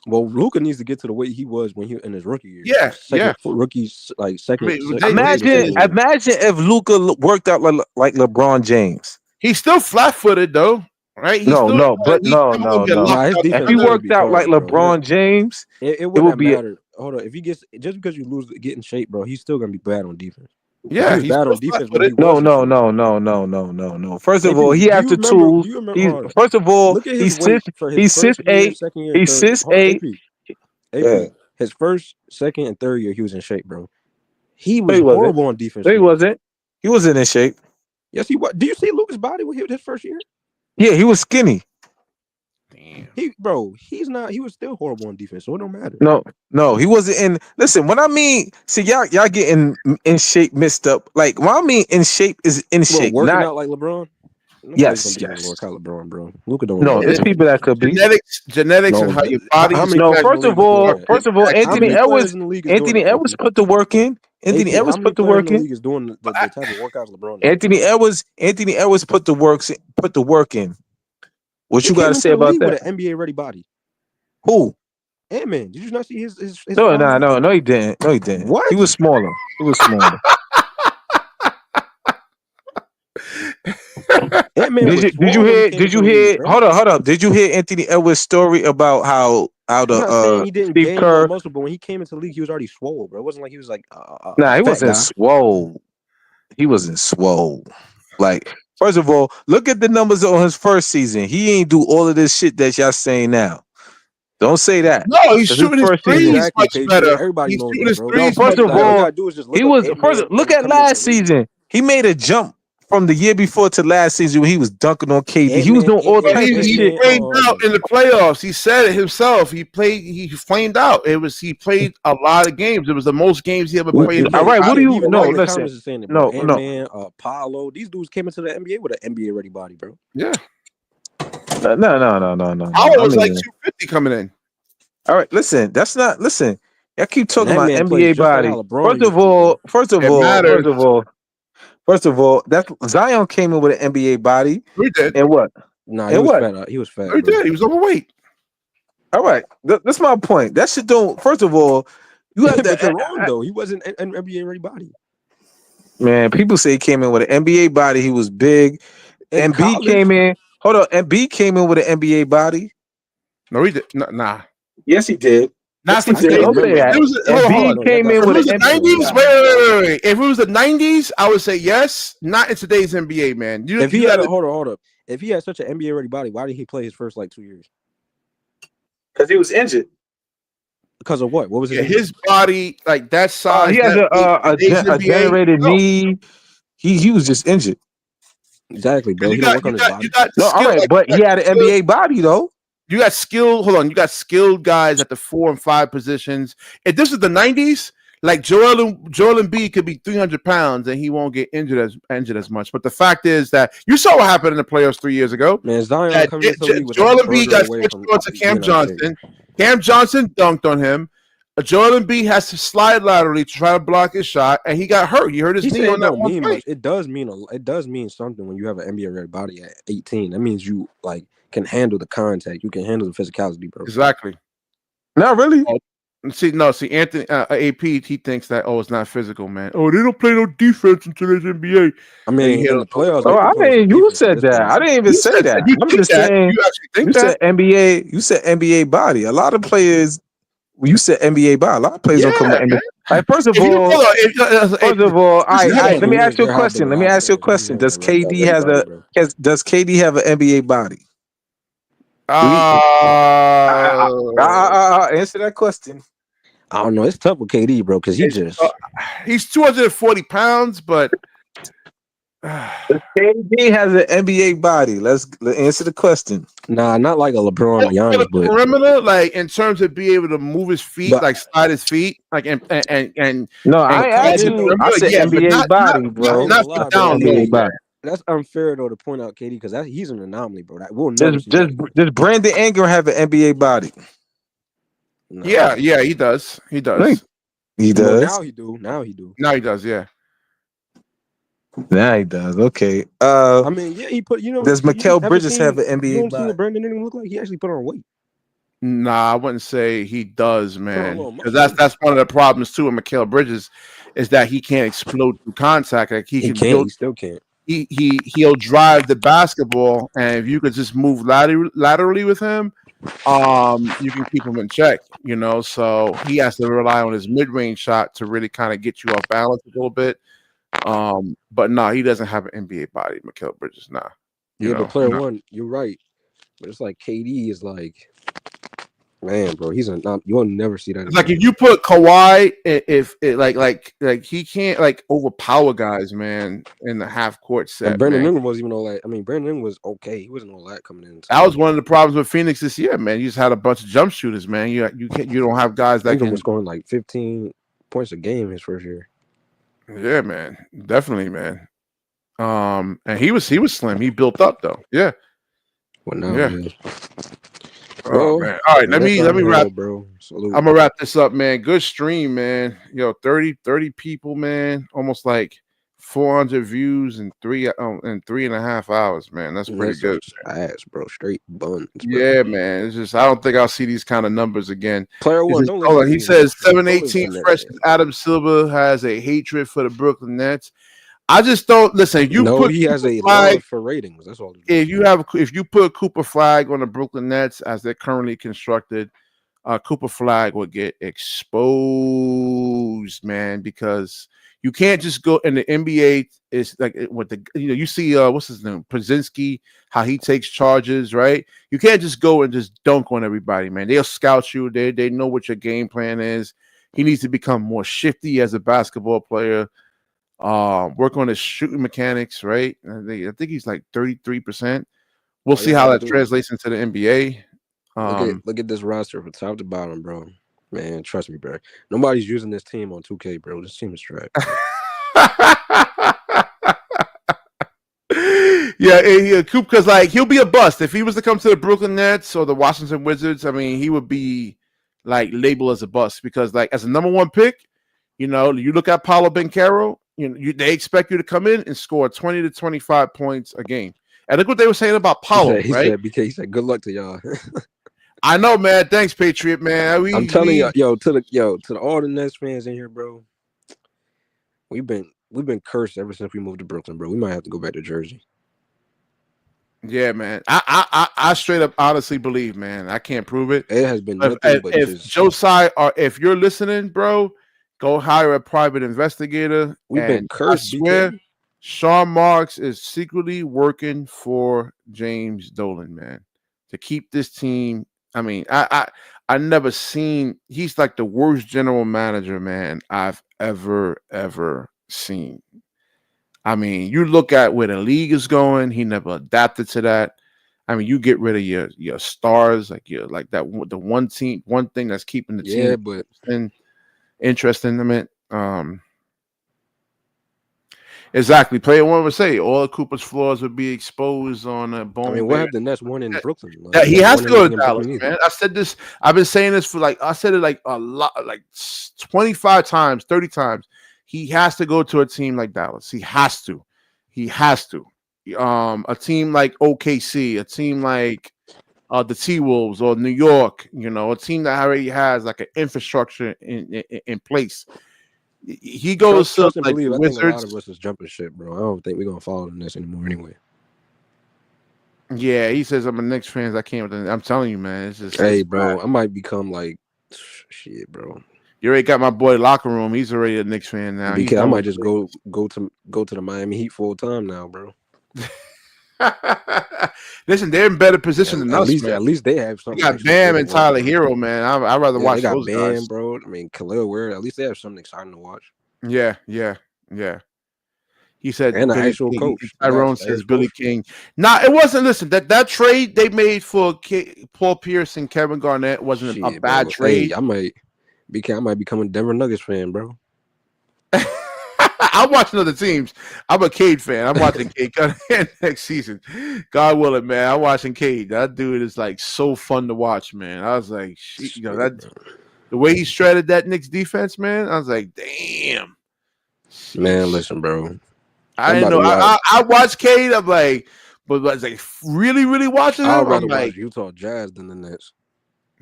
Well, Luka needs to get to the weight he was when he in his rookie year. Yeah, rookies like second. Imagine if Luka worked out like LeBron James. He's still flat-footed though, right? No. If he worked out like LeBron James, it would matter. Hold on, if he gets just because you get in shape, bro, he's still gonna be bad on defense. Yeah, he's bad on defense. No. First of all, he has the tools. First of all, he's 6'8". He's 6'8". His first, second, and third year, he was in shape, bro. He was horrible on defense. He wasn't. He wasn't in shape. Yes, he was. Do you see Luka's body when he was his first year? Yeah, he was skinny. He's not. He was still horrible on defense, so it don't matter. No, he wasn't in. Listen, when I mean, see, y'all getting in shape mixed up. Like, when I mean in shape is in shape, working out like LeBron. Yes. Work out LeBron, bro. Luka don't. No, there's people that could be genetics and how your body. No, first of all, Anthony Edwards put the work in. Anthony Edwards put the work in. Is doing the type of workouts LeBron. Anthony Edwards put the work in. What you got to say about that? With an NBA ready body. Who? Ant-Man. Did you not see his No, he didn't. No, he didn't. What? He was smaller. Ant-Man Did you hear? Hold up. Did you hear Anthony Edwards' story about how he didn't Steve Kerr muscle, but when he came into the league, he was already swole, bro. It wasn't like he was like he wasn't swole. He wasn't swole. Like, first of all, look at the numbers on his first season. He ain't do all of this shit that y'all saying now. Don't say that. No, he's shooting his threes much better. Everybody knows that, bro. No, first of all, he was first. Look at last season. He made a jump from the year before to last season when he was dunking on KD. He was doing all types of He shit. flamed out in the playoffs. He said it himself. He flamed out. He played a lot of games. It was the most games he ever played. All right, what do you know? Listen, no. Paulo, these dudes came into the NBA with an NBA ready body, bro. Yeah. No. I was like 250 coming in. All right, listen. That's not. Listen, I keep talking about NBA body. First of all, that Zion came in with an NBA body. He did. And what? Nah, he was fat. He was fat. He did. He was overweight. All right, that's my point. That shit don't. First of all, you have but they're wrong though. He wasn't an NBA ready body. Man, people say he came in with an NBA body. He was big. MB came in. Hold on, MB came in with an NBA body. No, he did. Nah. Yes, he did. Not from today. MB came in with the 90s. Wait. If it was the 90s, I would say yes. Not in today's NBA, man. Hold up. If he had such an NBA ready body, why did he play his first 2 years? Because he was injured. Because of what? What was his body like that size? He has a generated knee. He was just injured. Exactly, bro. He don't work on his body. All right, but he had an NBA body though. You got skilled. Hold on, you got skilled guys at the 4 and 5 positions. If this is the 90s, like Joel Embiid could be 300 pounds and he won't get injured as much. But the fact is that you saw what happened in the playoffs 3 years ago. Man, Zion Joel Embiid got switched on to Cam Johnson. Cam Johnson dunked on him. Joel Embiid has to slide laterally to try to block his shot, and he got hurt. He hurt his knee on that one play. It does mean something when you have an NBA ready body at 18. That means you can handle the contact. You can handle the physicality, bro. Exactly. Not really. See, Anthony AP, he thinks that it's not physical, man. Oh, they don't play no defense in today's NBA. I mean, in the playoffs. You said that. I didn't even say that. I'm just saying. You said NBA. You said NBA body. A lot of players. You said NBA body. A lot of players don't come to NBA. First of all, all right. Let me ask you a question. Does KD have an NBA body? Answer that question. I don't know. It's tough with KD, bro, because he's 240 pounds, but KD has an NBA body. Let's answer the question. Nah, not like a LeBron or Giannis, but perimeter, like in terms of being able to move his feet, slide his feet, and no, I asked you. I said NBA body, bro. Not down NBA body. That's unfair though to point out KD because he's an anomaly, bro. Does Brandon Ingram have an NBA body? No. Yeah, he does. He does. He does. Now he do. Now he does. Yeah. Now he does. Okay. I mean, yeah, he put. Does Mikal Bridges have an NBA body? What Brandon Ingram look like? He actually put on weight. Nah, I wouldn't say he does, man. Because that's one of the problems too with Mikal Bridges is that he can't explode through contact. Like he still can't. He'll drive the basketball, and if you could just move laterally with him, you can keep him in check. So he has to rely on his mid-range shot to really kind of get you off balance a little bit. But no, he doesn't have an NBA body, Mikal Bridges. Nah. But player one, you're right. But it's like KD is like, man, bro, you'll never see that. It's like if you put Kawhi, if it like he can't overpower guys, man, in the half court set. And Brandon Ingram wasn't even all that. I mean, Brandon Ingram was okay. He wasn't all that coming in. That was one of the problems with Phoenix this year, man. You just had a bunch of jump shooters, man. You don't have guys that Ingram was scoring like 15 points a game his first year. Yeah, man, definitely, man. And he was slim. He built up though. Yeah. Well, now, yeah. Oh, man. All right, let me wrap, bro. I'm gonna wrap this up, man. Good stream, man. 30 people, man. Almost like 400 views in 3.5 hours, man. That's pretty good. Ass, bro. Straight buns. Bro. Yeah, man. It's just I don't think I'll see these kind of numbers again. Player one, he says 718 fresh. Adam Silver has a hatred for the Brooklyn Nets. I just don't listen. He has a love for ratings. That's all. If you put Cooper Flagg on the Brooklyn Nets as they're currently constructed, Cooper Flagg would get exposed, man, because you can't just go in the NBA. It's like you see what's his name, Brzezinski, how he takes charges, right? You can't just go and just dunk on everybody, man. They'll scout you. They know what your game plan is. He needs to become more shifty as a basketball player. Work on his shooting mechanics, right? I think he's like 33%. We'll see how that translates into the NBA. Look at this roster from top to bottom, bro. Man, trust me, bro. Nobody's using this team on 2K, bro. This team is trash. Yeah, Coop, because like he'll be a bust if he was to come to the Brooklyn Nets or the Washington Wizards. I mean, he would be like labeled as a bust because like as a number 1 pick, you know, you look at Paolo Banchero, they expect you to come in and score 20 to 25 points a game. And look what they were saying about Paolo, he right? He said, good luck to y'all. I know, man. Thanks, Patriot, man. I'm telling you, to all the Nets fans in here, bro. We've been cursed ever since we moved to Brooklyn, bro. We might have to go back to Jersey. Yeah, man. I straight up honestly believe, man. I can't prove it. It has been nothing but if Josiah or if you're listening, bro, go hire a private investigator. We've been cursed. I swear, BK. Sean Marks is secretly working for James Dolan, man, to keep this team. I mean, I never seen. He's like the worst general manager, man, I've ever seen. I mean, you look at where the league is going. He never adapted to that. I mean, you get rid of your stars, like the one thing that's keeping the team but interesting. I mean, exactly. Player one would say all of Cooper's flaws would be exposed on a bone. I mean, what have the Nets won in Brooklyn? Like, he has to go to Dallas, man. I said this. I've been saying this for I said it like a lot, like 25 times, 30 times. He has to go to a team like Dallas. He has to. A team like OKC, a team like the T-Wolves or New York, a team that already has like an infrastructure in place. He goes to like believe. I Wizards. think a lot of us is jumping shit, bro. I don't think we're gonna follow the Nets anymore anyway. Yeah, he says I'm a Knicks fan. I can't. I'm telling you, man. It's just bro. I might become like shit, bro. You already got my boy locker room. He's already a Knicks fan now. BK, I might just go to the Miami Heat full time now, bro. Listen, they're in better position than us. At least they have something. They got Bam and Tyler Hero, man. I'd rather watch those Bam, guys, bro. I mean, Khalil Ware. At least they have something exciting to watch. Yeah. He said, and the actual coach. Tyrone says Billy King. Nah, it wasn't. Listen, that trade they made for Paul Pierce and Kevin Garnett wasn't a bad trade. Hey, I might become a Denver Nuggets fan, bro. I'm watching other teams. I'm a Cade fan. I'm watching Cade next season. God willing, man. I'm watching Cade. That dude is like so fun to watch, man. I was like, that the way he shredded that Knicks defense, man. I was like, damn. Man, listen, bro. I didn't know. I watched Cade. I'm like, but I was like really, really watching him. I'd rather I'm like, watch Utah Jazz than the Nets.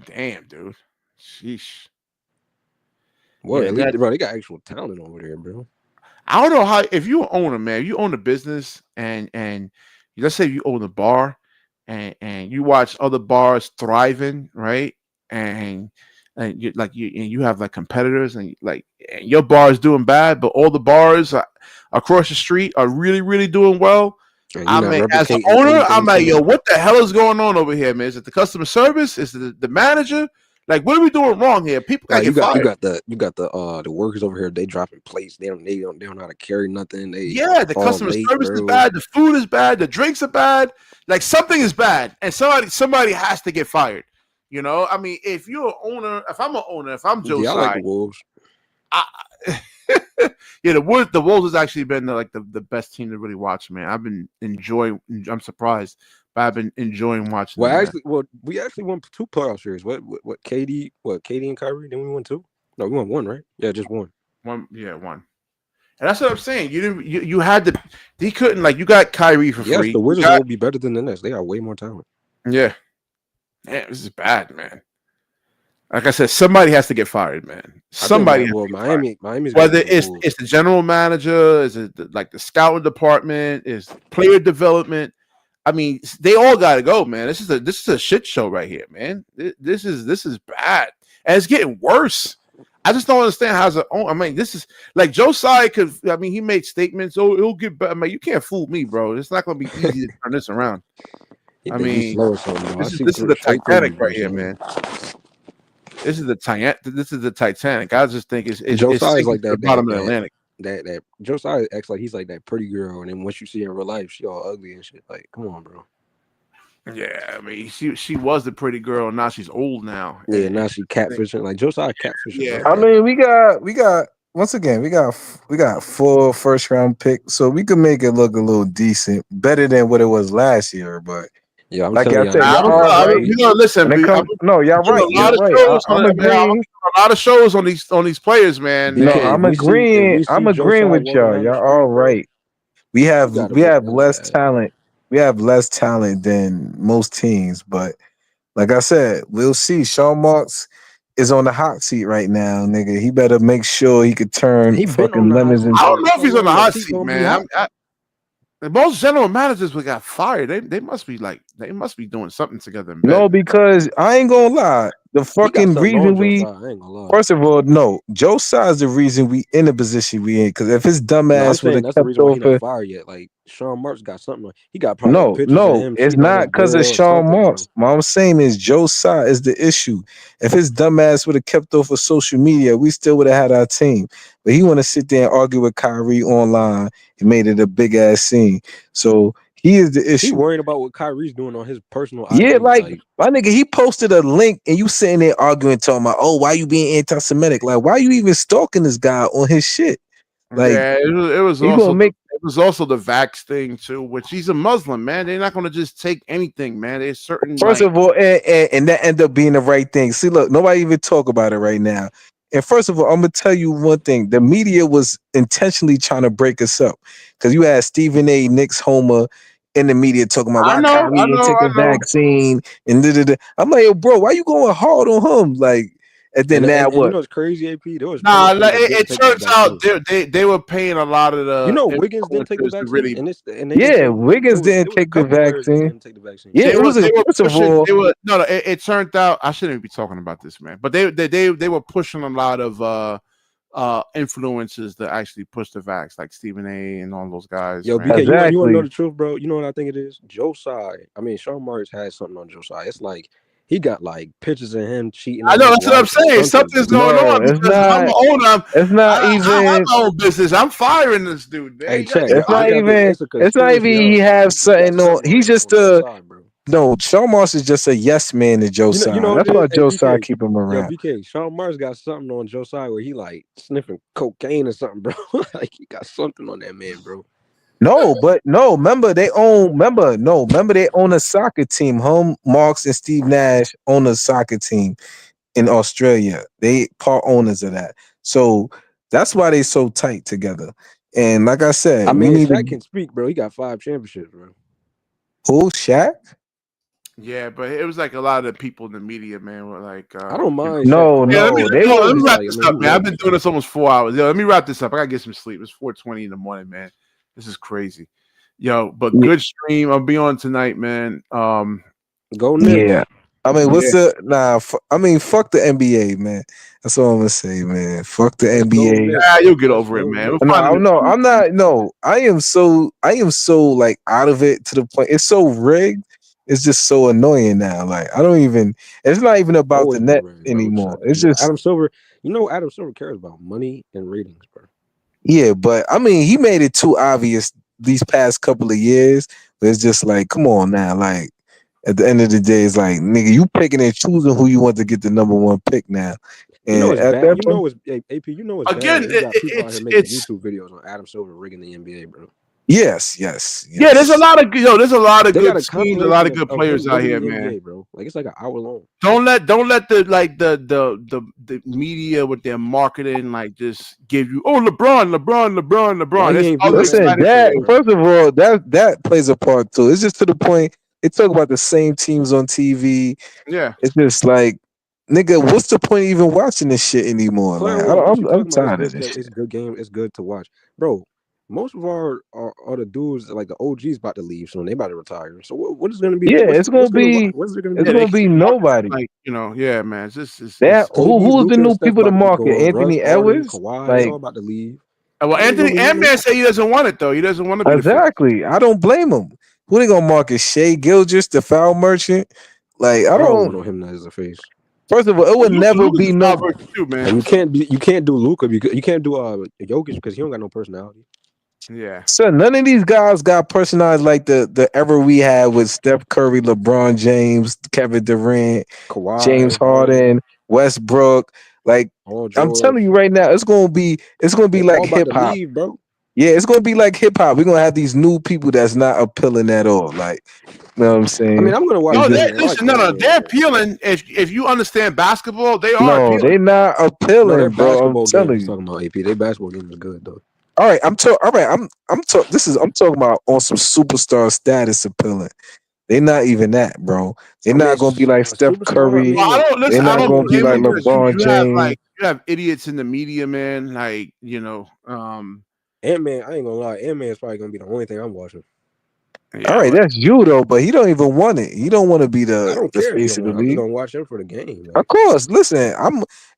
Damn, dude. Sheesh. What? Yeah, bro, they got actual talent over there, bro. I don't know how. If you're an owner, man, you own a business, and let's say you own a bar, and you watch other bars thriving, right? And you have like competitors, and your bar is doing bad, but all the bars across the street are really, really doing well. I mean, as an owner, I'm like, yo, what the hell is going on over here, man? Is it the customer service? Is it the manager? Like, what are we doing wrong here? People got you got the workers over here. They dropping plates. They don't know how to carry nothing. The customer service is bad. The food is bad. The drinks are bad. Like, something is bad, and somebody has to get fired. I mean, if you're an owner, if I'm an owner, if I'm Joe, I like the Wolves. The Wolves has actually been the best team to really watch, man. I've been enjoying. I'm surprised, but I've been enjoying watching. We actually won 2 playoff series. What KD and Kyrie? Then we won 2. No, we won 1, right? Yeah, just 1. One. And that's what I'm saying. You had to. He couldn't you got Kyrie for free. Yes, the Wizards will be better than the Nets. They got way more talent. Yeah. Man, this is bad, man. Like I said, somebody has to get fired, man. Somebody. Miami's whether it's the general manager, is it the scouting department, is player development. I mean, they all got to go, man. This is a shit show right here, man. This is bad, and it's getting worse. I just don't understand how's it. I mean, this is like Josiah could. I mean, he made statements. Oh, it'll get better. I mean, you can't fool me, bro. It's not going to be easy to turn this around. I mean, this is the Titanic right here, man. This is the Titanic. I just think it's Josiah's like that. Bottom of the Atlantic. that Josiah acts like he's like that pretty girl, and then once you see her in real life, she all ugly and shit. Like, come on, bro. Yeah, I mean, she was the pretty girl. Now she's old now. Yeah, now she catfishing. Like Josiah catfishing. Yeah, I mean, we got once again, we got 4 first-round picks, so we could make it look a little decent, better than what it was last year. But yeah, I'm like telling I said, listen. No, y'all right. You're right. I'm agreeing. A lot of shows on these players, man. No, I'm agreeing. I'm agreeing with y'all. Y'all all right. We have less talent. We have less talent than most teams, but like I said, we'll see. Sean Marks is on the hot seat right now, nigga. He better make sure he could turn fucking lemons into. I don't know if he's on the hot seat, man. Most general managers we got fired. They must be doing something together. No, because I ain't gonna lie. The fucking reason first of all, no, Joe Tsai is the reason we in the position we in. Because if his dumb ass would have kept over, he not fired yet. Like Sean Marks got something. He got probably no, it's not because of Sean Marks. What I'm saying is Joe Tsai is the issue. If his dumb ass would have kept off of social media, we still would have had our team. But he want to sit there and argue with Kyrie online and made it a big ass scene. So he is the issue. He worried about what Kyrie's doing on his personal. Yeah, like my nigga, he posted a link and you sitting there arguing, talking about, oh, why you being anti-Semitic? Like, why you even stalking this guy on his shit? Like, yeah, it was also the vax thing too, which he's a Muslim, man. They're not gonna just take anything, man. There's certain first of all, and that ended up being the right thing. See, look, nobody even talk about it right now. And first of all, I'm gonna tell you one thing: the media was intentionally trying to break us up because you had Stephen A. Knicks Homer in the media talking about why Kyrie didn't take the vaccine and da. I'm like, yo, bro, why you going hard on him? Like, and then what? You know what's crazy, AP? It turns out they were paying a lot of the. You know, Wiggins didn't take the vaccine. Wiggins didn't take the vaccine. Yeah, it turned out I shouldn't be talking about this, man. But they were pushing a lot of influencers that actually push the vax, like Stephen A. and all those guys. Yo, BK, you want to know the truth, bro? You know what I think it is? Sean Marks has something on Josiah. It's like he got like pictures of him cheating. I know, that's what I'm saying. Something's going on. It's not even my own business. I'm firing this dude, man. Hey, check. It's not even he has something on. He's just no, Sean Marks is just a yes man to Joe Tsai. That's why Joe Tsai keep him around. Yo, BK, Sean Marks got something on Joe Tsai where he like sniffing cocaine or something, bro. Like he got something on that man, bro. Remember they own a soccer team. Marks and Steve Nash own a soccer team in Australia. They part owners of that. So that's why they so tight together. And like I said, Shaq can speak, bro. He got 5 championships, bro. Who, Shaq? Yeah, but it was like a lot of the people in the media, man, were like, I don't mind. Let me wrap this up, man. I've been doing this almost 4 hours. Yo, let me wrap this up. I gotta get some sleep. It's 4:20 in the morning, man. This is crazy. Yo, but good stream. I'll be on tonight, man. Go Knicks. Yeah. I mean, fuck the NBA, man. That's all I'm gonna say, man. Fuck the NBA. Yeah, you'll get over it, man. I'm not. No, I am so like out of it to the point. It's so rigged. It's just so annoying now. Like it's not even about the net anymore. It's just Adam Silver. You know, Adam Silver cares about money and ratings, bro. Yeah, but I mean, he made it too obvious these past couple of years. But it's just like, come on now. Like at the end of the day, it's like, nigga, you picking and choosing who you want to get the number 1 pick now. And you know it's bad. You know it's AP. You know it's again. Bad. It's YouTube videos on Adam Silver rigging the NBA, bro. Yes. Yeah, there's a lot of good teams, a lot of good players out here, man. NBA, bro. Like it's like an hour long. Don't let the media with their marketing like just give you LeBron. Listen, first of all, that plays a part too. It's just to the point they talk about the same teams on TV. Yeah, it's just like, nigga, what's the point of even watching this shit anymore? I'm tired of this. It's a good game. It's good to watch, bro. Most of our the dudes, like the OGs, about to leave soon. They about to retire. So what is going to be? Yeah, it's going to be. It's going to be nobody. Like, yeah, man. It's who's the new people to market? Anthony Edwards. Kawhi, like, all about to leave. Well, Anthony Ant-Man said he doesn't want it though. He doesn't want to be exactly. I don't blame him. Who they gonna market? Shea Gilgeous, the foul merchant. Like I don't know him as a face. First of all, it would never Luka's be a no. wild version too, man. And you can't do Luka because you can't do Jokic because he don't got no personality. Yeah. So none of these guys got personalities like the era we had with Steph Curry, LeBron James, Kevin Durant, Kawhi, James Harden, Westbrook. Like I'm telling you right now, it's gonna be like hip hop, bro. Yeah, it's gonna be like hip hop. We're gonna have these new people that's not appealing at all. Like, you know what I'm saying? I mean, I'm gonna watch. No, they're appealing. If you understand basketball, they are. No, appealing. they're not appealing, their bro. I'm telling you. Talking about AP, their basketball game is good though. All right, I'm talking about on some superstar status appealing. They're not even that, bro. They're not gonna be like Steph Curry. They're not gonna be like LeBron James. You have idiots in the media, man. Like, Ant-Man, I ain't gonna lie, Ant-Man is probably gonna be the only thing I'm watching. Yeah, all right, that's you though, but he don't even want it. He don't want to be the face of the league. I'm gonna watch him for the game. Of course, listen,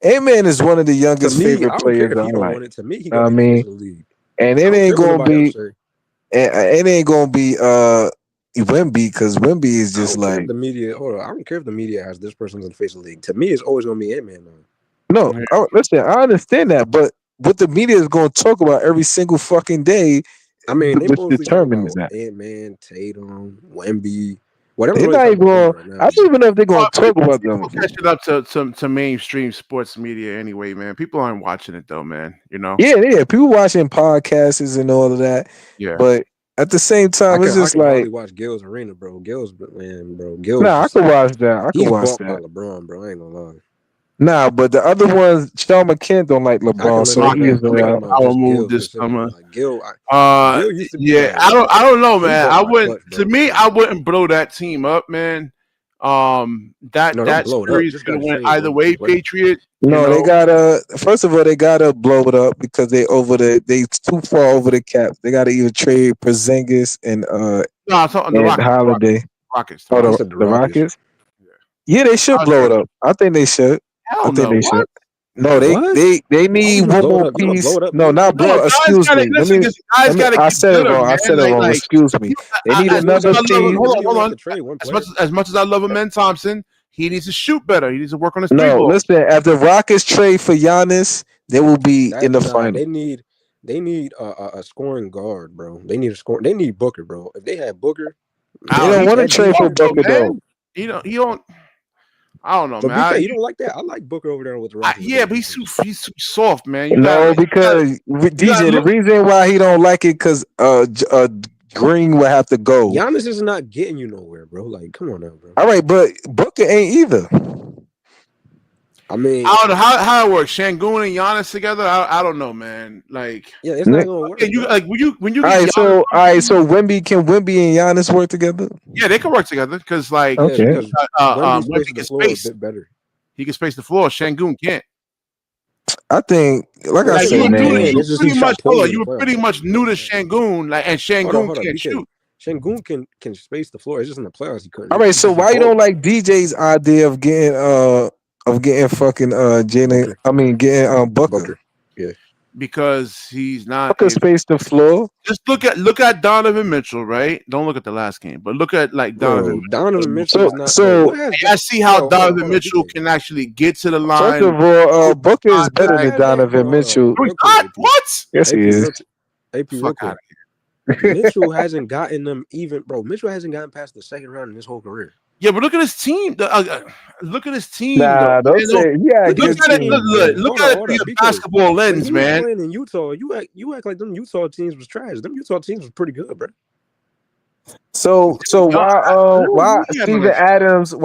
Ant-Man is one of the youngest favorite players I like. To me, he I mean, and it ain't gonna be, it ain't gonna be Wemby because Wemby is just like the media. Hold on, I don't care if the media has this person's in the face of the league. To me, it's always gonna be Ant-Man. No, listen, I understand that, but what the media is going to talk about every single fucking day. I mean, they mostly determines that Ant-Man, Tatum, Wemby, whatever. They're not even going. I don't even know if they're going to talk about them. Catching up to mainstream sports media anyway, man. People aren't watching it though, man. Yeah. People watching podcasts and all of that. Yeah, but at the same time, it's just like watch Gil's Arena, bro. Gil's. Nah, I could watch that. I could watch that. LeBron, bro. I ain't gonna lie. Nah, but the other ones, Sean McKinn don't like LeBron, so he is around. I will move this summer. Gil yeah, I don't know, man. I wouldn't. To me, I wouldn't blow that team up, man. That series is gonna win either way. Patriot. No, they gotta. First of all, they gotta blow it up because they too far over the cap. They gotta either trade Porzingis and I'm talking the Holiday. Rockets. The Rockets. Yeah, they should blow it up. I think they should. I think they should. No, they need one more piece. No, not blow. Excuse me. I said it wrong. I said it wrong. Excuse me. They need another piece. Hold on. As much as I love Amen Thompson, he needs to shoot better. He needs to work on his three ball. Listen. If the Rockets trade for Giannis, they will be in the final. They need a scoring guard, bro. They need Booker, bro. If they had Booker, they don't want to trade for Booker though. He don't. I don't know, but man. You don't like that? I like Booker over there with the Rockets. Yeah, but he's too soft, man. Because DJ, the reason why he don't like it because Green will have to go. Giannis is not getting you nowhere, bro. Like, come on now, bro. All right, but Booker ain't either. I mean, I don't know how it works. Şengün and Giannis together. I don't know, man. Like, yeah, it's not gonna work. When you. All right, so Wemby and Giannis work together? Yeah, they can work together because Wemby can space a bit better. He can space the floor. Şengün can't. I think, like I said, man, you were pretty much new to Şengün, and Şengün can't shoot. Şengün can space the floor. It's just in the playoffs he couldn't. All right, so why you don't like DJ's idea of getting fucking Jalen? I mean, getting Booker. Yeah, because he's not. Booker space the floor. Just look at Donovan Mitchell, right? Don't look at the last game, but look at Donovan. Donovan Mitchell. I see how Donovan Mitchell can actually get to the line. First of all, Booker is better than Donovan Mitchell. What? Yes, he is. AP Mitchell hasn't gotten them even, bro. Mitchell hasn't gotten past the second round in his whole career. Yeah, but look at his team. Look at his team. Nah, don't say. Yeah, look at it through the basketball lens, man. In Utah, you act like them Utah teams was trash. Them Utah teams was pretty good, bro. So why Steven Adams and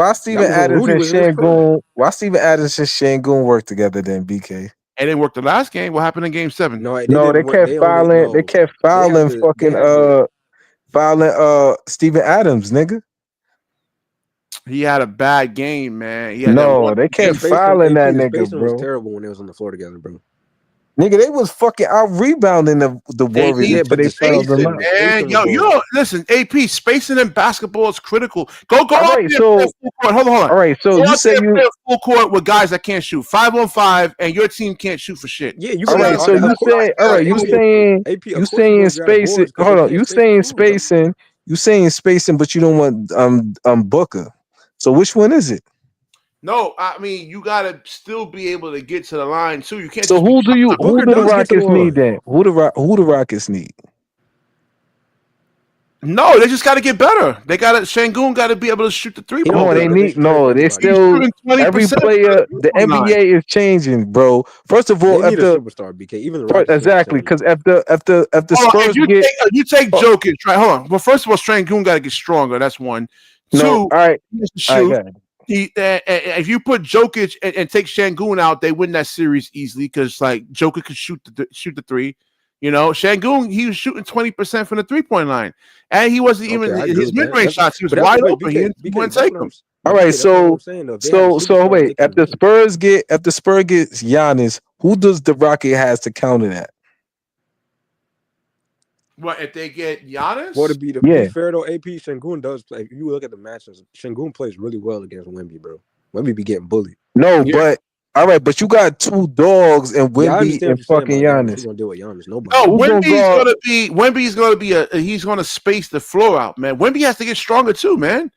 Şengün work together then, BK? It didn't work the last game. What happened in Game 7? They kept fouling Steven Adams, nigga. He had a bad game, man. They kept fouling that nigga, bro. Was terrible when they was on the floor together, bro. Nigga, they was fucking out rebounding the Warriors, but they fouled them out. And yo, listen, AP, spacing in basketball is critical. Go all right, full court. Hold on. All right, so you say you full court with guys that can't shoot 5-on-5, and your team can't shoot for shit. Yeah, you. All right, so you say, all right, you saying spacing. Hold on, you saying spacing. You saying spacing, but you don't want Booker. So which one is it? No, I mean you gotta still be able to get to the line too. You can't. So just who do the Rockets line. need then? Who the Rockets need? No, they just got to get better. They got to Şengün got to be able to shoot the three. No, they need They still every player. The NBA is changing, bro. First of all, they need a superstar, BK. Even the Rockets exactly because if the Spurs you take Jokic, right? Hold on. Well, first of all, Şengün got to get stronger. That's one. No, Two, all right. He has to shoot. If you put Jokic and take Şengün out, they win that series easily because like Jokic could shoot the three. You know, Şengün, he was shooting 20% from the 3-point line, and he wasn't even his mid-range shots. He was wide open. He didn't take them. All right, so wait. If the Spurs get Giannis, who does the Rocket has to counter that? What if they get Giannis? Well, to be fair though, AP Şengün does play. If you look at the matchups, Şengün plays really well against Wemby, bro. Wemby be getting bullied. No, but all right, but you got two dogs and Wemby and fucking Giannis. He's gonna deal with Giannis. Nobody. No, Wemby's gonna be he's gonna space the floor out, man. Wemby has to get stronger too, man.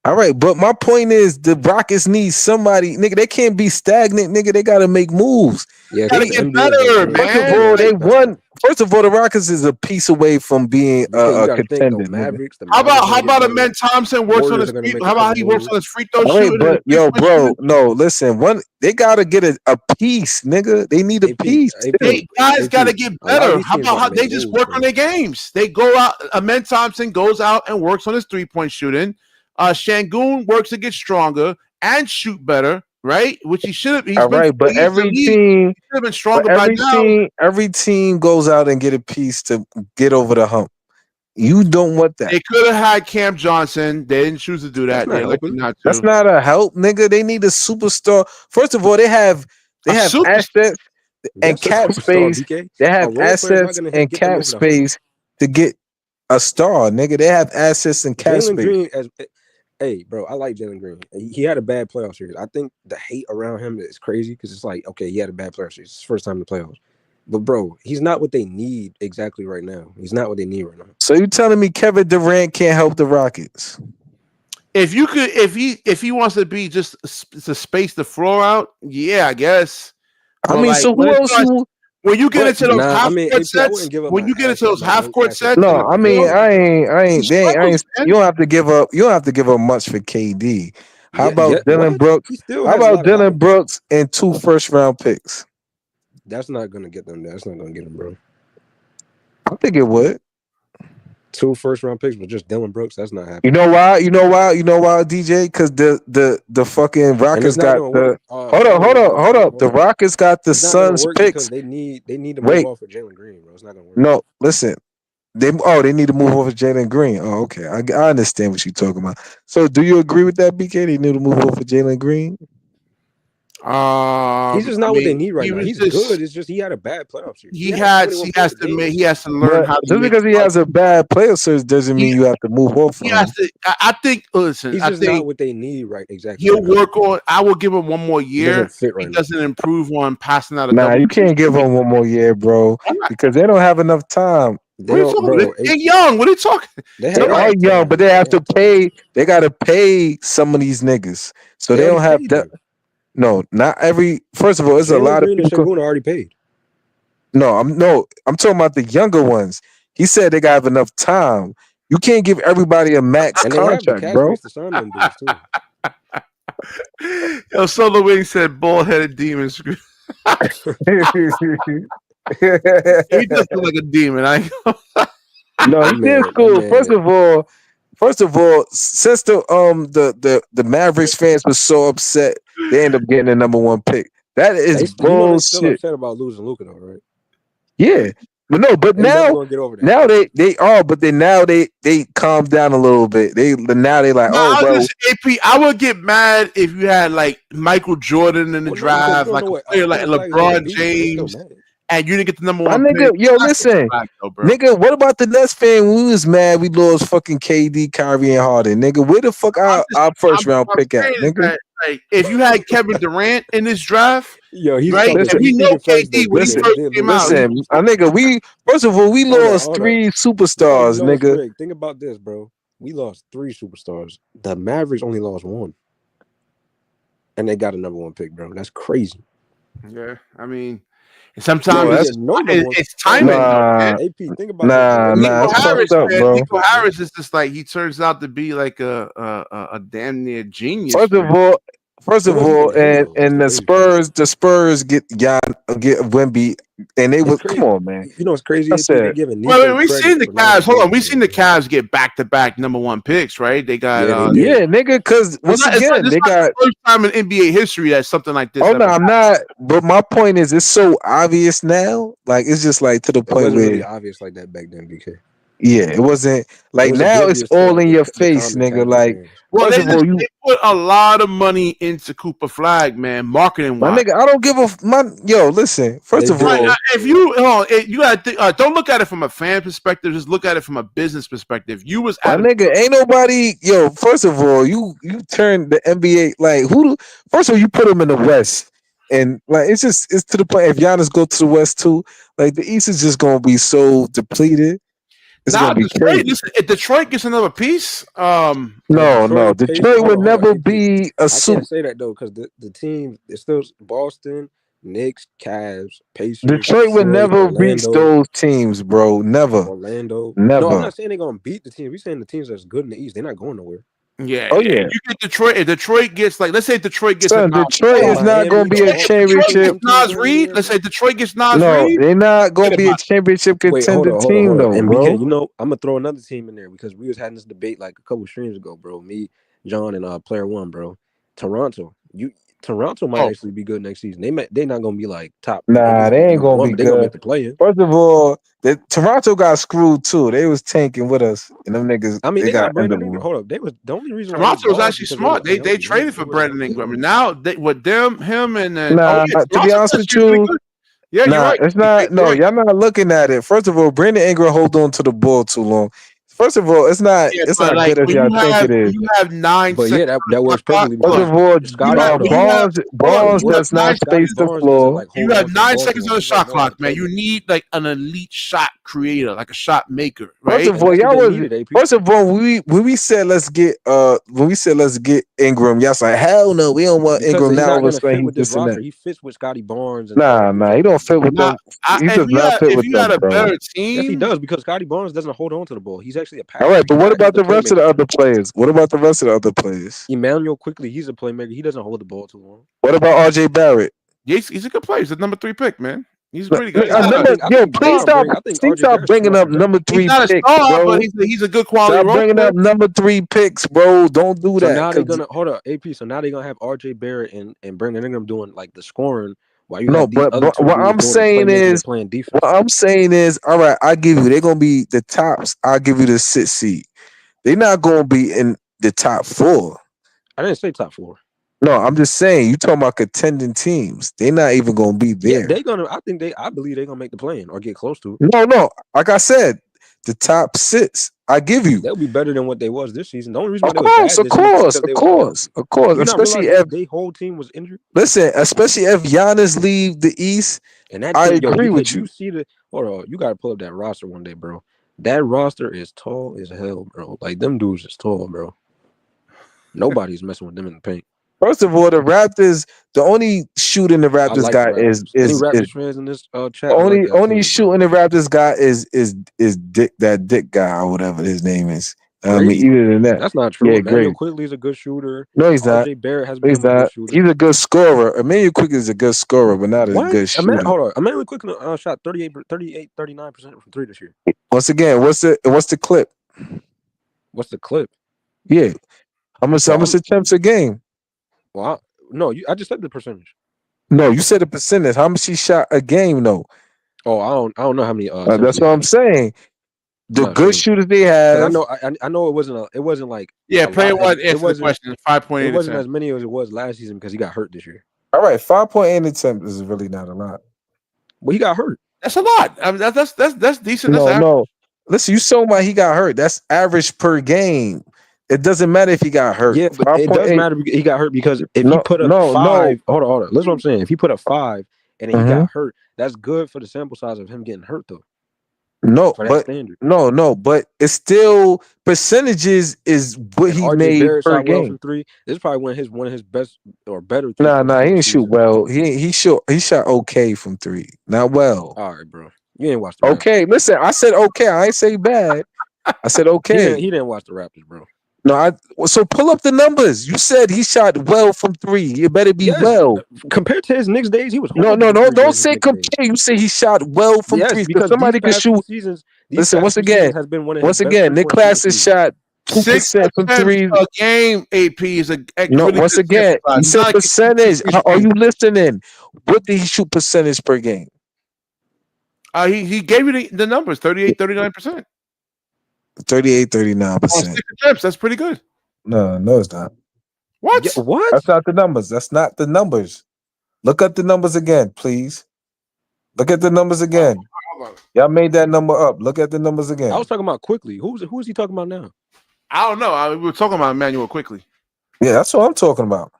All right, but my point is the Rockets need somebody, nigga. They can't be stagnant, nigga. They gotta make moves. Yeah, gotta get better, man. First of all, the Rockets is a piece away from being a contender. The Mavericks, how about Amen Thompson works on his free? How about he works on his free throw shooting? But yo, bro, no, listen. They gotta get a piece, nigga. They need a piece. Guys gotta get better. How about how they just work on their games? They go out. Amen Thompson goes out and works on his 3-point shooting. Şengün works to get stronger and shoot better, right? Which he should have. All right, but every team should have been stronger by now. Every team goes out and get a piece to get over the hump. You don't want that. They could have had Cam Johnson. They didn't choose to do that. That's not a help, nigga. They need a superstar. First of all, they have assets and cap space. They have assets and cap space to get a star, nigga. They have assets and cap space. Hey, bro, I like Jalen Green. He had a bad playoff series. I think the hate around him is crazy because it's like, okay, he had a bad playoff series. It's his first time in the playoffs. But, bro, he's not what they need exactly right now. He's not what they need right now. So you telling me Kevin Durant can't help the Rockets? If he wants to be just to space the floor out, yeah, I guess. I mean, so who else? When you get into those half-court sets, no, I mean, I ain't. You don't have to give up. You don't have to give up much for KD. How about Dylan Brooks? How about Dylan Brooks and 2 first-round picks? That's not gonna get them. That's not gonna get them, bro. I think it would. 2 first-round picks with just Dylan Brooks. That's not happening. You know why, DJ? Because the fucking Rockets got the. Hold up. The Rockets got the Suns picks. They need to move off for Jalen Green, bro. It's not gonna work. No, listen. They need to move over Jalen Green. Oh, okay. I understand what you're talking about. So, do you agree with that, BK? They need to move over Jalen Green. He's just not what they need right now. He's good. It's just he had a bad playoff series. He has to learn how to. Just because he has a bad playoff series doesn't mean you have to move off. He has to. I think. Listen, he's just not what they need right. Exactly. He'll work on. I will give him one more year. He doesn't improve on passing out. Nah, you can't give him one more year, bro, because they don't have enough time. They're young. What are you talking? They are young, but they have to pay. They got to pay some of these niggas, so they don't have that. No, not every. First of all, there's a lot of people already paid. No, I'm talking about the younger ones. He said they got to have enough time. You can't give everybody a max contract, bro. Yo, Solo Wing said bald-headed demon. He does look like a demon. No, he did cool. First of all, since the Mavericks fans were so upset, they end up getting the number 1 pick. That is bullshit. Still upset about losing Luka, though, right? Yeah, but now they are. But then now they calmed down a little bit. They like, bro. AP, I would get mad if you had like Michael Jordan in the draft, like a player like LeBron James. And you didn't get the number 1 pick. Yo, listen. Nigga, what about the Nets fan? We was mad we lost fucking KD, Kyrie, and Harden. Nigga, where the fuck our first round pick at, nigga? Like, if you had Kevin Durant in this draft, he's right? If we know KD when he first came out. Listen, nigga, first of all, we lost 3 superstars, nigga. Think about this, bro. We lost 3 superstars. The Mavericks only lost 1. And they got a number 1 pick, bro. That's crazy. Yeah, I mean, sometimes it's timing. AP, think about Nico Harris, man. Bro. Nico Harris is just like he turns out to be like a damn near genius. First of all, and the Spurs get Wemby, and they was come on, man. You know what's crazy? I said, we seen the Cavs. Hold on, we seen the Cavs get back-to-back number 1 picks, right? They got nigga. Because once again, they got the first time in NBA history that something like this. Oh no, I'm not. But my point is, it's so obvious now. Like it's just like to the point where really obvious like that back then, BK. Yeah, it wasn't like now it's all in your face, nigga. Like, well, they put a lot of money into Cooper Flagg, man, marketing wise. My nigga, I don't give a listen. First of all, if you gotta don't look at it from a fan perspective, just look at it from a business perspective. You was my nigga, ain't nobody. First of all, you turn the NBA like first of all, you put them in the West. And like it's to the point if Giannis go to the West too, like the East is just gonna be so depleted. If Detroit gets another piece, no, Detroit would never be a super. I can't say that though because the team is still Boston, Knicks, Cavs, Pacers. Detroit would never reach those teams, bro. Never. Orlando. Never. No, I'm not saying they're gonna beat the team. We're saying the teams that's good in the East. They're not going nowhere. Yeah. Oh yeah. You get Detroit. If Detroit gets let's say Detroit gets Detroit is not going to be a championship. Nas Reed. Let's say Detroit gets Nas Reed. They're not going to be a championship contender team though, and bro. BK, I'm gonna throw another team in there because we was having this debate like a couple streams ago, bro. Me, John, and Player One, bro. Toronto. Toronto might actually be good next season. They're not gonna be like top. Nah, they ain't gonna be good. They're gonna make the play-in. First of all, Toronto got screwed too. They was tanking with us, and them niggas. I mean, they got Brandon Ingram. Hold up, they was the only reason. Toronto was actually smart. They traded for Brandon Ingram. And now him, and then. To be honest with you. Yeah, you're right. It's not. No, y'all not looking at it. First of all, Brandon Ingram hold on to the ball too long. First of all, it's not. Yeah, it's not like, good as y'all think it is. You have 9 but seconds. Yeah, that works perfectly. First of all, Barnes does not space the floor. You have 9 seconds on the shot clock, man. You need like an elite shot creator, like a shot maker, right? First of all, First of all, when we said let's get Ingram, y'all like hell no, we don't want Ingram now. He fits with Scotty Barnes. Nah, he don't fit with them. He does not fit with them. If you had a better team, yes, he does because Scotty Barnes doesn't hold on to the ball. He's actually a passer. All right, but what about the rest of the other players? Emmanuel quickly, he's a playmaker. He doesn't hold the ball too long. What about RJ Barrett? He's a good player. He's the number 3 pick, man. He's pretty good. Please stop bringing up number 3 picks, bro. But he's a good quality. Stop bringing up number 3 picks, bro. Don't do that. So now they're gonna hold up, AP. So now they're gonna have RJ Barrett and Brandon Ingram doing like the scoring. But what I'm saying is, all right, I give you, they're gonna be the tops. I'll give you the 6th seed. They're not gonna be in the top 4. I didn't say top 4. No, I'm just saying you talking about contending teams. They're not even gonna be there. Yeah, they're gonna. I believe they're gonna make the play-in or get close to it. No. Like I said, the top 6. I give you. They'll be better than what they was this season. The only reason of course. Especially if their whole team was injured. Listen, especially if Giannis leave the East. And that I agree with you. You see hold on, you gotta pull up that roster one day, bro. That roster is tall as hell, bro. Like them dudes is tall, bro. Nobody's messing with them in the paint. First of all, the Raptors, the only shooting the Raptors got is Raptors fans in this chat. Only shooting the Raptors got is Dick guy or whatever his name is. I mean, either than that, that's not true. Yeah, Emmanuel Quigley is a good shooter. No, he's not. RJ Barrett has been a good shooter. He's a good scorer. Emmanuel Quigley is a good scorer, but not a good shooter. Hold on, Emmanuel Quigley shot 39% from 3 this year. Once again, what's the clip? What's the clip? Yeah, how much attempts a game? Well, I just said the percentage. No, you said the percentage. How much he shot a game? No. Oh, I don't know how many. That's what I'm saying. The good shooters they have. I know it wasn't like. Yeah, Player One answered the question. 5.8. It wasn't as many as it was last season because he got hurt this year. All right, 5.8 attempts is really not a lot. Well, he got hurt. That's a lot. I mean, that's decent. No. Listen, you saw why he got hurt. That's average per game. It doesn't matter if he got hurt. Yeah, but it doesn't matter if he got hurt because if he put up 5, hold on. Listen what I'm saying. If he put up 5 and then he got hurt, that's good for the sample size of him getting hurt though. No, for that but standard. but it's still percentages is what he RJ made Barrett per shot well game. from three. This is probably one of his best or better. Nah, he didn't shoot well. He shot okay from three. Not well. All right, bro. You didn't watch the Okay, listen, I said okay. I ain't say bad. I said okay. He didn't watch the Raptors, bro. No, so pull up the numbers. You said he shot well from three. It better be well. Compared to his Knicks days, he was no. Don't say compare. You say he shot well from three. Because somebody can shoot. Listen, once again, Nick Claxton shot 2% from three a game. AP is a no. really Once again, you said percentage. Are you listening? What did he shoot percentage per game? He gave you the numbers 38, 39%. 38, 39%. Attempts, that's pretty good. No, it's not. What? Yeah, what? That's not the numbers. That's not the numbers. Look up the numbers again, please. Look at the numbers again. Y'all made that number up. Look at the numbers again. I was talking about quickly. Who is he talking about now? I don't know. We were talking about Emmanuel quickly. Yeah, that's what I'm talking about.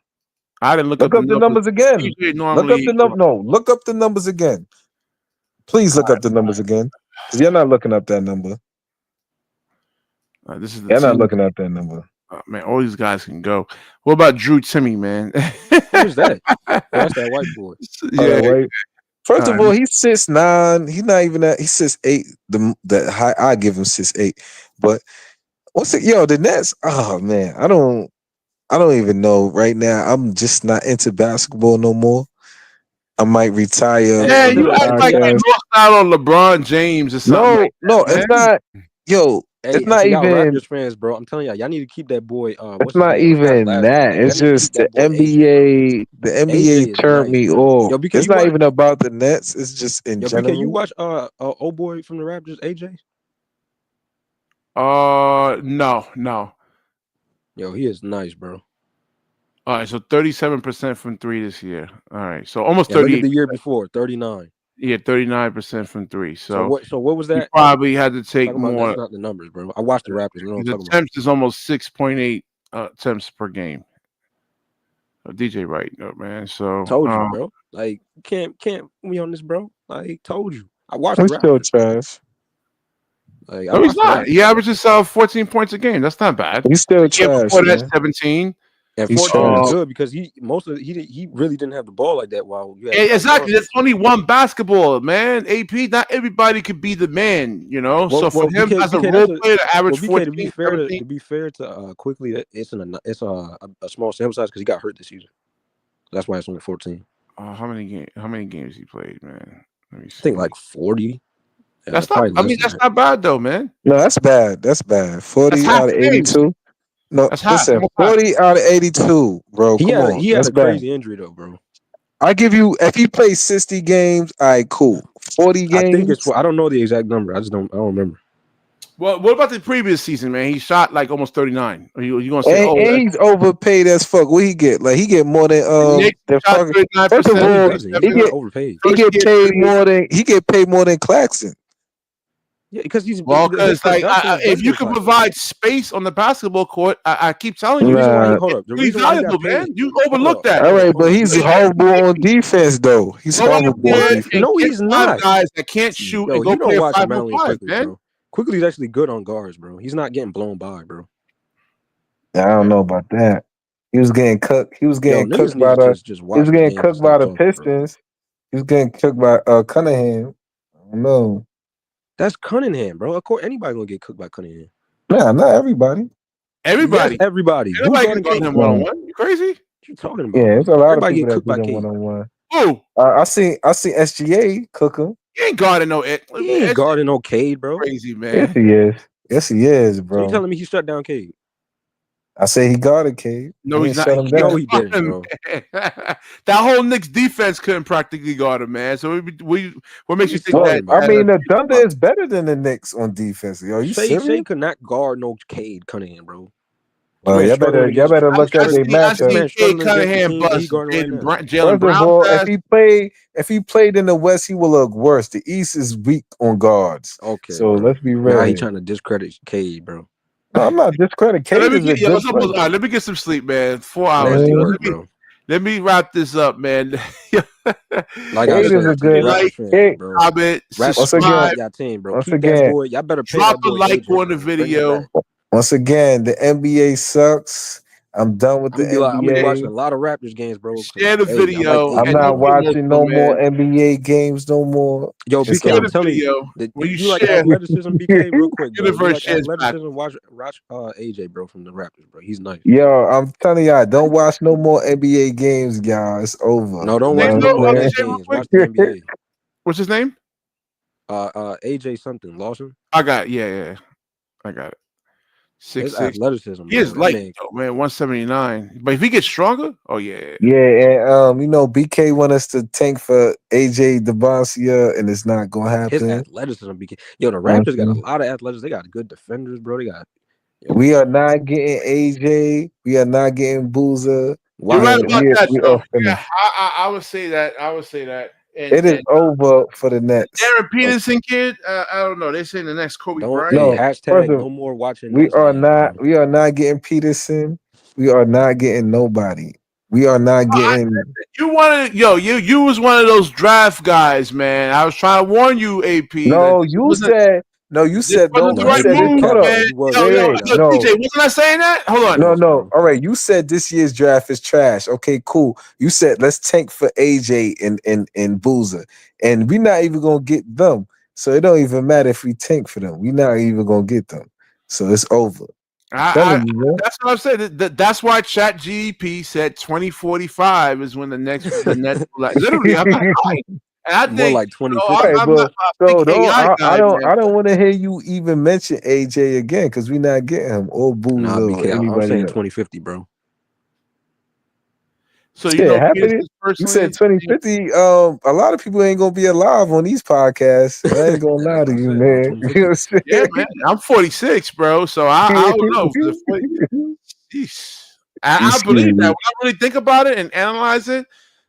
I didn't look up the numbers again. Look up the number. No, look up the numbers again. Please look up the numbers again. Because you're not looking up that number. This is you're not looking at that number. Man, all these guys can go. What about Drew Timmy, man? Who's that? That's that white boy. Yeah. Right. First of all, he's 6'9". He's not even that. He's 6'8". The high, I give him 6'8". But what's it? Yo, the Nets. Oh man, I don't even know right now. I'm just not into basketball no more. I might retire. Yeah, you act like you lost out on LeBron James or something. No, it's not. Yo. Hey, it's not y'all even Raptors fans, bro. I'm telling y'all need to keep that boy. It's not even that. It's just the NBA. The NBA turned me off. Yo, it's not even about the Nets. It's just in general. Can you watch old boy from the Raptors, AJ? No. Yo, he is nice, bro. All right, so 37% from three this year. All right, so almost 38. Look at the year before, 39. Yeah, 39% from three. So what was that? You probably had to take more. That's not the numbers, bro. I watched the Raptors. The attempts is almost 6.8 attempts per game. DJ right, man. So told you, bro. Like can't we on this, bro? Like told you. I watched. I'm still trash. Like, no, he's not. He averages 14 points a game. That's not bad. He's still trash. Before that, 17. And 14 is good because he really didn't have the ball like that while you had exactly. There's only one basketball, man. AP, not everybody could be the man, you know. So for him as a role player to average 14, to be fair to quickly, it's a small sample size because he got hurt this season. That's why it's only 14. How many games he played, man? Let me see. I think like 40. That's not. I mean, that's not bad though, man. No, that's bad. That's bad. 40 out of 82. No, listen, 40 out of 82, bro. He had a crazy injury though, bro. I give you if he plays 60 games, all right, cool. 40 games. I think I don't know the exact number. I don't remember. Well, what about the previous season, man? He shot like almost 39. You gonna say? And he's overpaid as fuck. What he get? Like he get more than fucking. First of all, he get paid more than Claxton. Yeah, because he's because like if you can provide space on the basketball court, I keep telling you, he's valuable, man. You overlook that. All right, but he's horrible on defense, though. He's horrible on defense. No, he's not. Guys that can't shoot and go play 5-on-5, man. Quickly's actually good on guards, bro. He's not getting blown by, bro. I don't know about that. He was getting cooked. He was getting cooked by the. He was getting cooked by the Pistons. He was getting cooked by Cunningham. I don't know. That's Cunningham, bro. Of course, anybody gonna get cooked by Cunningham. Nah, not everybody. Everybody. Yes, everybody. Everybody can get him one-on-one. You crazy? What you talking about? Yeah, it's a lot everybody of people get cooked that by one-on-one. Who? I seen SGA cook him. He ain't guarding no it. He ain't guarding no Cade, bro. Crazy, man. Yes, he is. Yes, he is, bro. So you telling me he shut down Cade? I say he guarded Cade. No, he's not. No, he didn't, bro. That whole Knicks defense couldn't practically guard him, man. So what makes you think that? I mean, the Thunder is better than the Knicks on defense. Yo, you serious? Shea could not guard no Cade Cunningham, bro. Well, y'all better look at their matchup. Cade Cunningham bust Jalen Brown. First of all, if he played in the West, he will look worse. The East is weak on guards. Okay, so let's be real. Now he trying to discredit Cade, bro. No, I'm not discrediting Cade. Let me get some sleep, man. 4 hours. Let me wrap this up, man. Like I Haters said, are to the good. Raptors fans, bro. Comment, Raptors subscribe. y'all team, bro. Once Keep again, that boy. Y'all better pay drop that boy a like AJ, on the bro. Bring him video. back. Once again, the NBA sucks. I'm done with I'm the gonna be NBA. watching a lot of Raptors games, bro. Share the video. I'm not watching no more NBA games no more. Yo, BK, I'm telling you, you like athleticism, BK, real quick, bro. You like athleticism? Watch AJ, bro, from the Raptors, bro. He's nice. Yo, I'm telling y'all, don't watch no more NBA games, y'all. It's over. No, don't watch no more NBA games. Watch the NBA. What's his name? AJ something Lawson. I got it. Yeah. I got it. 6'6". Athleticism. He is light, though, man. 179. But if he gets stronger, oh yeah. Yeah, and BK want us to tank for AJ DeBoncia, and it's not gonna happen. His athleticism, BK. Yo, the Raptors got a lot of athletics. They got good defenders, bro. They got. We are not getting AJ. We are not getting Boozer. You're right about that, though. Yeah, I would say that. And, it is over for the Nets. Darren Peterson kid, I don't know. They're saying the next Kobe Bryant. No more watching. We are not getting Peterson. We are not getting nobody. We are not getting. You wanted, you was one of those draft guys, man. I was trying to warn you, AP. No, you said don't. You said DJ, wasn't I saying that? Hold on. No. All right, you said this year's draft is trash. Okay, cool. You said let's tank for AJ and Boozer, and we're not even gonna get them. So it don't even matter if we tank for them. We're not even gonna get them. So it's over. That's what I'm saying. That's why ChatGPT said 2045 is when the next literally. I'm not lying. And I think more like 2050. I don't want to hear you even mention AJ again because we're not getting him or Boozer. Nah, BK, I'm saying else. 2050, bro. So you said 2050. A lot of people ain't gonna be alive on these podcasts. I ain't gonna lie to you, man. You know what I'm saying? Yeah, man. I'm 46, bro. So I don't know. I believe that. When I really think about it and analyze it,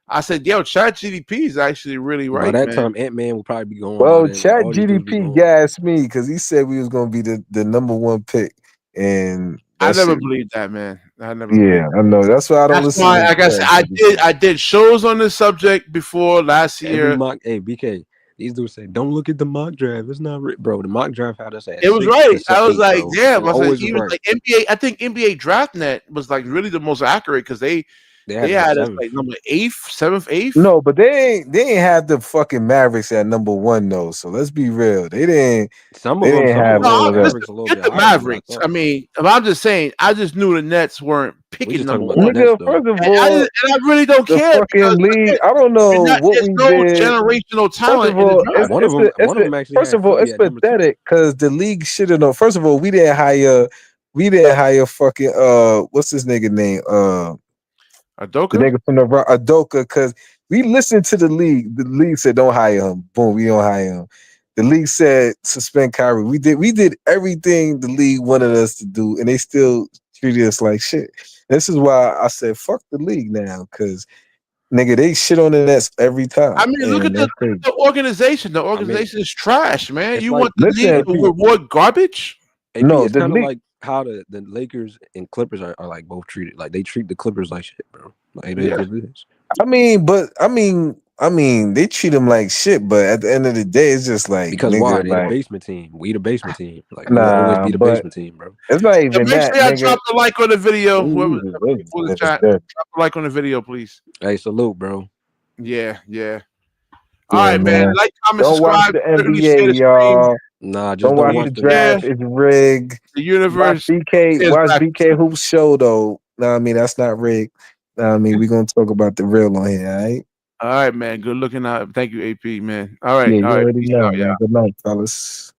I said, yo, ChatGPT is actually really right. By that time, Ant-Man will probably be going. Well, ChatGPT gassed me because he said we was gonna be the number one pick, and I never believed that, man. I never. Yeah, I know. That's why I don't listen. Why, like I said, I did shows on this subject before last year. Hey, BK, these dudes say, don't look at the mock draft. It's not bro. The mock draft had us at. It was right. I was like, damn. I was like, even like NBA. I think NBA DraftNet was like really the most accurate because they had us like number 7th, 8th. No, but they ain't have the fucking Mavericks at number 1 though. So let's be real. They didn't. Some of them have the Mavericks. I mean, I'm just saying. I just knew the Nets weren't picking number 1. Nigga, first of all, and I really don't care. Fucking league. I don't know what we did. Generational talent. First of all, it's pathetic because the league should have known. First of all, we didn't hire fucking what's his nigga name? Adoka? The nigga from the Adoka, because we listened to the league. The league said don't hire him. Boom, we don't hire him. The league said suspend Kyrie. We did everything the league wanted us to do, and they still treated us like shit. This is why I said fuck the league now, because nigga, they shit on the Nets every time. I mean, look at the organization. The organization is trash, man. You want the league to reward garbage? No, it's kind of like how the Lakers and Clippers are like both treated. Like they treat the Clippers like shit, bro. Like they is. I mean, they treat them like shit, but at the end of the day, it's just like because nigga, why? They're like, the basement team. We the basement team. Like we always be the basement team, bro. It's not even make that. Sure I drop the like on the video. Ooh, Whoever the chat, drop the like on the video, please. Hey, salute, bro. Yeah. All right, man. Like, comment, don't subscribe. Watch the NBA, y'all. Nah, just don't watch the draft. It's rigged. The universe. Watch BK Hoop's show though. No, I mean that's not rigged. I mean we're gonna talk about the real on here. All right. All right, man. Good looking out. Thank you, AP, man. All right. Yeah, all right. Already know, man. Good night, fellas.